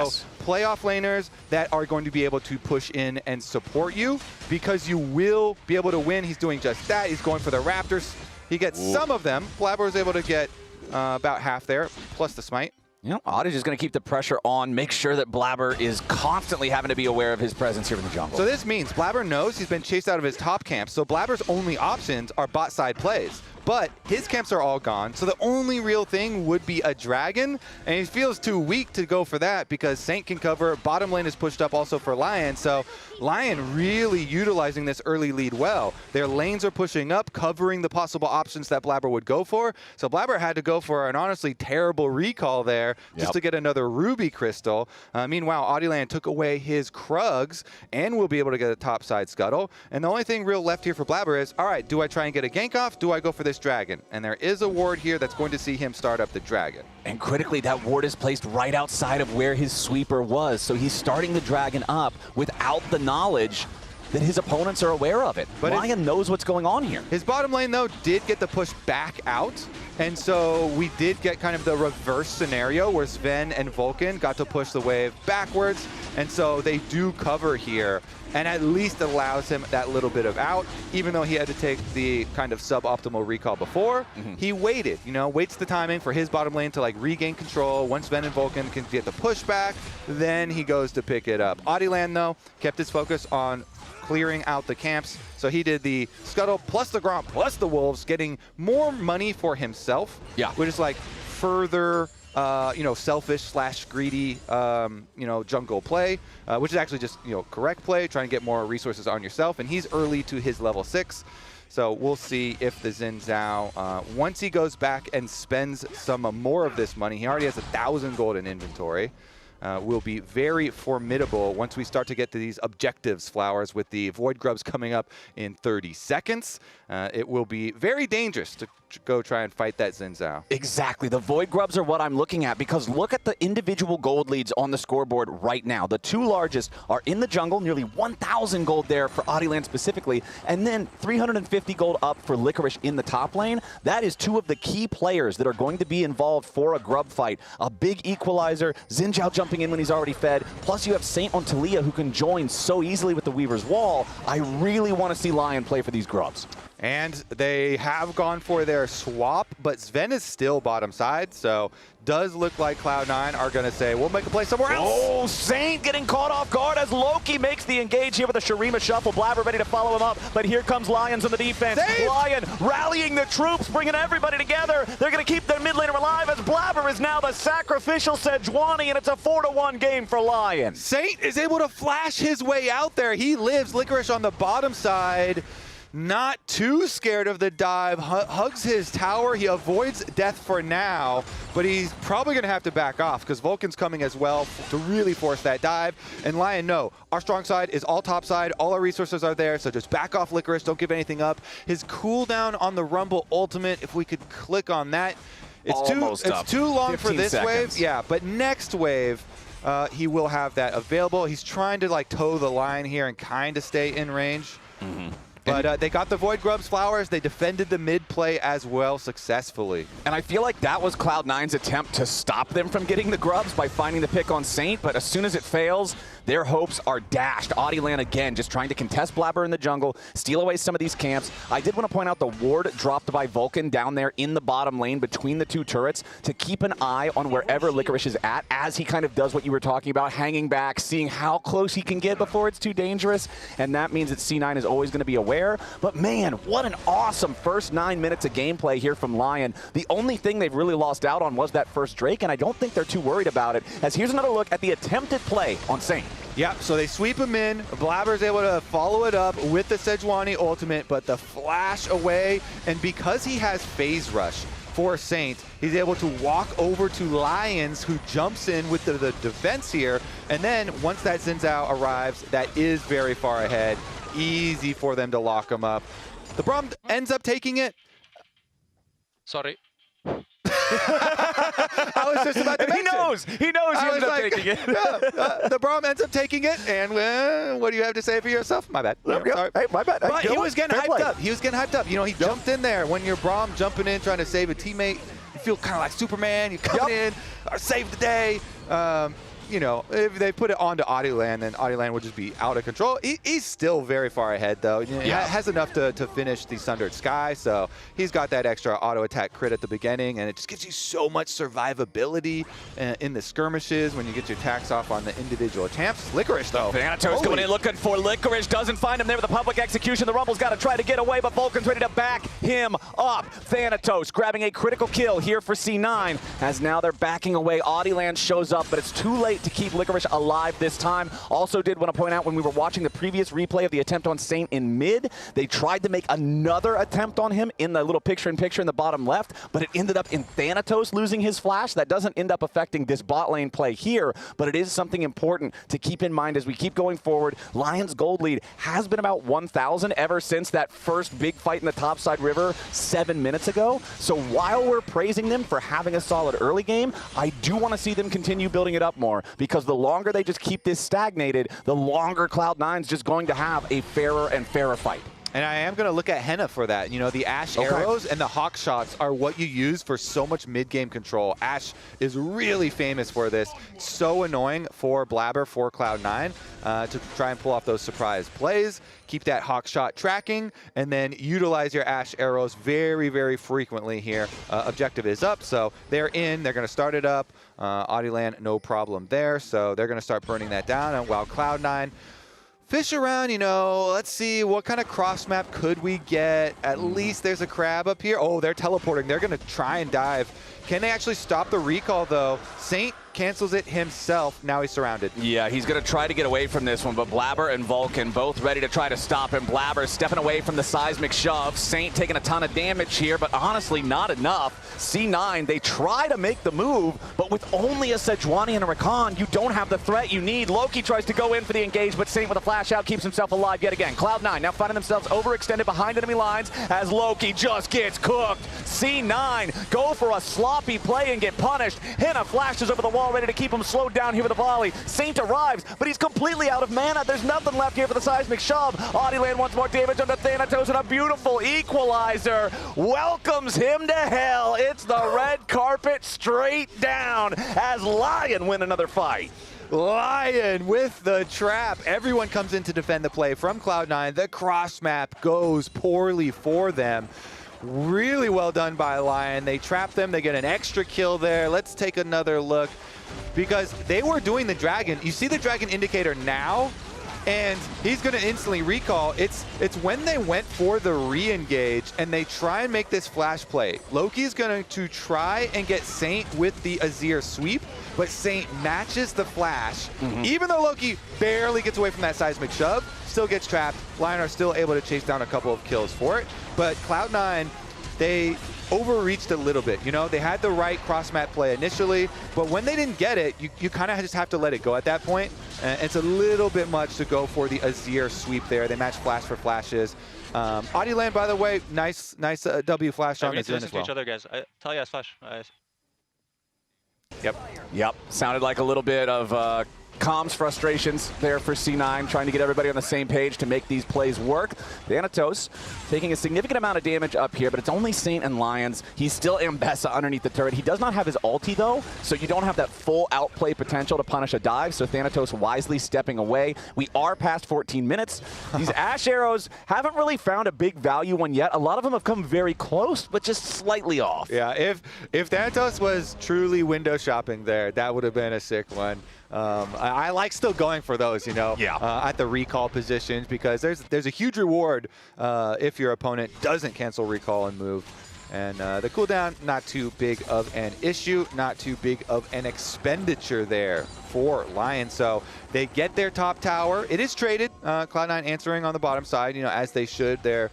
playoff laners that are going to be able to push in and support you, because you will be able to win. He's doing just that. He's going for the Raptors. He gets some of them. Blabber was able to get about half there, plus the smite. You know, Odd is just going to keep the pressure on, make sure that Blabber is constantly having to be aware of his presence here in the jungle. So this means Blabber knows he's been chased out of his top camp, so Blabber's only options are bot side plays. But his camps are all gone, so the only real thing would be a dragon, and he feels too weak to go for that because Saint can cover. Bottom lane is pushed up also for Lyon, so Lyon really utilizing this early lead well. Their lanes are pushing up, covering the possible options that Blabber would go for. So Blabber had to go for an honestly terrible recall there just to get another Ruby Crystal. Meanwhile, Adilan took away his Krugs and will be able to get a topside scuttle. And the only thing real left here for Blabber is, all right, do I try and get a gank off? Do I go for this dragon? And there is a ward here that's going to see him start up the dragon. And critically, that ward is placed right outside of where his sweeper was. So he's starting the dragon up without the knowledge that his opponents are aware of it. But Lyon knows what's going on here. His bottom lane, though, did get the push back out. And so we did get kind of the reverse scenario where Sven and Vulcan got to push the wave backwards. And so they do cover here, and at least allows him that little bit of out, even though he had to take the kind of suboptimal recall before. He waited, you know, waits the timing for his bottom lane to like regain control. Once Sven and Vulcan can get the push back, then he goes to pick it up. Adilan, though, kept his focus on clearing out the camps. So he did the Scuttle plus the Gromp plus the Wolves, getting more money for himself. Yeah. Which is like further, you know, selfish / greedy, you know, jungle play, which is actually just, you know, correct play, trying to get more resources on yourself. And he's early to his level 6. So we'll see if the Xin Zhao, once he goes back and spends some more of this money, he already has 1,000 gold in inventory. Will be very formidable once we start to get to these objectives, Flowers, with the Void Grubs coming up in 30 seconds. It will be very dangerous to go try and fight that Xin Zhao. Exactly. The Void Grubs are what I'm looking at, because look at the individual gold leads on the scoreboard right now. The two largest are in the jungle, nearly 1,000 gold there for Adilan specifically, and then 350 gold up for Licorice in the top lane. That is two of the key players that are going to be involved for a grub fight. A big equalizer, Xin Zhao jumping in when he's already fed, plus you have Saint on Talia who can join so easily with the Weaver's Wall. I really want to see Lyon play for these grubs. And they have gone for their swap, but Sven is still bottom side, so does look like Cloud9 are going to say, we'll make a play somewhere else. Oh, Saint getting caught off guard as Loki makes the engage here with a Shurima shuffle. Blabber ready to follow him up, but here comes Lions on the defense. Save! Lion rallying the troops, bringing everybody together. They're going to keep their mid laner alive as Blabber is now the sacrificial Sejuani, and it's a 4-1 game for Lion. Saint is able to flash his way out there. He lives. Licorice on the bottom side. Not too scared of the dive, hugs his tower. He avoids death for now, but he's probably going to have to back off because Vulcan's coming as well to really force that dive. And Lion, no, our strong side is all top side. All our resources are there, so just back off Licorice. Don't give anything up. His cooldown on the Rumble ultimate, if we could click on that. It's too long for this wave. Yeah, but next wave, he will have that available. He's trying to like toe the line here and kind of stay in range. But they got the Void Grubs flowers. They defended the mid play as well successfully. And I feel like that was Cloud9's attempt to stop them from getting the grubs by finding the pick on Saint, but as soon as it fails, their hopes are dashed. Audieland again, just trying to contest Blabber in the jungle, steal away some of these camps. I did want to point out the ward dropped by Vulcan down there in the bottom lane between the two turrets to keep an eye on wherever Licorice is at as he kind of does what you were talking about, hanging back, seeing how close he can get before it's too dangerous. And that means that C9 is always going to be aware. But man, what an awesome first 9 minutes of gameplay here from Lion. The only thing they've really lost out on was that first Drake, and I don't think they're too worried about it, as here's another look at the attempted play on Saint. Yeah, so they sweep him in. Blabber's able to follow it up with the Sejuani ultimate, but the flash away, and because he has phase rush for Saint, he's able to walk over to Lions, who jumps in with the defense here, and then once that Xin Zhao arrives, that is very far ahead. Easy for them to lock him up. The Braum ends up taking it. Sorry. I was just about to mention. He knows he ends up taking it. The Braum ends up taking it, and what do you have to say for yourself? My bad. Sorry. Hey, my bad. But he was getting hyped up. He was getting hyped up. You know, he jumped in there. When you're Braum jumping in, trying to save a teammate, you feel kind of like Superman. You come in, or save the day. You know, if they put it onto Audieland, then Audieland would just be out of control. He's still very far ahead, though. He has enough to finish the Sundered Sky, so he's got that extra auto attack crit at the beginning, and it just gives you so much survivability in the skirmishes when you get your attacks off on the individual champs. Licorice, though. Thanatos coming in looking for Licorice, doesn't find him there with the public execution. The Rumble's got to try to get away, but Vulcan's ready to back him up. Thanatos grabbing a critical kill here for C9, as now they're backing away. Audieland shows up, but it's too late to keep Licorice alive this time. Also did want to point out when we were watching the previous replay of the attempt on Saint in mid, they tried to make another attempt on him in the little picture-in-picture in the bottom left, but it ended up in Thanatos losing his flash. That doesn't end up affecting this bot lane play here, but it is something important to keep in mind as we keep going forward. Lion's gold lead has been about 1,000 ever since that first big fight in the topside river 7 minutes ago. So while we're praising them for having a solid early game, I do want to see them continue building it up more, because the longer they just keep this stagnated, the longer Cloud9's just going to have a fairer and fairer fight. And I am going to look at Henna for that. You know, the Ashe arrows and the Hawk shots are what you use for so much mid-game control. Ashe is really famous for this. So annoying for Blabber, for Cloud9, to try and pull off those surprise plays. Keep that Hawk shot tracking, and then utilize your Ashe arrows very, very frequently here. Objective is up, so they're in. They're going to start it up. Audieland, no problem there. So they're going to start burning that down. And while Cloud9 fish around, you know, let's see what kind of cross map could we get. At least there's a crab up here. Oh, they're teleporting. They're going to try and dive. Can they actually stop the recall, though? Saint cancels it himself. Now he's surrounded. Yeah, he's going to try to get away from this one, but Blabber and Vulcan both ready to try to stop him. Blabber stepping away from the seismic shove. Saint taking a ton of damage here, but honestly not enough. C9, they try to make the move, but with only a Sejuani and a Rakan, you don't have the threat you need. Loki tries to go in for the engage, but Saint with a flash out keeps himself alive yet again. Cloud9 now finding themselves overextended behind enemy lines as Loki just gets cooked. C9 go for a sloppy play and get punished. Hina flashes over the wall, ready to keep him slowed down here with a volley. Saint arrives, but he's completely out of mana. There's nothing left here for the seismic shove. Audieland wants more damage onto Thanatos, and a beautiful equalizer welcomes him to hell. It's the red carpet straight down as Lyon win another fight. Lyon with the trap. Everyone comes in to defend the play from Cloud9. The cross map goes poorly for them. Really well done by Lyon. They trap them. They get an extra kill there. Let's take another look because they were doing the dragon. You see the dragon indicator now, and he's going to instantly recall. It's when they went for the re-engage and they try and make this flash play. Loki's going to try and get Saint with the Azir sweep, but Saint matches the flash. Even though Loki barely gets away from that seismic shove, still gets trapped. Lyon are still able to chase down a couple of kills for it. But Cloud9, they overreached a little bit. You know, they had the right cross map play initially, but when they didn't get it, you kind of just have to let it go at that point. It's a little bit much to go for the Azir sweep there. They match flash for flashes. Audieland, by the way, nice W flash on the Zin as well. each other, guys. Tell you, flash. Yep. Sounded like a little bit of comms frustrations there for C9, trying to get everybody on the same page to make these plays work. Thanatos taking a significant amount of damage up here, but it's only Saint and Lions. He's still Ambessa underneath the turret. He does not have his ulti, though, so you don't have that full outplay potential to punish a dive, so Thanatos wisely stepping away. We are past 14 minutes. These Ash arrows haven't really found a big value one yet. A lot of them have come very close, but just slightly off. Yeah, if Thanatos was truly window shopping there, that would have been a sick one. I like still going for those, you know, at the recall positions, because there's a huge reward if your opponent doesn't cancel recall and move. And the cooldown, not too big of an issue, not too big of an expenditure there for Lyon. So they get their top tower. It is traded. Cloud9 answering on the bottom side, you know, as they should. They're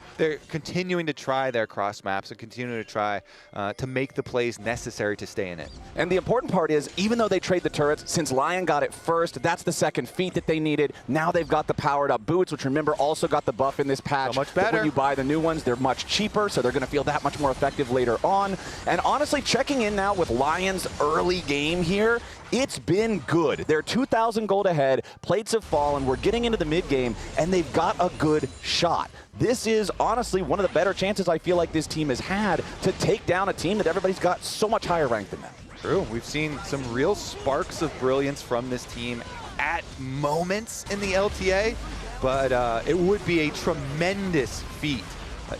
continuing to try their cross maps and continuing to try to make the plays necessary to stay in it. And the important part is, even though they trade the turrets, since Lyon got it first, that's the second feat that they needed. Now they've got the powered up boots, which remember also got the buff in this patch. So much better. When you buy the new ones, they're much cheaper, so they're going to feel that much more effective later on. And honestly, checking in now with Lyon's early game here, it's been good. They're 2,000 gold ahead, plates have fallen, we're getting into the mid game, and they've got a good shot. This is honestly one of the better chances I feel like this team has had to take down a team that everybody's got so much higher ranked than them. True. We've seen some real sparks of brilliance from this team at moments in the LTA, but it would be a tremendous feat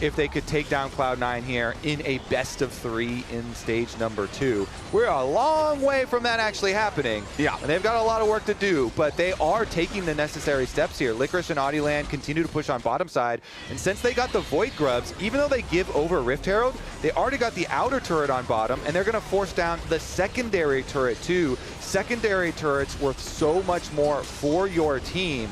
if they could take down Cloud9 here in a best of 3 in stage number 2. We're a long way from that actually happening. Yeah. And they've got a lot of work to do, but they are taking the necessary steps here. Licorice and Audieland continue to push on bottom side, and since they got the Void Grubs, even though they give over Rift Herald, they already got the outer turret on bottom, and they're going to force down the secondary turret too. Secondary turrets worth so much more for your team.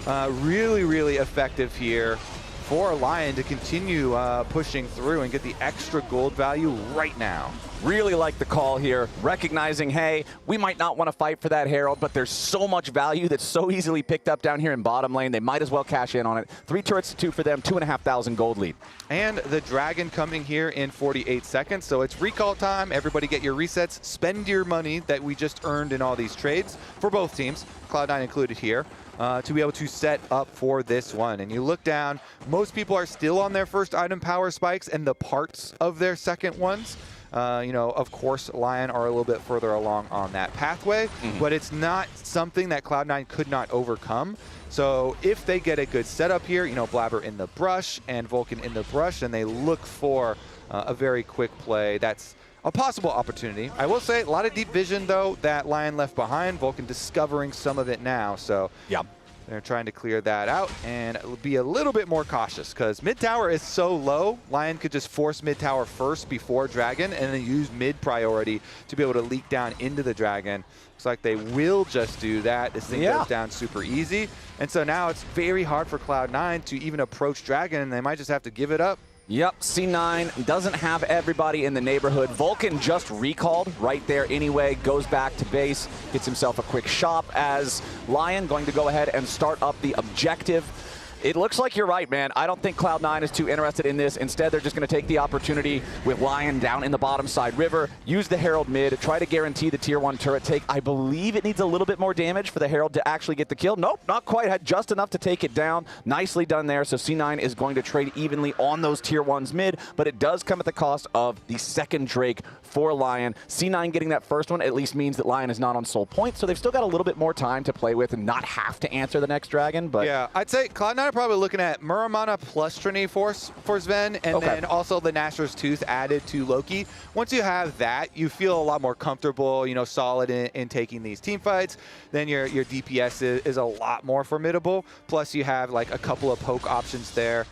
Really, really effective here for Lyon to continue pushing through and get the extra gold value right now. Really like the call here, recognizing, hey, we might not want to fight for that Herald, but there's so much value that's so easily picked up down here in bottom lane. They might as well cash in on it. 3 turrets to 2 for them, 2,500 gold lead. And the Dragon coming here in 48 seconds, so it's recall time. Everybody get your resets. Spend your money that we just earned in all these trades for both teams, Cloud9 included here, to be able to set up for this one. And you look down, most people are still on their first item power spikes and the parts of their second ones. You know, of course, Lyon are a little bit further along on that pathway, but it's not something that Cloud9 could not overcome. So if they get a good setup here, you know, Blabber in the brush and Vulcan in the brush, and they look for a very quick play, that's a possible opportunity. I will say a lot of deep vision, though, that Lyon left behind. Vulcan discovering some of it now, so they're trying to clear that out and be a little bit more cautious, because mid tower is so low. Lyon could just force mid tower first before Dragon and then use mid priority to be able to leak down into the Dragon. Looks like they will just do that. This thing goes down super easy. And so now it's very hard for Cloud9 to even approach Dragon, and they might just have to give it up. Yep, C9 doesn't have everybody in the neighborhood. Vulcan just recalled right there anyway, goes back to base, gets himself a quick shop as Lyon going to go ahead and start up the objective. It looks like you're right, man. I don't think Cloud9 is too interested in this. Instead, they're just going to take the opportunity with Lyon down in the bottom side river, use the Herald mid, try to guarantee the tier 1 turret take. I believe it needs a little bit more damage for the Herald to actually get the kill. Nope, not quite. Had just enough to take it down. Nicely done there. So C9 is going to trade evenly on those tier 1s mid, but it does come at the cost of the second Drake for Lyon. C9 getting that first one at least means that Lyon is not on soul point, so they've still got a little bit more time to play with and not have to answer the next dragon. But yeah, I'd say Cloud9 are probably looking at Muramana plus Trinity Force for Sven, and then also the Nashor's Tooth added to Loki. Once you have that, you feel a lot more comfortable, you know, solid in taking these team fights. Then your DPS is a lot more formidable. Plus you have like a couple of poke options there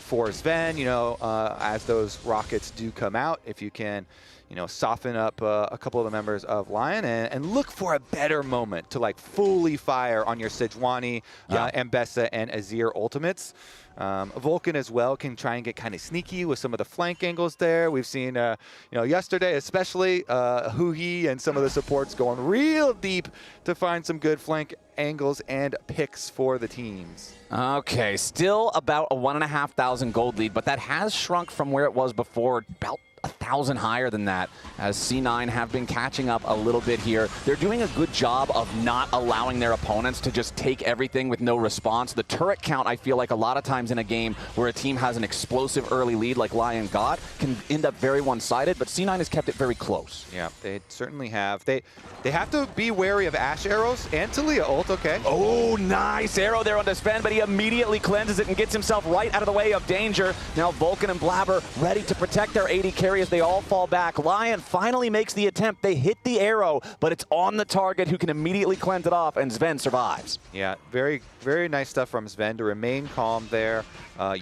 for Sven, you know, as those rockets do come out. If you can, you know, soften up a couple of the members of Lyon and look for a better moment to like fully fire on your Sejuani, Ambessa, and Azir ultimates. Vulcan as well can try and get kind of sneaky with some of the flank angles there. We've seen, you know, yesterday especially, Huhi and some of the supports going real deep to find some good flank angles and picks for the teams. Okay, still about a 1,500 gold lead, but that has shrunk from where it was before, about 1,000 higher than that, as C9 have been catching up a little bit here. They're doing a good job of not allowing their opponents to just take everything with no response. The turret count, I feel like a lot of times in a game where a team has an explosive early lead like Lyon got, can end up very one-sided, but C9 has kept it very close. Yeah, they certainly have. They have to be wary of Ashe arrows and Talia ult, okay. Oh, nice arrow there on the Sven, but he immediately cleanses it and gets himself right out of the way of danger. Now Vulcan and Blabber ready to protect their AD carry as they all fall back. Lyon finally makes the attempt. They hit the arrow, but it's on the target who can immediately cleanse it off, and Sven survives. Yeah, very, very nice stuff from Sven to remain calm there,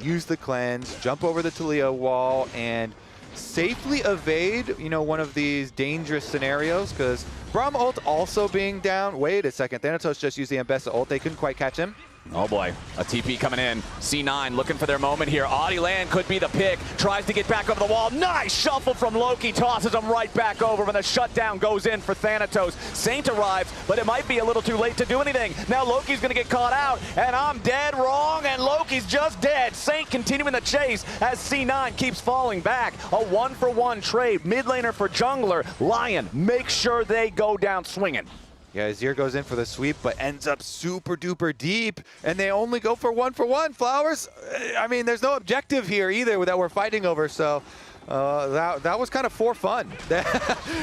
use the cleanse, jump over the Talia wall, and safely evade, you know, one of these dangerous scenarios, because Braum ult also being down. Wait a second, Thanatos just used the Ambessa ult. They couldn't quite catch him. Oh boy, a TP coming in. C9 looking for their moment here. Audieland could be the pick. Tries to get back over the wall. Nice shuffle from Loki. Tosses him right back over when the shutdown goes in for Thanatos. Saint arrives, but it might be a little too late to do anything. Now Loki's going to get caught out, and I'm dead wrong, and Loki's just dead. Saint continuing the chase as C9 keeps falling back. A 1-for-1 trade. Mid laner for jungler. Lyon, make sure they go down swinging. Yeah, Azir goes in for the sweep, but ends up super duper deep, and they only go for 1-for-1. Flowers, I mean, there's no objective here either that we're fighting over, so that was kind of for fun.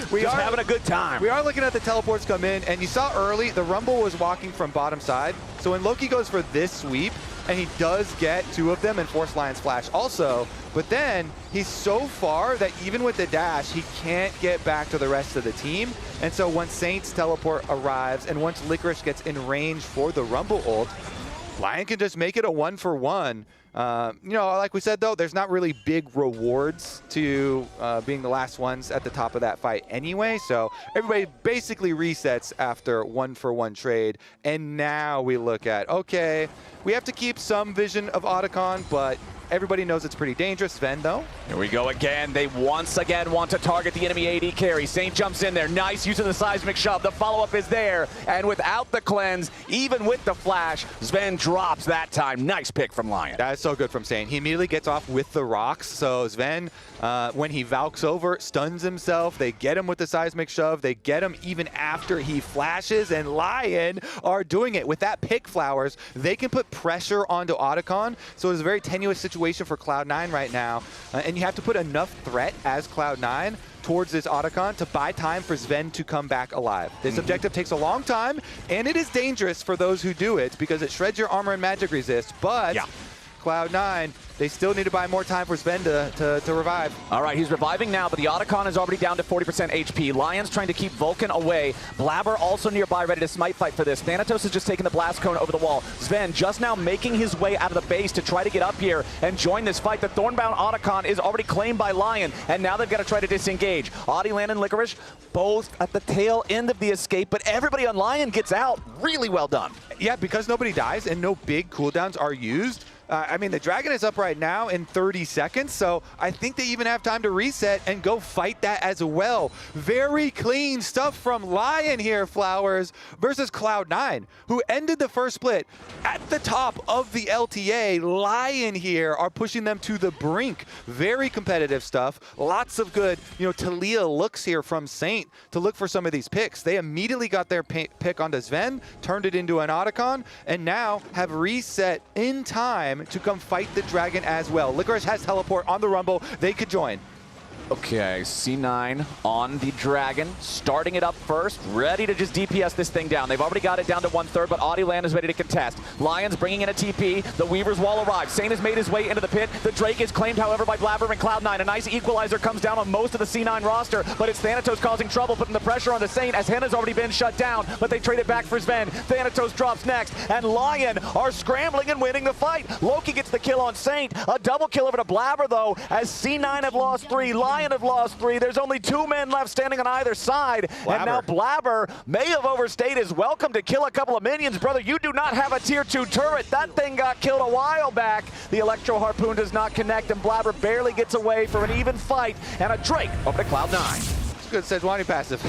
We are having a good time. We are looking at the teleports come in, and you saw early, the Rumble was walking from bottom side, so when Loki goes for this sweep, and he does get 2 of them and force Lion's Flash also, but then he's so far that even with the dash, he can't get back to the rest of the team. And so once Saint's teleport arrives and once Licorice gets in range for the Rumble ult, Lyon can just make it a 1-for-1. You know, like we said, though, there's not really big rewards to being the last ones at the top of that fight anyway. So everybody basically resets after 1-for-1 trade. And now we look at, okay, we have to keep some vision of Otacon, but everybody knows it's pretty dangerous. Sven, though. Here we go again. They once again want to target the enemy AD carry. Saint jumps in there. Nice use of the seismic shove. The follow-up is there. And without the cleanse, even with the flash, Sven drops that time. Nice pick from Lyon. That is so good from Saint. He immediately gets off with the rocks. So Sven, when he Valks over, stuns himself. They get him with the seismic shove. They get him even after he flashes. And Lyon are doing it. With that pick, Flowers, they can put pressure onto Otacon. So it's a very tenuous situation for Cloud9 right now. And you have to put enough threat as Cloud9 towards this Otacon to buy time for Sven to come back alive. This objective takes a long time, and it is dangerous for those who do it because it shreds your armor and magic resist, but Cloud9, they still need to buy more time for Sven to revive. All right, he's reviving now, but the Otacon is already down to 40% HP. Lyon's trying to keep Vulcan away. Blabber also nearby, ready to smite fight for this. Thanatos has just taken the blast cone over the wall. Sven just now making his way out of the base to try to get up here and join this fight. The Thornbound Otacon is already claimed by Lyon, and now they've got to try to disengage. Audieland and Licorice both at the tail end of the escape, but everybody on Lyon gets out. Really well done. Yeah, because nobody dies and no big cooldowns are used, I mean, the Dragon is up right now in 30 seconds, so I think they even have time to reset and go fight that as well. Very clean stuff from Lyon here, Flowers, versus Cloud9, who ended the first split at the top of the LTA. Lyon here are pushing them to the brink. Very competitive stuff. Lots of good, Talia looks here from Saint to look for some of these picks. They immediately got their pick onto Sven, turned it into an Otacon, and now have reset in time to come fight the Dragon as well. Licorice has teleport on the Rumble. They could join. Okay, C9 on the Dragon, starting it up first, ready to just DPS this thing down. They've already got it down to 1/3, but Audieland is ready to contest. Lion's bringing in a TP. The Weaver's Wall arrives. Saint has made his way into the pit. The Drake is claimed, however, by Blabber and Cloud9. A nice equalizer comes down on most of the C9 roster, but it's Thanatos causing trouble, putting the pressure on the Saint as Henna's already been shut down, but they trade it back for Sven. Thanatos drops next, and Lyon are scrambling and winning the fight. Loki gets the kill on Saint. A double kill over to Blabber, though, as C9 have lost 3. Lyon have lost 3. There's only 2 men left standing on either side. Blabber. And now Blabber may have overstayed his welcome to kill a couple of minions. Brother, you do not have a tier 2 turret. That thing got killed a while back. The Electro Harpoon does not connect, and Blabber barely gets away from an even fight. And a Drake over to Cloud9. Good Sejuani passive.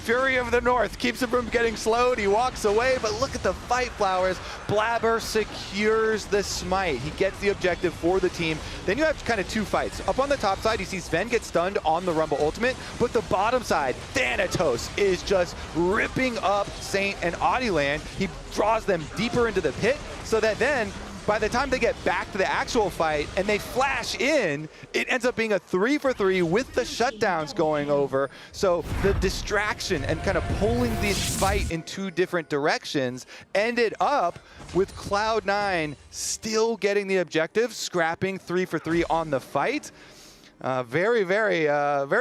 Fury of the North keeps him from getting slowed. He walks away, but look at the fight, Flowers. Blabber secures the smite. He gets the objective for the team. Then you have kind of 2 fights. Up on the top side, you see Sven get stunned on the Rumble ultimate, but the bottom side, Thanatos is just ripping up Saint and Audieland. He draws them deeper into the pit so that then by the time they get back to the actual fight and they flash in, it ends up being a 3-for-3 with the shutdowns going over. So the distraction and kind of pulling this fight in 2 different directions ended up with Cloud9 still getting the objective, scrapping 3-for-3 on the fight. Very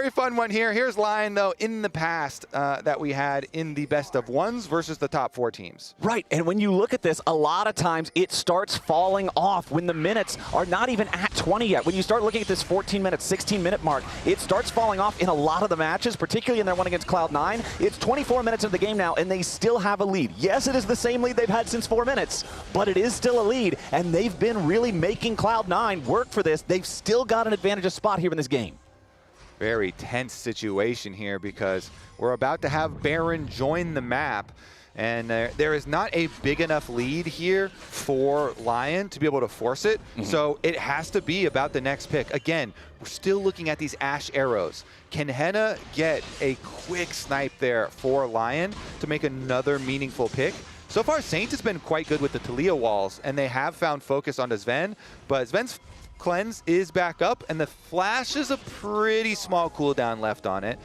fun one here. Here's Lyon, though, in the past that we had in the best of ones versus the top 4 teams. Right, and when you look at this, a lot of times it starts falling off when the minutes are not even at 20 yet. When you start looking at this 14-minute, 16-minute mark, it starts falling off in a lot of the matches, particularly in their one against Cloud9. It's 24 minutes of the game now, and they still have a lead. Yes, it is the same lead they've had since 4 minutes, but it is still a lead, and they've been really making Cloud9 work for this. They've still got an advantageous spot here in this game. Very tense situation here because we're about to have Baron join the map, and there is not a big enough lead here for Lyon to be able to force it. So it has to be about the next pick. Again, we're still looking at these Ash arrows. Can Henna get a quick snipe there for Lyon to make another meaningful pick? So far, Saint has been quite good with the Talia walls, and they have found focus onto Sven, but Sven's cleanse is back up, and the flash is a pretty small cooldown left on it.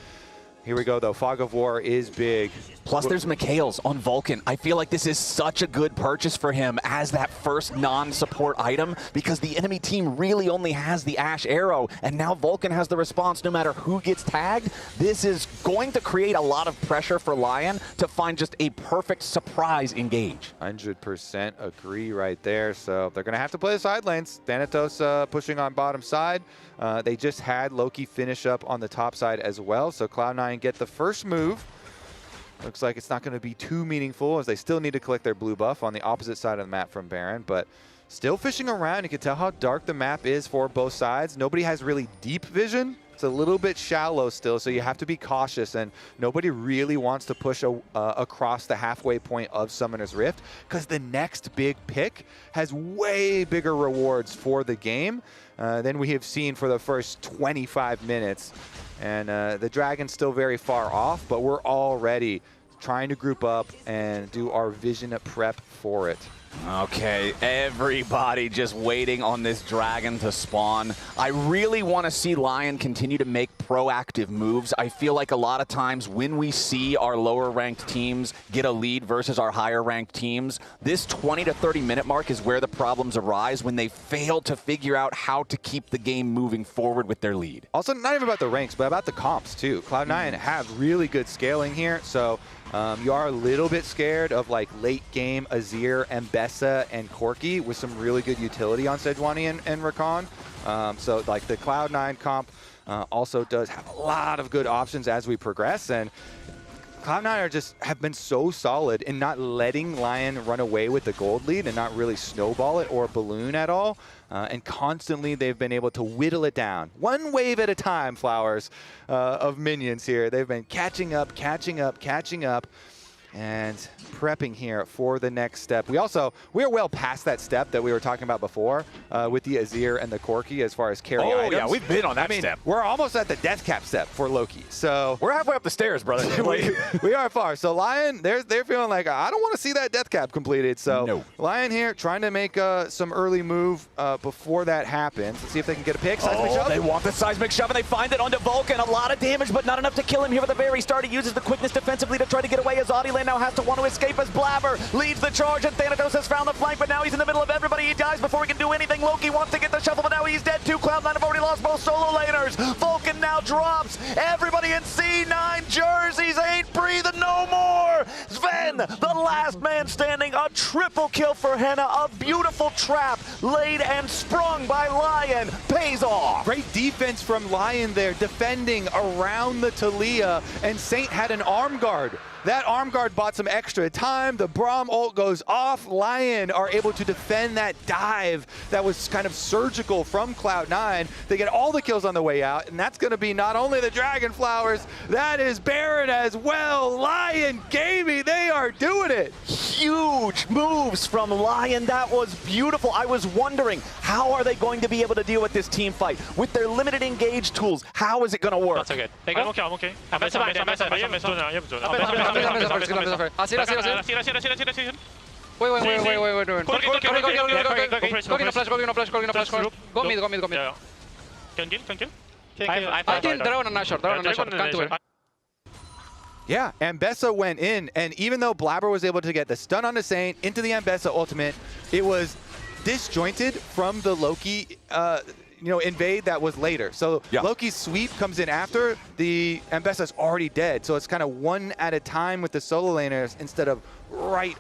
Here we go, though. Fog of War is big. Plus, there's Mikhail's on Vulcan. I feel like this is such a good purchase for him as that first non-support item because the enemy team really only has the Ash Arrow, and now Vulcan has the response no matter who gets tagged. This is going to create a lot of pressure for Lyon to find just a perfect surprise engage. 100% agree right there. So they're going to have to play the side lanes. Thanatos pushing on bottom side. They just had Loki finish up on the top side as well. So Cloud9 get the first move. Looks like it's not going to be too meaningful as they still need to collect their blue buff on the opposite side of the map from Baron, but still fishing around. You can tell how dark the map is for both sides. Nobody has really deep vision. It's a little bit shallow still, so you have to be cautious, and nobody really wants to push across the halfway point of Summoner's Rift because the next big pick has way bigger rewards for the game than we have seen for the first 25 minutes. And the Dragon's still very far off, but we're already trying to group up and do our vision prep for it. Okay, everybody just waiting on this Dragon to spawn. I really want to see Lyon continue to make proactive moves. I feel like a lot of times when we see our lower ranked teams get a lead versus our higher ranked teams, this 20 to 30 minute mark is where the problems arise when they fail to figure out how to keep the game moving forward with their lead. Also, not even about the ranks, but about the comps too. Cloud9 have really good scaling here, so you are a little bit scared of like late game Azir and Bessa and Corki with some really good utility on Sejuani and Rakan. So like the Cloud9 comp also does have a lot of good options as we progress, and Cloud9 have been so solid in not letting Lyon run away with the gold lead and not really snowball it or balloon at all. And constantly they've been able to whittle it down. One wave at a time, Flowers, of minions here. They've been catching up, and prepping here for the next step. We're well past that step that we were talking about before with the Azir and the Corki as far as carry items. Yeah, we've been on that step. We're almost at the death cap step for Loki. So we're halfway up the stairs, brother. we are far. So Lyon, they're feeling like, I don't want to see that death cap completed. So Lyon here trying to make some early move before that happens. Let's see if they can get a pick. Seismic shove. They want the seismic shove, and they find it onto Vulcan. A lot of damage, but not enough to kill him here at the very start. He uses the quickness defensively to try to get away as Audiland now has to want to escape as Blabber leads the charge, and Thanatos has found the flank, but now he's in the middle of everybody. He dies before he can do anything. Loki wants to get the shuffle, but now he's dead too. Cloud9 have already lost both solo laners. Vulcan now drops. Everybody in C9 jerseys ain't breathing no more. Sven, the last man standing, a triple kill for Henna. A beautiful trap laid and sprung by Lyon pays off. Great defense from Lyon there, defending around the Talia, and Saint had an arm guard. That arm guard bought some extra time. The Braum ult goes off. Lyon are able to defend that dive that was kind of surgical from Cloud9. They get all the kills on the way out, and that's going to be not only the Dragon Flowers, that is Baron as well. Lyon Gaming, they are doing it. Huge moves from Lyon. That was beautiful. I was wondering, how are they going to be able to deal with this team fight? With their limited engage tools, how is it going to work? That's okay. I'm okay. Wait. Go mid. Can kill. I killed drone on short. Can't do it. Yeah, Ambessa went in, and even though Blabber was able to get the stun on the Saint into the Ambessa ultimate, it was disjointed from the Loki invade that was later. So Loki's sweep comes in after the Ambessa's already dead. So it's kind of one at a time with the solo laners instead of right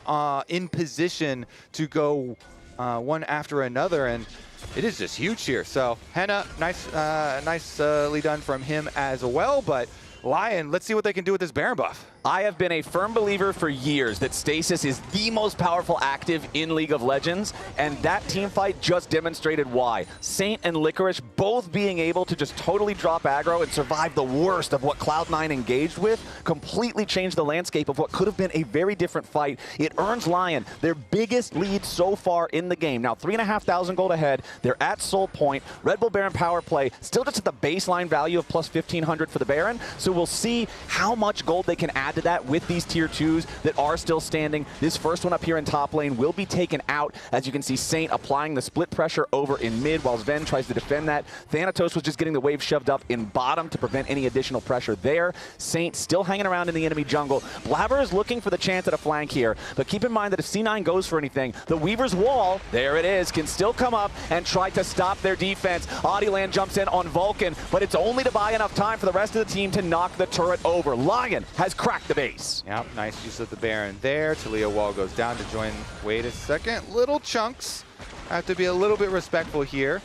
in position to go one after another. And it is just huge here. So Henna, nicely done from him as well. But Lyon, let's see what they can do with this Baron buff. I have been a firm believer for years that Stasis is the most powerful active in League of Legends, and that team fight just demonstrated why. Saint and Licorice both being able to just totally drop aggro and survive the worst of what Cloud9 engaged with completely changed the landscape of what could have been a very different fight. It earns Lyon their biggest lead so far in the game. Now 3,500 gold ahead. They're at Soul Point. Red Bull Baron power play still just at the baseline value of plus 1,500 for the Baron. So we'll see how much gold they can add to that with these tier 2s that are still standing. This first one up here in top lane will be taken out. As you can see, Saint applying the split pressure over in mid while Sven tries to defend that. Thanatos was just getting the wave shoved up in bottom to prevent any additional pressure there. Saint still hanging around in the enemy jungle. Blabber is looking for the chance at a flank here, but keep in mind that if C9 goes for anything, the Weaver's wall, there it is, can still come up and try to stop their defense. Audiland jumps in on Vulcan, but it's only to buy enough time for the rest of the team to knock the turret over. Lyon has cracked the base. Yep, nice use of the Baron there. Talia wall goes down to join. Wait a second. Little chunks. Have to be a little bit respectful here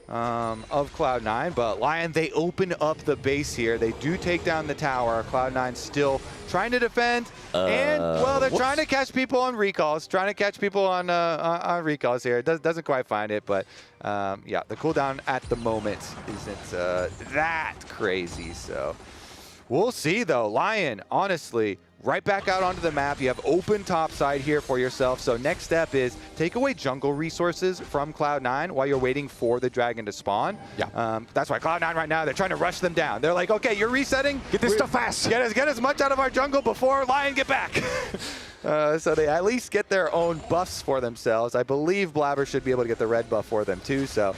of Cloud9. But Lyon, they open up the base here. They do take down the tower. Cloud9 still trying to defend. And, well, they're trying to catch people on recalls. Trying to catch people on recalls here. Doesn't quite find it. But, yeah, the cooldown at the moment isn't that crazy. So we'll see, though. Lyon, honestly, right back out onto the map. You have open top side here for yourself. So next step is take away jungle resources from Cloud9 while you're waiting for the dragon to spawn. Yeah. That's why Cloud9 right now, they're trying to rush them down. They're like, okay, you're resetting. Get this stuff fast. Get as much out of our jungle before Lyon get back. So they at least get their own buffs for themselves. I believe Blabber should be able to get the red buff for them too. So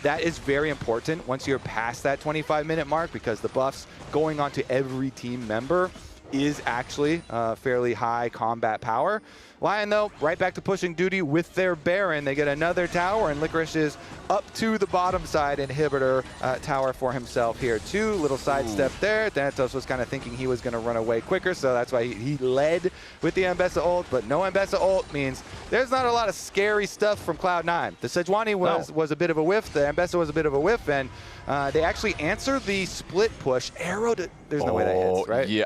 that is very important once you're past that 25-minute mark, because the buffs going on to every team member is actually fairly high combat power. Lyon, though, right back to pushing duty with their Baron. They get another tower, and Licorice is up to the bottom side inhibitor tower for himself here, too. Little sidestep there. Thanatos was kind of thinking he was going to run away quicker, so that's why he led with the Ambessa ult. But no Ambessa ult means there's not a lot of scary stuff from Cloud9. The Sejuani was a bit of a whiff. The Ambessa was a bit of a whiff, and they actually answered the split push. Arrow to... There's no way that hits, right? Yeah.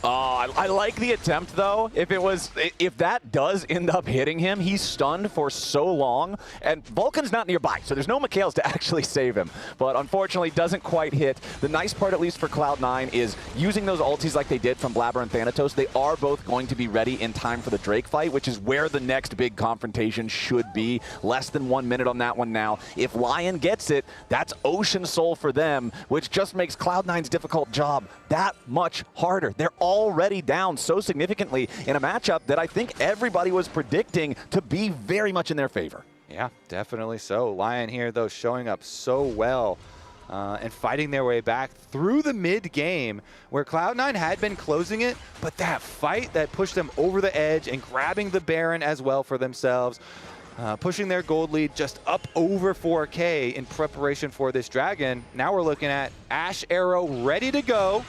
I like the attempt, though. If that does end up hitting him, he's stunned for so long, and Vulcan's not nearby, so there's no Mikhails to actually save him. But unfortunately, doesn't quite hit. The nice part, at least for Cloud9, is using those ultis like they did from Blabber and Thanatos. They are both going to be ready in time for the Drake fight, which is where the next big confrontation should be. Less than 1 minute on that one now. If Lyon gets it, that's Ocean Soul for them, which just makes Cloud9's difficult job that much harder. They're already down so significantly in a matchup that I think everybody was predicting to be very much in their favor. Yeah, definitely so. Lyon here, though, showing up so well and fighting their way back through the mid-game where Cloud9 had been closing it, but that fight that pushed them over the edge and grabbing the Baron as well for themselves, pushing their gold lead just up over 4K in preparation for this Dragon. Now we're looking at Ash Arrow ready to go.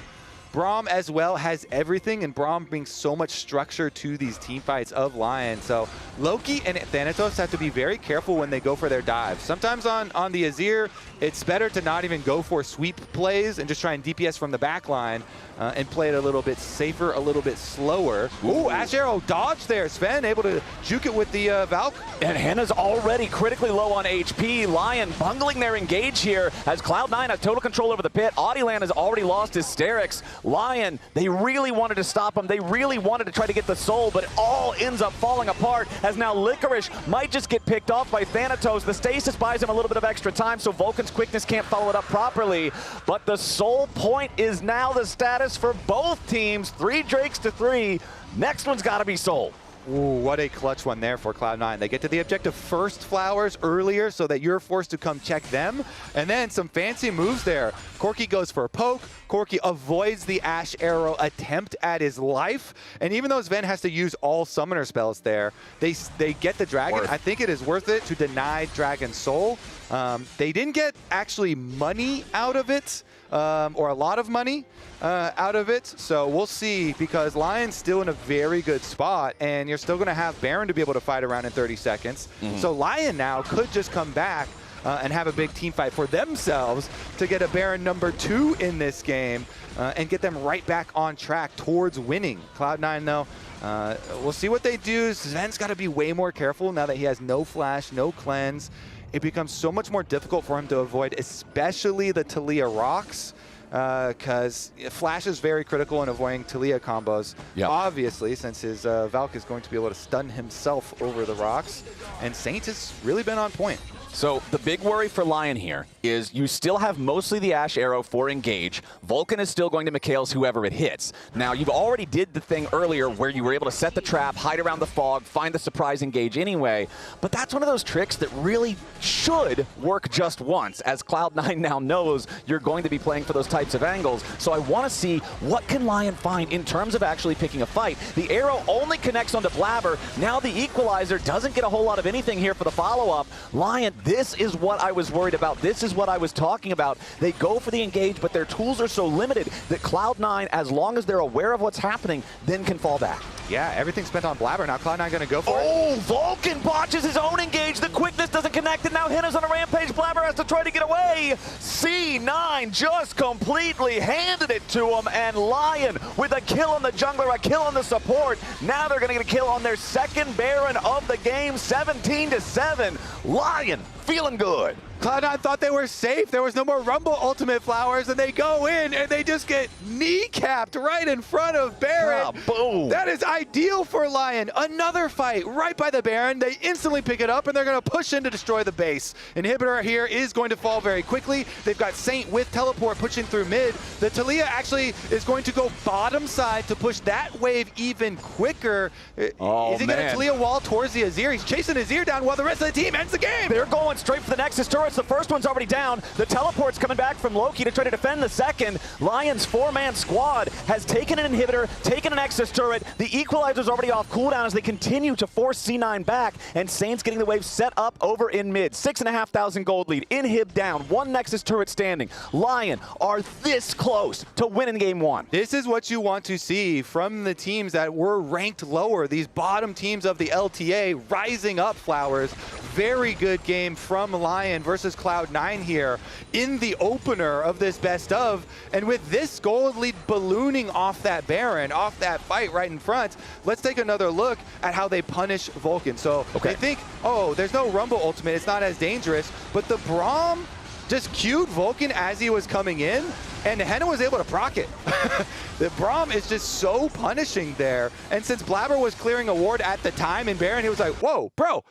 Braum as well has everything, and Braum brings so much structure to these team fights of Lyon. So Loki and Thanatos have to be very careful when they go for their dives. Sometimes on the Azir, it's better to not even go for sweep plays and just try and DPS from the back line and play it a little bit safer, a little bit slower. Ooh, Ash Arrow dodged there. Sven able to juke it with the Valk. And Hannah's already critically low on HP. Lyon bungling their engage here as Cloud9 has total control over the pit. Audieland has already lost his Sterix. Lyon, they really wanted to stop him. They really wanted to try to get the soul, but it all ends up falling apart as now Licorice might just get picked off by Thanatos. The stasis buys him a little bit of extra time, so Vulcan's quickness can't follow it up properly. But the soul point is now the status for both teams. 3 Drakes to 3. Next one's got to be soul. Ooh, what a clutch one there for Cloud9. They get to the objective first, Flowers, earlier so that you're forced to come check them. And then some fancy moves there. Corki goes for a poke. Corki avoids the Ash Arrow attempt at his life. And even though Sven has to use all summoner spells there, they get the Dragon. I think it is worth it to deny Dragon Soul. They didn't get actually money out of it, or a lot of money out of it. So we'll see, because Lyon's still in a very good spot, and you're still going to have Baron to be able to fight around in 30 seconds. So Lyon now could just come back and have a big team fight for themselves to get a Baron number 2 in this game and get them right back on track towards winning. Cloud9, though, we'll see what they do. Sven's got to be way more careful now that he has no flash, no cleanse. It becomes so much more difficult for him to avoid, especially the Talia rocks, because flash is very critical in avoiding Talia combos, obviously, since his Valk is going to be able to stun himself over the rocks, and Saint has really been on point. So the big worry for Lyon here is you still have mostly the Ash Arrow for engage. Vulcan is still going to Mikhails whoever it hits. Now, you've already did the thing earlier where you were able to set the trap, hide around the fog, find the surprise engage anyway. But that's one of those tricks that really should work just once, as Cloud9 now knows you're going to be playing for those types of angles. So I want to see what can Lyon find in terms of actually picking a fight. The arrow only connects onto Blabber. Now the equalizer doesn't get a whole lot of anything here for the follow-up. Lyon, this is what I was worried about. This is what I was talking about. They go for the engage, but their tools are so limited that Cloud9, as long as they're aware of what's happening, then can fall back. Yeah, everything's spent on Blabber. Now Cloud9 going to go for it. Oh, Vulcan botches his own engage. The quickness doesn't connect, and now Henna's on a rampage. Blabber has to try to get away. C9 just completely handed it to him, and Lyon with a kill on the jungler, a kill on the support. Now they're going to get a kill on their second Baron of the game, 17-7. Lyon feeling good. Cloud9 thought they were safe. There was no more Rumble Ultimate Flowers, and they go in, and they just get kneecapped right in front of Baron. Boom. That is ideal for Lyon. Another fight right by the Baron. They instantly pick it up, and they're going to push in to destroy the base. Inhibitor here is going to fall very quickly. They've got Saint with teleport pushing through mid. The Talia actually is going to go bottom side to push that wave even quicker. Oh, is he going to Talia wall towards the Azir? He's chasing Azir down while the rest of the team ends the game. They're going straight for the Nexus turrets. The first one's already down. The teleport's coming back from Loki to try to defend the second. Lyon's 4-man squad has taken an inhibitor, taken an Nexus turret. The equalizer's already off cooldown as they continue to force C9 back, and Saint's getting the wave set up over in mid. 6,500 gold lead. Inhib down. 1 Nexus turret standing. Lyon are this close to winning game 1. This is what you want to see from the teams that were ranked lower. These bottom teams of the LTA rising up, Flowers. very good game from Lyon versus Cloud9 here in the opener of this best of. And with this gold lead ballooning off that Baron, off that fight right in front, let's take another look at how they punish Vulcan. So they think, oh, there's no Rumble ultimate, it's not as dangerous, but the Braum just cued Vulcan as he was coming in, and Henna was able to proc it. The Braum is just so punishing there. And since Blabber was clearing a ward at the time in Baron, he was like, whoa, bro,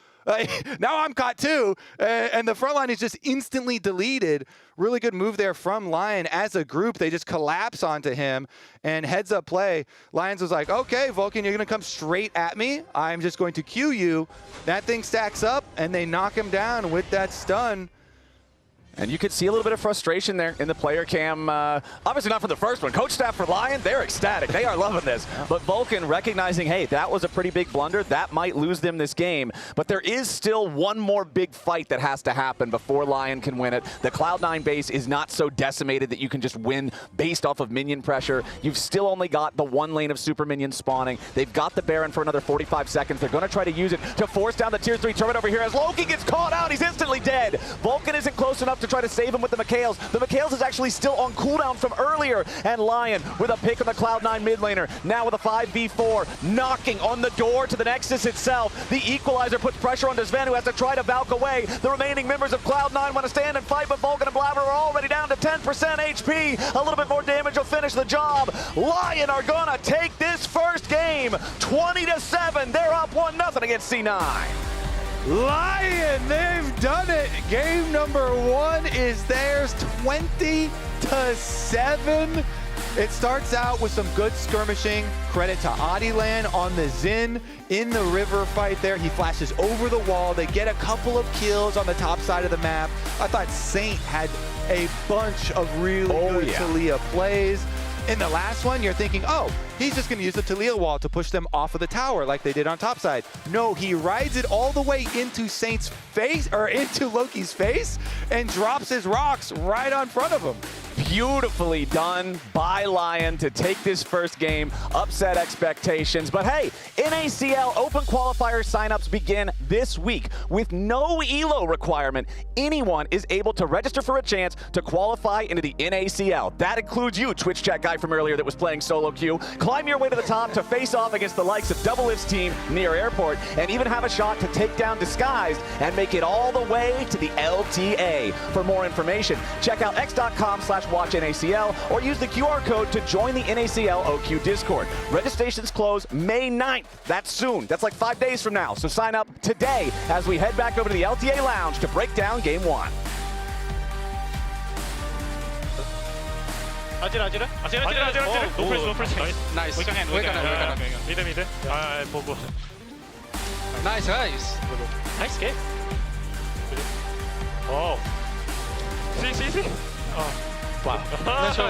now I'm caught too. And the front line is just instantly deleted. Really good move there from Lyon. As a group, they just collapse onto him. And heads up play, Lions was like, okay, Vulcan, you're going to come straight at me. I'm just going to Q you. That thing stacks up, and they knock him down with that stun. And you could see a little bit of frustration there in the player cam. Obviously not for the first one. Coach staff for Lyon, they're ecstatic. They are loving this. But Vulcan recognizing, hey, that was a pretty big blunder. That might lose them this game. But there is still one more big fight that has to happen before Lyon can win it. The Cloud9 base is not so decimated that you can just win based off of minion pressure. You've still only got the one lane of super minions spawning. They've got the Baron for another 45 seconds. They're going to try to use it to force down the tier 3 turret over here. As Loki gets caught out, he's instantly dead. Vulcan isn't close enough to try to save him with the Mikhails. The Mikhails is actually still on cooldown from earlier, and Lyon with a pick on the Cloud9 mid laner. Now with a 5v4, knocking on the door to the Nexus itself. The Equalizer puts pressure on Sven, who has to try to Valk away. The remaining members of Cloud9 want to stand and fight, but Vulcan and Blabber are already down to 10% HP. A little bit more damage will finish the job. Lyon are gonna take this first game, 20-7. They're up 1-0 against C9. Lyon, they've done it. Game number 1 is theirs, 20-7. It starts out with some good skirmishing. Credit to Adilan on the Xin in the river fight there. He flashes over the wall. They get a couple of kills on the top side of the map. I thought Saint had a bunch of really good Taliyah plays. In the last one, you're thinking, oh, he's just going to use the Taliyah wall to push them off of the tower like they did on topside. No, he rides it all the way into Saint's face, or into Loki's face, and drops his rocks right on front of him. Beautifully done by Lyon to take this first game, upset expectations. But hey, NACL Open Qualifier signups begin this week with no ELO requirement. Anyone is able to register for a chance to qualify into the NACL. That includes you, Twitch chat guy from earlier that was playing solo queue. Climb your way to the top to face off against the likes of W5D2 team near airport, and even have a shot to take down Disguised and make it all the way to the LTA. For more information, check out x.com/watchnacl or use the QR code to join the NACL OQ Discord. Registrations close May 9th. That's soon. That's like 5 days from now. So sign up today as we head back over to the LTA Lounge to break down Game 1. 아지라. 노플스. 나이스. We can end. 미드. 보고. Nice, guys. Nice game. Oh. See. Oh. Wow.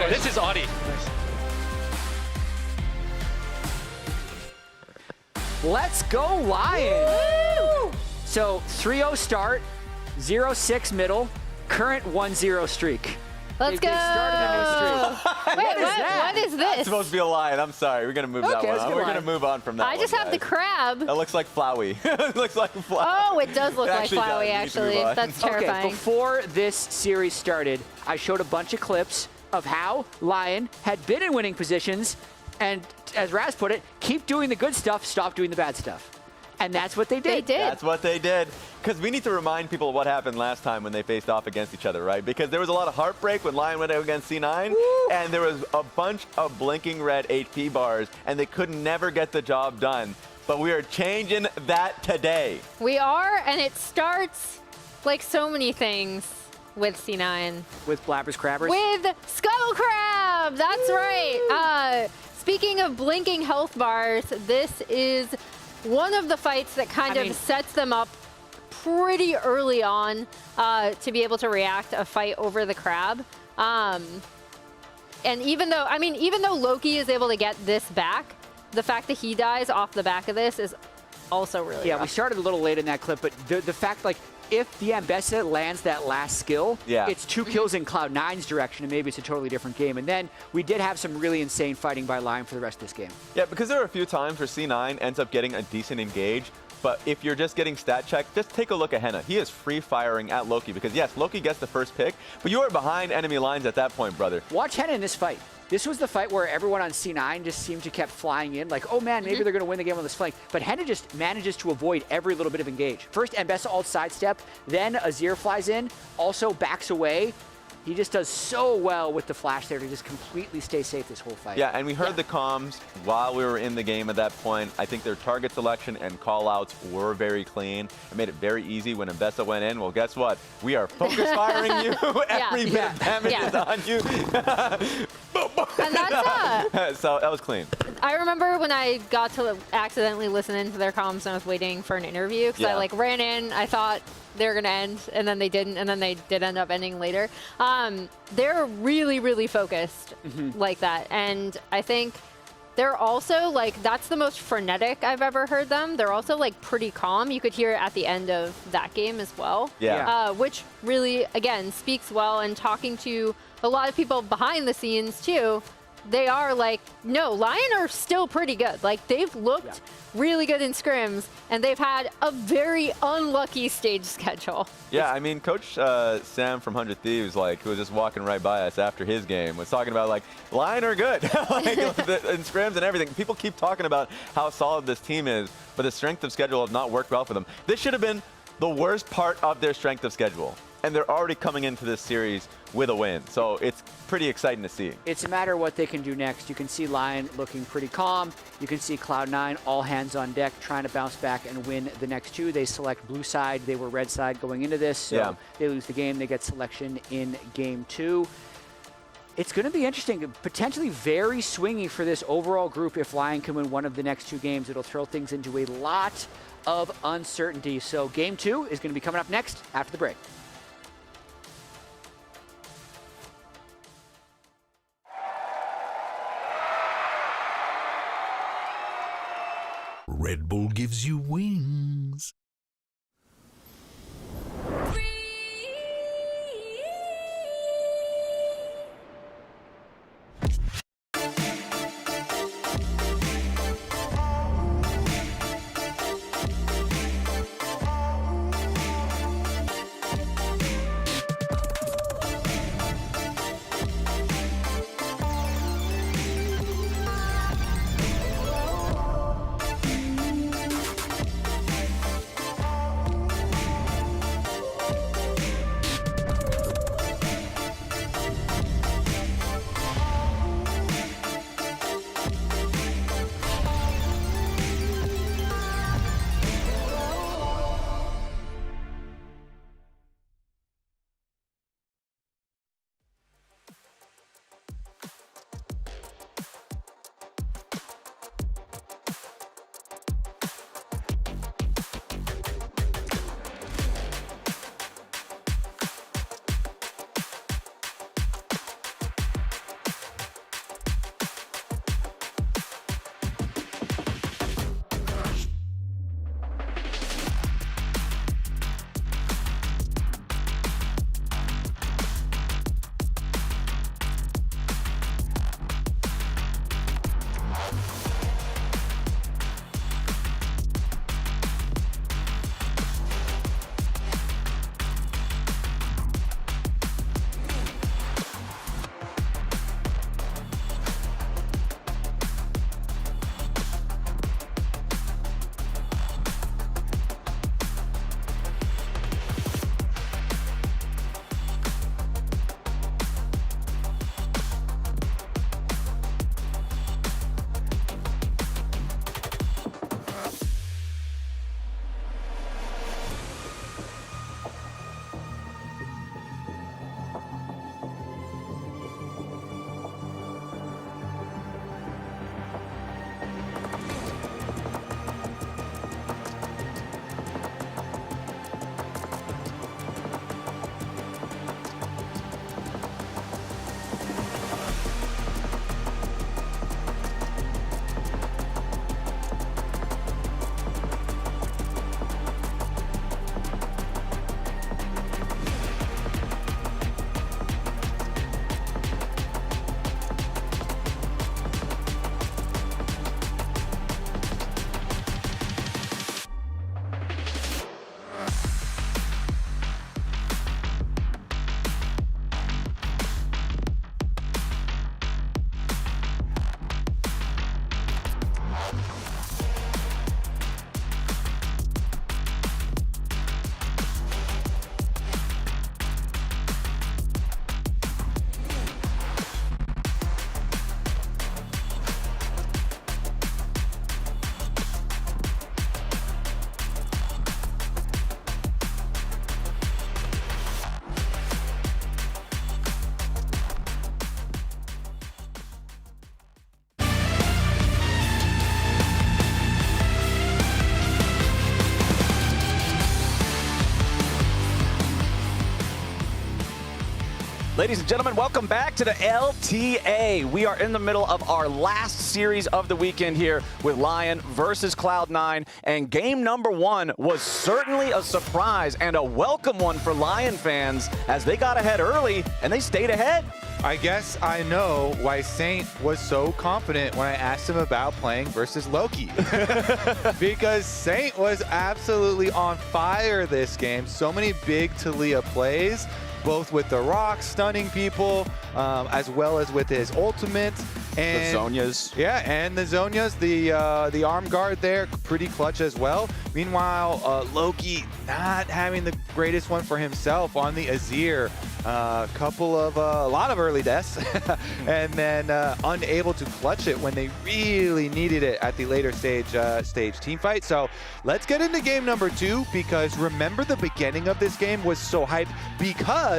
This is Audi. Let's go Lion! Woo! So 3-0 start, 0-6 middle, current 1-0 streak. Let's go! They started a new streak. Wait, what is this? That's supposed to be a lion. I'm sorry. We're going to move that one on. We're going to move on from that I just have the crab. That looks like Flowey. It looks like Flowey. Oh, it does look like Flowey, actually. That's terrifying. Okay, before this series started, I showed a bunch of clips of how Lyon had been in winning positions, and as Raz put it, keep doing the good stuff, stop doing the bad stuff. And that's what they did. That's what they did. Because we need to remind people of what happened last time when they faced off against each other, right? Because there was a lot of heartbreak when Lyon went out against C9, and there was a bunch of blinking red HP bars, and they could never get the job done. But we are changing that today. We are, and it starts like so many things with C9. With Blabber's Crabbers? With Scuttle Crab! That's right. Speaking of blinking health bars, this is one of the fights that kind of sets them up pretty early on to be able to react a fight over the crab. And even though Loki is able to get this back, the fact that he dies off the back of this is also really rough. We started a little late in that clip, but the fact, like, if the Ambessa lands that last skill, it's 2 kills in Cloud9's direction, and maybe it's a totally different game. And then we did have some really insane fighting by Lyon for the rest of this game. Yeah, because there are a few times where C9 ends up getting a decent engage, But if you're just getting stat checked, just take a look at Henna. He is free firing at Loki because yes, Loki gets the first pick, but you are behind enemy lines at that point, brother. Watch Henna in this fight. This was the fight where everyone on C9 just seemed to kept flying in, like, oh man, maybe they're going to win the game on this flank. But Henna just manages to avoid every little bit of engage. First, Mbessa alt sidestep, then Azir flies in, also backs away. He just does so well with the flash there to just completely stay safe this whole fight. Yeah, and we heard the comms while we were in the game at that point. I think their target selection and call-outs were very clean. It made it very easy when Mbessa went in. Well, guess what? We are focus firing you. Every bit of damage is on you. And that's so that was clean. I remember when I got to accidentally listen into their comms and I was waiting for an interview because I like ran in. I thought they were going to end, and then they didn't, and then they did end up ending later. They're really, really focused like that. And I think they're also, like, that's the most frenetic I've ever heard them. They're also, like, pretty calm. You could hear it at the end of that game as well. Yeah. Which really, again, speaks well. And talking to a lot of people behind the scenes, too, they are like, no, Lyon are still pretty good. Like, they've looked really good in scrims, and they've had a very unlucky stage schedule. Yeah, I mean, Coach Sam from 100 Thieves, like, who was just walking right by us after his game, was talking about, like, Lyon are good like, in scrims and everything. People keep talking about how solid this team is, but the strength of schedule has not worked well for them. This should have been the worst part of their strength of schedule, and they're already coming into this series with a win. So it's pretty exciting to see. It's a matter of what they can do next. You can see Lyon looking pretty calm. You can see Cloud9 all hands on deck trying to bounce back and win the next two. They select blue side. They were red side going into this. So they lose the game. They get selection in game 2. It's going to be interesting, potentially very swingy for this overall group. If Lyon can win one of the next 2 games, it'll throw things into a lot of uncertainty. So game 2 is going to be coming up next after the break. Red Bull gives you wings. Ladies and gentlemen, welcome back to the LTA. We are in the middle of our last series of the weekend here with Lyon versus Cloud9. And game number 1 was certainly a surprise and a welcome one for Lyon fans as they got ahead early and they stayed ahead. I guess I know why Saint was so confident when I asked him about playing versus Loki. Because Saint was absolutely on fire this game. So many big Talia plays, both with the rock stunning people, as well as with his ultimate. And the Zhonya's. Yeah, and the Zhonya's, the arm guard there, pretty clutch as well. Meanwhile, Loki not having the greatest one for himself on the Azir. A lot of early deaths, and then unable to clutch it when they really needed it at the later stage team fight. So let's get into game number 2, because remember the beginning of this game was so hyped because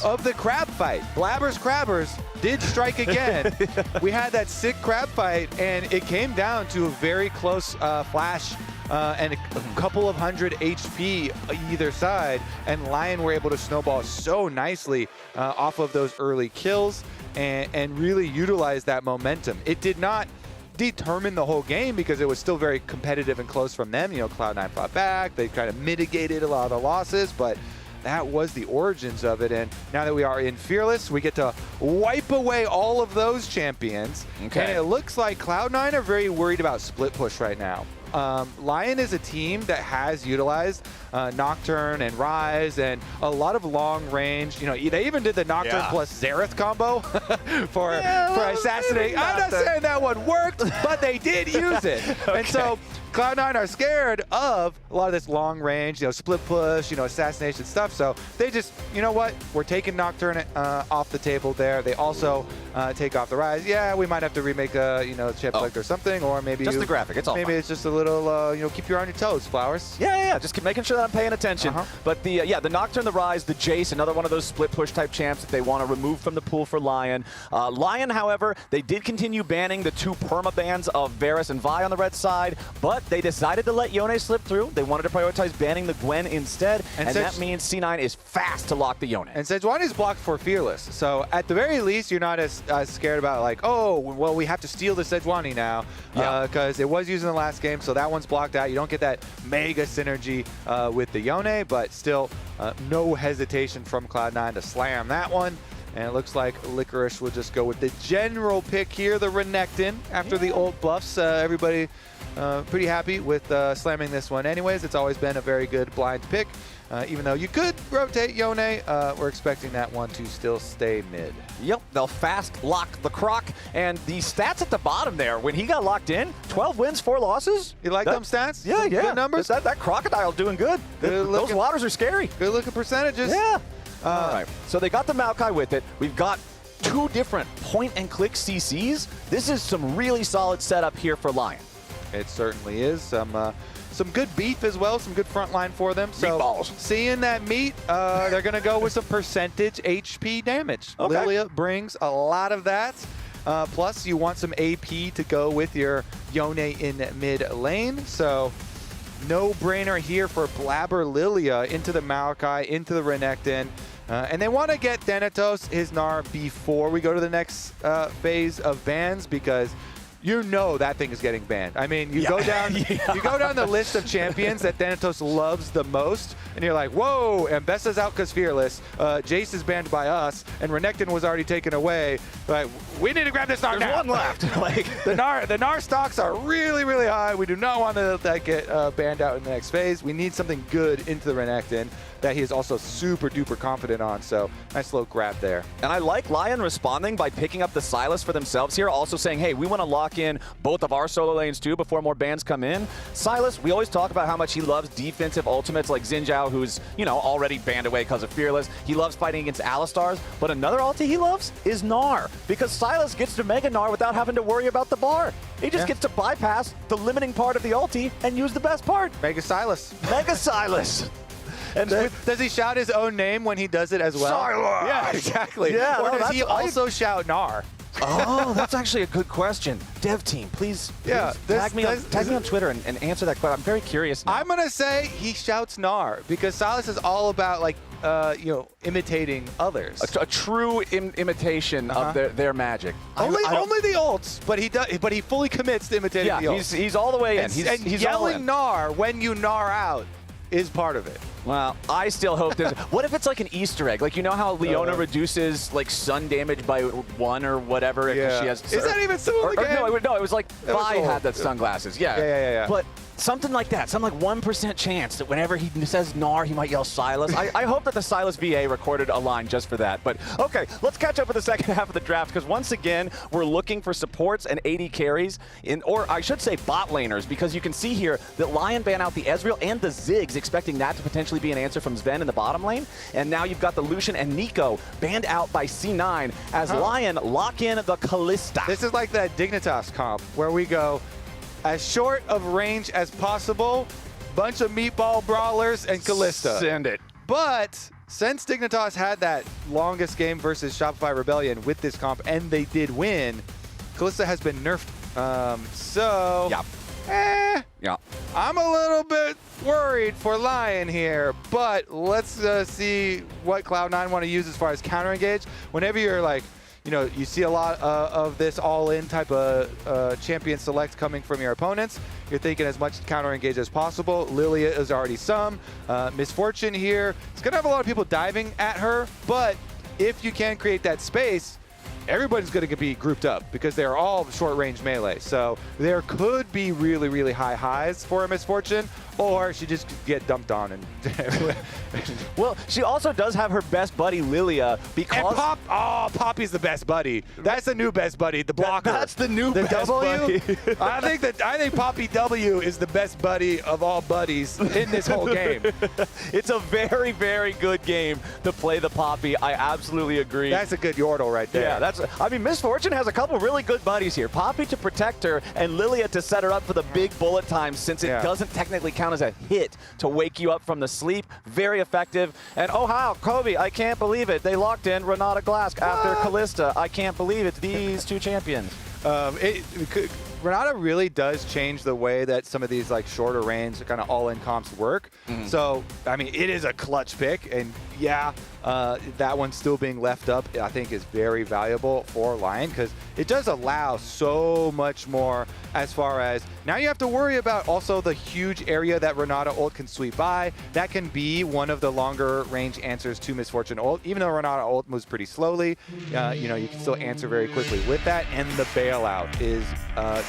of the crab fight. Blabber's Crabbers did strike again. We had that sick crab fight, and it came down to a very close flash and a couple of 100 HP either side, and Lyon were able to snowball so nicely off of those early kills and really utilize that momentum. It did not determine the whole game because it was still very competitive and close from them. You know, Cloud9 fought back, they kind of mitigated a lot of the losses, but that was the origins of it. And now that we are in Fearless, we get to wipe away all of those champions. Okay. And it looks like Cloud9 are very worried about split push right now. Lyon is a team that has utilized Nocturne and Rise and a lot of long range. You know, they even did the Nocturne plus Xerath combo for assassinate. I'm not saying that one worked, but they did use it. Okay. And so Cloud9 are scared of a lot of this long range, you know, split push, you know, assassination stuff. So they just, you know what, we're taking Nocturne off the table there. They also take off the Rise. Yeah, we might have to remake a, you know, champ select or something, or maybe just the graphic. It's all maybe fine. It's just a little, you know, keep you on your toes, Flowers. Yeah. Just keep making sure that I'm paying attention. But the Nocturne, the Rise, the Jace, another one of those split push type champs that they want to remove from the pool for Lyon. Lyon, however, they did continue banning the 2 perma bans of Varus and Vi on the red side, but they decided to let Yone slip through. They wanted to prioritize banning the Gwen instead, and that means C9 is fast to lock the Yone. And Sejuani is blocked for Fearless, so at the very least, you're not as scared about like, oh, well, we have to steal the Sejuani now, because it was used in the last game, so that one's blocked out. You don't get that mega synergy with the Yone, but still no hesitation from Cloud9 to slam that one. And it looks like Licorice will just go with the general pick here, the Renekton, after the old buffs. Everybody pretty happy with slamming this one anyways. It's always been a very good blind pick. Even though you could rotate Yone, we're expecting that one to still stay mid. Yep, they'll fast lock the Croc. And the stats at the bottom there, when he got locked in, 12 wins, 4 losses. You like them stats? Yeah. Good numbers? That Crocodile doing good. Those waters are scary. Good looking percentages. Yeah. All right, so they got the Maokai with it. We've got 2 different point-and-click CCs. This is some really solid setup here for Lyon. It certainly is. Some good beef as well, some good front line for them. So Meatballs. Seeing that meat, they're going to go with some percentage HP damage. Okay. Lilia brings a lot of that. Plus, you want some AP to go with your Yone in mid lane. So no-brainer here for Blabber Lilia into the Maokai, into the Renekton. And they want to get Thanatos, his Gnar, before we go to the next phase of bans, because you know that thing is getting banned. I mean, you go down you go down the list of champions that Thanatos loves the most, and you're like, whoa, and Bessa's out because Fearless. Jace is banned by us, and Renekton was already taken away. Like, we need to grab this Gnar now. There's one left. Like the Gnar stocks are really, really high. We do not want to let that get banned out in the next phase. We need something good into the Renekton that he is also super duper confident on. So nice little grab there. And I like Lyon responding by picking up the Sylas for themselves here, also saying, hey, we want to lock in both of our solo lanes too before more bans come in. Sylas, we always talk about how much he loves defensive ultimates like Xin Zhao, who's, you know, already banned away because of Fearless. He loves fighting against Alistars, but another ulti he loves is Gnar, because Sylas gets to Mega Gnar without having to worry about the bar. He just gets to bypass the limiting part of the ulti and use the best part. Mega Sylas. Mega Sylas. And does he shout his own name when he does it as well? Sylas! Yeah, exactly. Yeah, or does he also shout Gnar? Oh, that's actually a good question. Dev team, please tag me on Twitter and answer that question. I'm very curious now. I'm going to say he shouts Gnar, because Sylas is all about, like, imitating others. A true imitation of their magic. Only the ults, but he fully commits to imitating the ults. He's all the way in. And He's yelling Gnar when you Gnar out is part of it. Well, I still hope there's. What if it's like an Easter egg? Like, you know how Leona reduces like sun damage by 1 or whatever if she has. Is that even so in the game? No, it was like Vi had the sunglasses. Yeah. But something like that, some like 1% chance that whenever he says Gnar, he might yell Silas. I hope that the Silas VA recorded a line just for that. But okay, let's catch up with the second half of the draft, because once again, we're looking for supports and AD carries, or I should say bot laners, because you can see here that Lyon ban out the Ezreal and the Ziggs, expecting that to potentially be an answer from Sven in the bottom lane. And now you've got the Lucian and Nico banned out by C9 as Lyon lock in the Kalista. This is like that Dignitas comp where we go as short of range as possible, bunch of meatball brawlers and Kalista. Send it. But since Dignitas had that longest game versus Shopify Rebellion with this comp, and they did win, Kalista has been nerfed. I'm a little bit worried for Lyon here, but let's see what Cloud9 want to use as far as counter engage. Whenever you're like, you see a lot of this all-in type of champion select coming from your opponents. You're thinking as much counter engage as possible. Lilia is already some. Misfortune here. It's going to have a lot of people diving at her, but if you can create that space, everybody's going to be grouped up because they're all short-range melee. So there could be really, really high highs for a Misfortune, or she just get dumped on. And well, she also does have her best buddy Lilia because Poppy's the best buddy. That's the new best buddy, the blocker. That's the new best W. buddy. I think Poppy W is the best buddy of all buddies in this whole game. It's a very, very good game to play the Poppy. I absolutely agree. That's a good Yordle right there. Yeah, Misfortune has a couple really good buddies here. Poppy to protect her and Lilia to set her up for the big bullet time, since it doesn't technically count as a hit to wake you up from the sleep. Very effective. And oh how, Kobe, I can't believe it. They locked in Renata Glask after Kalista. I can't believe it. These two champions. Renata really does change the way that some of these like shorter range kind of all-in comps work. So, it is a clutch pick, and that one still being left up, I think, is very valuable for Lyon, because it does allow so much more as far as now you have to worry about also the huge area that Renata ult can sweep by. That can be one of the longer range answers to Misfortune ult. Even though Renata ult moves pretty slowly, you can still answer very quickly with that, and the bailout is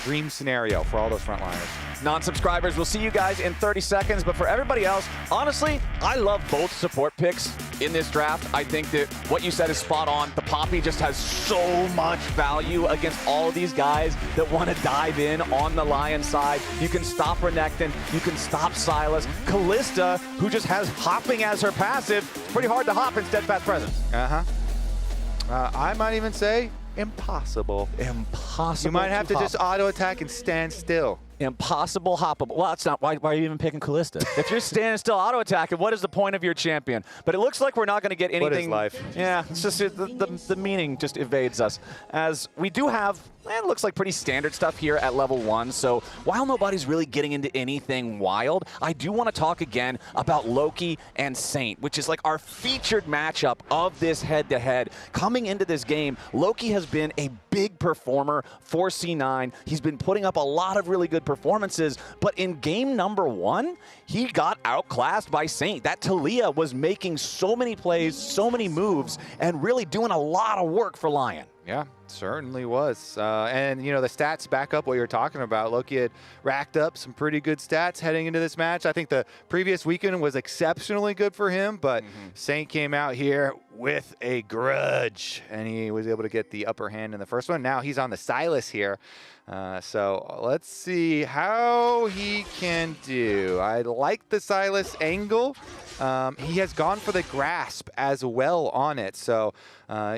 dream scenario for all those frontliners. Non-subscribers, we'll see you guys in 30 seconds, but for everybody else, honestly, I love both support picks in this draft. I think that what you said is spot on. The Poppy just has so much value against all of these guys that want to dive in on the Lyon side. You can stop Renekton, you can stop Silas. Kalista, who just has hopping as her passive, it's pretty hard to hop in Steadfast Presence. I might even say impossible. Impossible. You might have to just auto attack and stand still. Impossible hoppable. Well, that's not why are you even picking Kalista? If you're standing still auto attacking, what is the point of your champion? But it looks like we're not going to get anything. What is life? Yeah, it's just the meaning just evades us. As we do have, it looks like pretty standard stuff here at level 1. So while nobody's really getting into anything wild, I do want to talk again about Loki and Saint, which is like our featured matchup of this head-to-head. Coming into this game, Loki has been a big performer for C9. He's been putting up a lot of really good performances, but in game number 1, he got outclassed by Saint. That Talia was making so many plays, so many moves, and really doing a lot of work for Lyon. Yeah, certainly was. And, the stats back up what you're talking about. Loki had racked up some pretty good stats heading into this match. I think the previous weekend was exceptionally good for him, but Saint came out here with a grudge, and he was able to get the upper hand in the first one. Now he's on the Silas here. So let's see how he can do. I like the Silas angle. He has gone for the grasp as well on it, so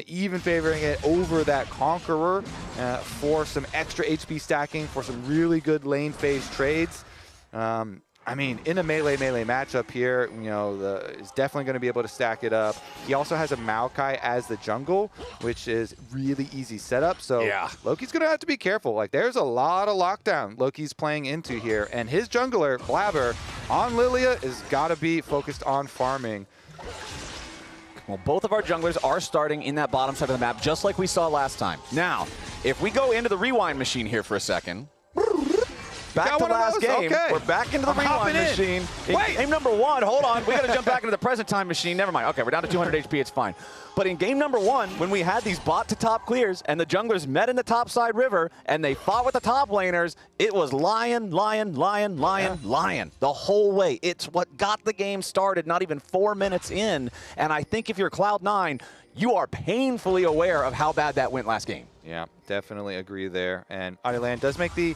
even favoring it over that Conqueror for some extra HP stacking, for some really good lane phase trades. In a melee matchup here, is definitely going to be able to stack it up. He also has a Maokai as the jungle, which is really easy setup. So Loki's going to have to be careful. Like, there's a lot of lockdown Loki's playing into here, and his jungler, Blabber, on Lilia is got to be focused on farming. Well, both of our junglers are starting in that bottom side of the map, just like we saw last time. Now, if we go into the rewind machine here for a second, back to last game, we're back into the rewind machine. Wait! Game number 1, hold on, we gotta jump back into the present time machine. Never mind, okay, we're down to 200 HP, it's fine. But in game number 1, when we had these bot to top clears and the junglers met in the top side river and they fought with the top laners, it was Lyon, Lyon, Lyon, Lyon, Lyon the whole way. It's what got the game started, not even 4 minutes in. And I think if you're Cloud9, you are painfully aware of how bad that went last game. Yeah, definitely agree there. And Adilan does make the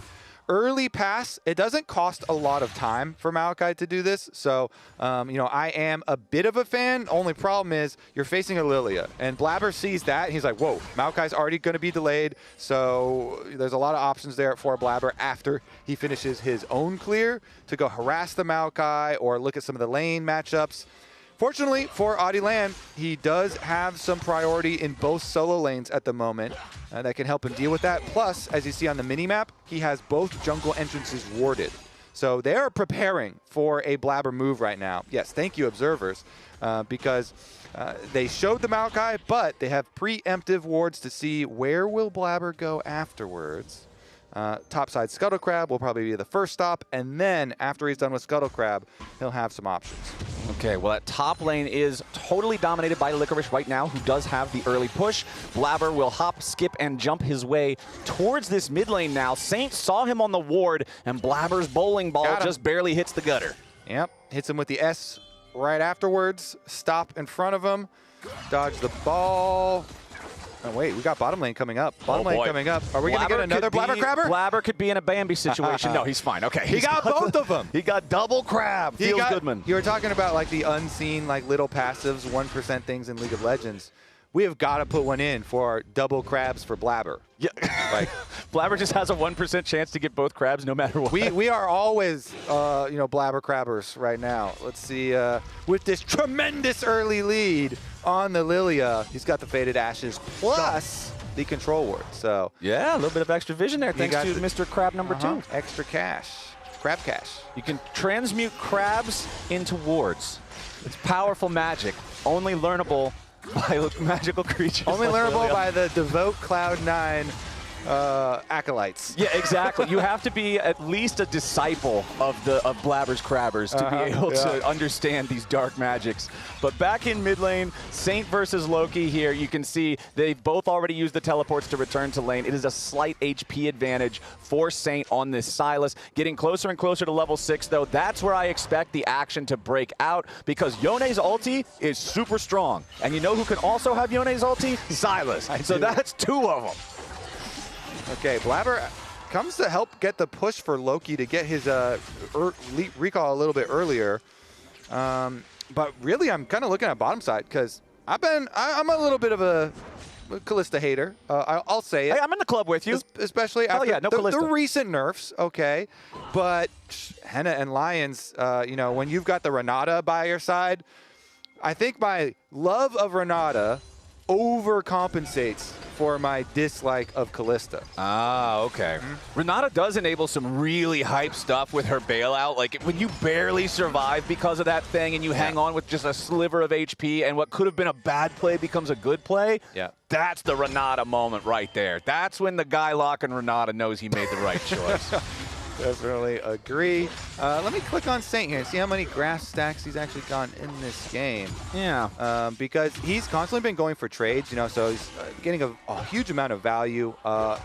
early pass. It doesn't cost a lot of time for Maokai to do this. So, you know, I am a bit of a fan. Only problem is you're facing a Lilia. And Blabber sees that. And he's like, whoa, Maokai's already going to be delayed. So there's a lot of options there for Blabber after he finishes his own clear to go harass the Maokai or look at some of the lane matchups. Fortunately for Adilan, he does have some priority in both solo lanes at the moment that can help him deal with that. Plus, as you see on the minimap, he has both jungle entrances warded. So they are preparing for a Blabber move right now. Yes, thank you, observers, because they showed the Maokai, but they have preemptive wards to see where will Blabber go afterwards. Topside Scuttle Crab will probably be the first stop, and then after he's done with Scuttle Crab, he'll have some options. Okay, well, that top lane is totally dominated by Licorice right now, who does have the early push. Blabber will hop, skip, and jump his way towards this mid lane now. Saint saw him on the ward, and Blabber's bowling ball just barely hits the gutter. Yep, hits him with the S right afterwards. Stop in front of him, dodge the ball. Oh, wait, we got bottom lane coming up. Bottom lane coming up. Are we going to get another Blabber Crabber? Blabber could be in a Bambi situation. No, he's fine. Okay. He got both of them. He got double crab. Feels Goodman. You were talking about like the unseen, like little passives, 1% things in League of Legends. We have got to put one in for our double crabs for Blabber. Yeah. Like, Blabber just has a 1% chance to get both crabs no matter what. We are always, you know, Blabber crabbers right now. Let's see, with this tremendous early lead on the Lilia, he's got the Faded Ashes plus the control ward. So yeah, a little bit of extra vision there thanks to Mr. Crab number 2. Extra cash, crab cash. You can transmute crabs into wards. It's powerful magic, only learnable by magical creatures. Only like learnable Lilia. by the devout Cloud9 acolytes. Yeah, exactly. You have to be at least a disciple of Blabber's Crabbers to be able to understand these dark magics. But back in mid lane, Saint versus Loki here, you can see they've both already used the teleports to return to lane. It is a slight HP advantage for Saint on this Sylas. Getting closer and closer to level 6, though, that's where I expect the action to break out because Yone's ulti is super strong. And you know who can also have Yone's ulti? Sylas. So that's 2 of them. Okay, Blabber comes to help get the push for Loki to get his recall a little bit earlier. But really, I'm kind of looking at bottom side because I'm a little bit of a Kalista hater. I'll say it. Hey, I'm in the club with you. Especially after the recent nerfs, okay. But Henna and Lions, you know, when you've got the Renata by your side, I think my love of Renata overcompensates for my dislike of Kalista. Ah, okay. Renata does enable some really hype stuff with her bailout. Like when you barely survive because of that thing and you hang on with just a sliver of HP and what could have been a bad play becomes a good play. Yeah. That's the Renata moment right there. That's when the guy locking Renata knows he made the right choice. Definitely agree. Let me click on Saint here and see how many grass stacks he's actually gone in this game. Yeah. Because he's constantly been going for trades, you know, so he's getting a huge amount of value.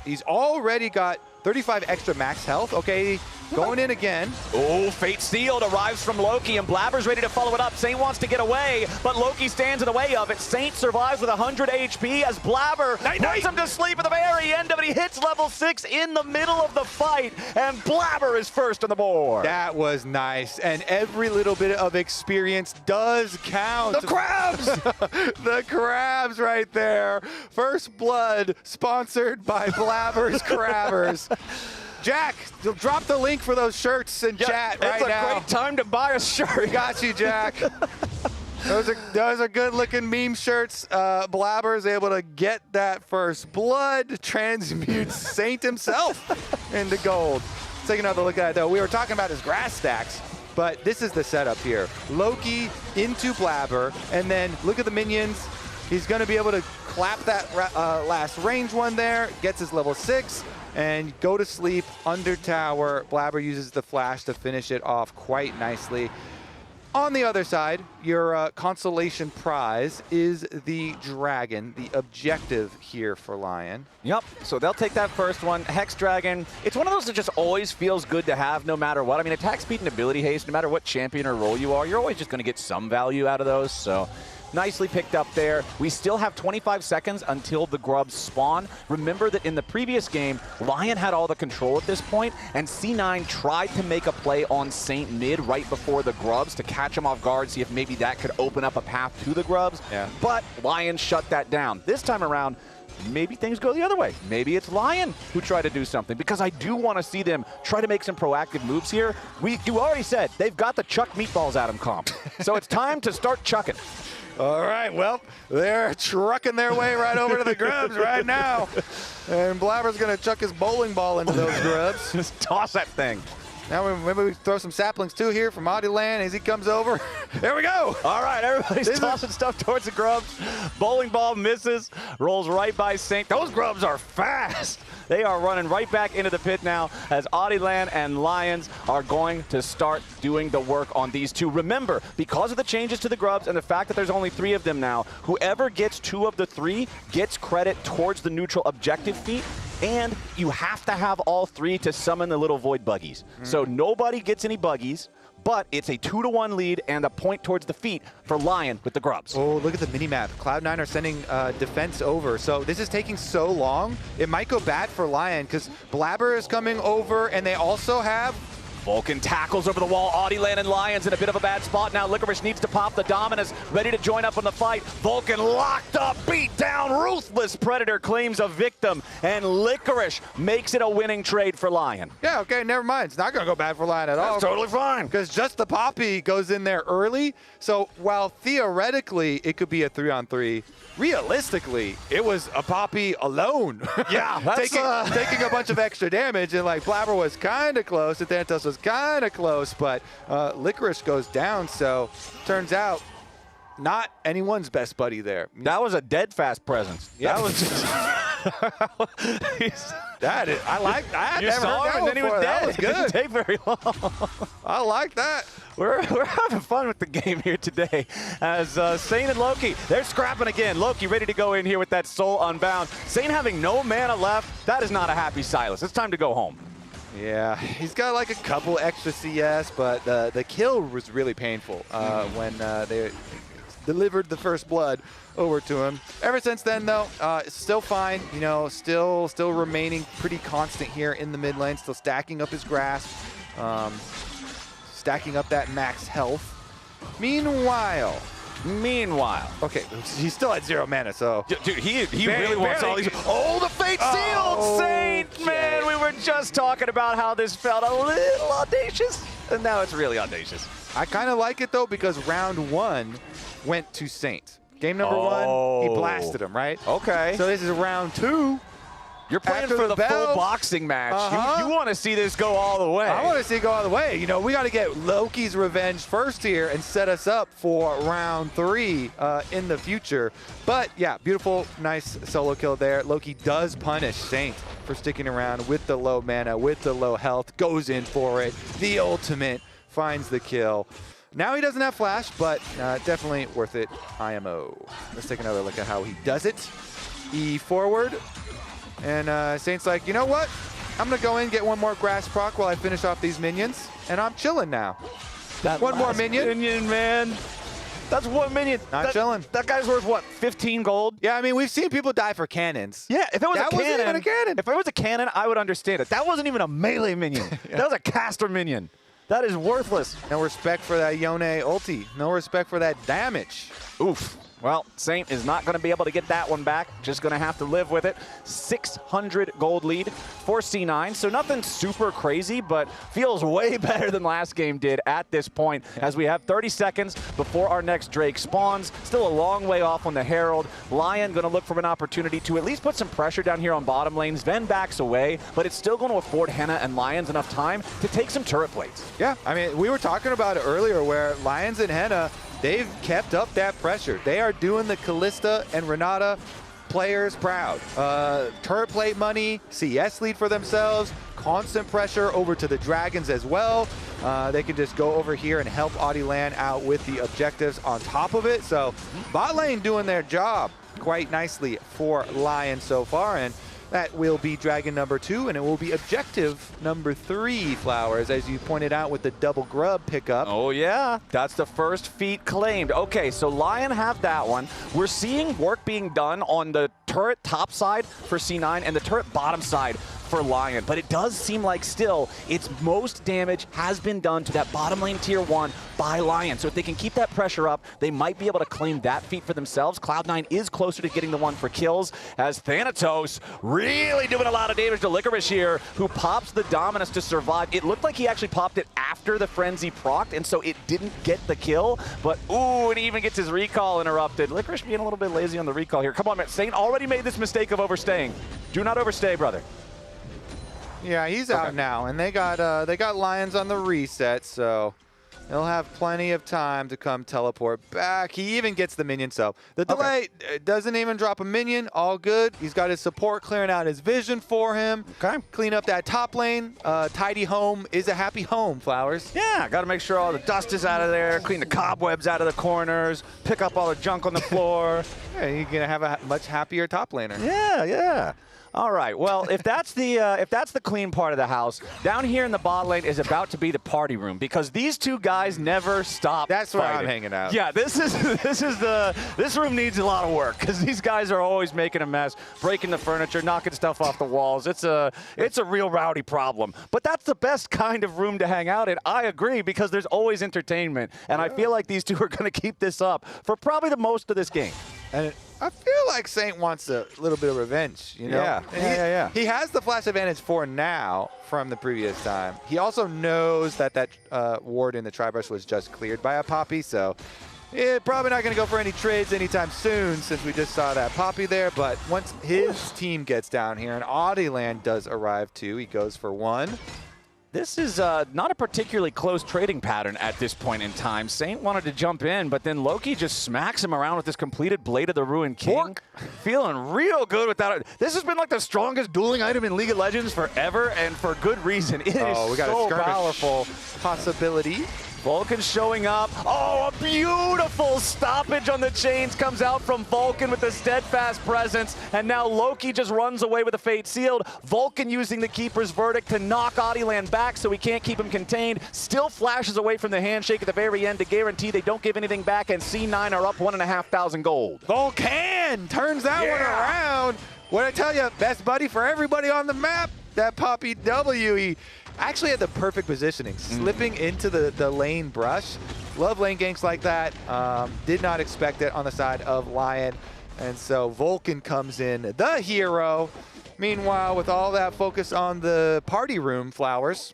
He's already got 35 extra max health. Okay, going in again. Oh, Fate Sealed arrives from Loki, and Blabber's ready to follow it up. Saint wants to get away, but Loki stands in the way of it. Saint survives with 100 HP as Blabber puts him to sleep at the very end of it. He hits level 6 in the middle of the fight, and Blabber is first on the board. That was nice, and every little bit of experience does count. The crabs! The crabs right there. First Blood, sponsored by Blabber's Crabbers. Jack, you'll drop the link for those shirts in chat right now. It's a great time to buy a shirt. We got you, Jack. Those are good-looking meme shirts. Blabber is able to get that first blood, transmutes Saint himself into gold. Let's take another look at it, though. We were talking about his grass stacks. But this is the setup here. Loki into Blabber, and then look at the minions. He's going to be able to clap that last range one there, gets his level 6, and go to sleep under tower. Blabber uses the flash to finish it off quite nicely. On the other side, your consolation prize is the Dragon, the objective here for Lyon. Yep, so they'll take that first one. Hex Dragon, it's one of those that just always feels good to have no matter what. I mean, attack speed and ability haste, no matter what champion or role you are, you're always just going to get some value out of those, so nicely picked up there. We still have 25 seconds until the grubs spawn. Remember that in the previous game, Lyon had all the control at this point, and C9 tried to make a play on Saint mid right before the grubs to catch him off guard, see if maybe that could open up a path to the grubs. Yeah. But Lyon shut that down. This time around, maybe things go the other way. Maybe it's Lyon who try to do something, because I do want to see them try to make some proactive moves here. You already said they've got the chuck meatballs at him comp, so it's time to start chucking. All right, well, they're trucking their way right over to the grubs right now. And Blabber's going to chuck his bowling ball into those grubs. Just toss that thing. Now maybe we throw some saplings too here from Adiland as he comes over. There we go. All right, everybody's tossing stuff towards the grubs. Bowling ball misses, rolls right by Saint. Those grubs are fast. They are running right back into the pit now as Adiland and Lions are going to start doing the work on these two. Remember, because of the changes to the grubs and the fact that there's only 3 of them now, whoever gets 2 of the 3 gets credit towards the neutral objective feat, and you have to have all 3 to summon the little void buggies. So nobody gets any buggies, but it's a 2-to-1 lead and a point towards the feet for Lyon with the grubs. Oh, look at the mini-map. Cloud9 are sending defense over. So this is taking so long. It might go bad for Lyon because Blabber is coming over, and they also have Vulcan tackles over the wall. Adiland and Lions in a bit of a bad spot now. Licorice needs to pop the Dominus, ready to join up on the fight. Vulcan locked up, beat down. Ruthless Predator claims a victim, and Licorice makes it a winning trade for Lyon. Yeah, okay, never mind. It's not going to go bad for Lyon at all. That's totally fine. Because just the Poppy goes in there early. So while theoretically it could be a 3-on-3, realistically, it was a Poppy alone. Yeah, taking a bunch of extra damage, and like Blabber was kind of close, and Thanatos was kind of close, but Licorice goes down, so turns out not anyone's best buddy there. That was a dead fast presence. Yeah. That was just I like that. You saw him and then he was dead. That was good. It didn't take very long. I like that. We're having fun with the game here today as Saint and Loki, they're scrapping again. Loki ready to go in here with that Soul Unbound. Saint having no mana left. That is not a happy Silas. It's time to go home. Yeah, he's got like a couple extra CS, but the kill was really painful when they delivered the first blood over to him. Ever since then, though, it's still fine. You know, still remaining pretty constant here in the mid lane, still stacking up his grasp, stacking up that max health. Meanwhile, okay, he's still at 0 mana, so dude, he really wants all these. Oh, the fate sealed, Saint! Man, we were just talking about how this felt a little audacious, and now it's really audacious. I kind of like it though, because round 1 went to Saint. Game number 1, he blasted him, right? Okay. So this is round 2. You're playing for the full boxing match. You want to see this go all the way. I want to see it go all the way. You know, we got to get Loki's revenge first here and set us up for round 3 in the future. But yeah, beautiful, nice solo kill there. Loki does punish Saint for sticking around with the low mana, with the low health, goes in for it. The ultimate finds the kill. Now he doesn't have flash, but definitely worth it. IMO. Let's take another look at how he does it. E forward. And Saint's like, you know what? I'm going to go in and get one more grass proc while I finish off these minions. And I'm chilling now. One more minion. Man. That's 1 minion. Not chilling. That guy's worth, what, 15 gold? Yeah, I mean, we've seen people die for cannons. Yeah, if it was that a cannon. Wasn't even a cannon. If it was a cannon, I would understand it. That wasn't even a melee minion. That was a caster minion. That is worthless. No respect for that Yone ulti. No respect for that damage. Oof. Well, Saint is not going to be able to get that one back. Just going to have to live with it. 600 gold lead for C9. So nothing super crazy, but feels way better than last game did at this point, as we have 30 seconds before our next Drake spawns. Still a long way off on the Herald. Lyon going to look for an opportunity to at least put some pressure down here on bottom lane. Sven backs away, but it's still going to afford Henna and Lions enough time to take some turret plates. Yeah, I mean, we were talking about it earlier where Lions and Henna, they've kept up that pressure. They are doing the Callista and Renata players proud. Turret plate money, CS lead for themselves, constant pressure over to the Dragons as well. They can just go over here and help Audieland out with the objectives on top of it. So bot lane doing their job quite nicely for Lion so far. And that will be Dragon number 2, and it will be objective number 3, Flowers, as you pointed out with the double grub pickup. Oh yeah, that's the first feat claimed. Okay, so Lyon have that one. We're seeing work being done on the turret top side for C9 and the turret bottom side for Lyon, but it does seem like still its most damage has been done to that bottom lane tier 1 by Lyon. So if they can keep that pressure up, they might be able to claim that feat for themselves. Cloud9 is closer to getting the one for kills, as Thanatos really doing a lot of damage to Licorice here, who pops the Dominus to survive. It looked like he actually popped it after the Frenzy procced, and so it didn't get the kill, but ooh, and he even gets his recall interrupted. Licorice being a little bit lazy on the recall here. Come on, man. Saint already made this mistake of overstaying. Do not overstay, brother. Yeah, he's out now, and they got Lions on the reset, so he'll have plenty of time to come teleport back. He even gets the minion, so the delay doesn't even drop a minion. All good. He's got his support clearing out his vision for him. Okay. Clean up that top lane. Tidy home is a happy home, Flowers. Yeah, got to make sure all the dust is out of there, clean the cobwebs out of the corners, pick up all the junk on the floor. Yeah, you're going to have a much happier top laner. Yeah, yeah. All right, well, if that's the clean part of the house, down here in the bot lane is about to be the party room, because these two guys never stop That's where fighting. I'm hanging out. Yeah, this room needs a lot of work, because these guys are always making a mess, breaking the furniture, knocking stuff off the walls. It's a real rowdy problem. But that's the best kind of room to hang out in. I agree, because there's always entertainment, and I feel like these two are going to keep this up for probably the most of this game. And I feel like Saint wants a little bit of revenge, you know? Yeah. He has the flash advantage for now from the previous time. He also knows that ward in the Tri-Brush was just cleared by a Poppy, so probably not going to go for any trades anytime soon, since we just saw that Poppy there. But once his team gets down here and Audieland does arrive too, he goes for 1. This is not a particularly close trading pattern at this point in time. Saint wanted to jump in, but then Loki just smacks him around with this completed Blade of the Ruined King. Feeling real good with that. This has been like the strongest dueling item in League of Legends forever, and for good reason. It is we got so a skirmish powerful. possibility. Vulcan showing up. Oh, a beautiful stoppage on the chains comes out from Vulcan with a steadfast presence. And now Loki just runs away with a Fate Sealed. Vulcan using the Keeper's Verdict to knock Audieland back so we can't keep him contained. Still flashes away from the handshake at the very end to guarantee they don't give anything back. And C9 are up 1,500 gold. Vulcan turns that one around. What I tell you, best buddy for everybody on the map. That Poppy W, he actually had the perfect positioning, slipping into the lane brush. Love lane ganks like that. Did not expect it on the side of Lyon. And so Vulcan comes in, the hero. Meanwhile, with all that focus on the party room, Flowers.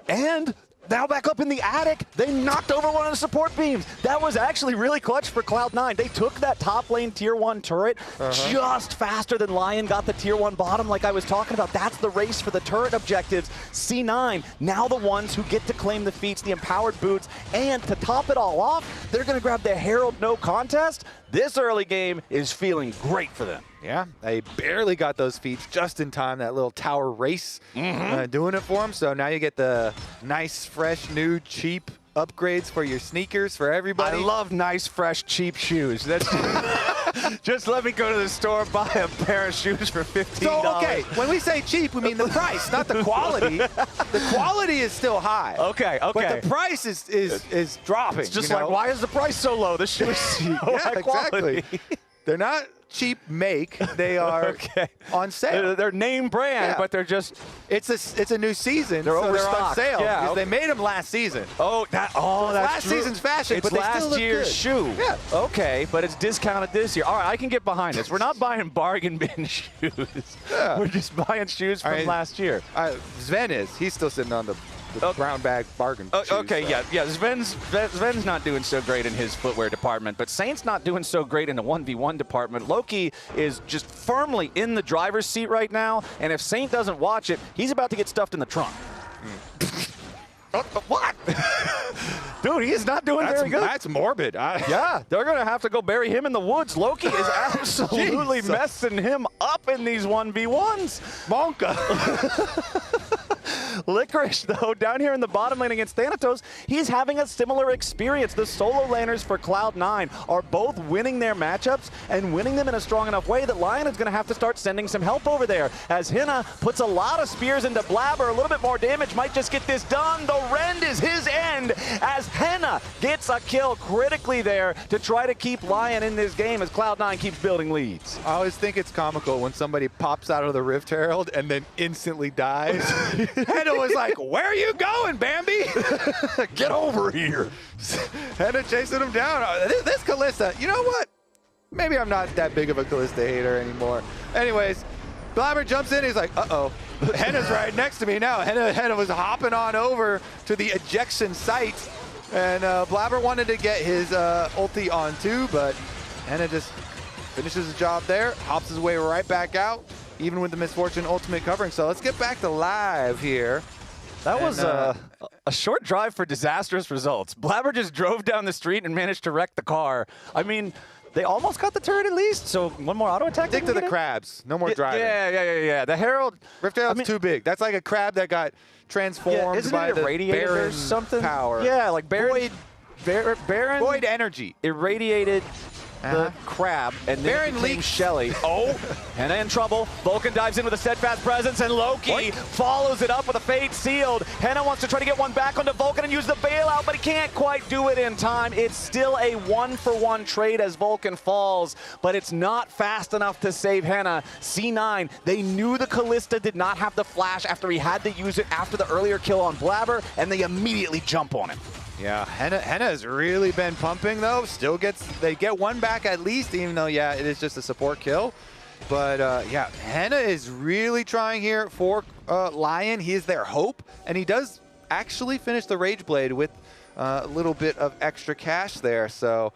And now back up in the attic, they knocked over one of the support beams. That was actually really clutch for Cloud9. They took that top lane tier 1 turret just faster than Lyon got the tier 1 bottom like I was talking about. That's the race for the turret objectives. C9, now the ones who get to claim the feats, the empowered boots, and to top it all off, they're going to grab the Herald no contest. This early game is feeling great for them. Yeah, they barely got those feats just in time, that little tower race doing it for them. So now you get the nice, fresh, new, cheap upgrades for your sneakers for everybody. I love nice, fresh, cheap shoes. That's just let me go to the store, buy a pair of shoes for $15. So, okay, when we say cheap, we mean the price, not the quality. The quality is still high. Okay. But the price is dropping. It's just like, why is the price so low? The shoe is so high quality. They're not cheap make. They are on sale. They're name brand, but they're just. It's a new season. They're so overstocked. They're on sale. Yeah, Because they made them last season. That's last true. season's fashion, It's but they still last look year's good. shoe. Yeah. Okay, but it's discounted this year. All right, I can get behind this. We're not buying bargain bin shoes. Yeah. We're just buying shoes from last year. Sven is. He's still sitting on the brown bag bargain shoes. Okay, so. yeah. Sven's not doing so great in his footwear department, but Saint's not doing so great in the 1v1 department. Loki is just firmly in the driver's seat right now, and if Saint doesn't watch it, he's about to get stuffed in the trunk. What? Dude, he is not doing very good. That's morbid. Yeah, they're going to have to go bury him in the woods. Loki is absolutely messing him up in these 1v1s. Monka. Licorice, though, down here in the bottom lane against Thanatos, he's having a similar experience. The solo laners for Cloud9 are both winning their matchups and winning them in a strong enough way that Lyon is going to have to start sending some help over there. As Hina puts a lot of spears into Blabber, a little bit more damage might just get this done. The rend is his end as Hina gets a kill critically there to try to keep Lyon in this game as Cloud9 keeps building leads. I always think it's comical when somebody pops out of the Rift Herald and then instantly dies. Henna was like, where are you going, Bambi? Get over here. Henna chasing him down. This Kalista, you know what? Maybe I'm not that big of a Kalista hater anymore. Anyways, Blabber jumps in. He's like, uh-oh. Henna's right next to me now. Henna was hopping on over to the ejection site. And Blabber wanted to get his ulti on too, but Henna just finishes the job there, hops his way right back out, even with the Misfortune ultimate covering. So let's get back to live here. That was a short drive for disastrous results. Blabber just drove down the street and managed to wreck the car. I mean, they almost got the turret at least, so one more auto attack. Stick to the crabs. No more driving. Yeah. The Herald. Rift Herald's too big. That's like a crab that got transformed by the Baron or something? power. Yeah, like Baron. Void energy. Irradiated the crab, and then it became Shelly. Oh, Henna in trouble. Vulcan dives in with a steadfast presence, and Loki follows it up with a Fate Sealed. Henna wants to try to get one back onto Vulcan and use the bailout, but he can't quite do it in time. It's still a 1-for-1 trade as Vulcan falls, but it's not fast enough to save Henna. C9, they knew the Kalista did not have the flash after he had to use it after the earlier kill on Blabber, and they immediately jump on him. Yeah, Henna has really been pumping though. They get one back at least, even though, yeah, it is just a support kill. But yeah, Henna is really trying here for Lyon. He is their hope, and he does actually finish the Rage Blade with a little bit of extra cash there. So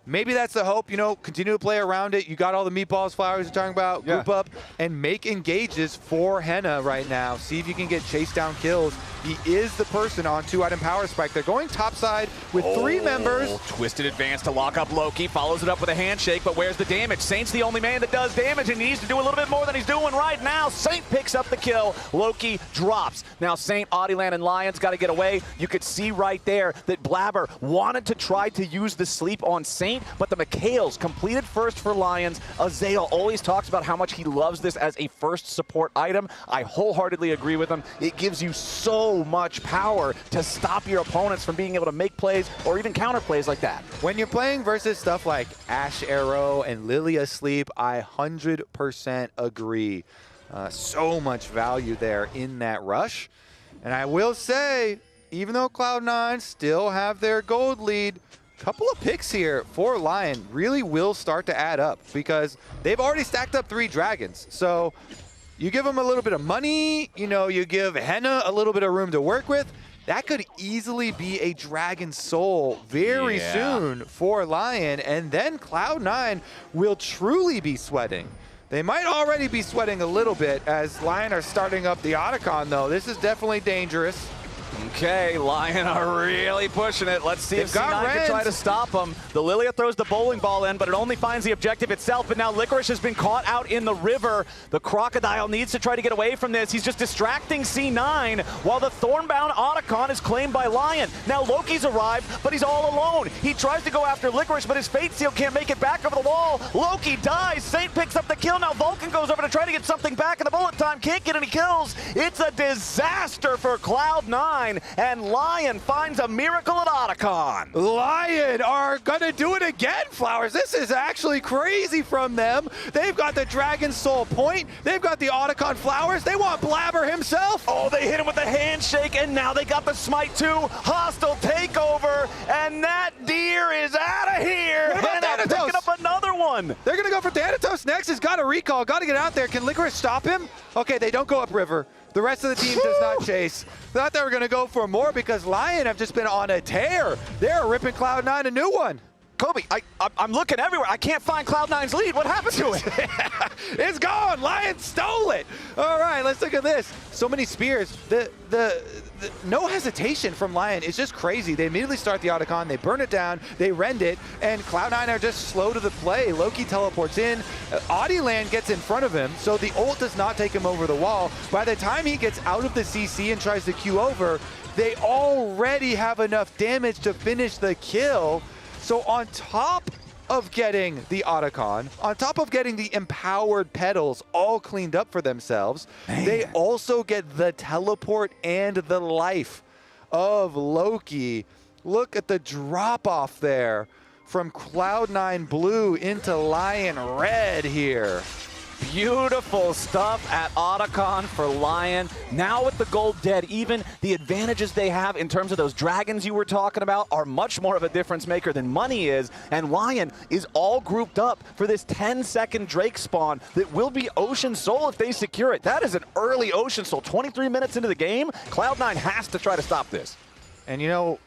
maybe that's the hope, you know, continue to play around it. You got all the meatballs, flowers you're talking about, group up, and make engages for Henna right now. See if you can get chase down kills. He is the person on 2-item power spike. They're going topside with 3 members. Twisted advance to lock up Loki, follows it up with a handshake, but where's the damage? Saint's the only man that does damage, and he needs to do a little bit more than he's doing right now. Saint picks up the kill. Loki drops. Now Saint, Audieland, and Lion's got to get away. You could see right there that Blabber wanted to try to use the sleep on Saint, but the McHale's completed first for Lions. Azael always talks about how much he loves this as a first support item. I wholeheartedly agree with him. It gives you so much power to stop your opponents from being able to make plays or even counter plays like that. When you're playing versus stuff like Ash Arrow and Lily Asleep, I 100% agree. So much value there in that rush. And I will say, even though Cloud9 still have their gold lead, couple of picks here for Lyon really will start to add up because they've already stacked up 3 dragons. So you give them a little bit of money, you know, you give Henna a little bit of room to work with. That could easily be a Dragon Soul very soon for Lyon, and then Cloud9 will truly be sweating. They might already be sweating a little bit as Lyon are starting up the Otacon, though. This is definitely dangerous. Okay, Lyon are really pushing it. Let's see if C9 can try to stop them. The Lilia throws the bowling ball in, but it only finds the objective itself. But now Licorice has been caught out in the river. The Crocodile needs to try to get away from this. He's just distracting C9 while the Thornbound Otacon is claimed by Lyon. Now Loki's arrived, but he's all alone. He tries to go after Licorice, but his Fate Seal can't make it back over the wall. Loki dies. Saint picks up the kill. Now Vulcan goes over to try to get something back, and the bullet time can't get any kills. It's a disaster for Cloud9. C9, and Lyon finds a miracle at Otacon. Lyon are gonna do it again, Flowers. This is actually crazy from them. They've got the Dragon Soul point. They've got the Otacon Flowers. They want Blabber himself. Oh, they hit him with a handshake, and now they got the smite too. Hostile takeover, and that deer is out of here. What about and Thanatos? picking up another one. They're gonna go for Thanatos next. He's got a recall, got to get out there. Can Licorice stop him? Okay, they don't go upriver. The rest of the team does not chase. Thought they were gonna go for more because Lyon have just been on a tear. They're ripping Cloud9 a new one. Kobe, I'm looking everywhere. I can't find Cloud9's lead. What happened to it? It's gone. Lyon stole it. All right, let's look at this. So many spears. The no hesitation from Lyon is just crazy. They immediately start the Otacon. They burn it down. They rend it. And Cloud9 are just slow to the play. Loki teleports in. Audieland gets in front of him, so the ult does not take him over the wall. By the time he gets out of the CC and tries to queue over, they already have enough damage to finish the kill. So on top of getting the Otacon, on top of getting the empowered pedals all cleaned up for themselves, they also get the teleport and the life of Loki. Look at the drop off there from Cloud9 blue into Lyon red here. Beautiful stuff at Otacon for Lyon. Now with the gold dead, even the advantages they have in terms of those dragons you were talking about are much more of a difference maker than money is. And Lyon is all grouped up for this 10-second Drake spawn that will be Ocean Soul if they secure it. That is an early Ocean Soul. 23 minutes into the game, Cloud9 has to try to stop this. And you know,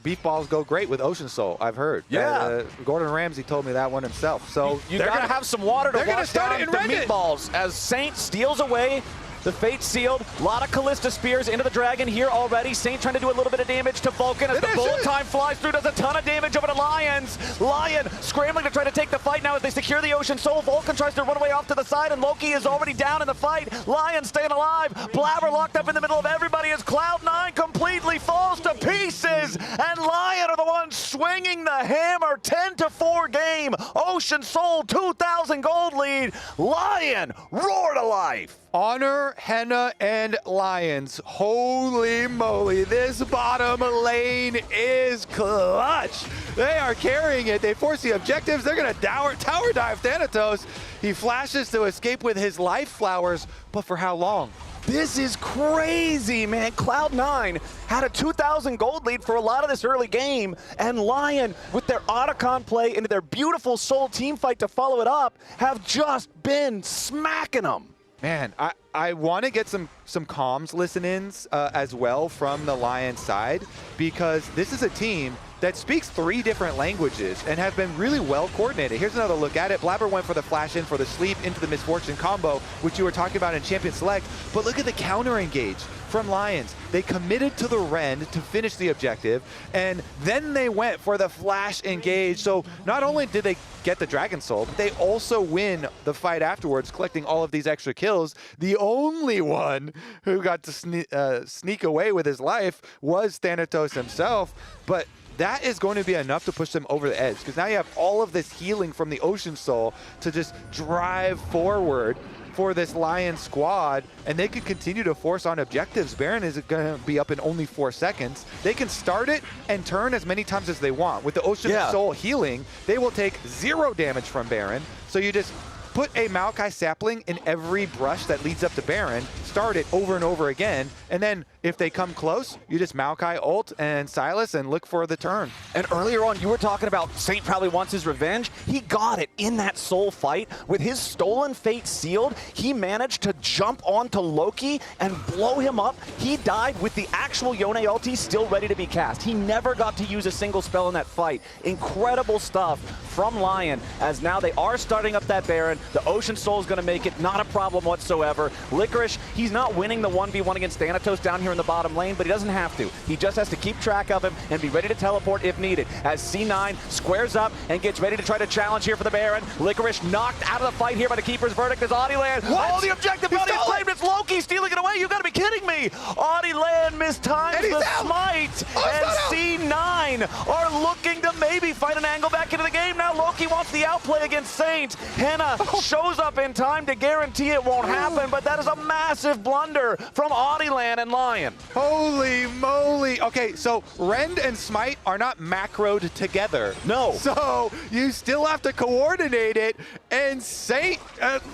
beef balls go great with Ocean Soul, I've heard. Yeah. Gordon Ramsay told me that one himself. So you gotta have some water to wash down the rend it. meatballs as Saint steals away the Fate Sealed. A lot of Callista Spears into the Dragon here already. Saint trying to do a little bit of damage to Vulcan as the bullet time flies through, does a ton of damage over to Lions. Lyon scrambling to try to take the fight now as they secure the Ocean Soul. Vulcan tries to run away off to the side, and Loki is already down in the fight. Lyon staying alive. Blabber locked up in the middle of everybody as Cloud9 completely falls to pieces. And Lyon are the ones swinging the hammer. 10-4 game. Ocean Soul 2,000 gold lead. Lyon roar to life. Honor, Henna, and Lions. Holy moly, this bottom lane is clutch. They are carrying it. They force the objectives. They're going to tower dive Thanatos. He flashes to escape with his life flowers, but for how long? This is crazy, man. Cloud9 had a 2,000 gold lead for a lot of this early game, and Lyon, with their Otacon play into their beautiful Soul team fight to follow it up, have just been smacking them. Man, I want to get some comms listen-ins as well from the Lions side, because this is a team that speaks 3 different languages and have been really well coordinated. Here's another look at it. Blabber went for the flash in for the sleep into the Misfortune combo, which you were talking about in Champion Select, but look at the counter engage from Lions. They committed to the rend to finish the objective, and then they went for the flash engage. So not only did they get the Dragon Soul, but they also win the fight afterwards, collecting all of these extra kills. The only one who got to sneak away with his life was Thanatos himself, but that is going to be enough to push them over the edge, because now you have all of this healing from the Ocean Soul to just drive forward for this Lion squad, and they can continue to force on objectives. Baron is going to be up in only 4 seconds. They can start it and turn as many times as they want. With the Ocean Soul healing, they will take 0 damage from Baron. So you just put a Maokai sapling in every brush that leads up to Baron, start it over and over again, and then if they come close, you just Maokai ult and Silas and look for the turn. And earlier on, you were talking about Saint probably wants his revenge. He got it in that Soul fight. With his stolen Fate sealed, he managed to jump onto Loki and blow him up. He died with the actual Yone ulti still ready to be cast. He never got to use a single spell in that fight. Incredible stuff from Lyon, as now they are starting up that Baron. The Ocean Soul is going to make it not a problem whatsoever. Licorice, he's not winning the 1v1 against Thanatos down here in the bottom lane, but he doesn't have to. He just has to keep track of him and be ready to teleport if needed. As C9 squares up and gets ready to try to challenge here for the Baron. Licorice knocked out of the fight here by the Keeper's Verdict as Audieland. Oh, the objective buddy claimed. It's Loki stealing it away. You've got to be kidding me. Audieland mistimes the smite. And C9 are looking to maybe find an angle back into the game. Now Loki wants the outplay against Saint. Henna shows up in time to guarantee it won't happen, but that is a massive blunder from Audieland and Lyon. Holy moly. Okay, so Rend and Smite are not macroed together. No. So you still have to coordinate it, and Saint,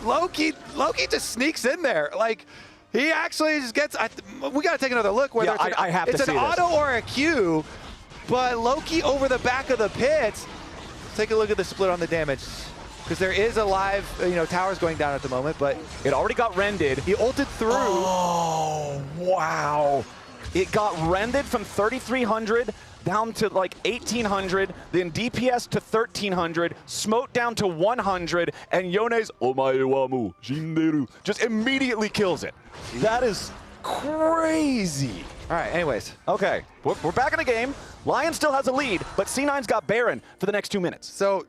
Loki just sneaks in there. Like, he actually just gets, we got to take another look whether I have to see it's an auto or a Q, but Loki over the back of the pits. Take a look at the split on the damage, because there is a live, towers going down at the moment, but it already got rended. He ulted through. Oh, wow. It got rended from 3,300 down to like 1,800, then DPS to 1,300, smote down to 100, and Yone's Omae wa mu shinderu just immediately kills it. That is crazy. All right, anyways. Okay, we're back in the game. Lyon still has a lead, but C9's got Baron for the next 2 minutes. So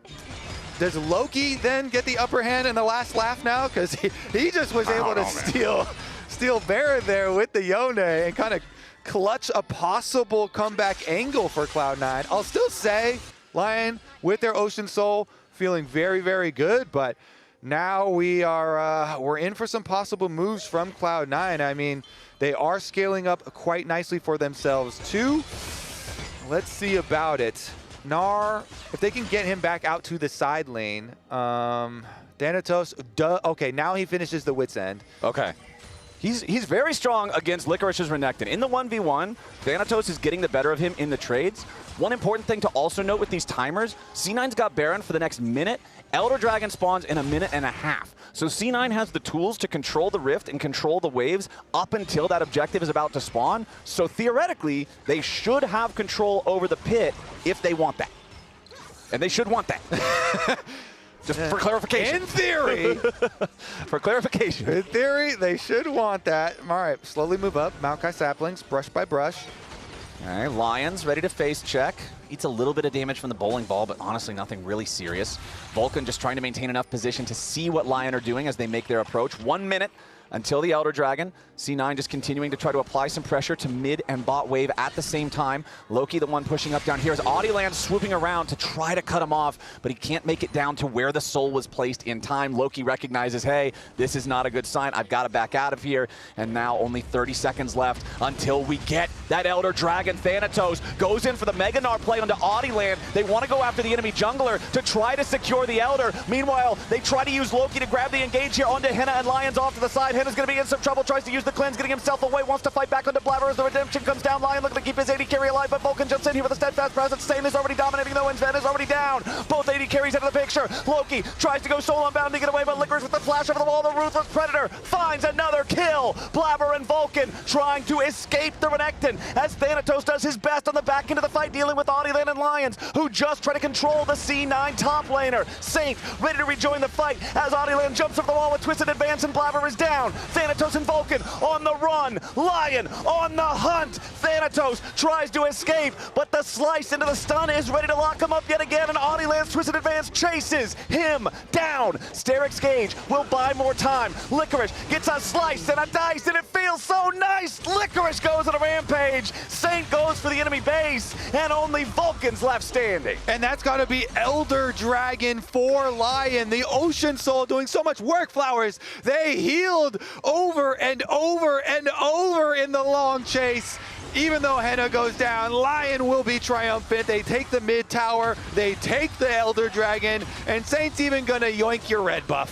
does Loki then get the upper hand in the last laugh now? Because he just was able to steal Baron there with the Yone and kind of clutch a possible comeback angle for Cloud9. I'll still say Lyon with their Ocean Soul feeling very, very good, but now we're in for some possible moves from Cloud9. I mean, they are scaling up quite nicely for themselves too. Let's see about it. Gnar, if they can get him back out to the side lane. Thanatos, okay, now he finishes the Wit's End. Okay. He's very strong against Licorice's Renekton. In the 1v1, Thanatos is getting the better of him in the trades. One important thing to also note with these timers, C9's got Baron for the next minute. Elder Dragon spawns in a minute and a half. So C9 has the tools to control the Rift and control the waves up until that objective is about to spawn. So theoretically, they should have control over the pit if they want that. And they should want that. Just for clarification. In theory. For clarification. In theory, they should want that. All right, slowly move up. Maokai saplings, brush by brush. All right, Lion's ready to face check. Eats a little bit of damage from the bowling ball, but honestly nothing really serious. Vulcan just trying to maintain enough position to see what Lyon are doing as they make their approach. 1 minute until the Elder Dragon. C9 just continuing to try to apply some pressure to mid and bot wave at the same time. Loki the one pushing up down here as Audieland swooping around to try to cut him off, but he can't make it down to where the soul was placed in time. Loki recognizes, hey, this is not a good sign. I've got to back out of here. And now only 30 seconds left until we get that Elder Dragon. Thanatos goes in for the Mega Gnar play onto Audieland. They want to go after the enemy jungler to try to secure the Elder. Meanwhile, they try to use Loki to grab the engage here onto Henna, and Lion's off to the side. Henna's going to be in some trouble, tries to use the cleanse, getting himself away, wants to fight back onto Blabber as the redemption comes down. Lyon looking to keep his AD carry alive, but Vulcan jumps in here with a steadfast presence. Stain is already dominating though, and Sven is already down. Both AD carries out of the picture. Loki tries to go solo unbound to get away, but Licorice with the flash over the wall. The Ruthless Predator finds another kill. Blabber and Vulcan trying to escape the Renekton as Thanatos does his best on the back end of the fight, dealing with Audieland and Lions, who just try to control the C9 top laner. Saint ready to rejoin the fight as Audieland jumps over the wall with Twisted Advance, and Blabber is down. Thanatos and Vulcan on the run. Lion on the hunt. Thanatos tries to escape, but the slice into the stun is ready to lock him up yet again, and Audieland's Twisted Advance chases him down. Sterix Gage will buy more time. Licorice gets a slice and a dice, and it feels so nice. Licorice goes on a rampage. Saint goes for the enemy base, and only Vulcan's left standing. And that's got to be Elder Dragon for Lyon. The Ocean Soul doing so much work, Flowers. They healed over and over and over in the long chase. Even though Henna goes down, Lyon will be triumphant. They take the mid tower, they take the Elder Dragon, and Saint's even gonna yoink your red buff.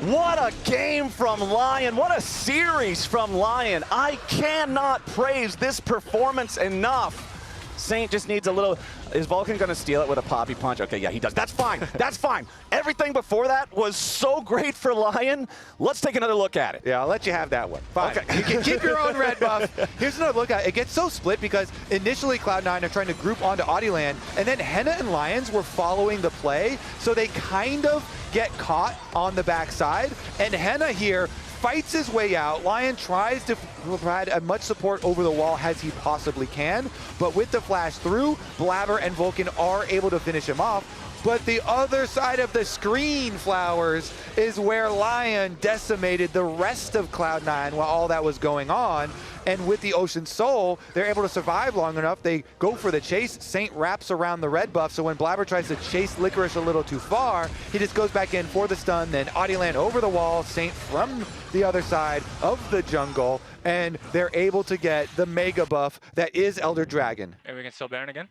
What a game from Lyon. What a series from Lyon. I cannot praise this performance enough. Saint just needs a little... Is Vulcan going to steal it with a poppy punch? Okay, yeah, he does. That's fine. That's fine. Everything before that was so great for Lyon. Let's take another look at it. Yeah, I'll let you have that one. Fine. Okay. You can keep your own red buff. Here's another look at it. It gets so split because initially Cloud9 are trying to group onto Audieland, and then Henna and Lions were following the play, so they kind of get caught on the backside, and Henna here fights his way out. Lyon tries to provide as much support over the wall as he possibly can, but with the flash through, Blabber and Vulcan are able to finish him off. But the other side of the screen, Flowers, is where Lyon decimated the rest of Cloud9 while all that was going on. And with the Ocean Soul, they're able to survive long enough. They go for the chase. Saint wraps around the red buff, so when Blabber tries to chase Licorice a little too far, he just goes back in for the stun, then Audieland over the wall, Saint from the other side of the jungle, and they're able to get the mega buff that is Elder Dragon. And we can steal Baron again?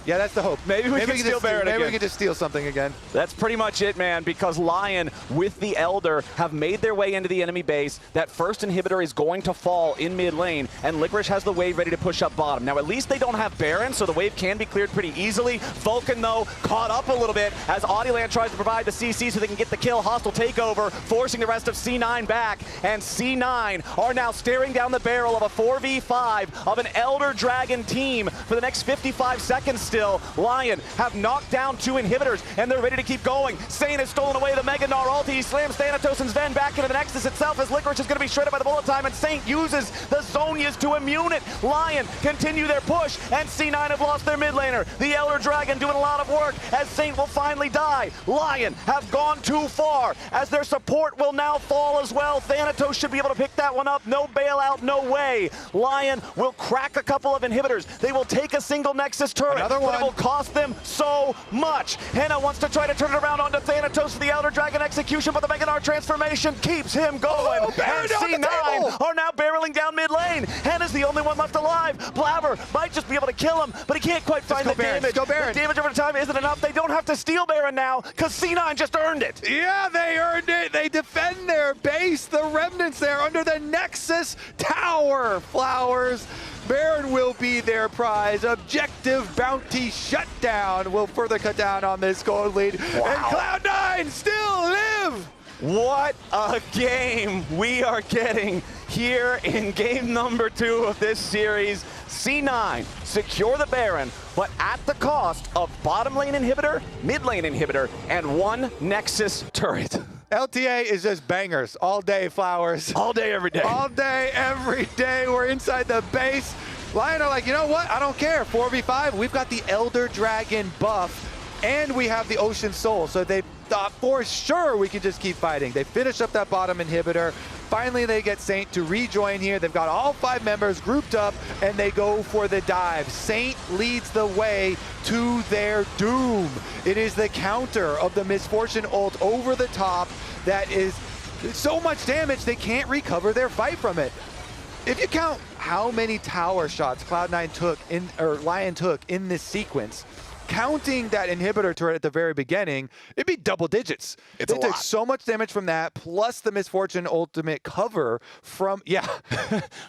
Yeah, that's the hope. Maybe we can steal Baron again. Maybe we can just steal something again. That's pretty much it, man, because Lyon with the Elder have made their way into the enemy base. That first inhibitor is going to fall in mid lane, and Licorice has the wave ready to push up bottom. Now, at least they don't have Baron, so the wave can be cleared pretty easily. Vulcan, though, caught up a little bit as Audieland tries to provide the CC so they can get the kill. Hostile takeover, forcing the rest of C9 back, and C9 are now staring down the barrel of a 4v5 of an Elder Dragon team for the next 55 seconds still. Lyon have knocked down 2 inhibitors, and they're ready to keep going. Saint has stolen away the Mega Gnar ulti. He slams Thanatos and Sven back into the Nexus itself as Licorice is going to be shredded by the bullet time, and Saint uses the Zhonya's to immune it. Lyon continue their push, and C9 have lost their mid laner. The Elder Dragon doing a lot of work as Saint will finally die. Lyon have gone too far as their support will now fall as well. Thanatos should be able to pick that one up. No bailout, no way. Lyon will crack a couple of inhibitors. They will take a single Nexus turret. Another one. But it will cost them so much. Henna wants to try to turn it around onto Thanatos for the Elder Dragon execution, but the Mega Gnar transformation keeps him going. And C9 are now barreling down mid lane. Henna's the only one left alive. Blabber might just be able to kill him, but he can't quite find the damage. The damage over time isn't enough. They don't have to steal Baron now because C9 just earned it. Yeah, they earned it. They defend their base. The remnants there under the Nexus Tower. Flowers. Baron will be their prize. Objective bounty shutdown will further cut down on this gold lead. Wow. And Cloud9 still live! What a game we are getting here in game number 2 of this series. C9 secure the Baron, but at the cost of bottom lane inhibitor, mid lane inhibitor, and 1 Nexus turret. LTA is just bangers all day, Flowers. All day, every day. All day, every day. We're inside the base. Lyon are like, you know what? I don't care. 4v5, we've got the Elder Dragon buff, and we have the Ocean Soul. So they thought for sure we could just keep fighting. They finish up that bottom inhibitor. Finally, they get Saint to rejoin here. They've got all 5 members grouped up, and they go for the dive. Saint leads the way to their doom. It is the counter of the Misfortune ult over the top that is so much damage they can't recover their fight from it. If you count how many tower shots Cloud9 took in, or Lyon took in this sequence, counting that inhibitor turret at the very beginning, it'd be double digits. They took so much damage from that, plus the Misfortune ultimate cover from, yeah.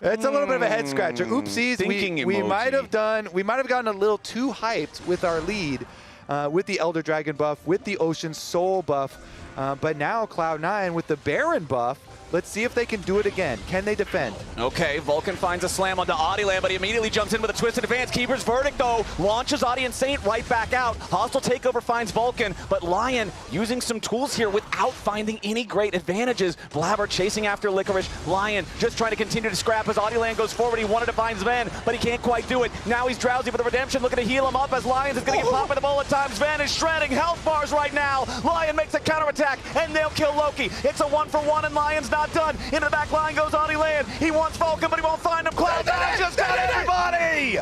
It's a little bit of a head scratcher. Oopsies, we might have gotten a little too hyped with our lead, with the Elder Dragon buff, with the Ocean Soul buff, but now Cloud9 with the Baron buff. Let's see if they can do it again. Can they defend? Okay, Vulcan finds a slam onto Audieland, but he immediately jumps in with a twisted advance. Keeper's Verdict, though, launches Audie and Saint right back out. Hostile takeover finds Vulcan, but Lyon using some tools here without finding any great advantages. Blabber chasing after Licorice. Lyon just trying to continue to scrap as Audieland goes forward. He wanted to find Sven, but he can't quite do it. Now he's drowsy with the redemption, looking to heal him up as Lyons is going to get popped by the bullet time. Sven is shredding health bars right now. Lyon makes a counterattack, and they'll kill Loki. It's a 1-for-1, and Lyon's not done. Into the back line goes Audieland. He wants Vulcan, but he won't find him. Cloud9 just got everybody!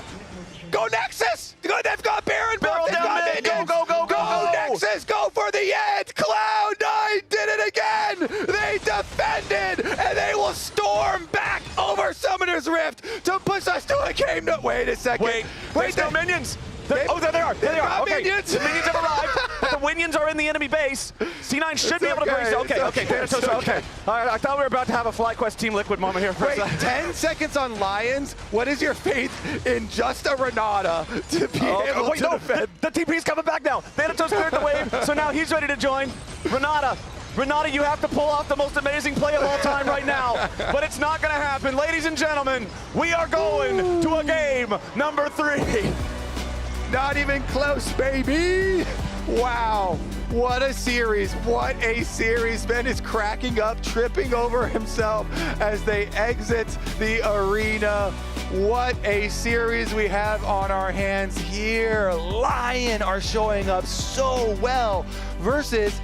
Go Nexus! They've got Baron barrel down mid. Go Nexus! Go for the end! Cloud9 did it again! They defended, and they will storm back over Summoner's Rift to push us to a game. No, wait a second. Wait, there's no minions. Oh, there they are. There they are. Okay, minions. The minions have arrived, but the minions are in the enemy base. C9 should be able to brace. Okay. All right, I thought we were about to have a FlyQuest Team Liquid moment here for a second. 10 seconds on Lions. What is your faith in just a Renata to be able to defend? The TP's coming back now. Thanatos cleared the wave, so now he's ready to join. Renata, you have to pull off the most amazing play of all time right now, but it's not going to happen. Ladies and gentlemen, we are going to a game number 3. Not even close, baby. Wow. What a series. What a series. Ben is cracking up, tripping over himself as they exit the arena. What a series we have on our hands here. Lyon are showing up so well versus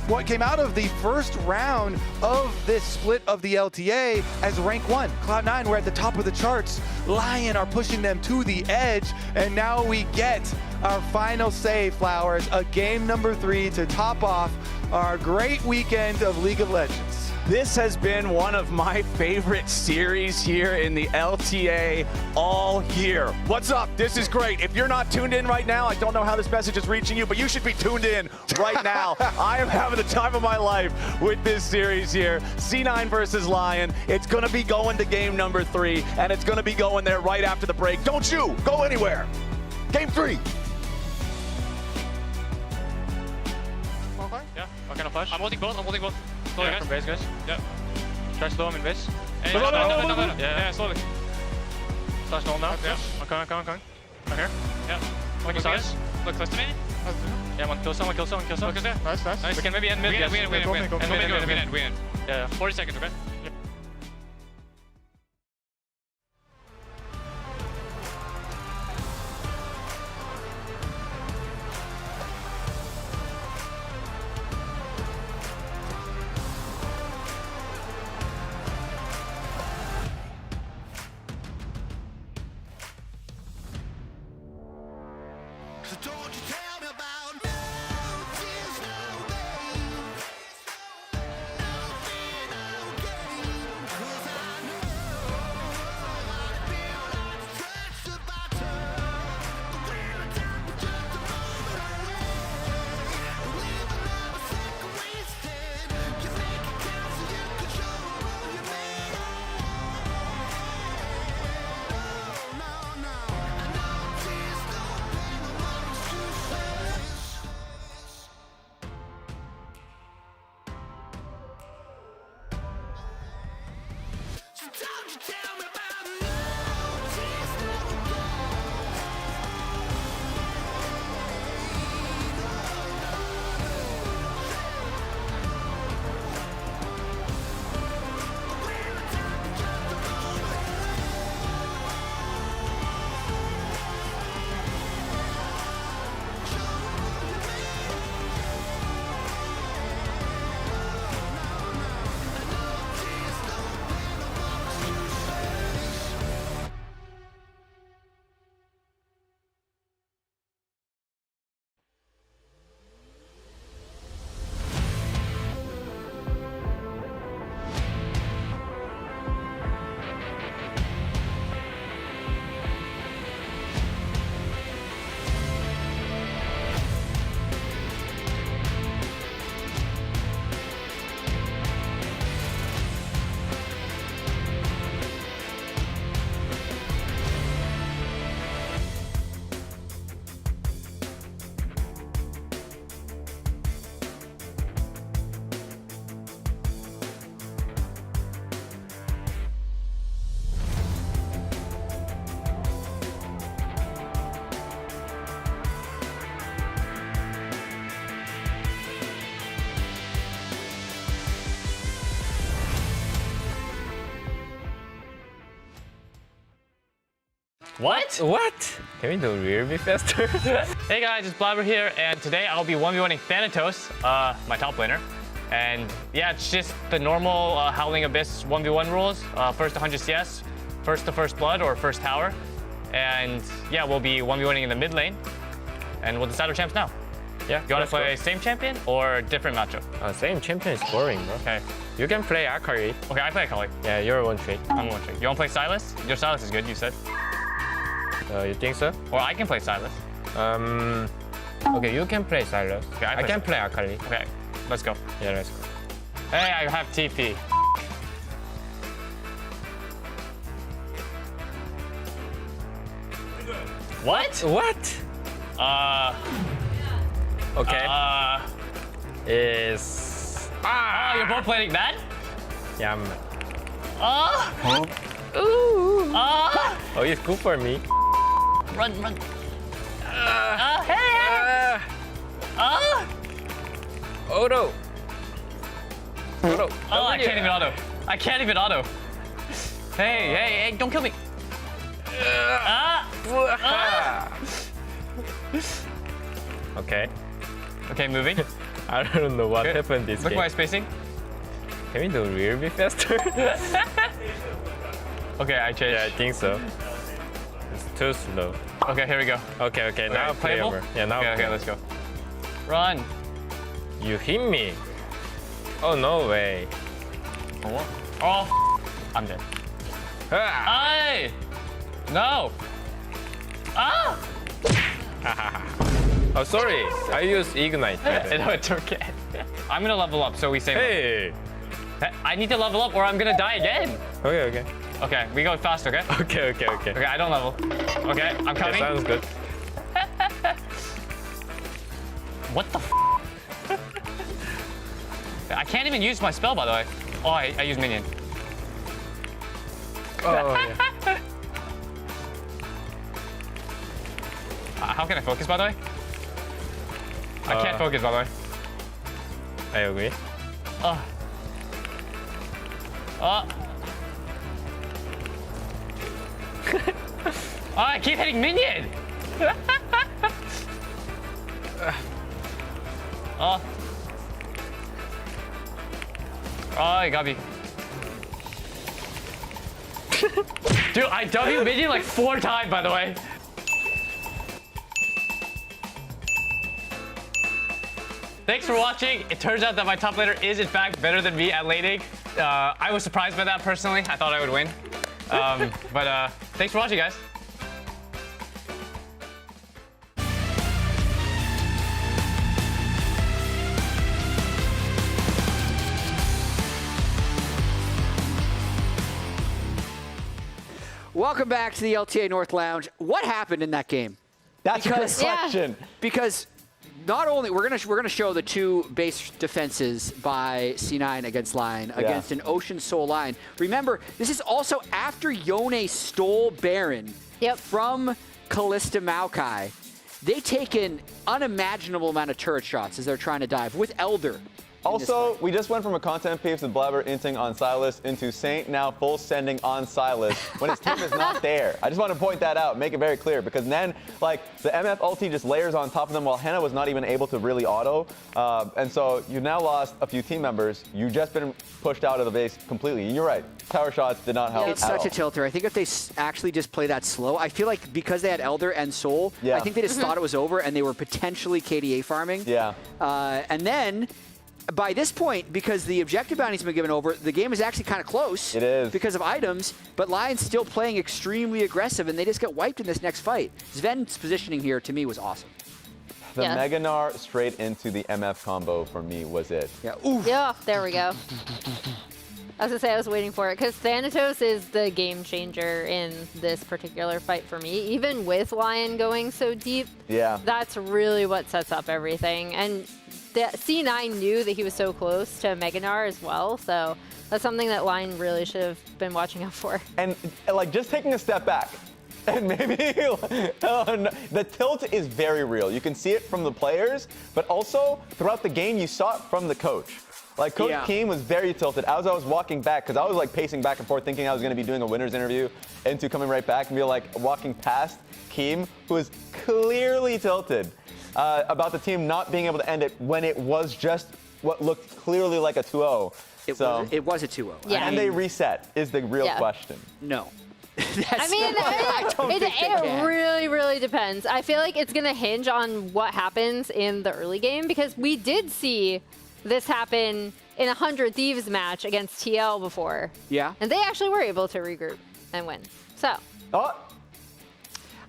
what came out of the first round of this split of the LTA as rank 1. Cloud9 were at the top of the charts. Lyon are pushing them to the edge, and now we get our final say, Flowers, a game number 3 to top off our great weekend of League of Legends. This has been one of my favorite series here in the LTA all year. What's up? This is great. If you're not tuned in right now, I don't know how this message is reaching you, but you should be tuned in right now. I am having the time of my life with this series here. C9 versus Lyon. It's going to be going to game number 3, and it's going to be going there right after the break. Don't you go anywhere. Game 3. Yeah, what kind of flash? I'm holding both. Slowly, yeah, guys. From base, guys. Yeah. Try slow him in base. Hey, no. Yeah, slowly. Slash null now. Yeah. I'm coming. Come here. Yeah. Look size. Look close to me. Yeah, one kill someone. Nice. We can maybe end mid. Win. Yeah, 40 seconds, okay? What? Can we do rear me faster? Hey guys, it's Blabber here, and today I'll be 1v1ing Thanatos, my top laner. And yeah, it's just the normal Howling Abyss 1v1 rules. First 100 CS, first to first blood or first tower. And yeah, we'll be 1v1ing in the mid lane. And we'll decide our champs now. Yeah. You want to play same champion or different matchup? Same champion is boring, bro. Okay. You can play Akali. Okay, I play Akali. Yeah, you're one trick. I'm one trick. You want to play Sylas? Your Sylas is good, you said. You think so? Or I can play Sylas. Okay, you can play Sylas. Okay, I can play Akali. Okay, let's go. Yeah, let's go. Hey, I have TP. What? Okay. Oh, you're both playing that? Yeah, I'm... Ooh. Oh, it's good for me. Run. Hey! Auto. Oh, I can't even auto. Hey, don't kill me. Okay. Okay, moving. I don't know what happened this game. Look at my spacing. Can we do rear be faster? Okay, I changed. Yeah, I think so. It's too slow. Okay, here we go. Okay, now playable? Yeah, now okay, let's go. Run. You hit me. Oh, no way. Oh, I'm dead. Aye! No! Ah! Oh, sorry. I used Ignite. No, it's okay. I'm gonna level up, so we save. Hey! I need to level up or I'm gonna die again. Okay. Okay, we go fast, okay? Okay. Okay, I don't level. Okay, I'm coming. Yeah, sounds good. What the f? I can't even use my spell, by the way. Oh, I use minion. Oh, yeah. How can I focus, by the way? I can't focus, by the way. I agree. Oh, I keep hitting minion! Oh, you got me. Dude, I W minion like 4 times, by the way. Thanks for watching. It turns out that my top laner is in fact better than me at laning. I was surprised by that personally. I thought I would win. But thanks for watching, guys. Welcome back to the LTA North Lounge. What happened in that game? That's a good question. Because not only we're gonna show the 2 base defenses by C9 against Lyon against an Ocean Soul Lyon. Remember, this is also after Yone stole Baron from Kalista Maokai. They take an unimaginable amount of turret shots as they're trying to dive with Elder. Also, we just went from a content piece with Blabber inting on Silas into Saint now full sending on Silas when his team is not there. I just want to point that out, make it very clear, because then, like, the MF ulti just layers on top of them while Henna was not even able to really auto. And so you've now lost a few team members. You've just been pushed out of the base completely. And you're right, tower shots did not help It's at such all. a tilter. I think if they actually just play that slow, I feel like because they had Elder and Soul, I think they just thought it was over and they were potentially KDA farming. Yeah. And then by this point, because the objective bounty's been given over, the game is actually kind of close. It is. Because of items, but Lyon's still playing extremely aggressive, and they just get wiped in this next fight. Sven's positioning here, to me, was awesome. The Mega Gnar straight into the MF combo for me was it. Yeah. Oof. Yeah, there we go. I was gonna say I was waiting for it because Thanatos is the game changer in this particular fight for me. Even with Lyon going so deep, that's really what sets up everything. And the C9 knew that he was so close to Mega Gnar as well, so that's something that Lyon really should have been watching out for. And like just taking a step back, and maybe the tilt is very real. You can see it from the players, but also throughout the game, you saw it from the coach. Like Coach Keem was very tilted as I was walking back, because I was like pacing back and forth thinking I was going to be doing a winner's interview, into coming right back and be like walking past Keem, who was clearly tilted about the team not being able to end it when it was just what looked clearly like a 2-0. It was a 2-0. Yeah. And they reset is the real question. No. I mean, it really, really depends. I feel like it's going to hinge on what happens in the early game, because we did see this happen in a 100 Thieves match against TL before. Yeah. And they actually were able to regroup and win. So. Oh.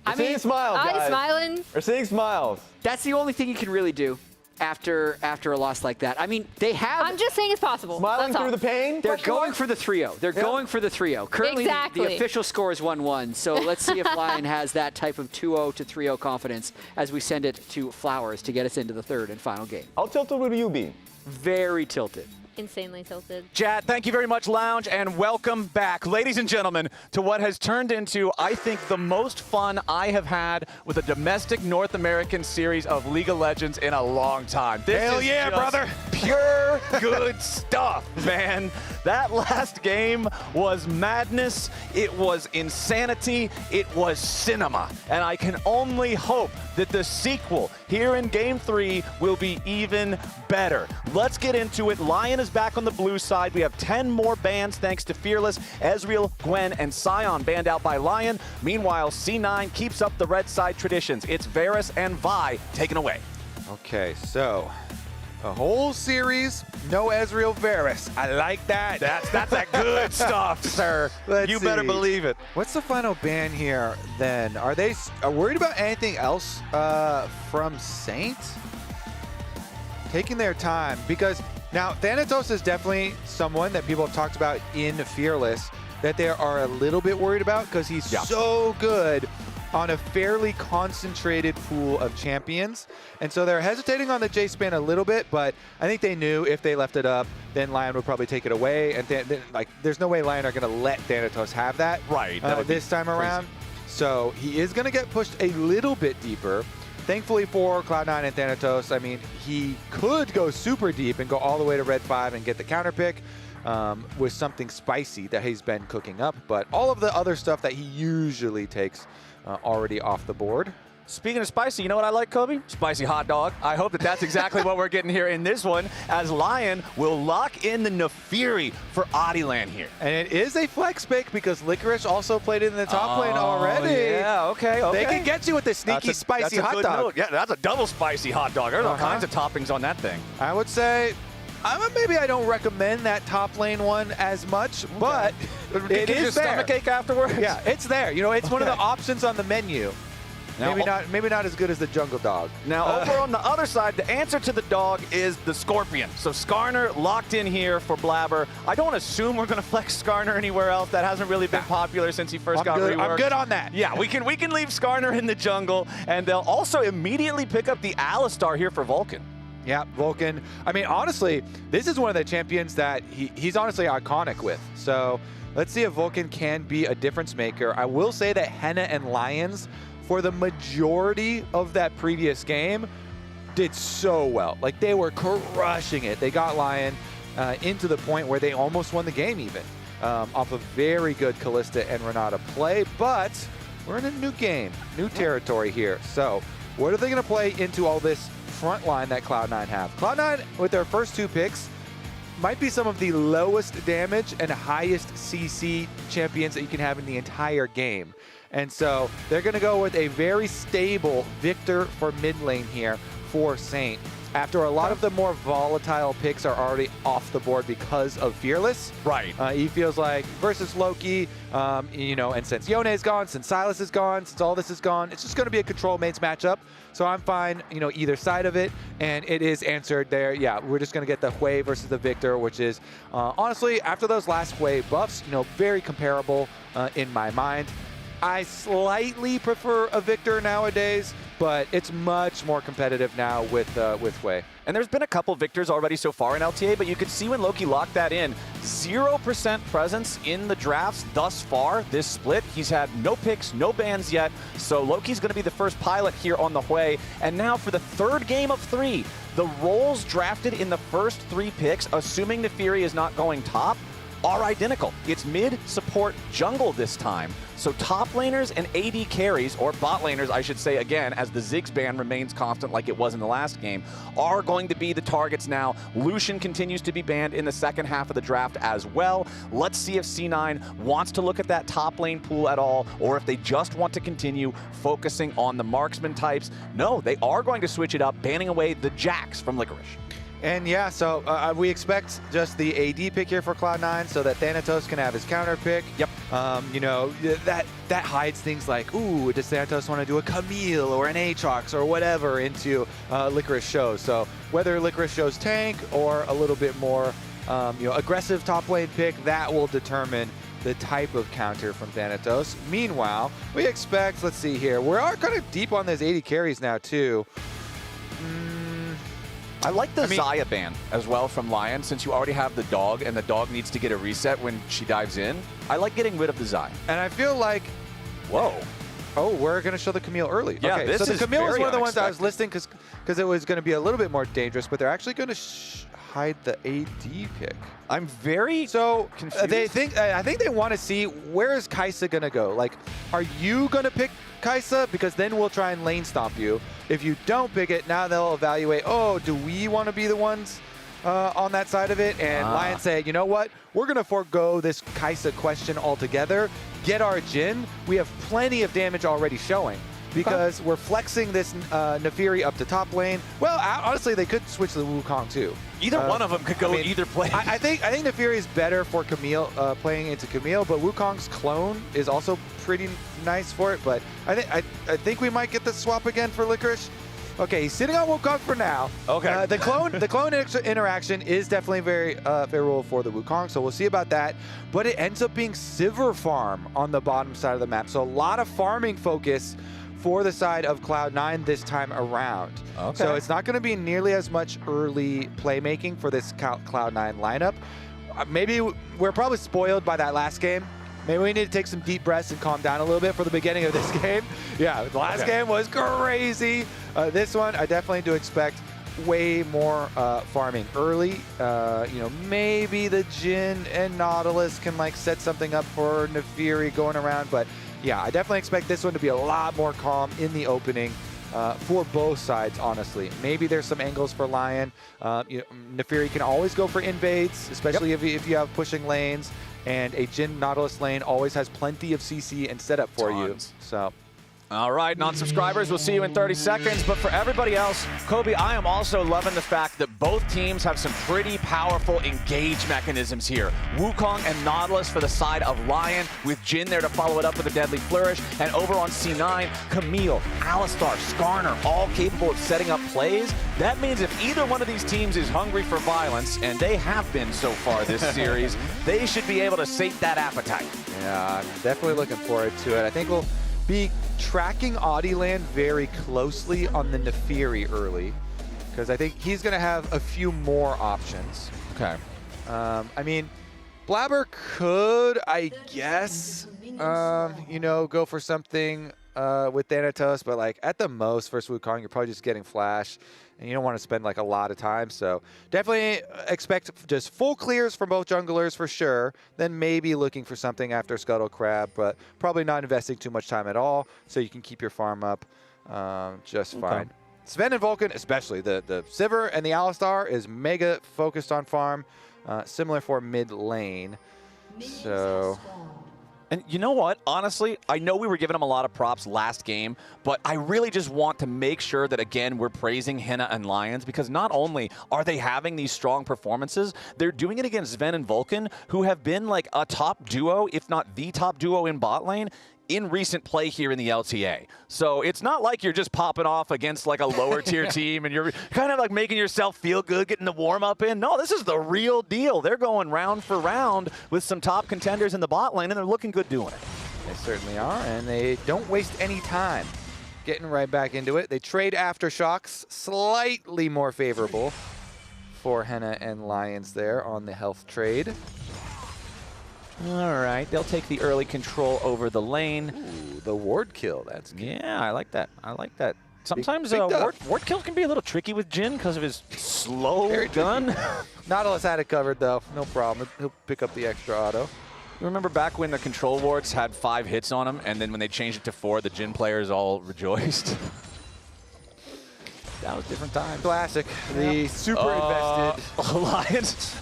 We're seeing smiles, guys. I'm smiling. We're seeing smiles. That's the only thing you can really do after a loss like that. I mean, they have... I'm just saying it's possible. Smiling through the pain? They're going for the 3-0. They're going for the 3-0. Currently, the official score is 1-1. So let's see if Lyon has that type of 2-0 to 3-0 confidence as we send it to Flowers to get us into the third and final game. How tilted would you be? Very tilted. insanely tilted. Chat, thank you very much, Lounge, and welcome back, ladies and gentlemen, to what has turned into, I think, the most fun I have had with a domestic North American series of League of Legends in a long time. This Hell is yeah, just brother. Pure good stuff, man. That last game was madness. It was insanity. It was cinema. And I can only hope that the sequel here in Game 3 will be even better. Let's get into it. Lyon is back on the blue side. We have 10 more bans thanks to Fearless, Ezreal, Gwen, and Sion banned out by Lyon. Meanwhile, C9 keeps up the red side traditions. It's Varus and Vi taken away. Okay, so a whole series, no Ezreal Varus. I like that. That's that good stuff, sir. You better believe it. What's the final ban here then? Are they worried about anything else from Saint? Taking their time, because now Thanatos is definitely someone that people have talked about in Fearless that they are a little bit worried about because he's so good on a fairly concentrated pool of champions. And so they're hesitating on the J-Span a little bit, but I think they knew if they left it up, then Lyon would probably take it away. And then like, there's no way Lyon are going to let Thanatos have that this time around. So he is going to get pushed a little bit deeper. Thankfully for Cloud9 and Thanatos, I mean, he could go super deep and go all the way to red 5 and get the counter pick with something spicy that he's been cooking up. But all of the other stuff that he usually takes already off the board. Speaking of spicy, you know what I like, Kobe? Spicy hot dog. I hope that that's exactly what we're getting here in this one, as Lyon will lock in the Nefiri for Adiland here. And it is a flex pick because Licorice also played in the top lane already. Yeah, okay. They can get you with the sneaky spicy hot dog. Note. Yeah, that's a double spicy hot dog. There's all kinds of toppings on that thing. I would say, maybe I don't recommend that top lane one as much, but it is there. Stomachache afterwards? Yeah, it's there. You know, it's one of the options on the menu. Now, maybe not as good as the jungle dog. Now, over on the other side, the answer to the dog is the Scorpion. So Skarner locked in here for Blabber. I don't assume we're going to flex Skarner anywhere else. That hasn't really been popular since he first got reworked. I'm good on that. Yeah, we can leave Skarner in the jungle, and they'll also immediately pick up the Alistar here for Vulcan. Yeah, Vulcan. I mean, honestly, this is one of the champions that he's honestly iconic with. So let's see if Vulcan can be a difference maker. I will say that Henna and Lions, for the majority of that previous game, did so well. Like, they were crushing it. They got Lyon into the point where they almost won the game even, off a very good Kalista and Renata play. But we're in a new game, new territory here. So what are they going to play into all this front line that Cloud9 have? Cloud9, with their first 2 picks, might be some of the lowest damage and highest CC champions that you can have in the entire game. And so they're going to go with a very stable Victor for mid lane here for Saint. After a lot of the more volatile picks are already off the board because of Fearless. Right. He feels like versus Loki, you know, and since Yone is gone, since Silas is gone, since all this is gone, it's just going to be a control mates matchup. So I'm fine, you know, either side of it. And it is answered there. Yeah, we're just going to get the Hui versus the Victor, which is honestly, after those last Hui buffs, you know, very comparable in my mind. I slightly prefer a Victor nowadays, but it's much more competitive now with Hui. And there's been a couple Victors already so far in LTA, but you could see when Loki locked that in, 0% presence in the drafts thus far, this split. He's had no picks, no bans yet, so Loki's going to be the first pilot here on the Hui. And now for the 3rd game of 3, the roles drafted in the first 3 picks, assuming the Fury is not going top, are identical. It's mid, support, jungle this time. So top laners and AD carries, or bot laners, I should say again, as the Ziggs ban remains constant like it was in the last game, are going to be the targets now. Lucian continues to be banned in the second half of the draft as well. Let's see if C9 wants to look at that top lane pool at all, or if they just want to continue focusing on the marksman types. No, they are going to switch it up, banning away the Jax from Licorice. And yeah, so we expect just the AD pick here for Cloud9 so that Thanatos can have his counter pick. Yep. You know, that hides things like, ooh, does Thanatos want to do a Camille or an Aatrox or whatever into Licorice shows. So whether Licorice shows tank or a little bit more you know, aggressive top lane pick, that will determine the type of counter from Thanatos. Meanwhile, we expect, let's see here, we are kind of deep on those 80 carries now too. I like the Xayah ban as well from Lyon, since you already have the dog, and the dog needs to get a reset when she dives in. I like getting rid of the Xayah. And I feel like... Whoa. Oh, we're going to show the Camille early. Yeah, okay, this so the is Camille is very one of the ones I was unexpected. listing because it was going to be a little bit more dangerous, but they're actually going to hide the AD pick. I'm very confused. I think they want to see, where is Kai'Sa going to go? Like, are you going to pick Kai'Sa? Because then we'll try and lane stomp you. If you don't pick it, now they'll evaluate, oh, do we want to be the ones on that side of it? And Lyon say, you know what? We're going to forego this Kai'Sa question altogether. Get our Jhin. We have plenty of damage already showing because we're flexing this Naafiri up to top lane. Well, honestly, they could switch to the Wukong too. Either one of them could go either place. I think Naafiri is better for Camille, playing into Camille, but Wukong's clone is also pretty nice for it. But I think we might get the swap again for Licorice. Okay, he's sitting on Wukong for now. Okay. The clone interaction is definitely very favorable for the Wukong, so we'll see about that. But it ends up being Sivir farm on the bottom side of the map, so a lot of farming focus for the side of Cloud9 this time around. Okay. So it's not going to be nearly as much early playmaking for this Cloud9 lineup. Maybe we're probably spoiled by that last game. Maybe we need to take some deep breaths and calm down a little bit for the beginning of this game. Yeah, the last game was crazy. This one, I definitely do expect way more farming early. Maybe the Jhin and Nautilus can like set something up for Naafiri going around, but yeah, I definitely expect this one to be a lot more calm in the opening for both sides, honestly. Maybe there's some angles for Lyon. Naafiri can always go for invades, especially if you have pushing lanes. And a Jhin Nautilus lane always has plenty of CC and setup for you. So, all right, non-subscribers, we'll see you in 30 seconds. But for everybody else, Kobe, I am also loving the fact that both teams have some pretty powerful engage mechanisms here. Wukong and Nautilus for the side of Lyon, with Jhin there to follow it up with a deadly flourish. And over on C9, Camille, Alistar, Skarner, all capable of setting up plays. That means if either one of these teams is hungry for violence, and they have been so far this series, they should be able to sate that appetite. yeah, I'm definitely looking forward to it. I think we'll be tracking Audieland very closely on the Naafiri early, because I think he's going to have a few more options. Okay. I mean, Blabber could, I guess, go for something with Thanatos, but like at the most, first Wukong, you're probably just getting flash, and you don't want to spend like a lot of time. So definitely expect just full clears from both junglers for sure. Then maybe looking for something after Scuttle Crab, but probably not investing too much time at all, so you can keep your farm up just fine. Sven and Vulcan, especially the Sivir and the Alistar, is mega focused on farm, similar for mid lane. So. And you know what? Honestly, I know we were giving them a lot of props last game, but I really just want to make sure that, again, we're praising Henna and Lions, because not only are they having these strong performances, they're doing it against Sven and Vulcan, who have been like a top duo, if not the top duo in bot lane, in recent play here in the LTA. So it's not like you're just popping off against like a lower tier team and you're kind of like making yourself feel good, getting the warm up in. No, this is the real deal. They're going round for round with some top contenders in the bot lane, and they're looking good doing it. They certainly are, and they don't waste any time getting right back into it. They trade Aftershocks, slightly more favorable for Henna and Lions there on the health trade. All right, they'll take the early control over the lane. Ooh, the ward kill, that's good. Yeah, I like that. I like that. Sometimes big ward kills can be a little tricky with Jhin because of his slow gun. Nautilus had it covered though, no problem. He'll pick up the extra auto. You remember back when the control wards had 5 hits on them, and then when they changed it to 4, the Jhin players all rejoiced? That was different times. Classic. The super invested Lions.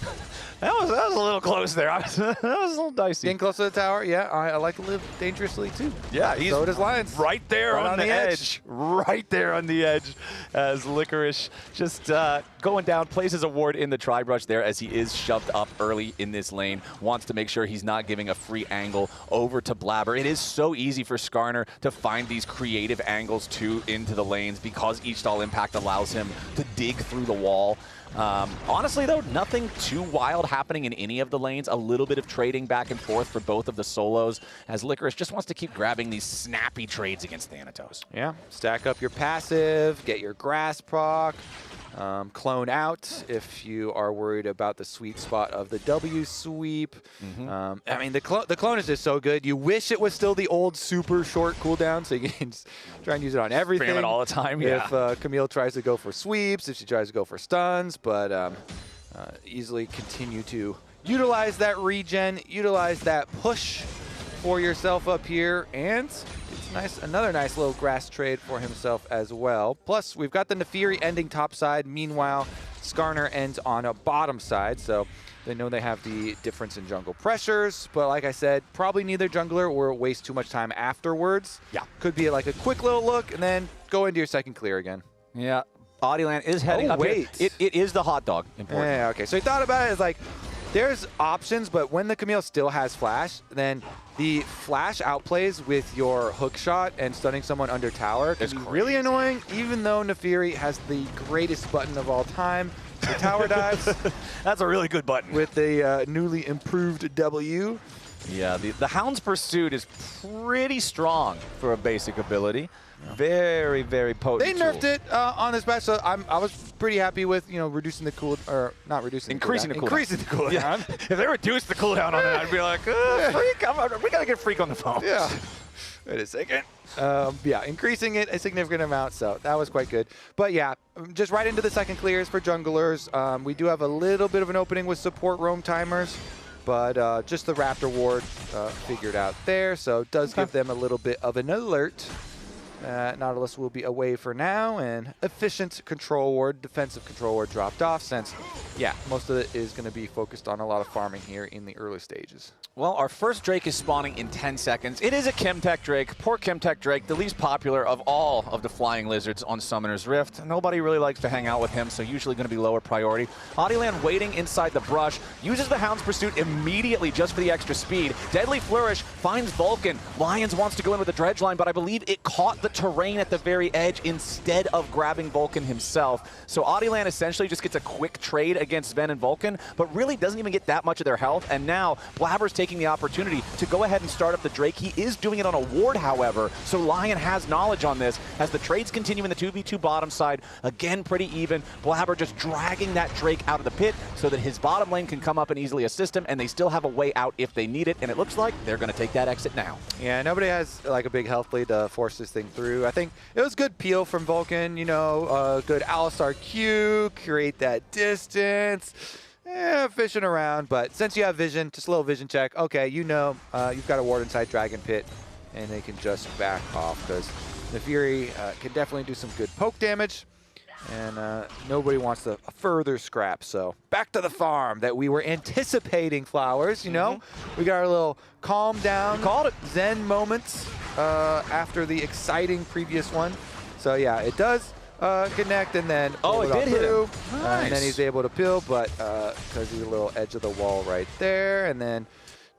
That was a little close there. That was a little dicey. Getting close to the tower, yeah. I like to live dangerously too. Yeah, so does Lions. Right there on the edge. Right there on the edge as Licorice just going down, places a ward in the tri-brush there as he is shoved up early in this lane. Wants to make sure he's not giving a free angle over to Blabber. It is so easy for Skarner to find these creative angles too into the lanes because each stall impact allows him to dig through the wall. Honestly, though, nothing too wild happening in any of the lanes. A little bit of trading back and forth for both of the solos as Licorice just wants to keep grabbing these snappy trades against Thanatos. Yeah, stack up your passive, get your grass proc, Clone out if you are worried about the sweet spot of the W sweep. I mean, the clone is just so good. You wish it was still the old super short cooldown, so you can just try and use it on everything. Spam it all the time, If Camille tries to go for sweeps, if she tries to go for stuns, but easily continue to utilize that regen, utilize that push for yourself up here, and it's nice, another nice little grass trade for himself as well. Plus, we've got the Nefiri ending top side. Meanwhile, Skarner ends on a bottom side, so they know they have the difference in jungle pressures. But like I said, probably neither jungler will waste too much time afterwards. Yeah. Could be like a quick little look and then go into your second clear again. Yeah. Adilan is heading up here. It is the hot dog. Important. Yeah, okay. So he thought about it as like, there's options, but when the Camille still has flash, then the flash outplays with your hook shot and stunning someone under tower can be really annoying, even though Nefiri has the greatest button of all time, the tower dives. That's a really good button. With the newly improved W. Yeah, the Hound's Pursuit is pretty strong for a basic ability. Very, very potent. They nerfed it on this patch, so I was pretty happy with reducing the cool, or not reducing, increasing the cooldown. Increasing the cooldown. Yeah. If they reduced the cooldown on it, I'd be like, Freak, we gotta get Freak on the phone. Yeah. Wait a second. Yeah, increasing it a significant amount, so that was quite good. But yeah, just right into the second clears for junglers. We do have a little bit of an opening with support roam timers, but just the Raptor ward figured out there, so it does give them a little bit of an alert. Nautilus will be away for now, and efficient control ward, defensive control ward dropped off since, yeah, most of it is going to be focused on a lot of farming here in the early stages. Well, our first Drake is spawning in 10 seconds. It is a Chemtech Drake. Poor Chemtech Drake, the least popular of all of the flying lizards on Summoner's Rift. Nobody really likes to hang out with him, so usually going to be lower priority. Adilan waiting inside the brush, uses the Hound's Pursuit immediately just for the extra speed. Deadly Flourish finds Vulcan. Lions wants to go in with the dredge line, but I believe it caught the terrain at the very edge instead of grabbing Vulcan himself. So Adilan essentially just gets a quick trade against Sven and Vulcan, but really doesn't even get that much of their health. And now Blabber's taking the opportunity to go ahead and start up the Drake. He is doing it on a ward, however, so Lyon has knowledge on this. As the trades continue in the 2v2 bottom side, again pretty even. Blabber just dragging that Drake out of the pit so that his bottom lane can come up and easily assist him, and they still have a way out if they need it, and it looks like they're going to take that exit now. Yeah, nobody has like a big health lead to force this thing through. I think it was good peel from Vulcan, good Alistar Q, create that distance. Fishing around, but since you have vision, just a little vision check. Okay, you've got a ward inside Dragon Pit, and they can just back off because the Fury can definitely do some good poke damage, and nobody wants a further scrap. So back to the farm that we were anticipating, Flowers. We got our little calm down, called it Zen moments after the exciting previous one. So yeah, it does. Connect and then it did hit him. Nice. And then he's able to peel, but because he's a little edge of the wall right there, and then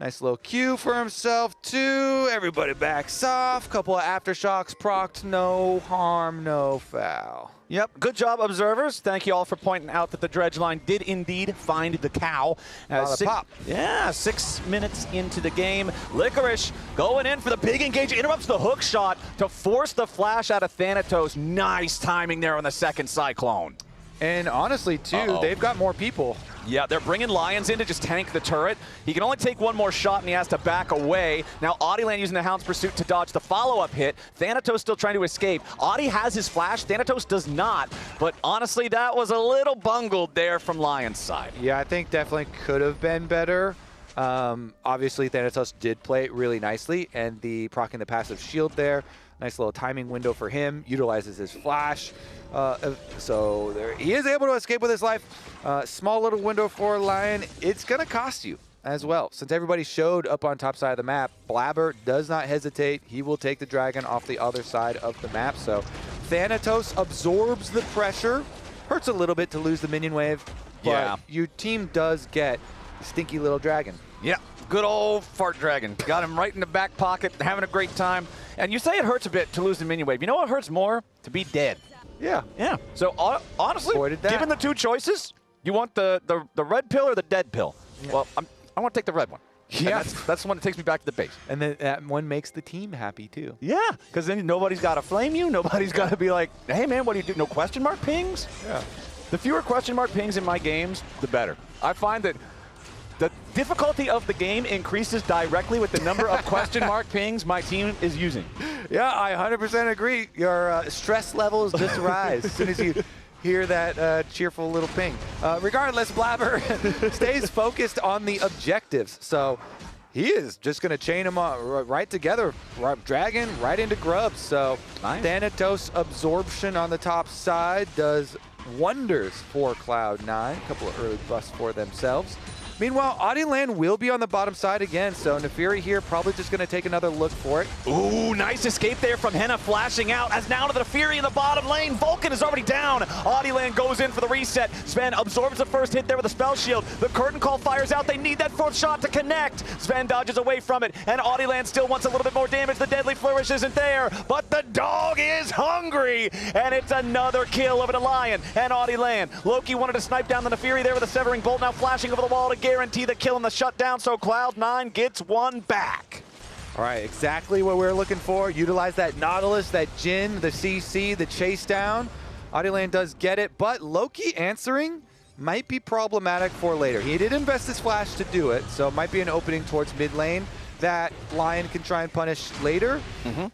nice little Q for himself too. Everybody backs off. Couple of aftershocks procced. No harm, no foul. Yep, good job, observers. Thank you all for pointing out that the dredge line did indeed find the cow. Pop. Yeah, 6 minutes into the game. Licorice going in for the big engage. Interrupts the hook shot to force the flash out of Thanatos. Nice timing there on the second Cyclone. And honestly, too, they've got more people. Yeah, they're bringing Lions in to just tank the turret. He can only take one more shot, and he has to back away. Now, Adilan using the Hound's Pursuit to dodge the follow-up hit. Thanatos still trying to escape. Adi has his flash. Thanatos does not. But honestly, that was a little bungled there from Lion's side. Yeah, I think definitely could have been better. Obviously, Thanatos did play it really nicely, and the proccing the passive shield there. Nice little timing window for him. Utilizes his flash. So there, he is able to escape with his life. Small little window for Lion. It's going to cost you as well. Since everybody showed up on top side of the map, Blabber does not hesitate. He will take the dragon off the other side of the map. So Thanatos absorbs the pressure. Hurts a little bit to lose the minion wave, but your team does get the stinky little dragon. Yeah, good old fart dragon. Got him right in the back pocket, having a great time. And you say it hurts a bit to lose the minion wave. You know what hurts more? To be dead. Yeah. Yeah. So honestly, given the two choices, you want the red pill or the dead pill? Yeah. Well, I want to take the red one. Yeah. That's the one that takes me back to the base. And then that one makes the team happy too. Yeah, because then nobody's got to flame you. Nobody's got to be like, hey man, what do you do? No question mark pings? Yeah. The fewer question mark pings in my games, the better. I find that the difficulty of the game increases directly with the number of question mark pings my team is using. Yeah, I 100% agree. Your stress levels just rise as soon as you hear that cheerful little ping. Regardless, Blabber stays focused on the objectives. So he is just going to chain them right together, dragging right into grubs. So nice. Thanatos absorption on the top side does wonders for Cloud9. A couple of early busts for themselves. Meanwhile, Audieland will be on the bottom side again, so Nefiri here probably just going to take another look for it. Ooh, nice escape there from Henna flashing out as now to the Fury in the bottom lane. Vulcan is already down. Audieland goes in for the reset. Sven absorbs the first hit there with a spell shield. The curtain call fires out. They need that fourth shot to connect. Sven dodges away from it, and Audieland still wants a little bit more damage. The deadly flourish isn't there, but the dog is hungry, and it's another kill over to Lyon and Audieland. Loki wanted to snipe down the Nefiri there with a severing bolt, now flashing over the wall to guarantee the kill and the shutdown, so Cloud9 gets one back. All right, exactly what we're looking for. Utilize that Nautilus, that Jhin, the CC, the chase down. Audieland does get it, but Loki answering might be problematic for later. He did invest his flash to do it, so it might be an opening towards mid lane that Lyon can try and punish later.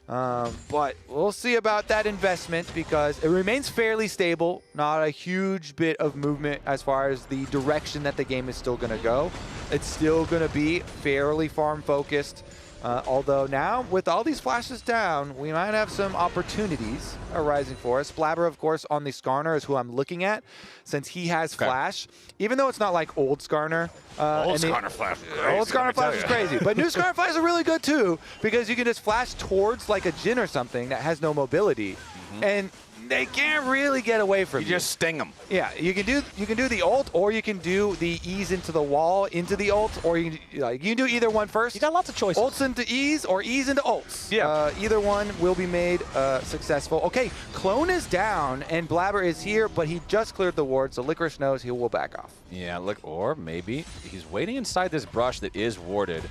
But we'll see about that investment because it remains fairly stable, not a huge bit of movement as far as the direction that the game is still going to go. It's still going to be fairly farm focused. Although now, with all these flashes down, we might have some opportunities arising for us. Blabber, of course, on the Skarner is who I'm looking at, since he has flash. Even though it's not like old Skarner. Old Skarner flash is crazy. Old Skarner flash is crazy. But new Skarner flash are really good, too, because you can just flash towards like a Jhin or something that has no mobility. And they can't really get away from you. You just sting them. Yeah, you can do the ult, or you can do the ease into the wall into the ult, or you can do either one first. You got lots of choices. Ults into ease or ease into ults. Yeah. Either one will be made successful. Okay, Clone is down and Blabber is here, but he just cleared the ward, so Licorice knows he will back off. Yeah, look, or maybe he's waiting inside this brush that is warded.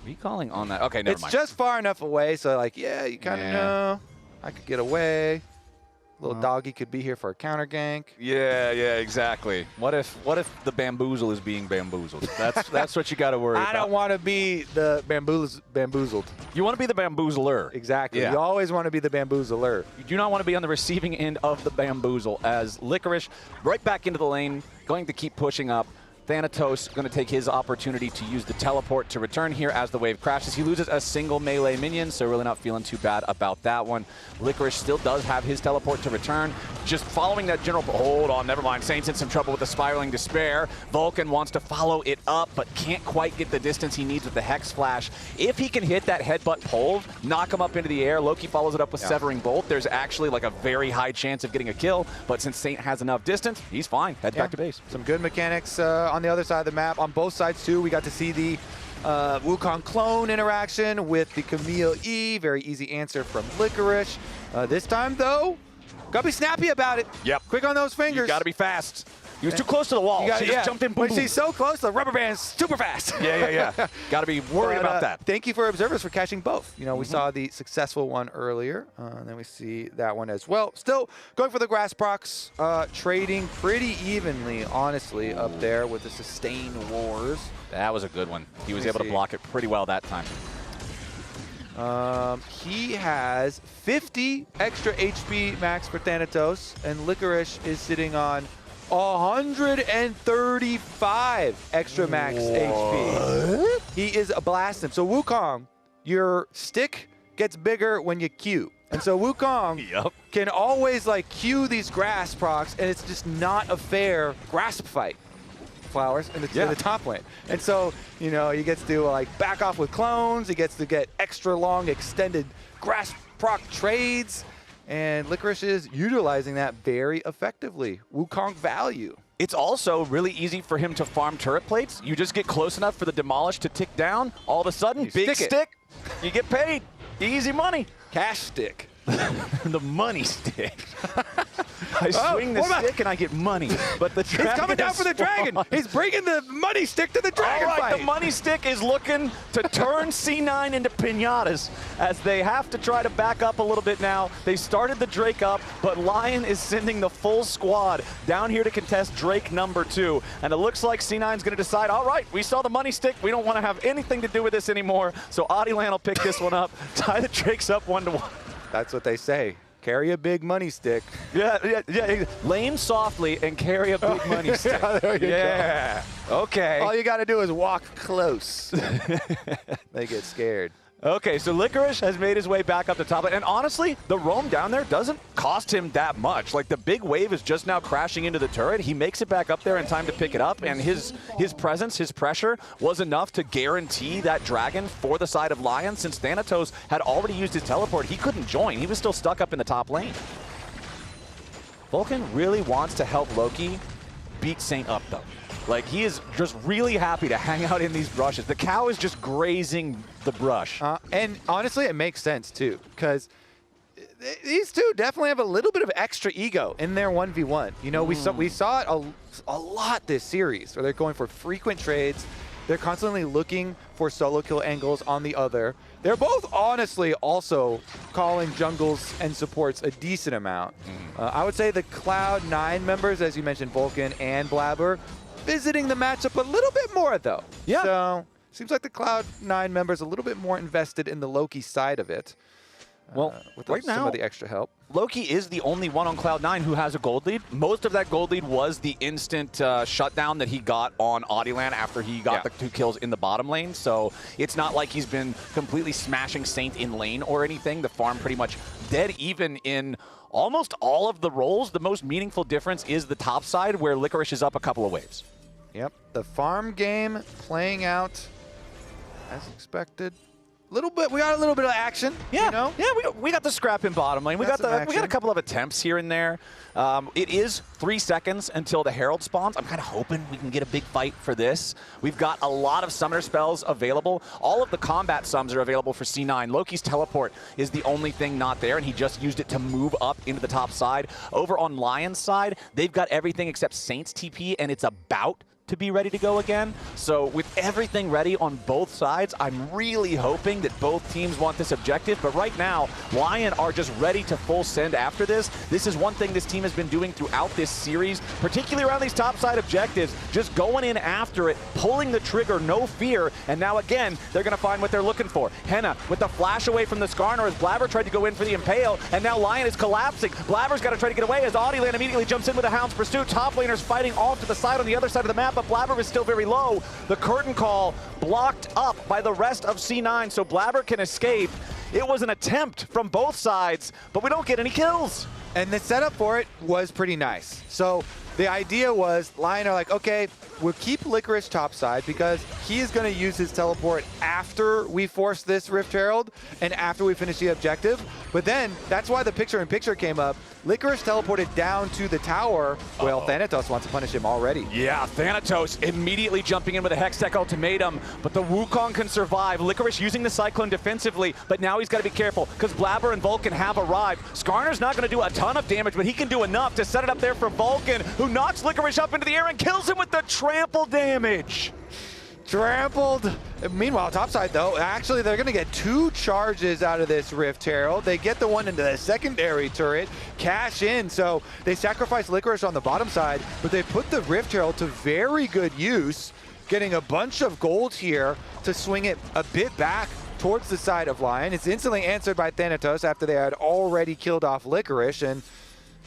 Recalling on that. Okay, never mind. It's just far enough away, so like, yeah, you kind of know. I could get away. Little doggy could be here for a counter gank. Yeah, exactly. What if the bamboozle is being bamboozled? That's what you got to worry about. I don't want to be the bamboozled. You want to be the bamboozler. Exactly. Yeah. You always want to be the bamboozler. You do not want to be on the receiving end of the bamboozle, as Licorice right back into the lane, going to keep pushing up. Thanatos going to take his opportunity to use the teleport to return here as the wave crashes. He loses a single melee minion, so really not feeling too bad about that one. Licorice still does have his teleport to return. Just following that general... Hold on, never mind. Saint's in some trouble with the Spiraling Despair. Vulcan wants to follow it up, but can't quite get the distance he needs with the Hex Flash. If he can hit that headbutt pole, knock him up into the air, Loki follows it up with Severing Bolt. There's actually like a very high chance of getting a kill, but since Saint has enough distance, he's fine. Head back to base. Some good mechanics on the other side of the map. On both sides, too, we got to see the Wukong clone interaction with the Camille E. Very easy answer from Licorice. This time, though, gotta be snappy about it. Yep. Quick on those fingers. You gotta be fast. He was too close to the wall. He just jumped in. Boom, When he's so close, the rubber band's super fast. Yeah. Gotta be worried about that. Thank you for observers for catching both. You know, we saw the successful one earlier, and then we see that one as well. Still going for the grass procs, trading pretty evenly, honestly, up there with the sustain wars. That was a good one. He was able to block it pretty well that time. He has 50 extra HP max for Thanatos, and Licorice is sitting on 135 extra max HP. He is a blasting. So Wukong, your stick gets bigger when you Q. And so Wukong can always like Q these grass procs, and it's just not a fair grasp fight. Flowers in the top lane. And so, you know, he gets to like back off with clones, he gets to get extra long extended grass proc trades, and Licorice is utilizing that very effectively. Wukong value. It's also really easy for him to farm turret plates. You just get close enough for the Demolish to tick down. All of a sudden, big stick, you get paid. Easy money. Cash stick. The money stick. I swing the stick and I get money. But the dragon He's coming down for the dragon. He's bringing the money stick to the dragon All right, fight. the money stick is looking to turn C9 into pinatas as they have to try to back up a little bit now. They started the Drake up, but Lyon is sending the full squad down here to contest Drake number 2. And it looks like C9 is going to decide, all right, we saw the money stick. We don't want to have anything to do with this anymore. So Adilan will pick this one up, tie the Drakes up 1-1. That's what they say. Carry a big money stick. Yeah. Lane softly and carry a big money stick. Yeah, there you go. Okay. All you got to do is walk close. They get scared. Okay, so Licorice has made his way back up the top. And honestly, the roam down there doesn't cost him that much. Like, the big wave is just now crashing into the turret. He makes it back up there in time to pick it up. And his presence, his pressure, was enough to guarantee that dragon for the side of Lyon. Since Thanatos had already used his teleport, he couldn't join. He was still stuck up in the top lane. Vulcan really wants to help Loki beat Saint up, though. Like, he is just really happy to hang out in these brushes. The cow is just grazing the brush. And honestly, it makes sense, too, because these two definitely have a little bit of extra ego in their 1v1. You know, we saw it a lot this series, where they're going for frequent trades. They're constantly looking for solo kill angles on the other. They're both honestly also calling jungles and supports a decent amount. I would say the Cloud9 members, as you mentioned, Vulcan and Blabber, visiting the matchup a little bit more, though. Yeah. So seems like the Cloud9 members a little bit more invested in the Loki side of it. Well, with right some now, of the extra help. Loki is the only one on Cloud9 who has a gold lead. Most of that gold lead was the instant shutdown that he got on Adilan after he got the 2 kills in the bottom lane. So it's not like he's been completely smashing Saint in lane or anything. The farm pretty much dead even in almost all of the roles. The most meaningful difference is the top side, where Licorice is up a couple of waves. Yep, the farm game playing out as expected. We got a little bit of action. Yeah, you know? yeah, we got the scrap in bottom lane. We got a couple of attempts here and there. It is 3 seconds until the Herald spawns. I'm kind of hoping we can get a big fight for this. We've got a lot of summoner spells available. All of the combat sums are available for C9. Loki's teleport is the only thing not there, and he just used it to move up into the top side. Over on Lion's side, they've got everything except Saint's TP, and it's about to be ready to go again. So with everything ready on both sides, I'm really hoping that both teams want this objective. But right now, Lyon are just ready to full send after this. This is one thing this team has been doing throughout this series, particularly around these top side objectives, just going in after it, pulling the trigger, no fear. And now again, they're going to find what they're looking for. Henna with the flash away from the Skarner as Blabber tried to go in for the Impale, and now Lyon is collapsing. Blabber's got to try to get away as Adilan immediately jumps in with a Hound's Pursuit. Top laners fighting off to the side on the other side of the map, but Blabber is still very low. The curtain call blocked up by the rest of C9, so Blabber can escape. It was an attempt from both sides, but we don't get any kills. And the setup for it was pretty nice. So the idea was Lyon are like, okay, we'll keep Licorice topside because he is going to use his teleport after we force this Rift Herald and after we finish the objective. But then that's why the picture-in-picture came up. Licorice teleported down to the tower. Well, Thanatos wants to punish him already. Yeah, Thanatos immediately jumping in with a Hextech ultimatum, but the Wukong can survive. Licorice using the Cyclone defensively, but now he's got to be careful because Blabber and Vulcan have arrived. Skarner's not going to do a ton of damage, but he can do enough to set it up there for Vulcan, who knocks Licorice up into the air and kills him with the trample damage. Trampled. Meanwhile, topside though, actually they're going to get 2 charges out of this Rift Herald. They get the one into the secondary turret, cash in, so they sacrifice Licorice on the bottom side, but they put the Rift Herald to very good use, getting a bunch of gold here to swing it a bit back towards the side of Lyon. It's instantly answered by Thanatos after they had already killed off Licorice, and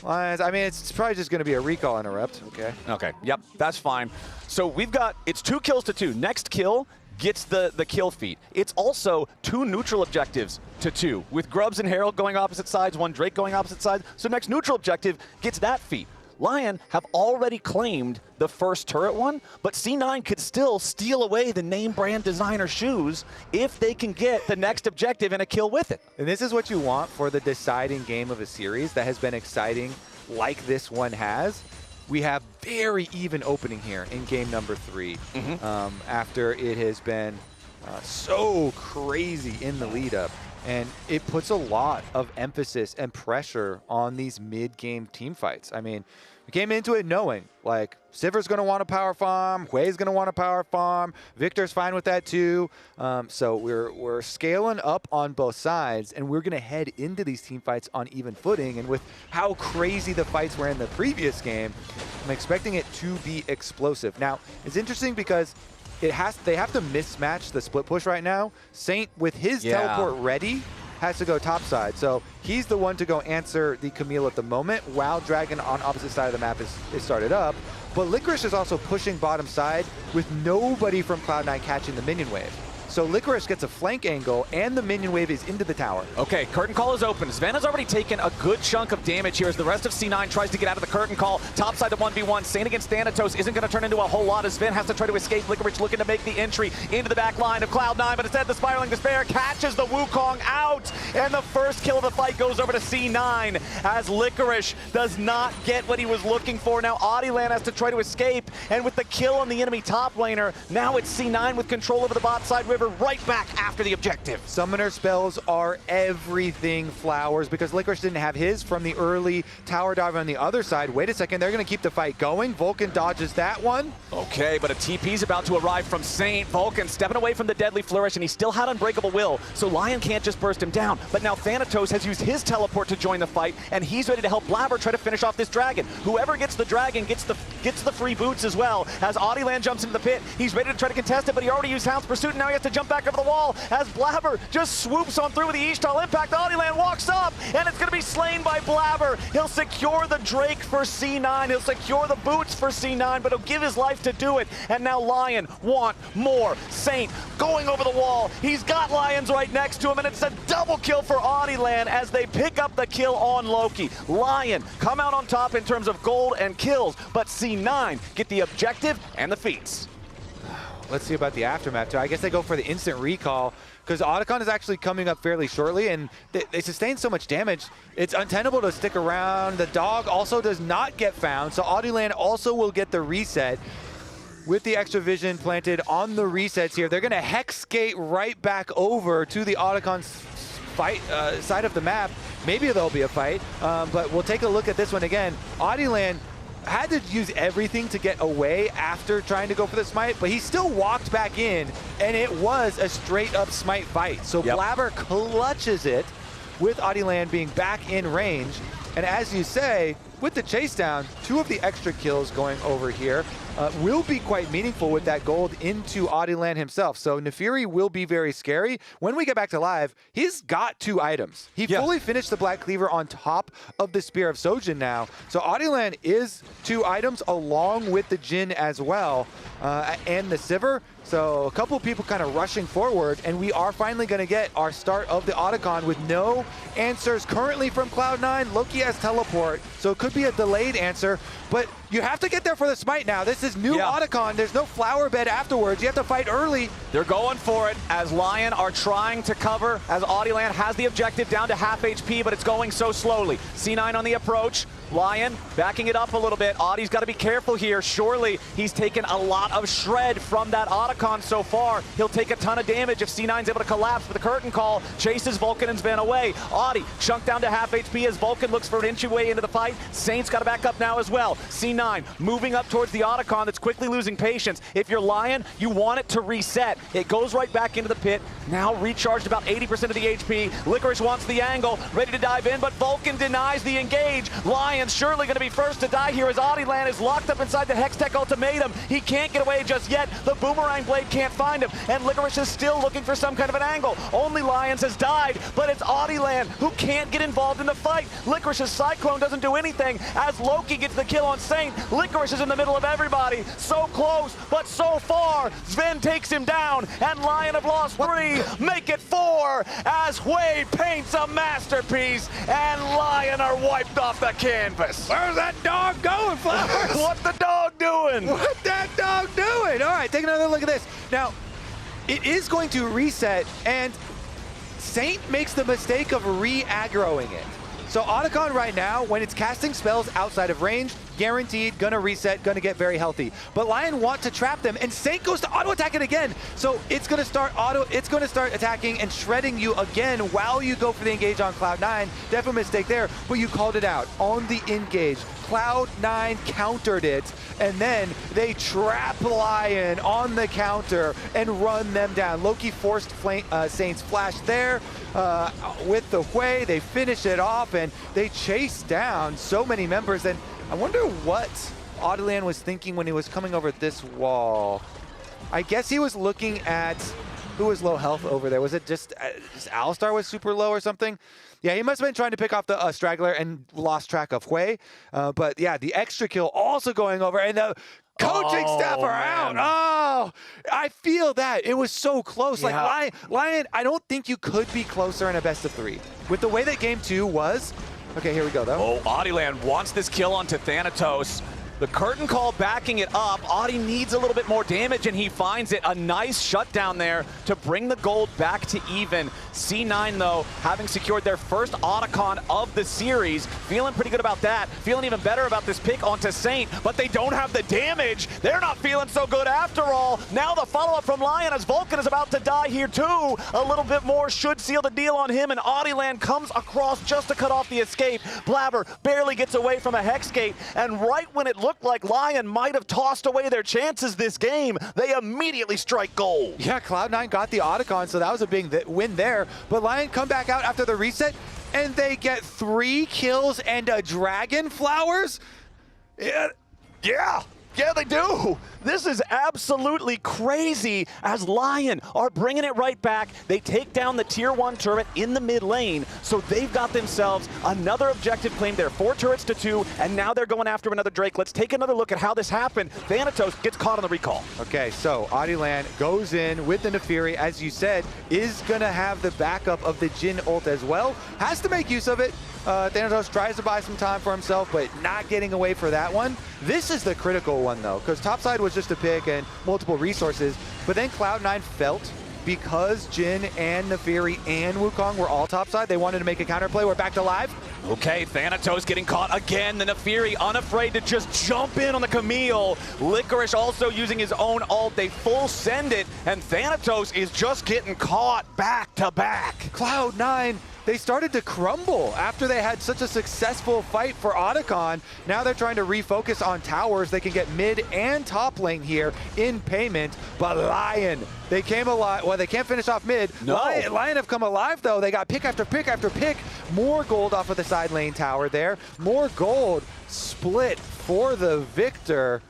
I mean, it's probably just going to be a recall interrupt. Okay, yep, that's fine. So we've got, it's 2 kills to 2. Next kill gets the kill feat. It's also 2 neutral objectives to 2, with Grubs and Herald going opposite sides, 1 Drake going opposite sides. So next neutral objective gets that feat. Lyon have already claimed the first turret one, but C9 could still steal away the name brand designer shoes if they can get the next objective and a kill with it. And this is what you want for the deciding game of a series that has been exciting like this one has. We have very even opening here in game number 3 after it has been so crazy in the lead up. And it puts a lot of emphasis and pressure on these mid-game team fights. I mean, we came into it knowing, like, Siver's going to want to power farm, Hui's going to want to power farm, Victor's fine with that too. So we're scaling up on both sides, and we're going to head into these team fights on even footing. And with how crazy the fights were in the previous game, I'm expecting it to be explosive. Now, it's interesting because they have to mismatch the split push right now. Saint, with his teleport ready, has to go top side. So he's the one to go answer the Camille at the moment, while Dragon on opposite side of the map is started up. But Licorice is also pushing bottom side with nobody from Cloud9 catching the minion wave. So Licorice gets a flank angle, and the minion wave is into the tower. Okay, curtain call is open. Sven has already taken a good chunk of damage here as the rest of C9 tries to get out of the curtain call. Topside the 1v1. Saint against Thanatos isn't going to turn into a whole lot as Sven has to try to escape. Licorice looking to make the entry into the back line of Cloud9, but instead the Spiraling Despair catches the Wukong out, and the first kill of the fight goes over to C9 as Licorice does not get what he was looking for. Now Adilan has to try to escape, and with the kill on the enemy top laner, now it's C9 with control over the bot side river, right back after the objective. Summoner spells are everything Flowers, because Licorice didn't have his from the early tower dive on the other side. Wait a second, they're going to keep the fight going. Vulcan dodges that one. Okay, but a TP's about to arrive from Saint. Vulcan stepping away from the deadly flourish, and he still had Unbreakable Will, so Lyon can't just burst him down. But now Thanatos has used his teleport to join the fight, and he's ready to help Blabber try to finish off this dragon. Whoever gets the dragon gets the free boots as well. As Adilan jumps into the pit, he's ready to try to contest it, but he already used Hound's Pursuit, and now he has to jump back over the wall as Blabber just swoops on through with the Estral impact. Adilan walks up, and it's going to be slain by Blabber. He'll secure the Drake for C9. He'll secure the boots for C9, but he'll give his life to do it. And now Lyon want more. Saint going over the wall. He's got Lions right next to him, and it's a double kill for Adilan as they pick up the kill on Loki. Lyon come out on top in terms of gold and kills, but C9 get the objective and the feats. Let's see about the aftermath too. I guess they go for the instant recall because Otacon is actually coming up fairly shortly, and they sustain so much damage, it's untenable to stick around. The dog also does not get found, so Adilan also will get the reset. With the extra vision planted on the resets here, they're going to hex skate right back over to the Otacon fight side of the map. Maybe there'll be a fight, but we'll take a look at this one again. Adilan had to use everything to get away after trying to go for the smite, but he still walked back in, and it was a straight-up smite fight. So Blabber clutches it with Adilan being back in range. And as you say, with the chase down, 2 of the extra kills going over here will be quite meaningful with that gold into Adilan himself. So Nefiri will be very scary. When we get back to live, he's got 2 items. He fully finished the Black Cleaver on top of the Spear of Sojin now. So Adilan is 2 items along with the Jhin as well, and the Sivir. So a couple of people kind of rushing forward, and we are finally going to get our start of the Otacon with no answers currently from Cloud9. Loki has teleport, so it could be a delayed answer, but you have to get there for the smite now. This is new Otacon. There's no flower bed afterwards. You have to fight early. They're going for it as Lyon are trying to cover, as Adilan has the objective down to half HP, but it's going so slowly. C9 on the approach. Lyon backing it up a little bit. Adi's got to be careful here. Surely he's taken a lot of shred from that Otacon so far. He'll take a ton of damage if C9's able to collapse, but the curtain call chases Vulcan and Sven away. Adi chunked down to half HP as Vulcan looks for an entryway into the fight. Saint's got to back up now as well. C9 moving up towards the Otacon that's quickly losing patience. If you're Lyon, you want it to reset. It goes right back into the pit. Now recharged about 80% of the HP. Licorice wants the angle, ready to dive in, but Vulcan denies the engage. Lyon's surely going to be first to die here as Adilan is locked up inside the Hextech ultimatum. He can't get away just yet. The Boomerang Blade can't find him, and Licorice is still looking for some kind of an angle. Only Lions has died, but it's Adilan who can't get involved in the fight. Licorice's Cyclone doesn't do anything as Loki gets the kill on Saint. Licorice is in the middle of everybody. So close, but so far. Sven takes him down, and Lyon have lost 3. Make it 4 as Hui paints a masterpiece, and Lyon are wiped off the canvas. Where's that dog going, Flowers? What's the dog doing? What's that dog doing? All right, take another look at this. Now, it is going to reset, and Saint makes the mistake of re-aggroing it. So Otacon right now, when it's casting spells outside of range, guaranteed, gonna reset, gonna get very healthy. But Lyon want to trap them, and Saint goes to auto attack it again. So it's gonna start attacking and shredding you again while you go for the engage on Cloud9. Definitely mistake there, but you called it out on the engage. Cloud9 countered it, and then they trap Lyon on the counter and run them down. Loki forced Saint's flash there with the Hui. They finish it off, and they chase down so many members. And I wonder what Audelian was thinking when he was coming over this wall. I guess he was looking at who was low health over there. Was it just Alistar was super low or something? Yeah, he must have been trying to pick off the straggler and lost track of Hui. But yeah, the extra kill also going over, and the coaching staff are out. Oh, I feel that. It was so close. Yeah. Like, Lyon, I don't think you could be closer in a best of 3. With the way that game 2 was. Okay, here we go, though. Oh, Audieland wants this kill onto Thanatos. The curtain call backing it up. Audi needs a little bit more damage, and he finds it. A nice shutdown there to bring the gold back to even. C9, though, having secured their first Otacon of the series. Feeling pretty good about that. Feeling even better about this pick onto Saint, but they don't have the damage. They're not feeling so good after all. Now the follow-up from Lyon as Vulcan is about to die here, too. A little bit more should seal the deal on him, and Audieland comes across just to cut off the escape. Blabber barely gets away from a Hex Gate, and right when it looked like Lyon might have tossed away their chances this game, they immediately strike gold. Yeah, Cloud9 got the Otacon, so that was a big win there. But Lyon come back out after the reset, and they get 3 kills and a Dragon Flowers? Yeah, they do. This is absolutely crazy as Lyon are bringing it right back. They take down the tier 1 turret in the mid lane, so they've got themselves another objective claim. They're 4 turrets to 2, and now they're going after another Drake. Let's take another look at how this happened. Thanatos gets caught on the recall. Okay, so Audieland goes in with the Nefiri, as you said, is going to have the backup of the Jhin ult as well. Has to make use of it. Thanatos tries to buy some time for himself, but not getting away for that one. This is the critical one, though, because topside was just a pick and multiple resources, but then Cloud9 felt because Jhin and Nefiri and Wukong were all topside, they wanted to make a counterplay. We're back to live. Okay, Thanatos getting caught again. The Nefiri unafraid to just jump in on the Camille. Licorice also using his own ult. They full send it, and Thanatos is just getting caught back to back. Cloud9, they started to crumble after they had such a successful fight for Otacon. Now they're trying to refocus on towers. They can get mid and top lane here in payment, but Lyon, they came alive. Well, they can't finish off mid. No. Lyon have come alive, though. They got pick after pick after pick. More gold off of the side lane tower there. More gold split for the victor.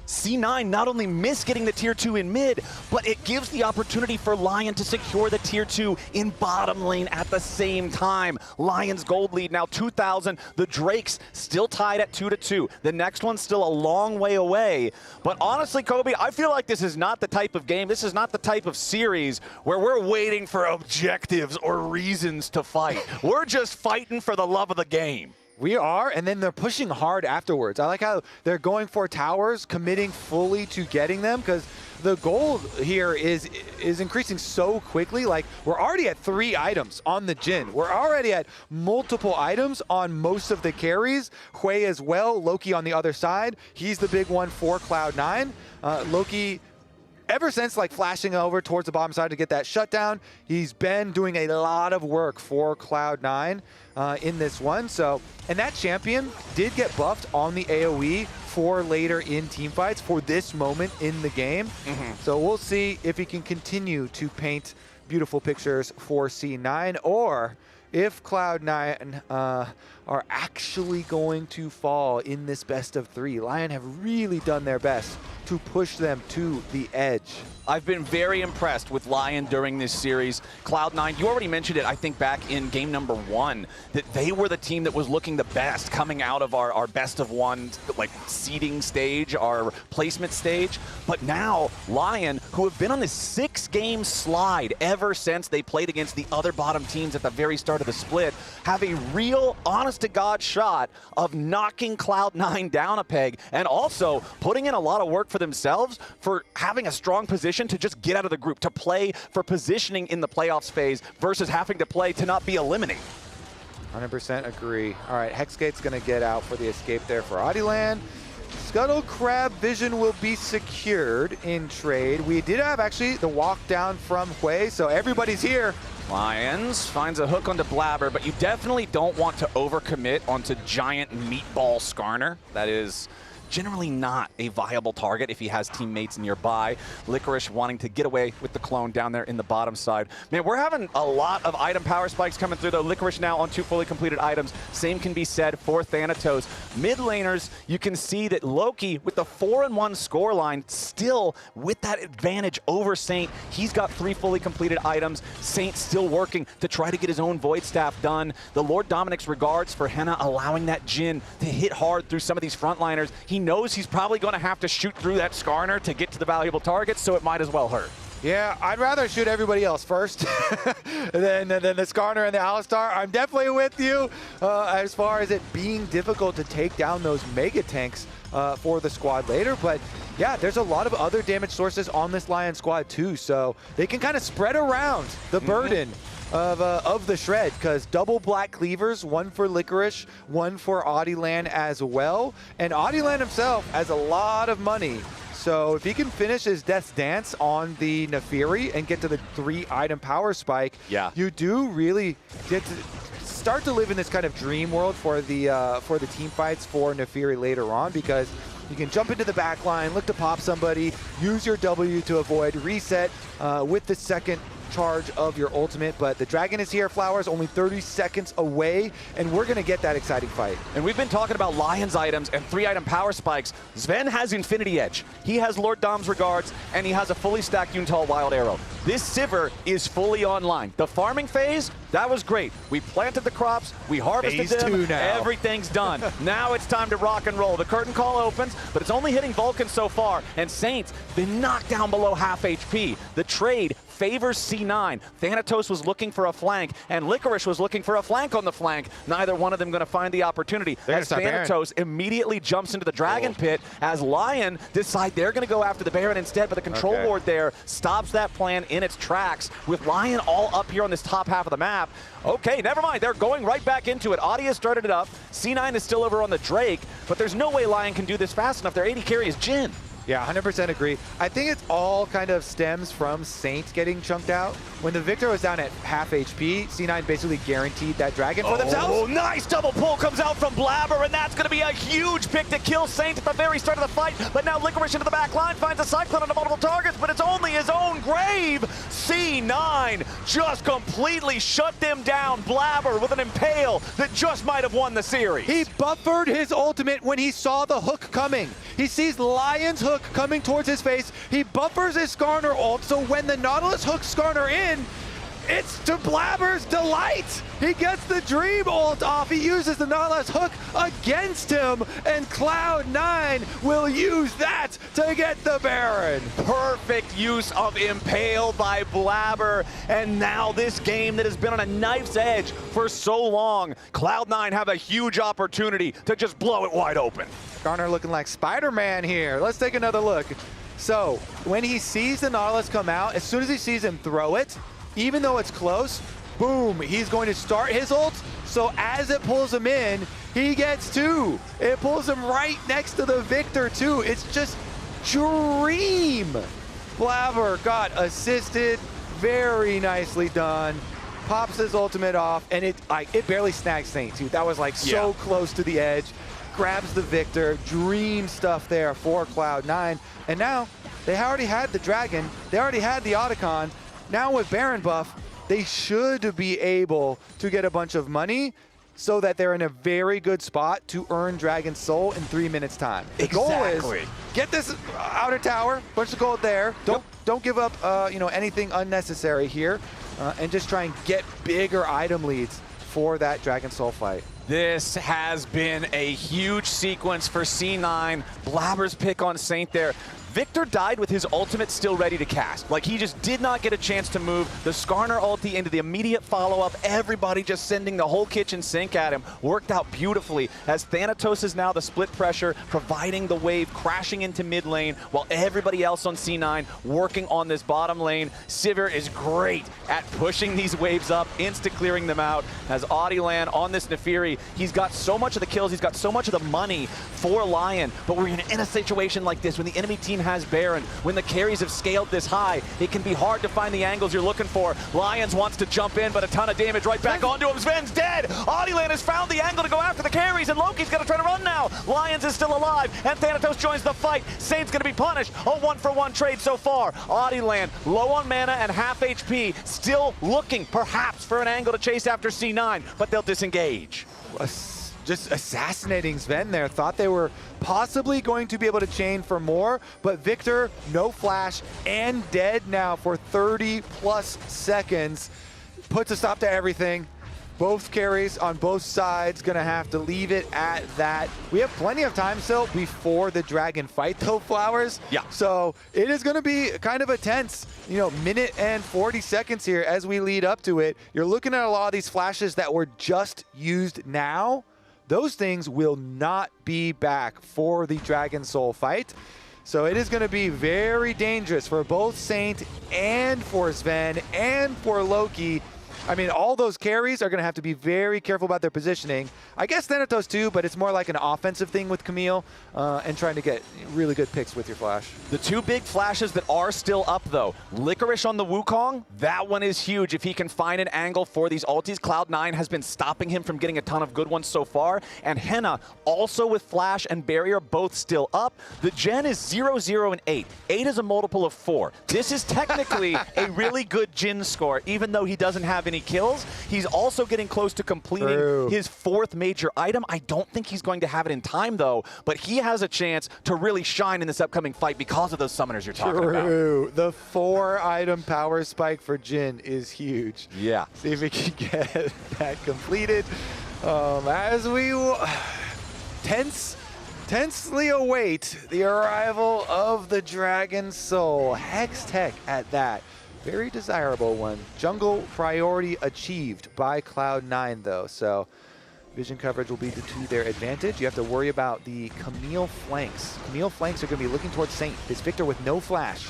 C9 not only missed getting the tier 2 in mid, but it gives the opportunity for Lyon to secure the tier 2 in bottom lane at the same time. Lyon's gold lead now 2,000. The Drakes still tied at 2-2. The next one's still a long way away. But honestly, Kobe, I feel like this is not the type of game, this is not the type of series where we're waiting for objectives or reasons to fight. We're just fighting for the love of the game. We are, and then they're pushing hard afterwards. I like how they're going for towers, committing fully to getting them, because the gold here is increasing so quickly. Like, we're already at 3 items on the Jhin. We're already at multiple items on most of the carries. Hui as well, Loki on the other side. He's the big one for Cloud9. Loki, ever since like flashing over towards the bottom side to get that shutdown, he's been doing a lot of work for Cloud9 in this one. So, and that champion did get buffed on the AoE for later in teamfights for this moment in the game. So we'll see if he can continue to paint beautiful pictures for C9, or if Cloud9 are actually going to fall in this best of 3. Lyon have really done their best to push them to the edge. I've been very impressed with Lyon during this series. Cloud9, you already mentioned it, I think, back in game number 1, that they were the team that was looking the best coming out of our best of 1 like seeding stage, our placement stage. But now, Lyon, who have been on this 6-game slide ever since they played against the other bottom teams at the very start of the split, have a real, honest-to-God shot of knocking Cloud9 down a peg, and also putting in a lot of work for themselves for having a strong position to just get out of the group, to play for positioning in the playoffs phase versus having to play to not be eliminated. 100% agree. All right, Hexgate's going to get out for the escape there for Adiland. Scuttle Crab Vision will be secured in trade. We did have actually the walk down from Hui, so everybody's here. Lions finds a hook onto Blabber, but you definitely don't want to overcommit onto giant meatball Skarner. That is generally not a viable target if he has teammates nearby. Licorice wanting to get away with the clone down there in the bottom side. Man, we're having a lot of item power spikes coming through, though. Licorice now on 2 fully completed items. Same can be said for Thanatos. Mid laners, you can see that Loki, with the 4-1 scoreline, still with that advantage over Saint. He's got 3 fully completed items. Saint still working to try to get his own Void Staff done. The Lord Dominic's regards for Henna allowing that Jhin to hit hard through some of these frontliners. He knows he's probably going to have to shoot through that Skarner to get to the valuable targets, so it might as well hurt. Yeah, I'd rather shoot everybody else first than the Skarner and the Alistar. I'm definitely with you as far as it being difficult to take down those mega tanks for the squad later. But yeah, there's a lot of other damage sources on this Lion squad too, so they can kind of spread around the burden of the shred, because double black cleavers, 1 for Licorice, 1 for Adiland as well. And Adiland himself has a lot of money. So if he can finish his Death's Dance on the Nefiri and get to the 3-item power spike, you do really get to start to live in this kind of dream world for the team fights for Nefiri later on, because you can jump into the back line, look to pop somebody, use your W to avoid, reset with the second charge of your ultimate. But the dragon is here, Flowers, only 30 seconds away, and we're going to get that exciting fight. And we've been talking about Lion's items and 3-item power spikes. Sven has Infinity Edge. He has Lord Dom's regards, and he has a fully stacked Yuntal Wild Arrow. This Sivir is fully online. The farming phase, that was great. We planted the crops, we harvested Phase them, 2 now. Everything's done. Now it's time to rock and roll. The curtain call opens, but it's only hitting Vulcan so far, and Saints been knocked down below half HP. The trade favors C9. Thanatos was looking for a flank, and Licorice was looking for a flank on the flank. Neither one of them going to find the opportunity. As Thanatos immediately jumps into the Dragon Pit, as Lion decide they're going to go after the Baron instead, but the control ward there stops that plan in its tracks, with Lion all up here on this top half of the map. Okay, never mind. They're going right back into it. Audia started it up. C9 is still over on the Drake, but there's no way Lion can do this fast enough. Their AD carry is Jhin. Yeah, 100% agree. I think it's all kind of stems from Saint getting chunked out. When the Victor was down at half HP, C9 basically guaranteed that dragon for themselves. Oh, nice double pull comes out from Blabber, and that's going to be a huge pick to kill Saint at the very start of the fight. But now Licorice into the back line, finds a Cyclone onto multiple targets, but it's only his own grave. C9 just completely shut them down. Blabber with an Impale that just might have won the series. He buffered his ultimate when he saw the hook coming. He sees Lion's hook coming towards his face. He buffers his Skarner ult, so when the Nautilus hooks Skarner in, it's to Blabber's delight. He gets the Dream ult off. He uses the Nautilus hook against him, and Cloud9 will use that to get the Baron. Perfect use of Impale by Blabber, and now this game that has been on a knife's edge for so long, Cloud9 have a huge opportunity to just blow it wide open. Skarner looking like Spider-Man here. Let's take another look. So when he sees the Nautilus come out, as soon as he sees him throw it, even though it's close, boom, he's going to start his ult. So as it pulls him in, he gets 2. It pulls him right next to the Victor too. It's just dream. Blabber got assisted, very nicely done. Pops his ultimate off, and it barely snags Saint too. That was like so close to the edge. Grabs the Victor, dream stuff there for Cloud9. And now, they already had the Dragon, they already had the Otacon. Now with Baron buff, they should be able to get a bunch of money so that they're in a very good spot to earn Dragon's Soul in 3 minutes time. The goal is, get this outer tower, bunch of gold there. Don't give up anything unnecessary here, and just try and get bigger item leads for that Dragon Soul fight. This has been a huge sequence for C9. Blabber's pick on Saint there. Victor died with his ultimate still ready to cast. Like, he just did not get a chance to move the Skarner ulti into the immediate follow-up. Everybody just sending the whole kitchen sink at him. Worked out beautifully as Thanatos is now the split pressure, providing the wave, crashing into mid lane, while everybody else on C9 working on this bottom lane. Sivir is great at pushing these waves up, insta-clearing them out. As Audiland on this Nefiri, he's got so much of the kills, he's got so much of the money for Lyon, but we're in a situation like this when the enemy team has Baron, when the carries have scaled this high, it can be hard to find the angles you're looking for. Lions wants to jump in, but a ton of damage right back onto him. Sven's dead. Audiland has found the angle to go after the carries, and Loki's going to try to run now. Lions is still alive, and Thanatos joins the fight. Saint's going to be punished. A 1-for-1 trade so far. Audiland, low on mana and half HP, still looking perhaps for an angle to chase after C9, but they'll disengage. Just assassinating Sven there. Thought they were possibly going to be able to chain for more, but Victor, no flash, and dead now for 30+ seconds. Puts a stop to everything. Both carries on both sides gonna have to leave it at that. We have plenty of time still before the dragon fight though, Flowers. Yeah. So it is gonna be kind of a tense, minute and 40 seconds here as we lead up to it. You're looking at a lot of these flashes that were just used now. Those things will not be back for the Dragon Soul fight. So it is going to be very dangerous for both Saint and for Sven and for Loki. I mean, all those carries are going to have to be very careful about their positioning. I guess Thanatos too, but it's more like an offensive thing with Camille and trying to get really good picks with your flash. The two big flashes that are still up though, Licorice on the Wukong, that one is huge if he can find an angle for these ultis. Cloud9 has been stopping him from getting a ton of good ones so far, and Henna also with flash and barrier both still up. The gen is 0, 0, and 8. 8 is a multiple of 4. This is technically a really good Jin score, even though he doesn't have any kills. He's also getting close to completing his 4th major item. I don't think he's going to have it in time though, but he has a chance to really shine in this upcoming fight because of those summoners you're talking about. The 4-item power spike for Jin is huge. Yeah. See if we can get that completed. As we tensely await the arrival of the Dragon Soul. Hex Tech at that. Very desirable one. Jungle priority achieved by Cloud9 though, so vision coverage will be to their advantage. You have to worry about the Camille flanks. Camille flanks are going to be looking towards Saint. This Victor with no flash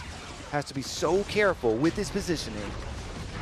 has to be so careful with his positioning.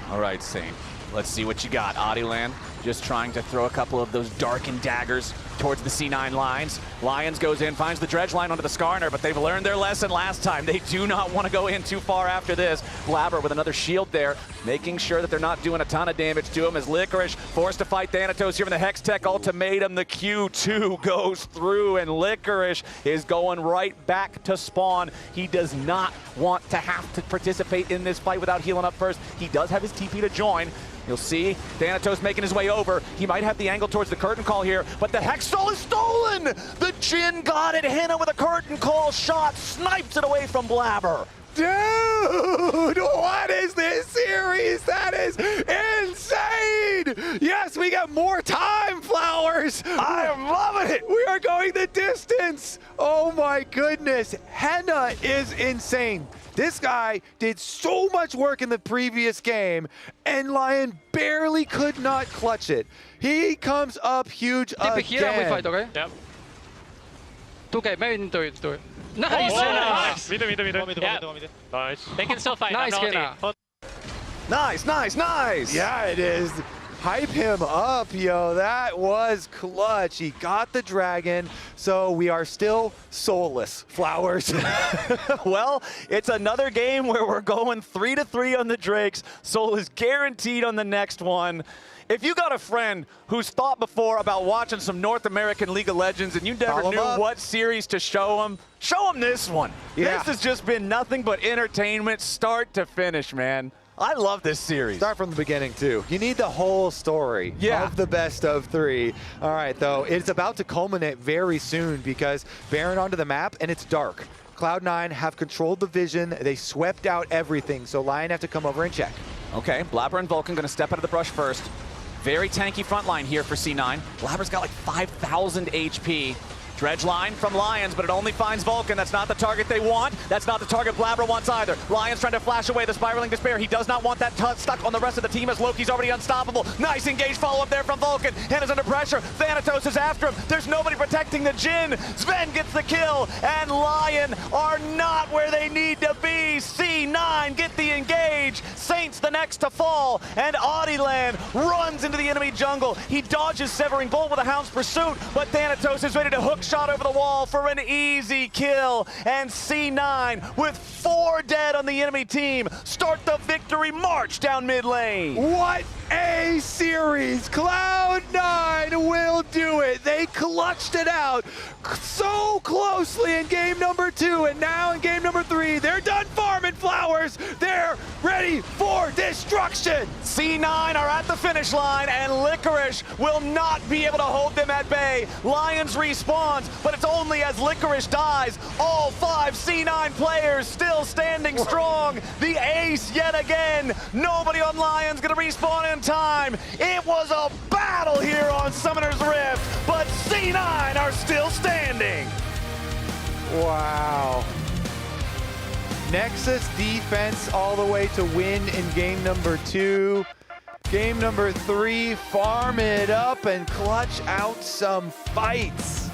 All right, Saint. Let's see what you got. Audiland just trying to throw a couple of those darkened daggers towards the C9 lines. Lions goes in, finds the dredge line onto the Skarner, but they've learned their lesson last time. They do not want to go in too far after this. Blabber with another shield there, making sure that they're not doing a ton of damage to him as Licorice forced to fight Thanatos here in the Hex Tech ultimatum. The Q2 goes through and Licorice is going right back to spawn. He does not want to have to participate in this fight without healing up first. He does have his TP to join. You'll see Thanatos making his way over. He might have the angle towards the curtain call here, but the Hex Soul is stolen! The Jin got it. Henna with a curtain call shot snipes it away from Blabber. Dude, what is this series? That is insane! Yes, we got more time, Flowers! I am loving it! We are going the distance! Oh my goodness, Henna is insane. This guy did so much work in the previous game, and Lyon barely could not clutch it. He comes up huge again. Here and we fight, okay? Yep. 2K, maybe do it. Nice! Oh, nice! Mid. Yeah. Nice. They can still fight. Nice, Nice! Yeah, it is. Hype him up, yo. That was clutch. He got the dragon, so we are still soulless, Flowers. Well, it's another game where we're going 3-3 on the Drakes. Soul is guaranteed on the next one. If you got a friend who's thought before about watching some North American League of Legends and you never knew what series to show them this one. Yeah. This has just been nothing but entertainment, start to finish, man. I love this series. Start from the beginning, too. You need the whole story of the best of 3. All right, though, it's about to culminate very soon because Baron onto the map, and it's dark. Cloud9 have controlled the vision. They swept out everything, so Lyon have to come over and check. Okay, Blabber and Vulcan going to step out of the brush first. Very tanky front line here for C9. Blabber's got like 5,000 HP. Dredge line from Lions, but it only finds Vulcan. That's not the target they want. That's not the target Blabber wants either. Lions trying to flash away the Spiraling Despair. He does not want that stuck on the rest of the team as Loki's already unstoppable. Nice engaged follow-up there from Vulcan. Hannah's under pressure. Thanatos is after him. There's nobody protecting the Jhin. Sven gets the kill, and Lion are not where they need to be. C9 get the engage. Saints the next to fall, and Audieland runs into the enemy jungle. He dodges Severing Bolt with a Hound's Pursuit, but Thanatos is ready to hook shot over the wall for an easy kill. And C9, with 4 dead on the enemy team, start the victory march down mid lane. What a series! Cloud9 will do it. They clutched it out so closely in game number 2, and now in game number 3, they're done farming flowers. They're ready for destruction. C9 are at the finish line, and Licorice will not be able to hold them at bay. Lions respawns, but it's only as Licorice dies. All 5 C9 players still standing strong. The ace yet again. Nobody on Lions gonna respawn in time. It was a battle here on Summoner's Rift, but C9 are still standing. Wow. Nexus defense all the way to win in game number 2. Game number 3, farm it up and clutch out some fights.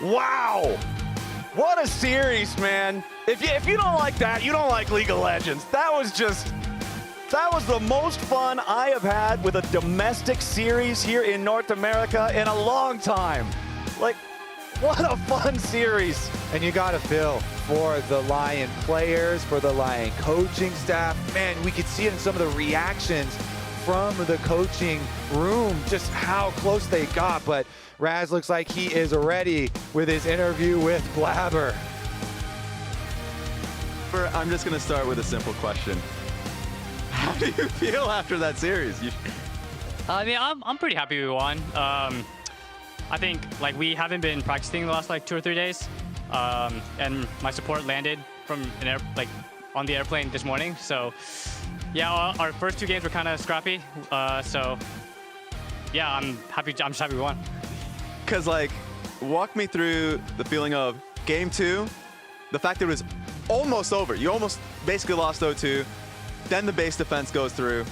Wow. What a series, man. If you don't like that, you don't like League of Legends. That was the most fun I have had with a domestic series here in North America in a long time. Like, what a fun series. And you gotta feel for the Lion players, for the Lion coaching staff. Man, we could see it in some of the reactions from the coaching room, just how close they got. But Raz looks like he is ready with his interview with Blabber. I'm just gonna start with a simple question. How do you feel after that series? I mean, I'm pretty happy we won. I think like we haven't been practicing the last like 2 or 3 days, and my support landed from on the airplane this morning. So yeah, our first 2 games were kind of scrappy. So yeah, I'm just happy we won. Cause like, walk me through the feeling of game 2, the fact that it was almost over. You almost basically lost 0-2. Then the base defense goes through.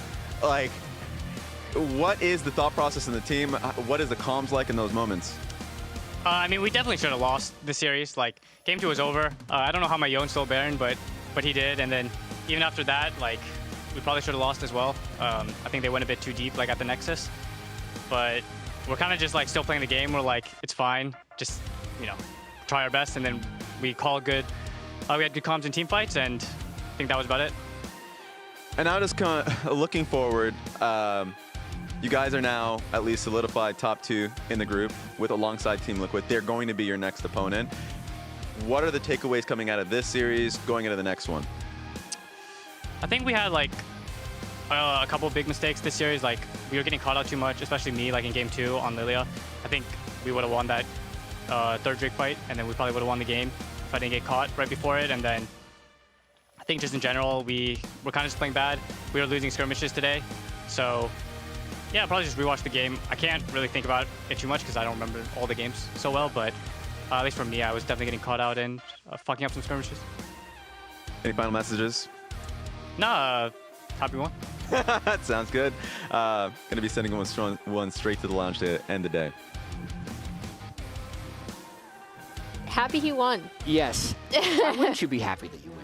Like, what is the thought process in the team? What is the comms like in those moments? I mean, we definitely should have lost the series. Like, game 2 was over. I don't know how my Yon stole Baron, but he did. And then even after that, like, we probably should have lost as well. I think they went a bit too deep, like at the Nexus. But we're kind of just like still playing the game. We're like, it's fine. Just, you know, try our best. And then we call good. We had good comms and team fights, and I think that was about it. And now just kind of looking forward, you guys are now at least solidified top 2 in the group with alongside Team Liquid. They're going to be your next opponent. What are the takeaways coming out of this series going into the next one? I think we had like a couple of big mistakes this series. Like we were getting caught out too much, especially me like in game 2 on Lilia. I think we would have won that 3rd Drake fight, and then we probably would have won the game if I didn't get caught right before it. And then I think just in general, we were kind of just playing bad. We were losing skirmishes today. So yeah, probably just rewatch the game. I can't really think about it too much because I don't remember all the games so well, but at least for me, I was definitely getting caught out and fucking up some skirmishes. Any final messages? No, happy one. That sounds good. Gonna be sending one straight to the lounge to end the day. Happy he won. Yes. Why wouldn't you be happy that you win?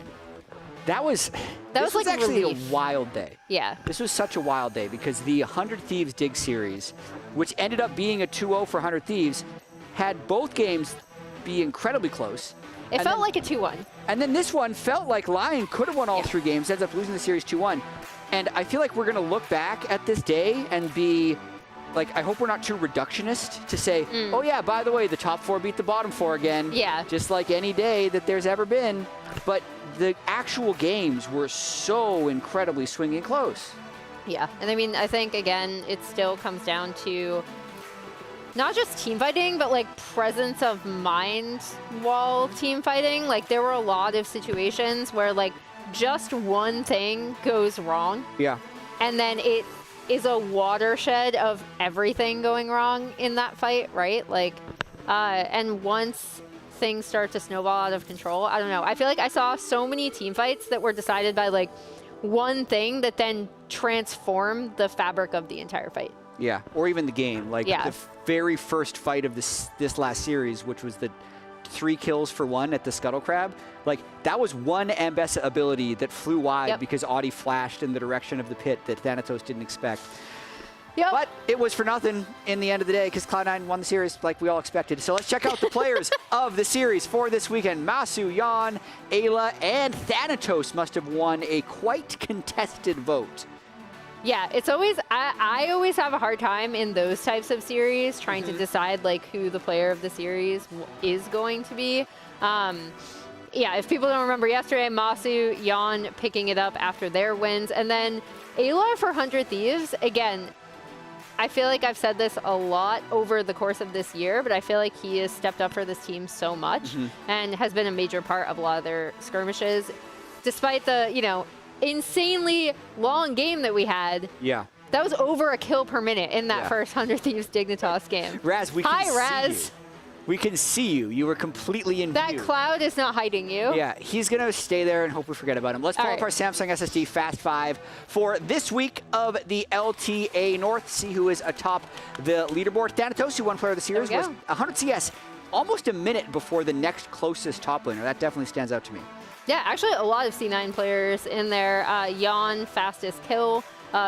That was like actually relief. a wild day. Yeah. This was such a wild day because the 100 Thieves Dig series, which ended up being a 2-0 for 100 Thieves, had both games be incredibly close. It felt like a 2-1. And then this one felt like Lyon could have won all 3 games, ends up losing the series 2-1. And I feel like we're going to look back at this day and be like, I hope we're not too reductionist to say, oh yeah, by the way, the top 4 beat the bottom 4 again. Yeah. Just like any day that there's ever been. But the actual games were so incredibly swinging close. Yeah, and I mean, I think, again, it still comes down to not just team fighting, but like presence of mind while team fighting. Like there were a lot of situations where like just one thing goes wrong. Yeah. And then it is a watershed of everything going wrong in that fight, right? Like And once things start to snowball out of control, I don't know. I feel like I saw so many team fights that were decided by like one thing that then transformed the fabric of the entire fight. Yeah, or even the game. Like Yeah. the very first fight of this last series, which was the 3 kills for 1 at the Scuttle Crab. Like that was one Ambessa ability that flew wide because Audi flashed in the direction of the pit that Thanatos didn't expect. Yep. But it was for nothing in the end of the day because Cloud9 won the series like we all expected. So let's check out the players of the series for this weekend. Masu, Jan, Ayla, and Thanatos must have won a quite contested vote. Yeah, it's always, I always have a hard time in those types of series trying to decide like who the player of the series is going to be. Yeah, if people don't remember yesterday, Masu, Jan picking it up after their wins. And then Ayla for 100 Thieves, again, I feel like I've said this a lot over the course of this year, but I feel like he has stepped up for this team so much and has been a major part of a lot of their skirmishes. Despite the, you know, insanely long game that we had. Yeah. That was over a kill per minute in that first 100 Thieves Dignitas game. Raz, we can Hi, see Raz. you. We can see you. You were completely in That view. cloud is not hiding you. Yeah, he's going to stay there and hope we forget about him. Let's pull All up right. our Samsung SSD Fast 5 for this week of the LTA North. See who is atop the leaderboard. Thanatos, who won Player of the Series, There we was go. 100 CS, almost a minute before the next closest top laner. That definitely stands out to me. Yeah, actually a lot of C9 players in there. Jan, fastest kill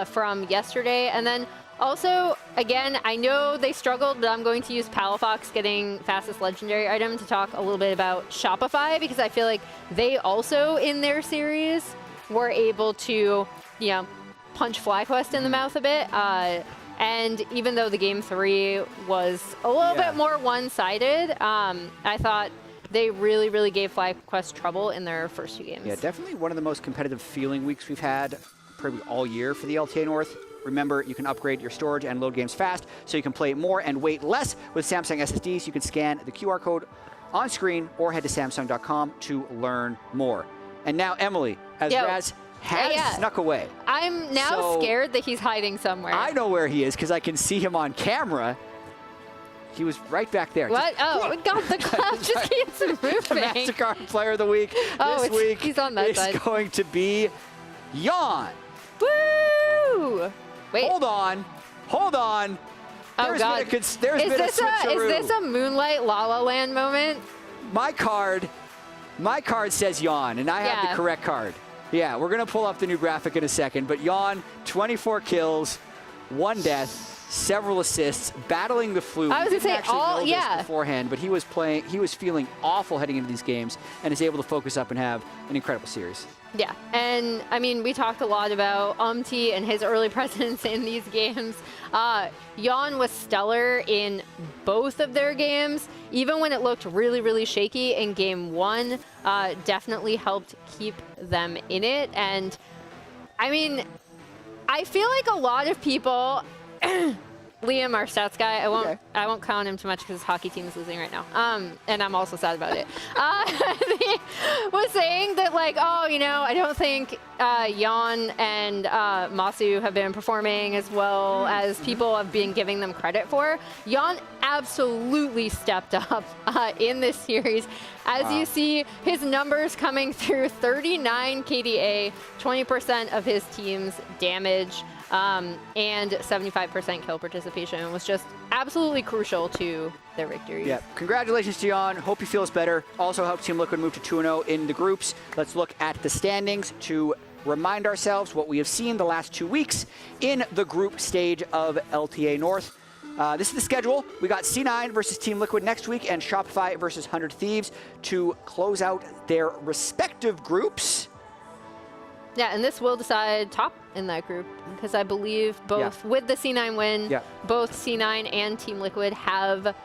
from yesterday. And then also, again, I know they struggled, but I'm going to use Palafox getting fastest legendary item to talk a little bit about Shopify, because I feel like they also, in their series, were able to, you know, punch FlyQuest in the mouth a bit. And even though the game 3 was a little bit more one-sided, I thought they really, really gave FlyQuest trouble in their first 2 games. Yeah, definitely one of the most competitive feeling weeks we've had probably all year for the LTA North. Remember, you can upgrade your storage and load games fast, so you can play more and wait less with Samsung SSDs. You can scan the QR code on screen or head to Samsung.com to learn more. And now, Emily, as Raz has snuck away. I'm now scared that he's hiding somewhere. I know where he is because I can see him on camera. He was right back there. What? Oh, God, the cloud just keeps moving. The MasterCard Player of the Week this week he's on that is side. going to be Jan. Woo! Wait. Hold on. Hold on. Oh, There's God. been a Is switcheroo. this a Moonlight La La Land moment? My card says Jan, and I have the correct card. Yeah, we're going to pull up the new graphic in a second, but Jan, 24 kills, 1 death, several assists, battling the flu. I was We gonna say, didn't actually all- know yeah. this beforehand, but he was feeling awful heading into these games and is able to focus up and have an incredible series. Yeah, and I mean, we talked a lot about Umti and his early presence in these games. Jan was stellar in both of their games, even when it looked really, really shaky in game 1, definitely helped keep them in it. And I mean, I feel like a lot of people, Liam, our stats guy, I won't count him too much because his hockey team is losing right now. And I'm also sad about it. He was saying that, like, oh, you know, I don't think Jan and Masu have been performing as well as people have been giving them credit for. Jan absolutely stepped up in this series. As you see, his numbers coming through: 39 KDA, 20% of his team's damage, and 75% kill participation was just absolutely crucial to their victories. Yeah, congratulations to Jan. Hope he feels better. Also helps Team Liquid move to 2-0 in the groups. Let's look at the standings to remind ourselves what we have seen the last 2 weeks in the group stage of LTA North. This is the schedule. We got C9 versus Team Liquid next week and Shopify versus 100 Thieves to close out their respective groups. Yeah, and this will decide top in that group, because I believe both, with the C9 win, both C9 and Team Liquid have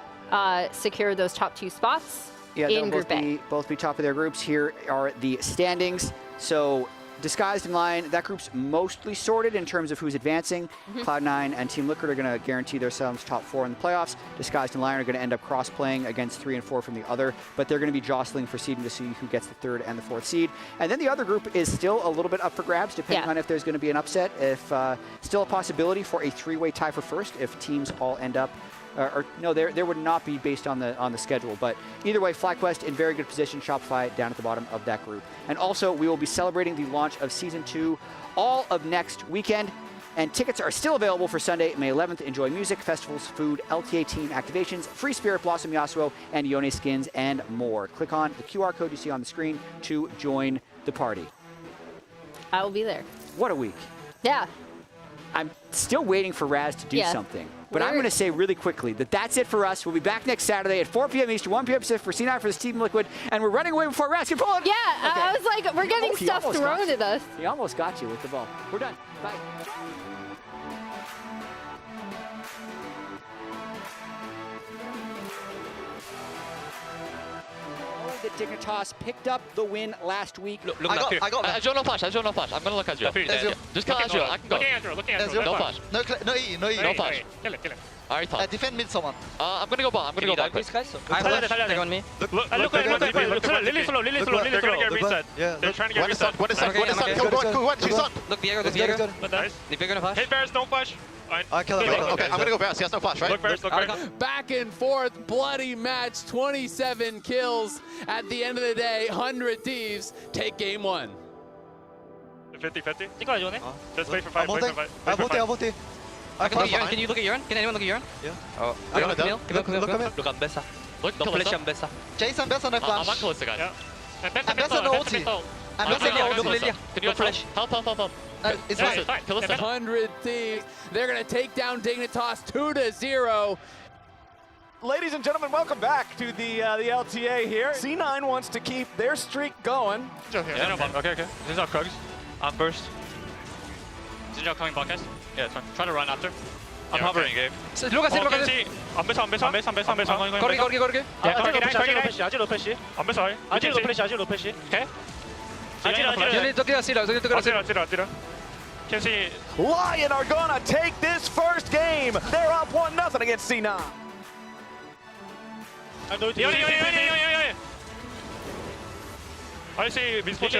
secured those top 2 spots in Group A. Both be top of their groups. Here are the standings. So Disguised and Lyon, that group's mostly sorted in terms of who's advancing. Cloud9 and Team Liquid are going to guarantee themselves top 4 in the playoffs. Disguised and Lyon are going to end up cross-playing against 3 and 4 from the other, but they're going to be jostling for seeding to see who gets the 3rd and the 4th seed. And then the other group is still a little bit up for grabs, depending on if there's going to be an upset. If still a possibility for a 3-way tie for first if teams all end up or no, there would not be based on the schedule. But either way, FlyQuest in very good position. Shopify down at the bottom of that group. And also, we will be celebrating the launch of Season 2 all of next weekend. And tickets are still available for Sunday, May 11th. Enjoy music, festivals, food, LTA team activations, free Spirit Blossom Yasuo, and Yone skins, and more. Click on the QR code you see on the screen to join the party. I will be there. What a week. Yeah. I'm still waiting for Raz to do something. But I'm going to say really quickly that that's it for us. We'll be back next Saturday at 4 p.m. Eastern, 1 p.m. Pacific for C9 for the Team Liquid. And we're running away before Raz can pull it. Yeah, I was like, we're getting stuff thrown at us. He almost got you with the ball. We're done. Bye. That Dignitas picked up the win last week. Look up here. Azure no flash. I'm gonna look at you. Just kill Azure. I can go. Looking at Azure. No flash. No E. No flash. Kill it. I already thought. Defend mid someone. I'm gonna go bot. I'm gonna go bot. These guys. They're on me. Look, Lily slow. They're trying to get reset. They're trying to get reset. What is that? She's on. Look, Viego. Nice. Viego gonna flash. Hey, Bears, don't flash. I kill him. Okay, I'm gonna go Bears. He has no flash, right? Look, Bears. Back and forth, bloody match, 27 kills. At the end of the day, 100 Thieves take game 1. 50-50. Just wait for 5. Ulti. Can you look at Urine? Can anyone look at Urine? Yeah. Oh, I got Camille. Look at Bessa. Don't flash on Bessa. Jason, Bessa no flash. I'm on Kalista, guys. Yeah. And Bessa no ulti. And Bessa no Lilia. Can you help? It's fine. Kalista. 100 Thieves. They're going to take down Dignitas 2-0. Ladies and gentlemen, welcome back to the LTA here. C9 wants to keep their streak going. Okay. This is our Krugs. I'm first. Is it coming podcast? Yeah, it's fine. Try to run after. I'm hovering, Gabe. Look at I'm Gorgi. 아지로 패시. 안 뺏어. 아지로 패시. 오케이. 아지로. Can see. Lyon are gonna take this first game. They're up 1-0 against C9. I see Esports.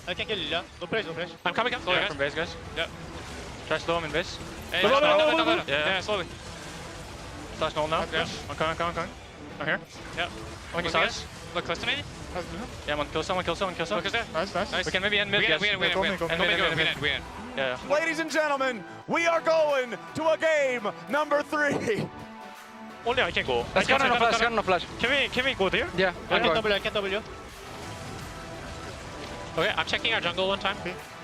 I can kill Lilia. No flash. I'm coming from base, guys. Yeah. Try slow him in base. Yeah, slowly. Flash null now. Yeah. I'm coming. I'm here. Yeah. One size. Look close to me. Yeah, I'm on kill someone. Nice. We can maybe end mid. Win. Yeah. Ladies and gentlemen, we are going to a game number 3. Only I can go. Let's go on a flash. Can we go there? Yeah. I can W. Okay, I'm checking our jungle one time.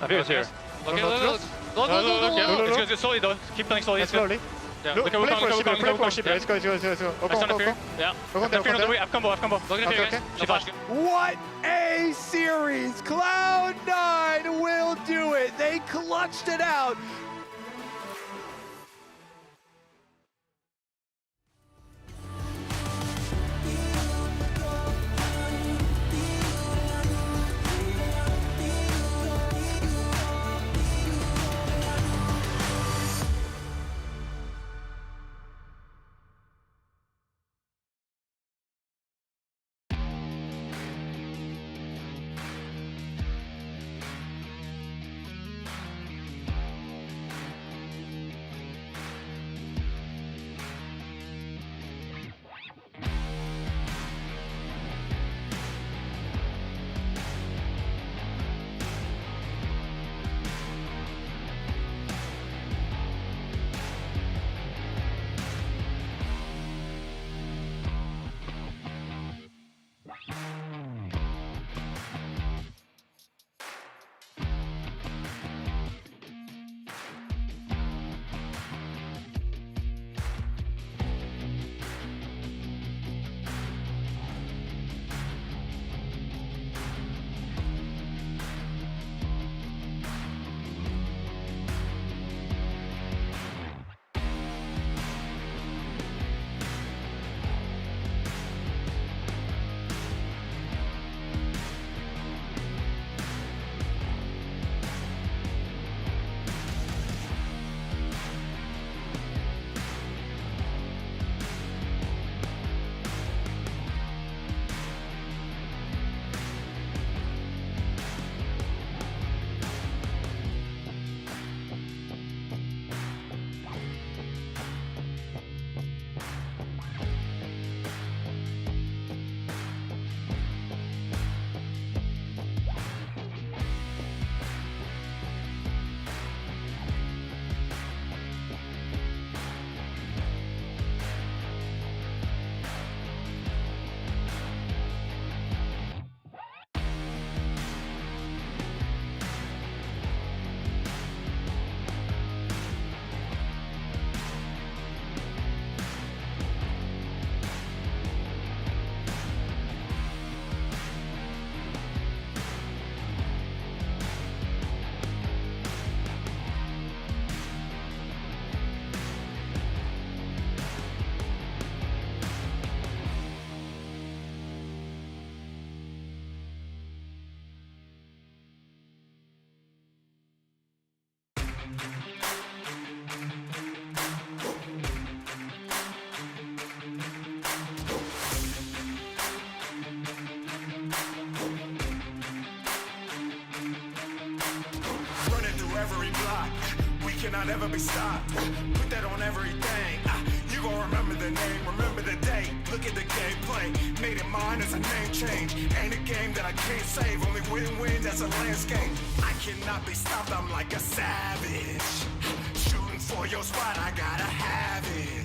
Fury's here. Okay, go. It's slowly though. Keep playing slowly. Slowly. Yeah. Look at ship. Let's go. I stand up here. Yeah. I've combo. Look at here, guys. What a series! Cloud9 will do it. They clutched it out. cannot ever be stopped. Put that on everything. You gon' remember the name, remember the date. Look at the gameplay, made it mine as a name change. Ain't a game that I can't save, only win-win, that's a landscape. I cannot be stopped, I'm like a savage. Shooting for your spot, I gotta have it.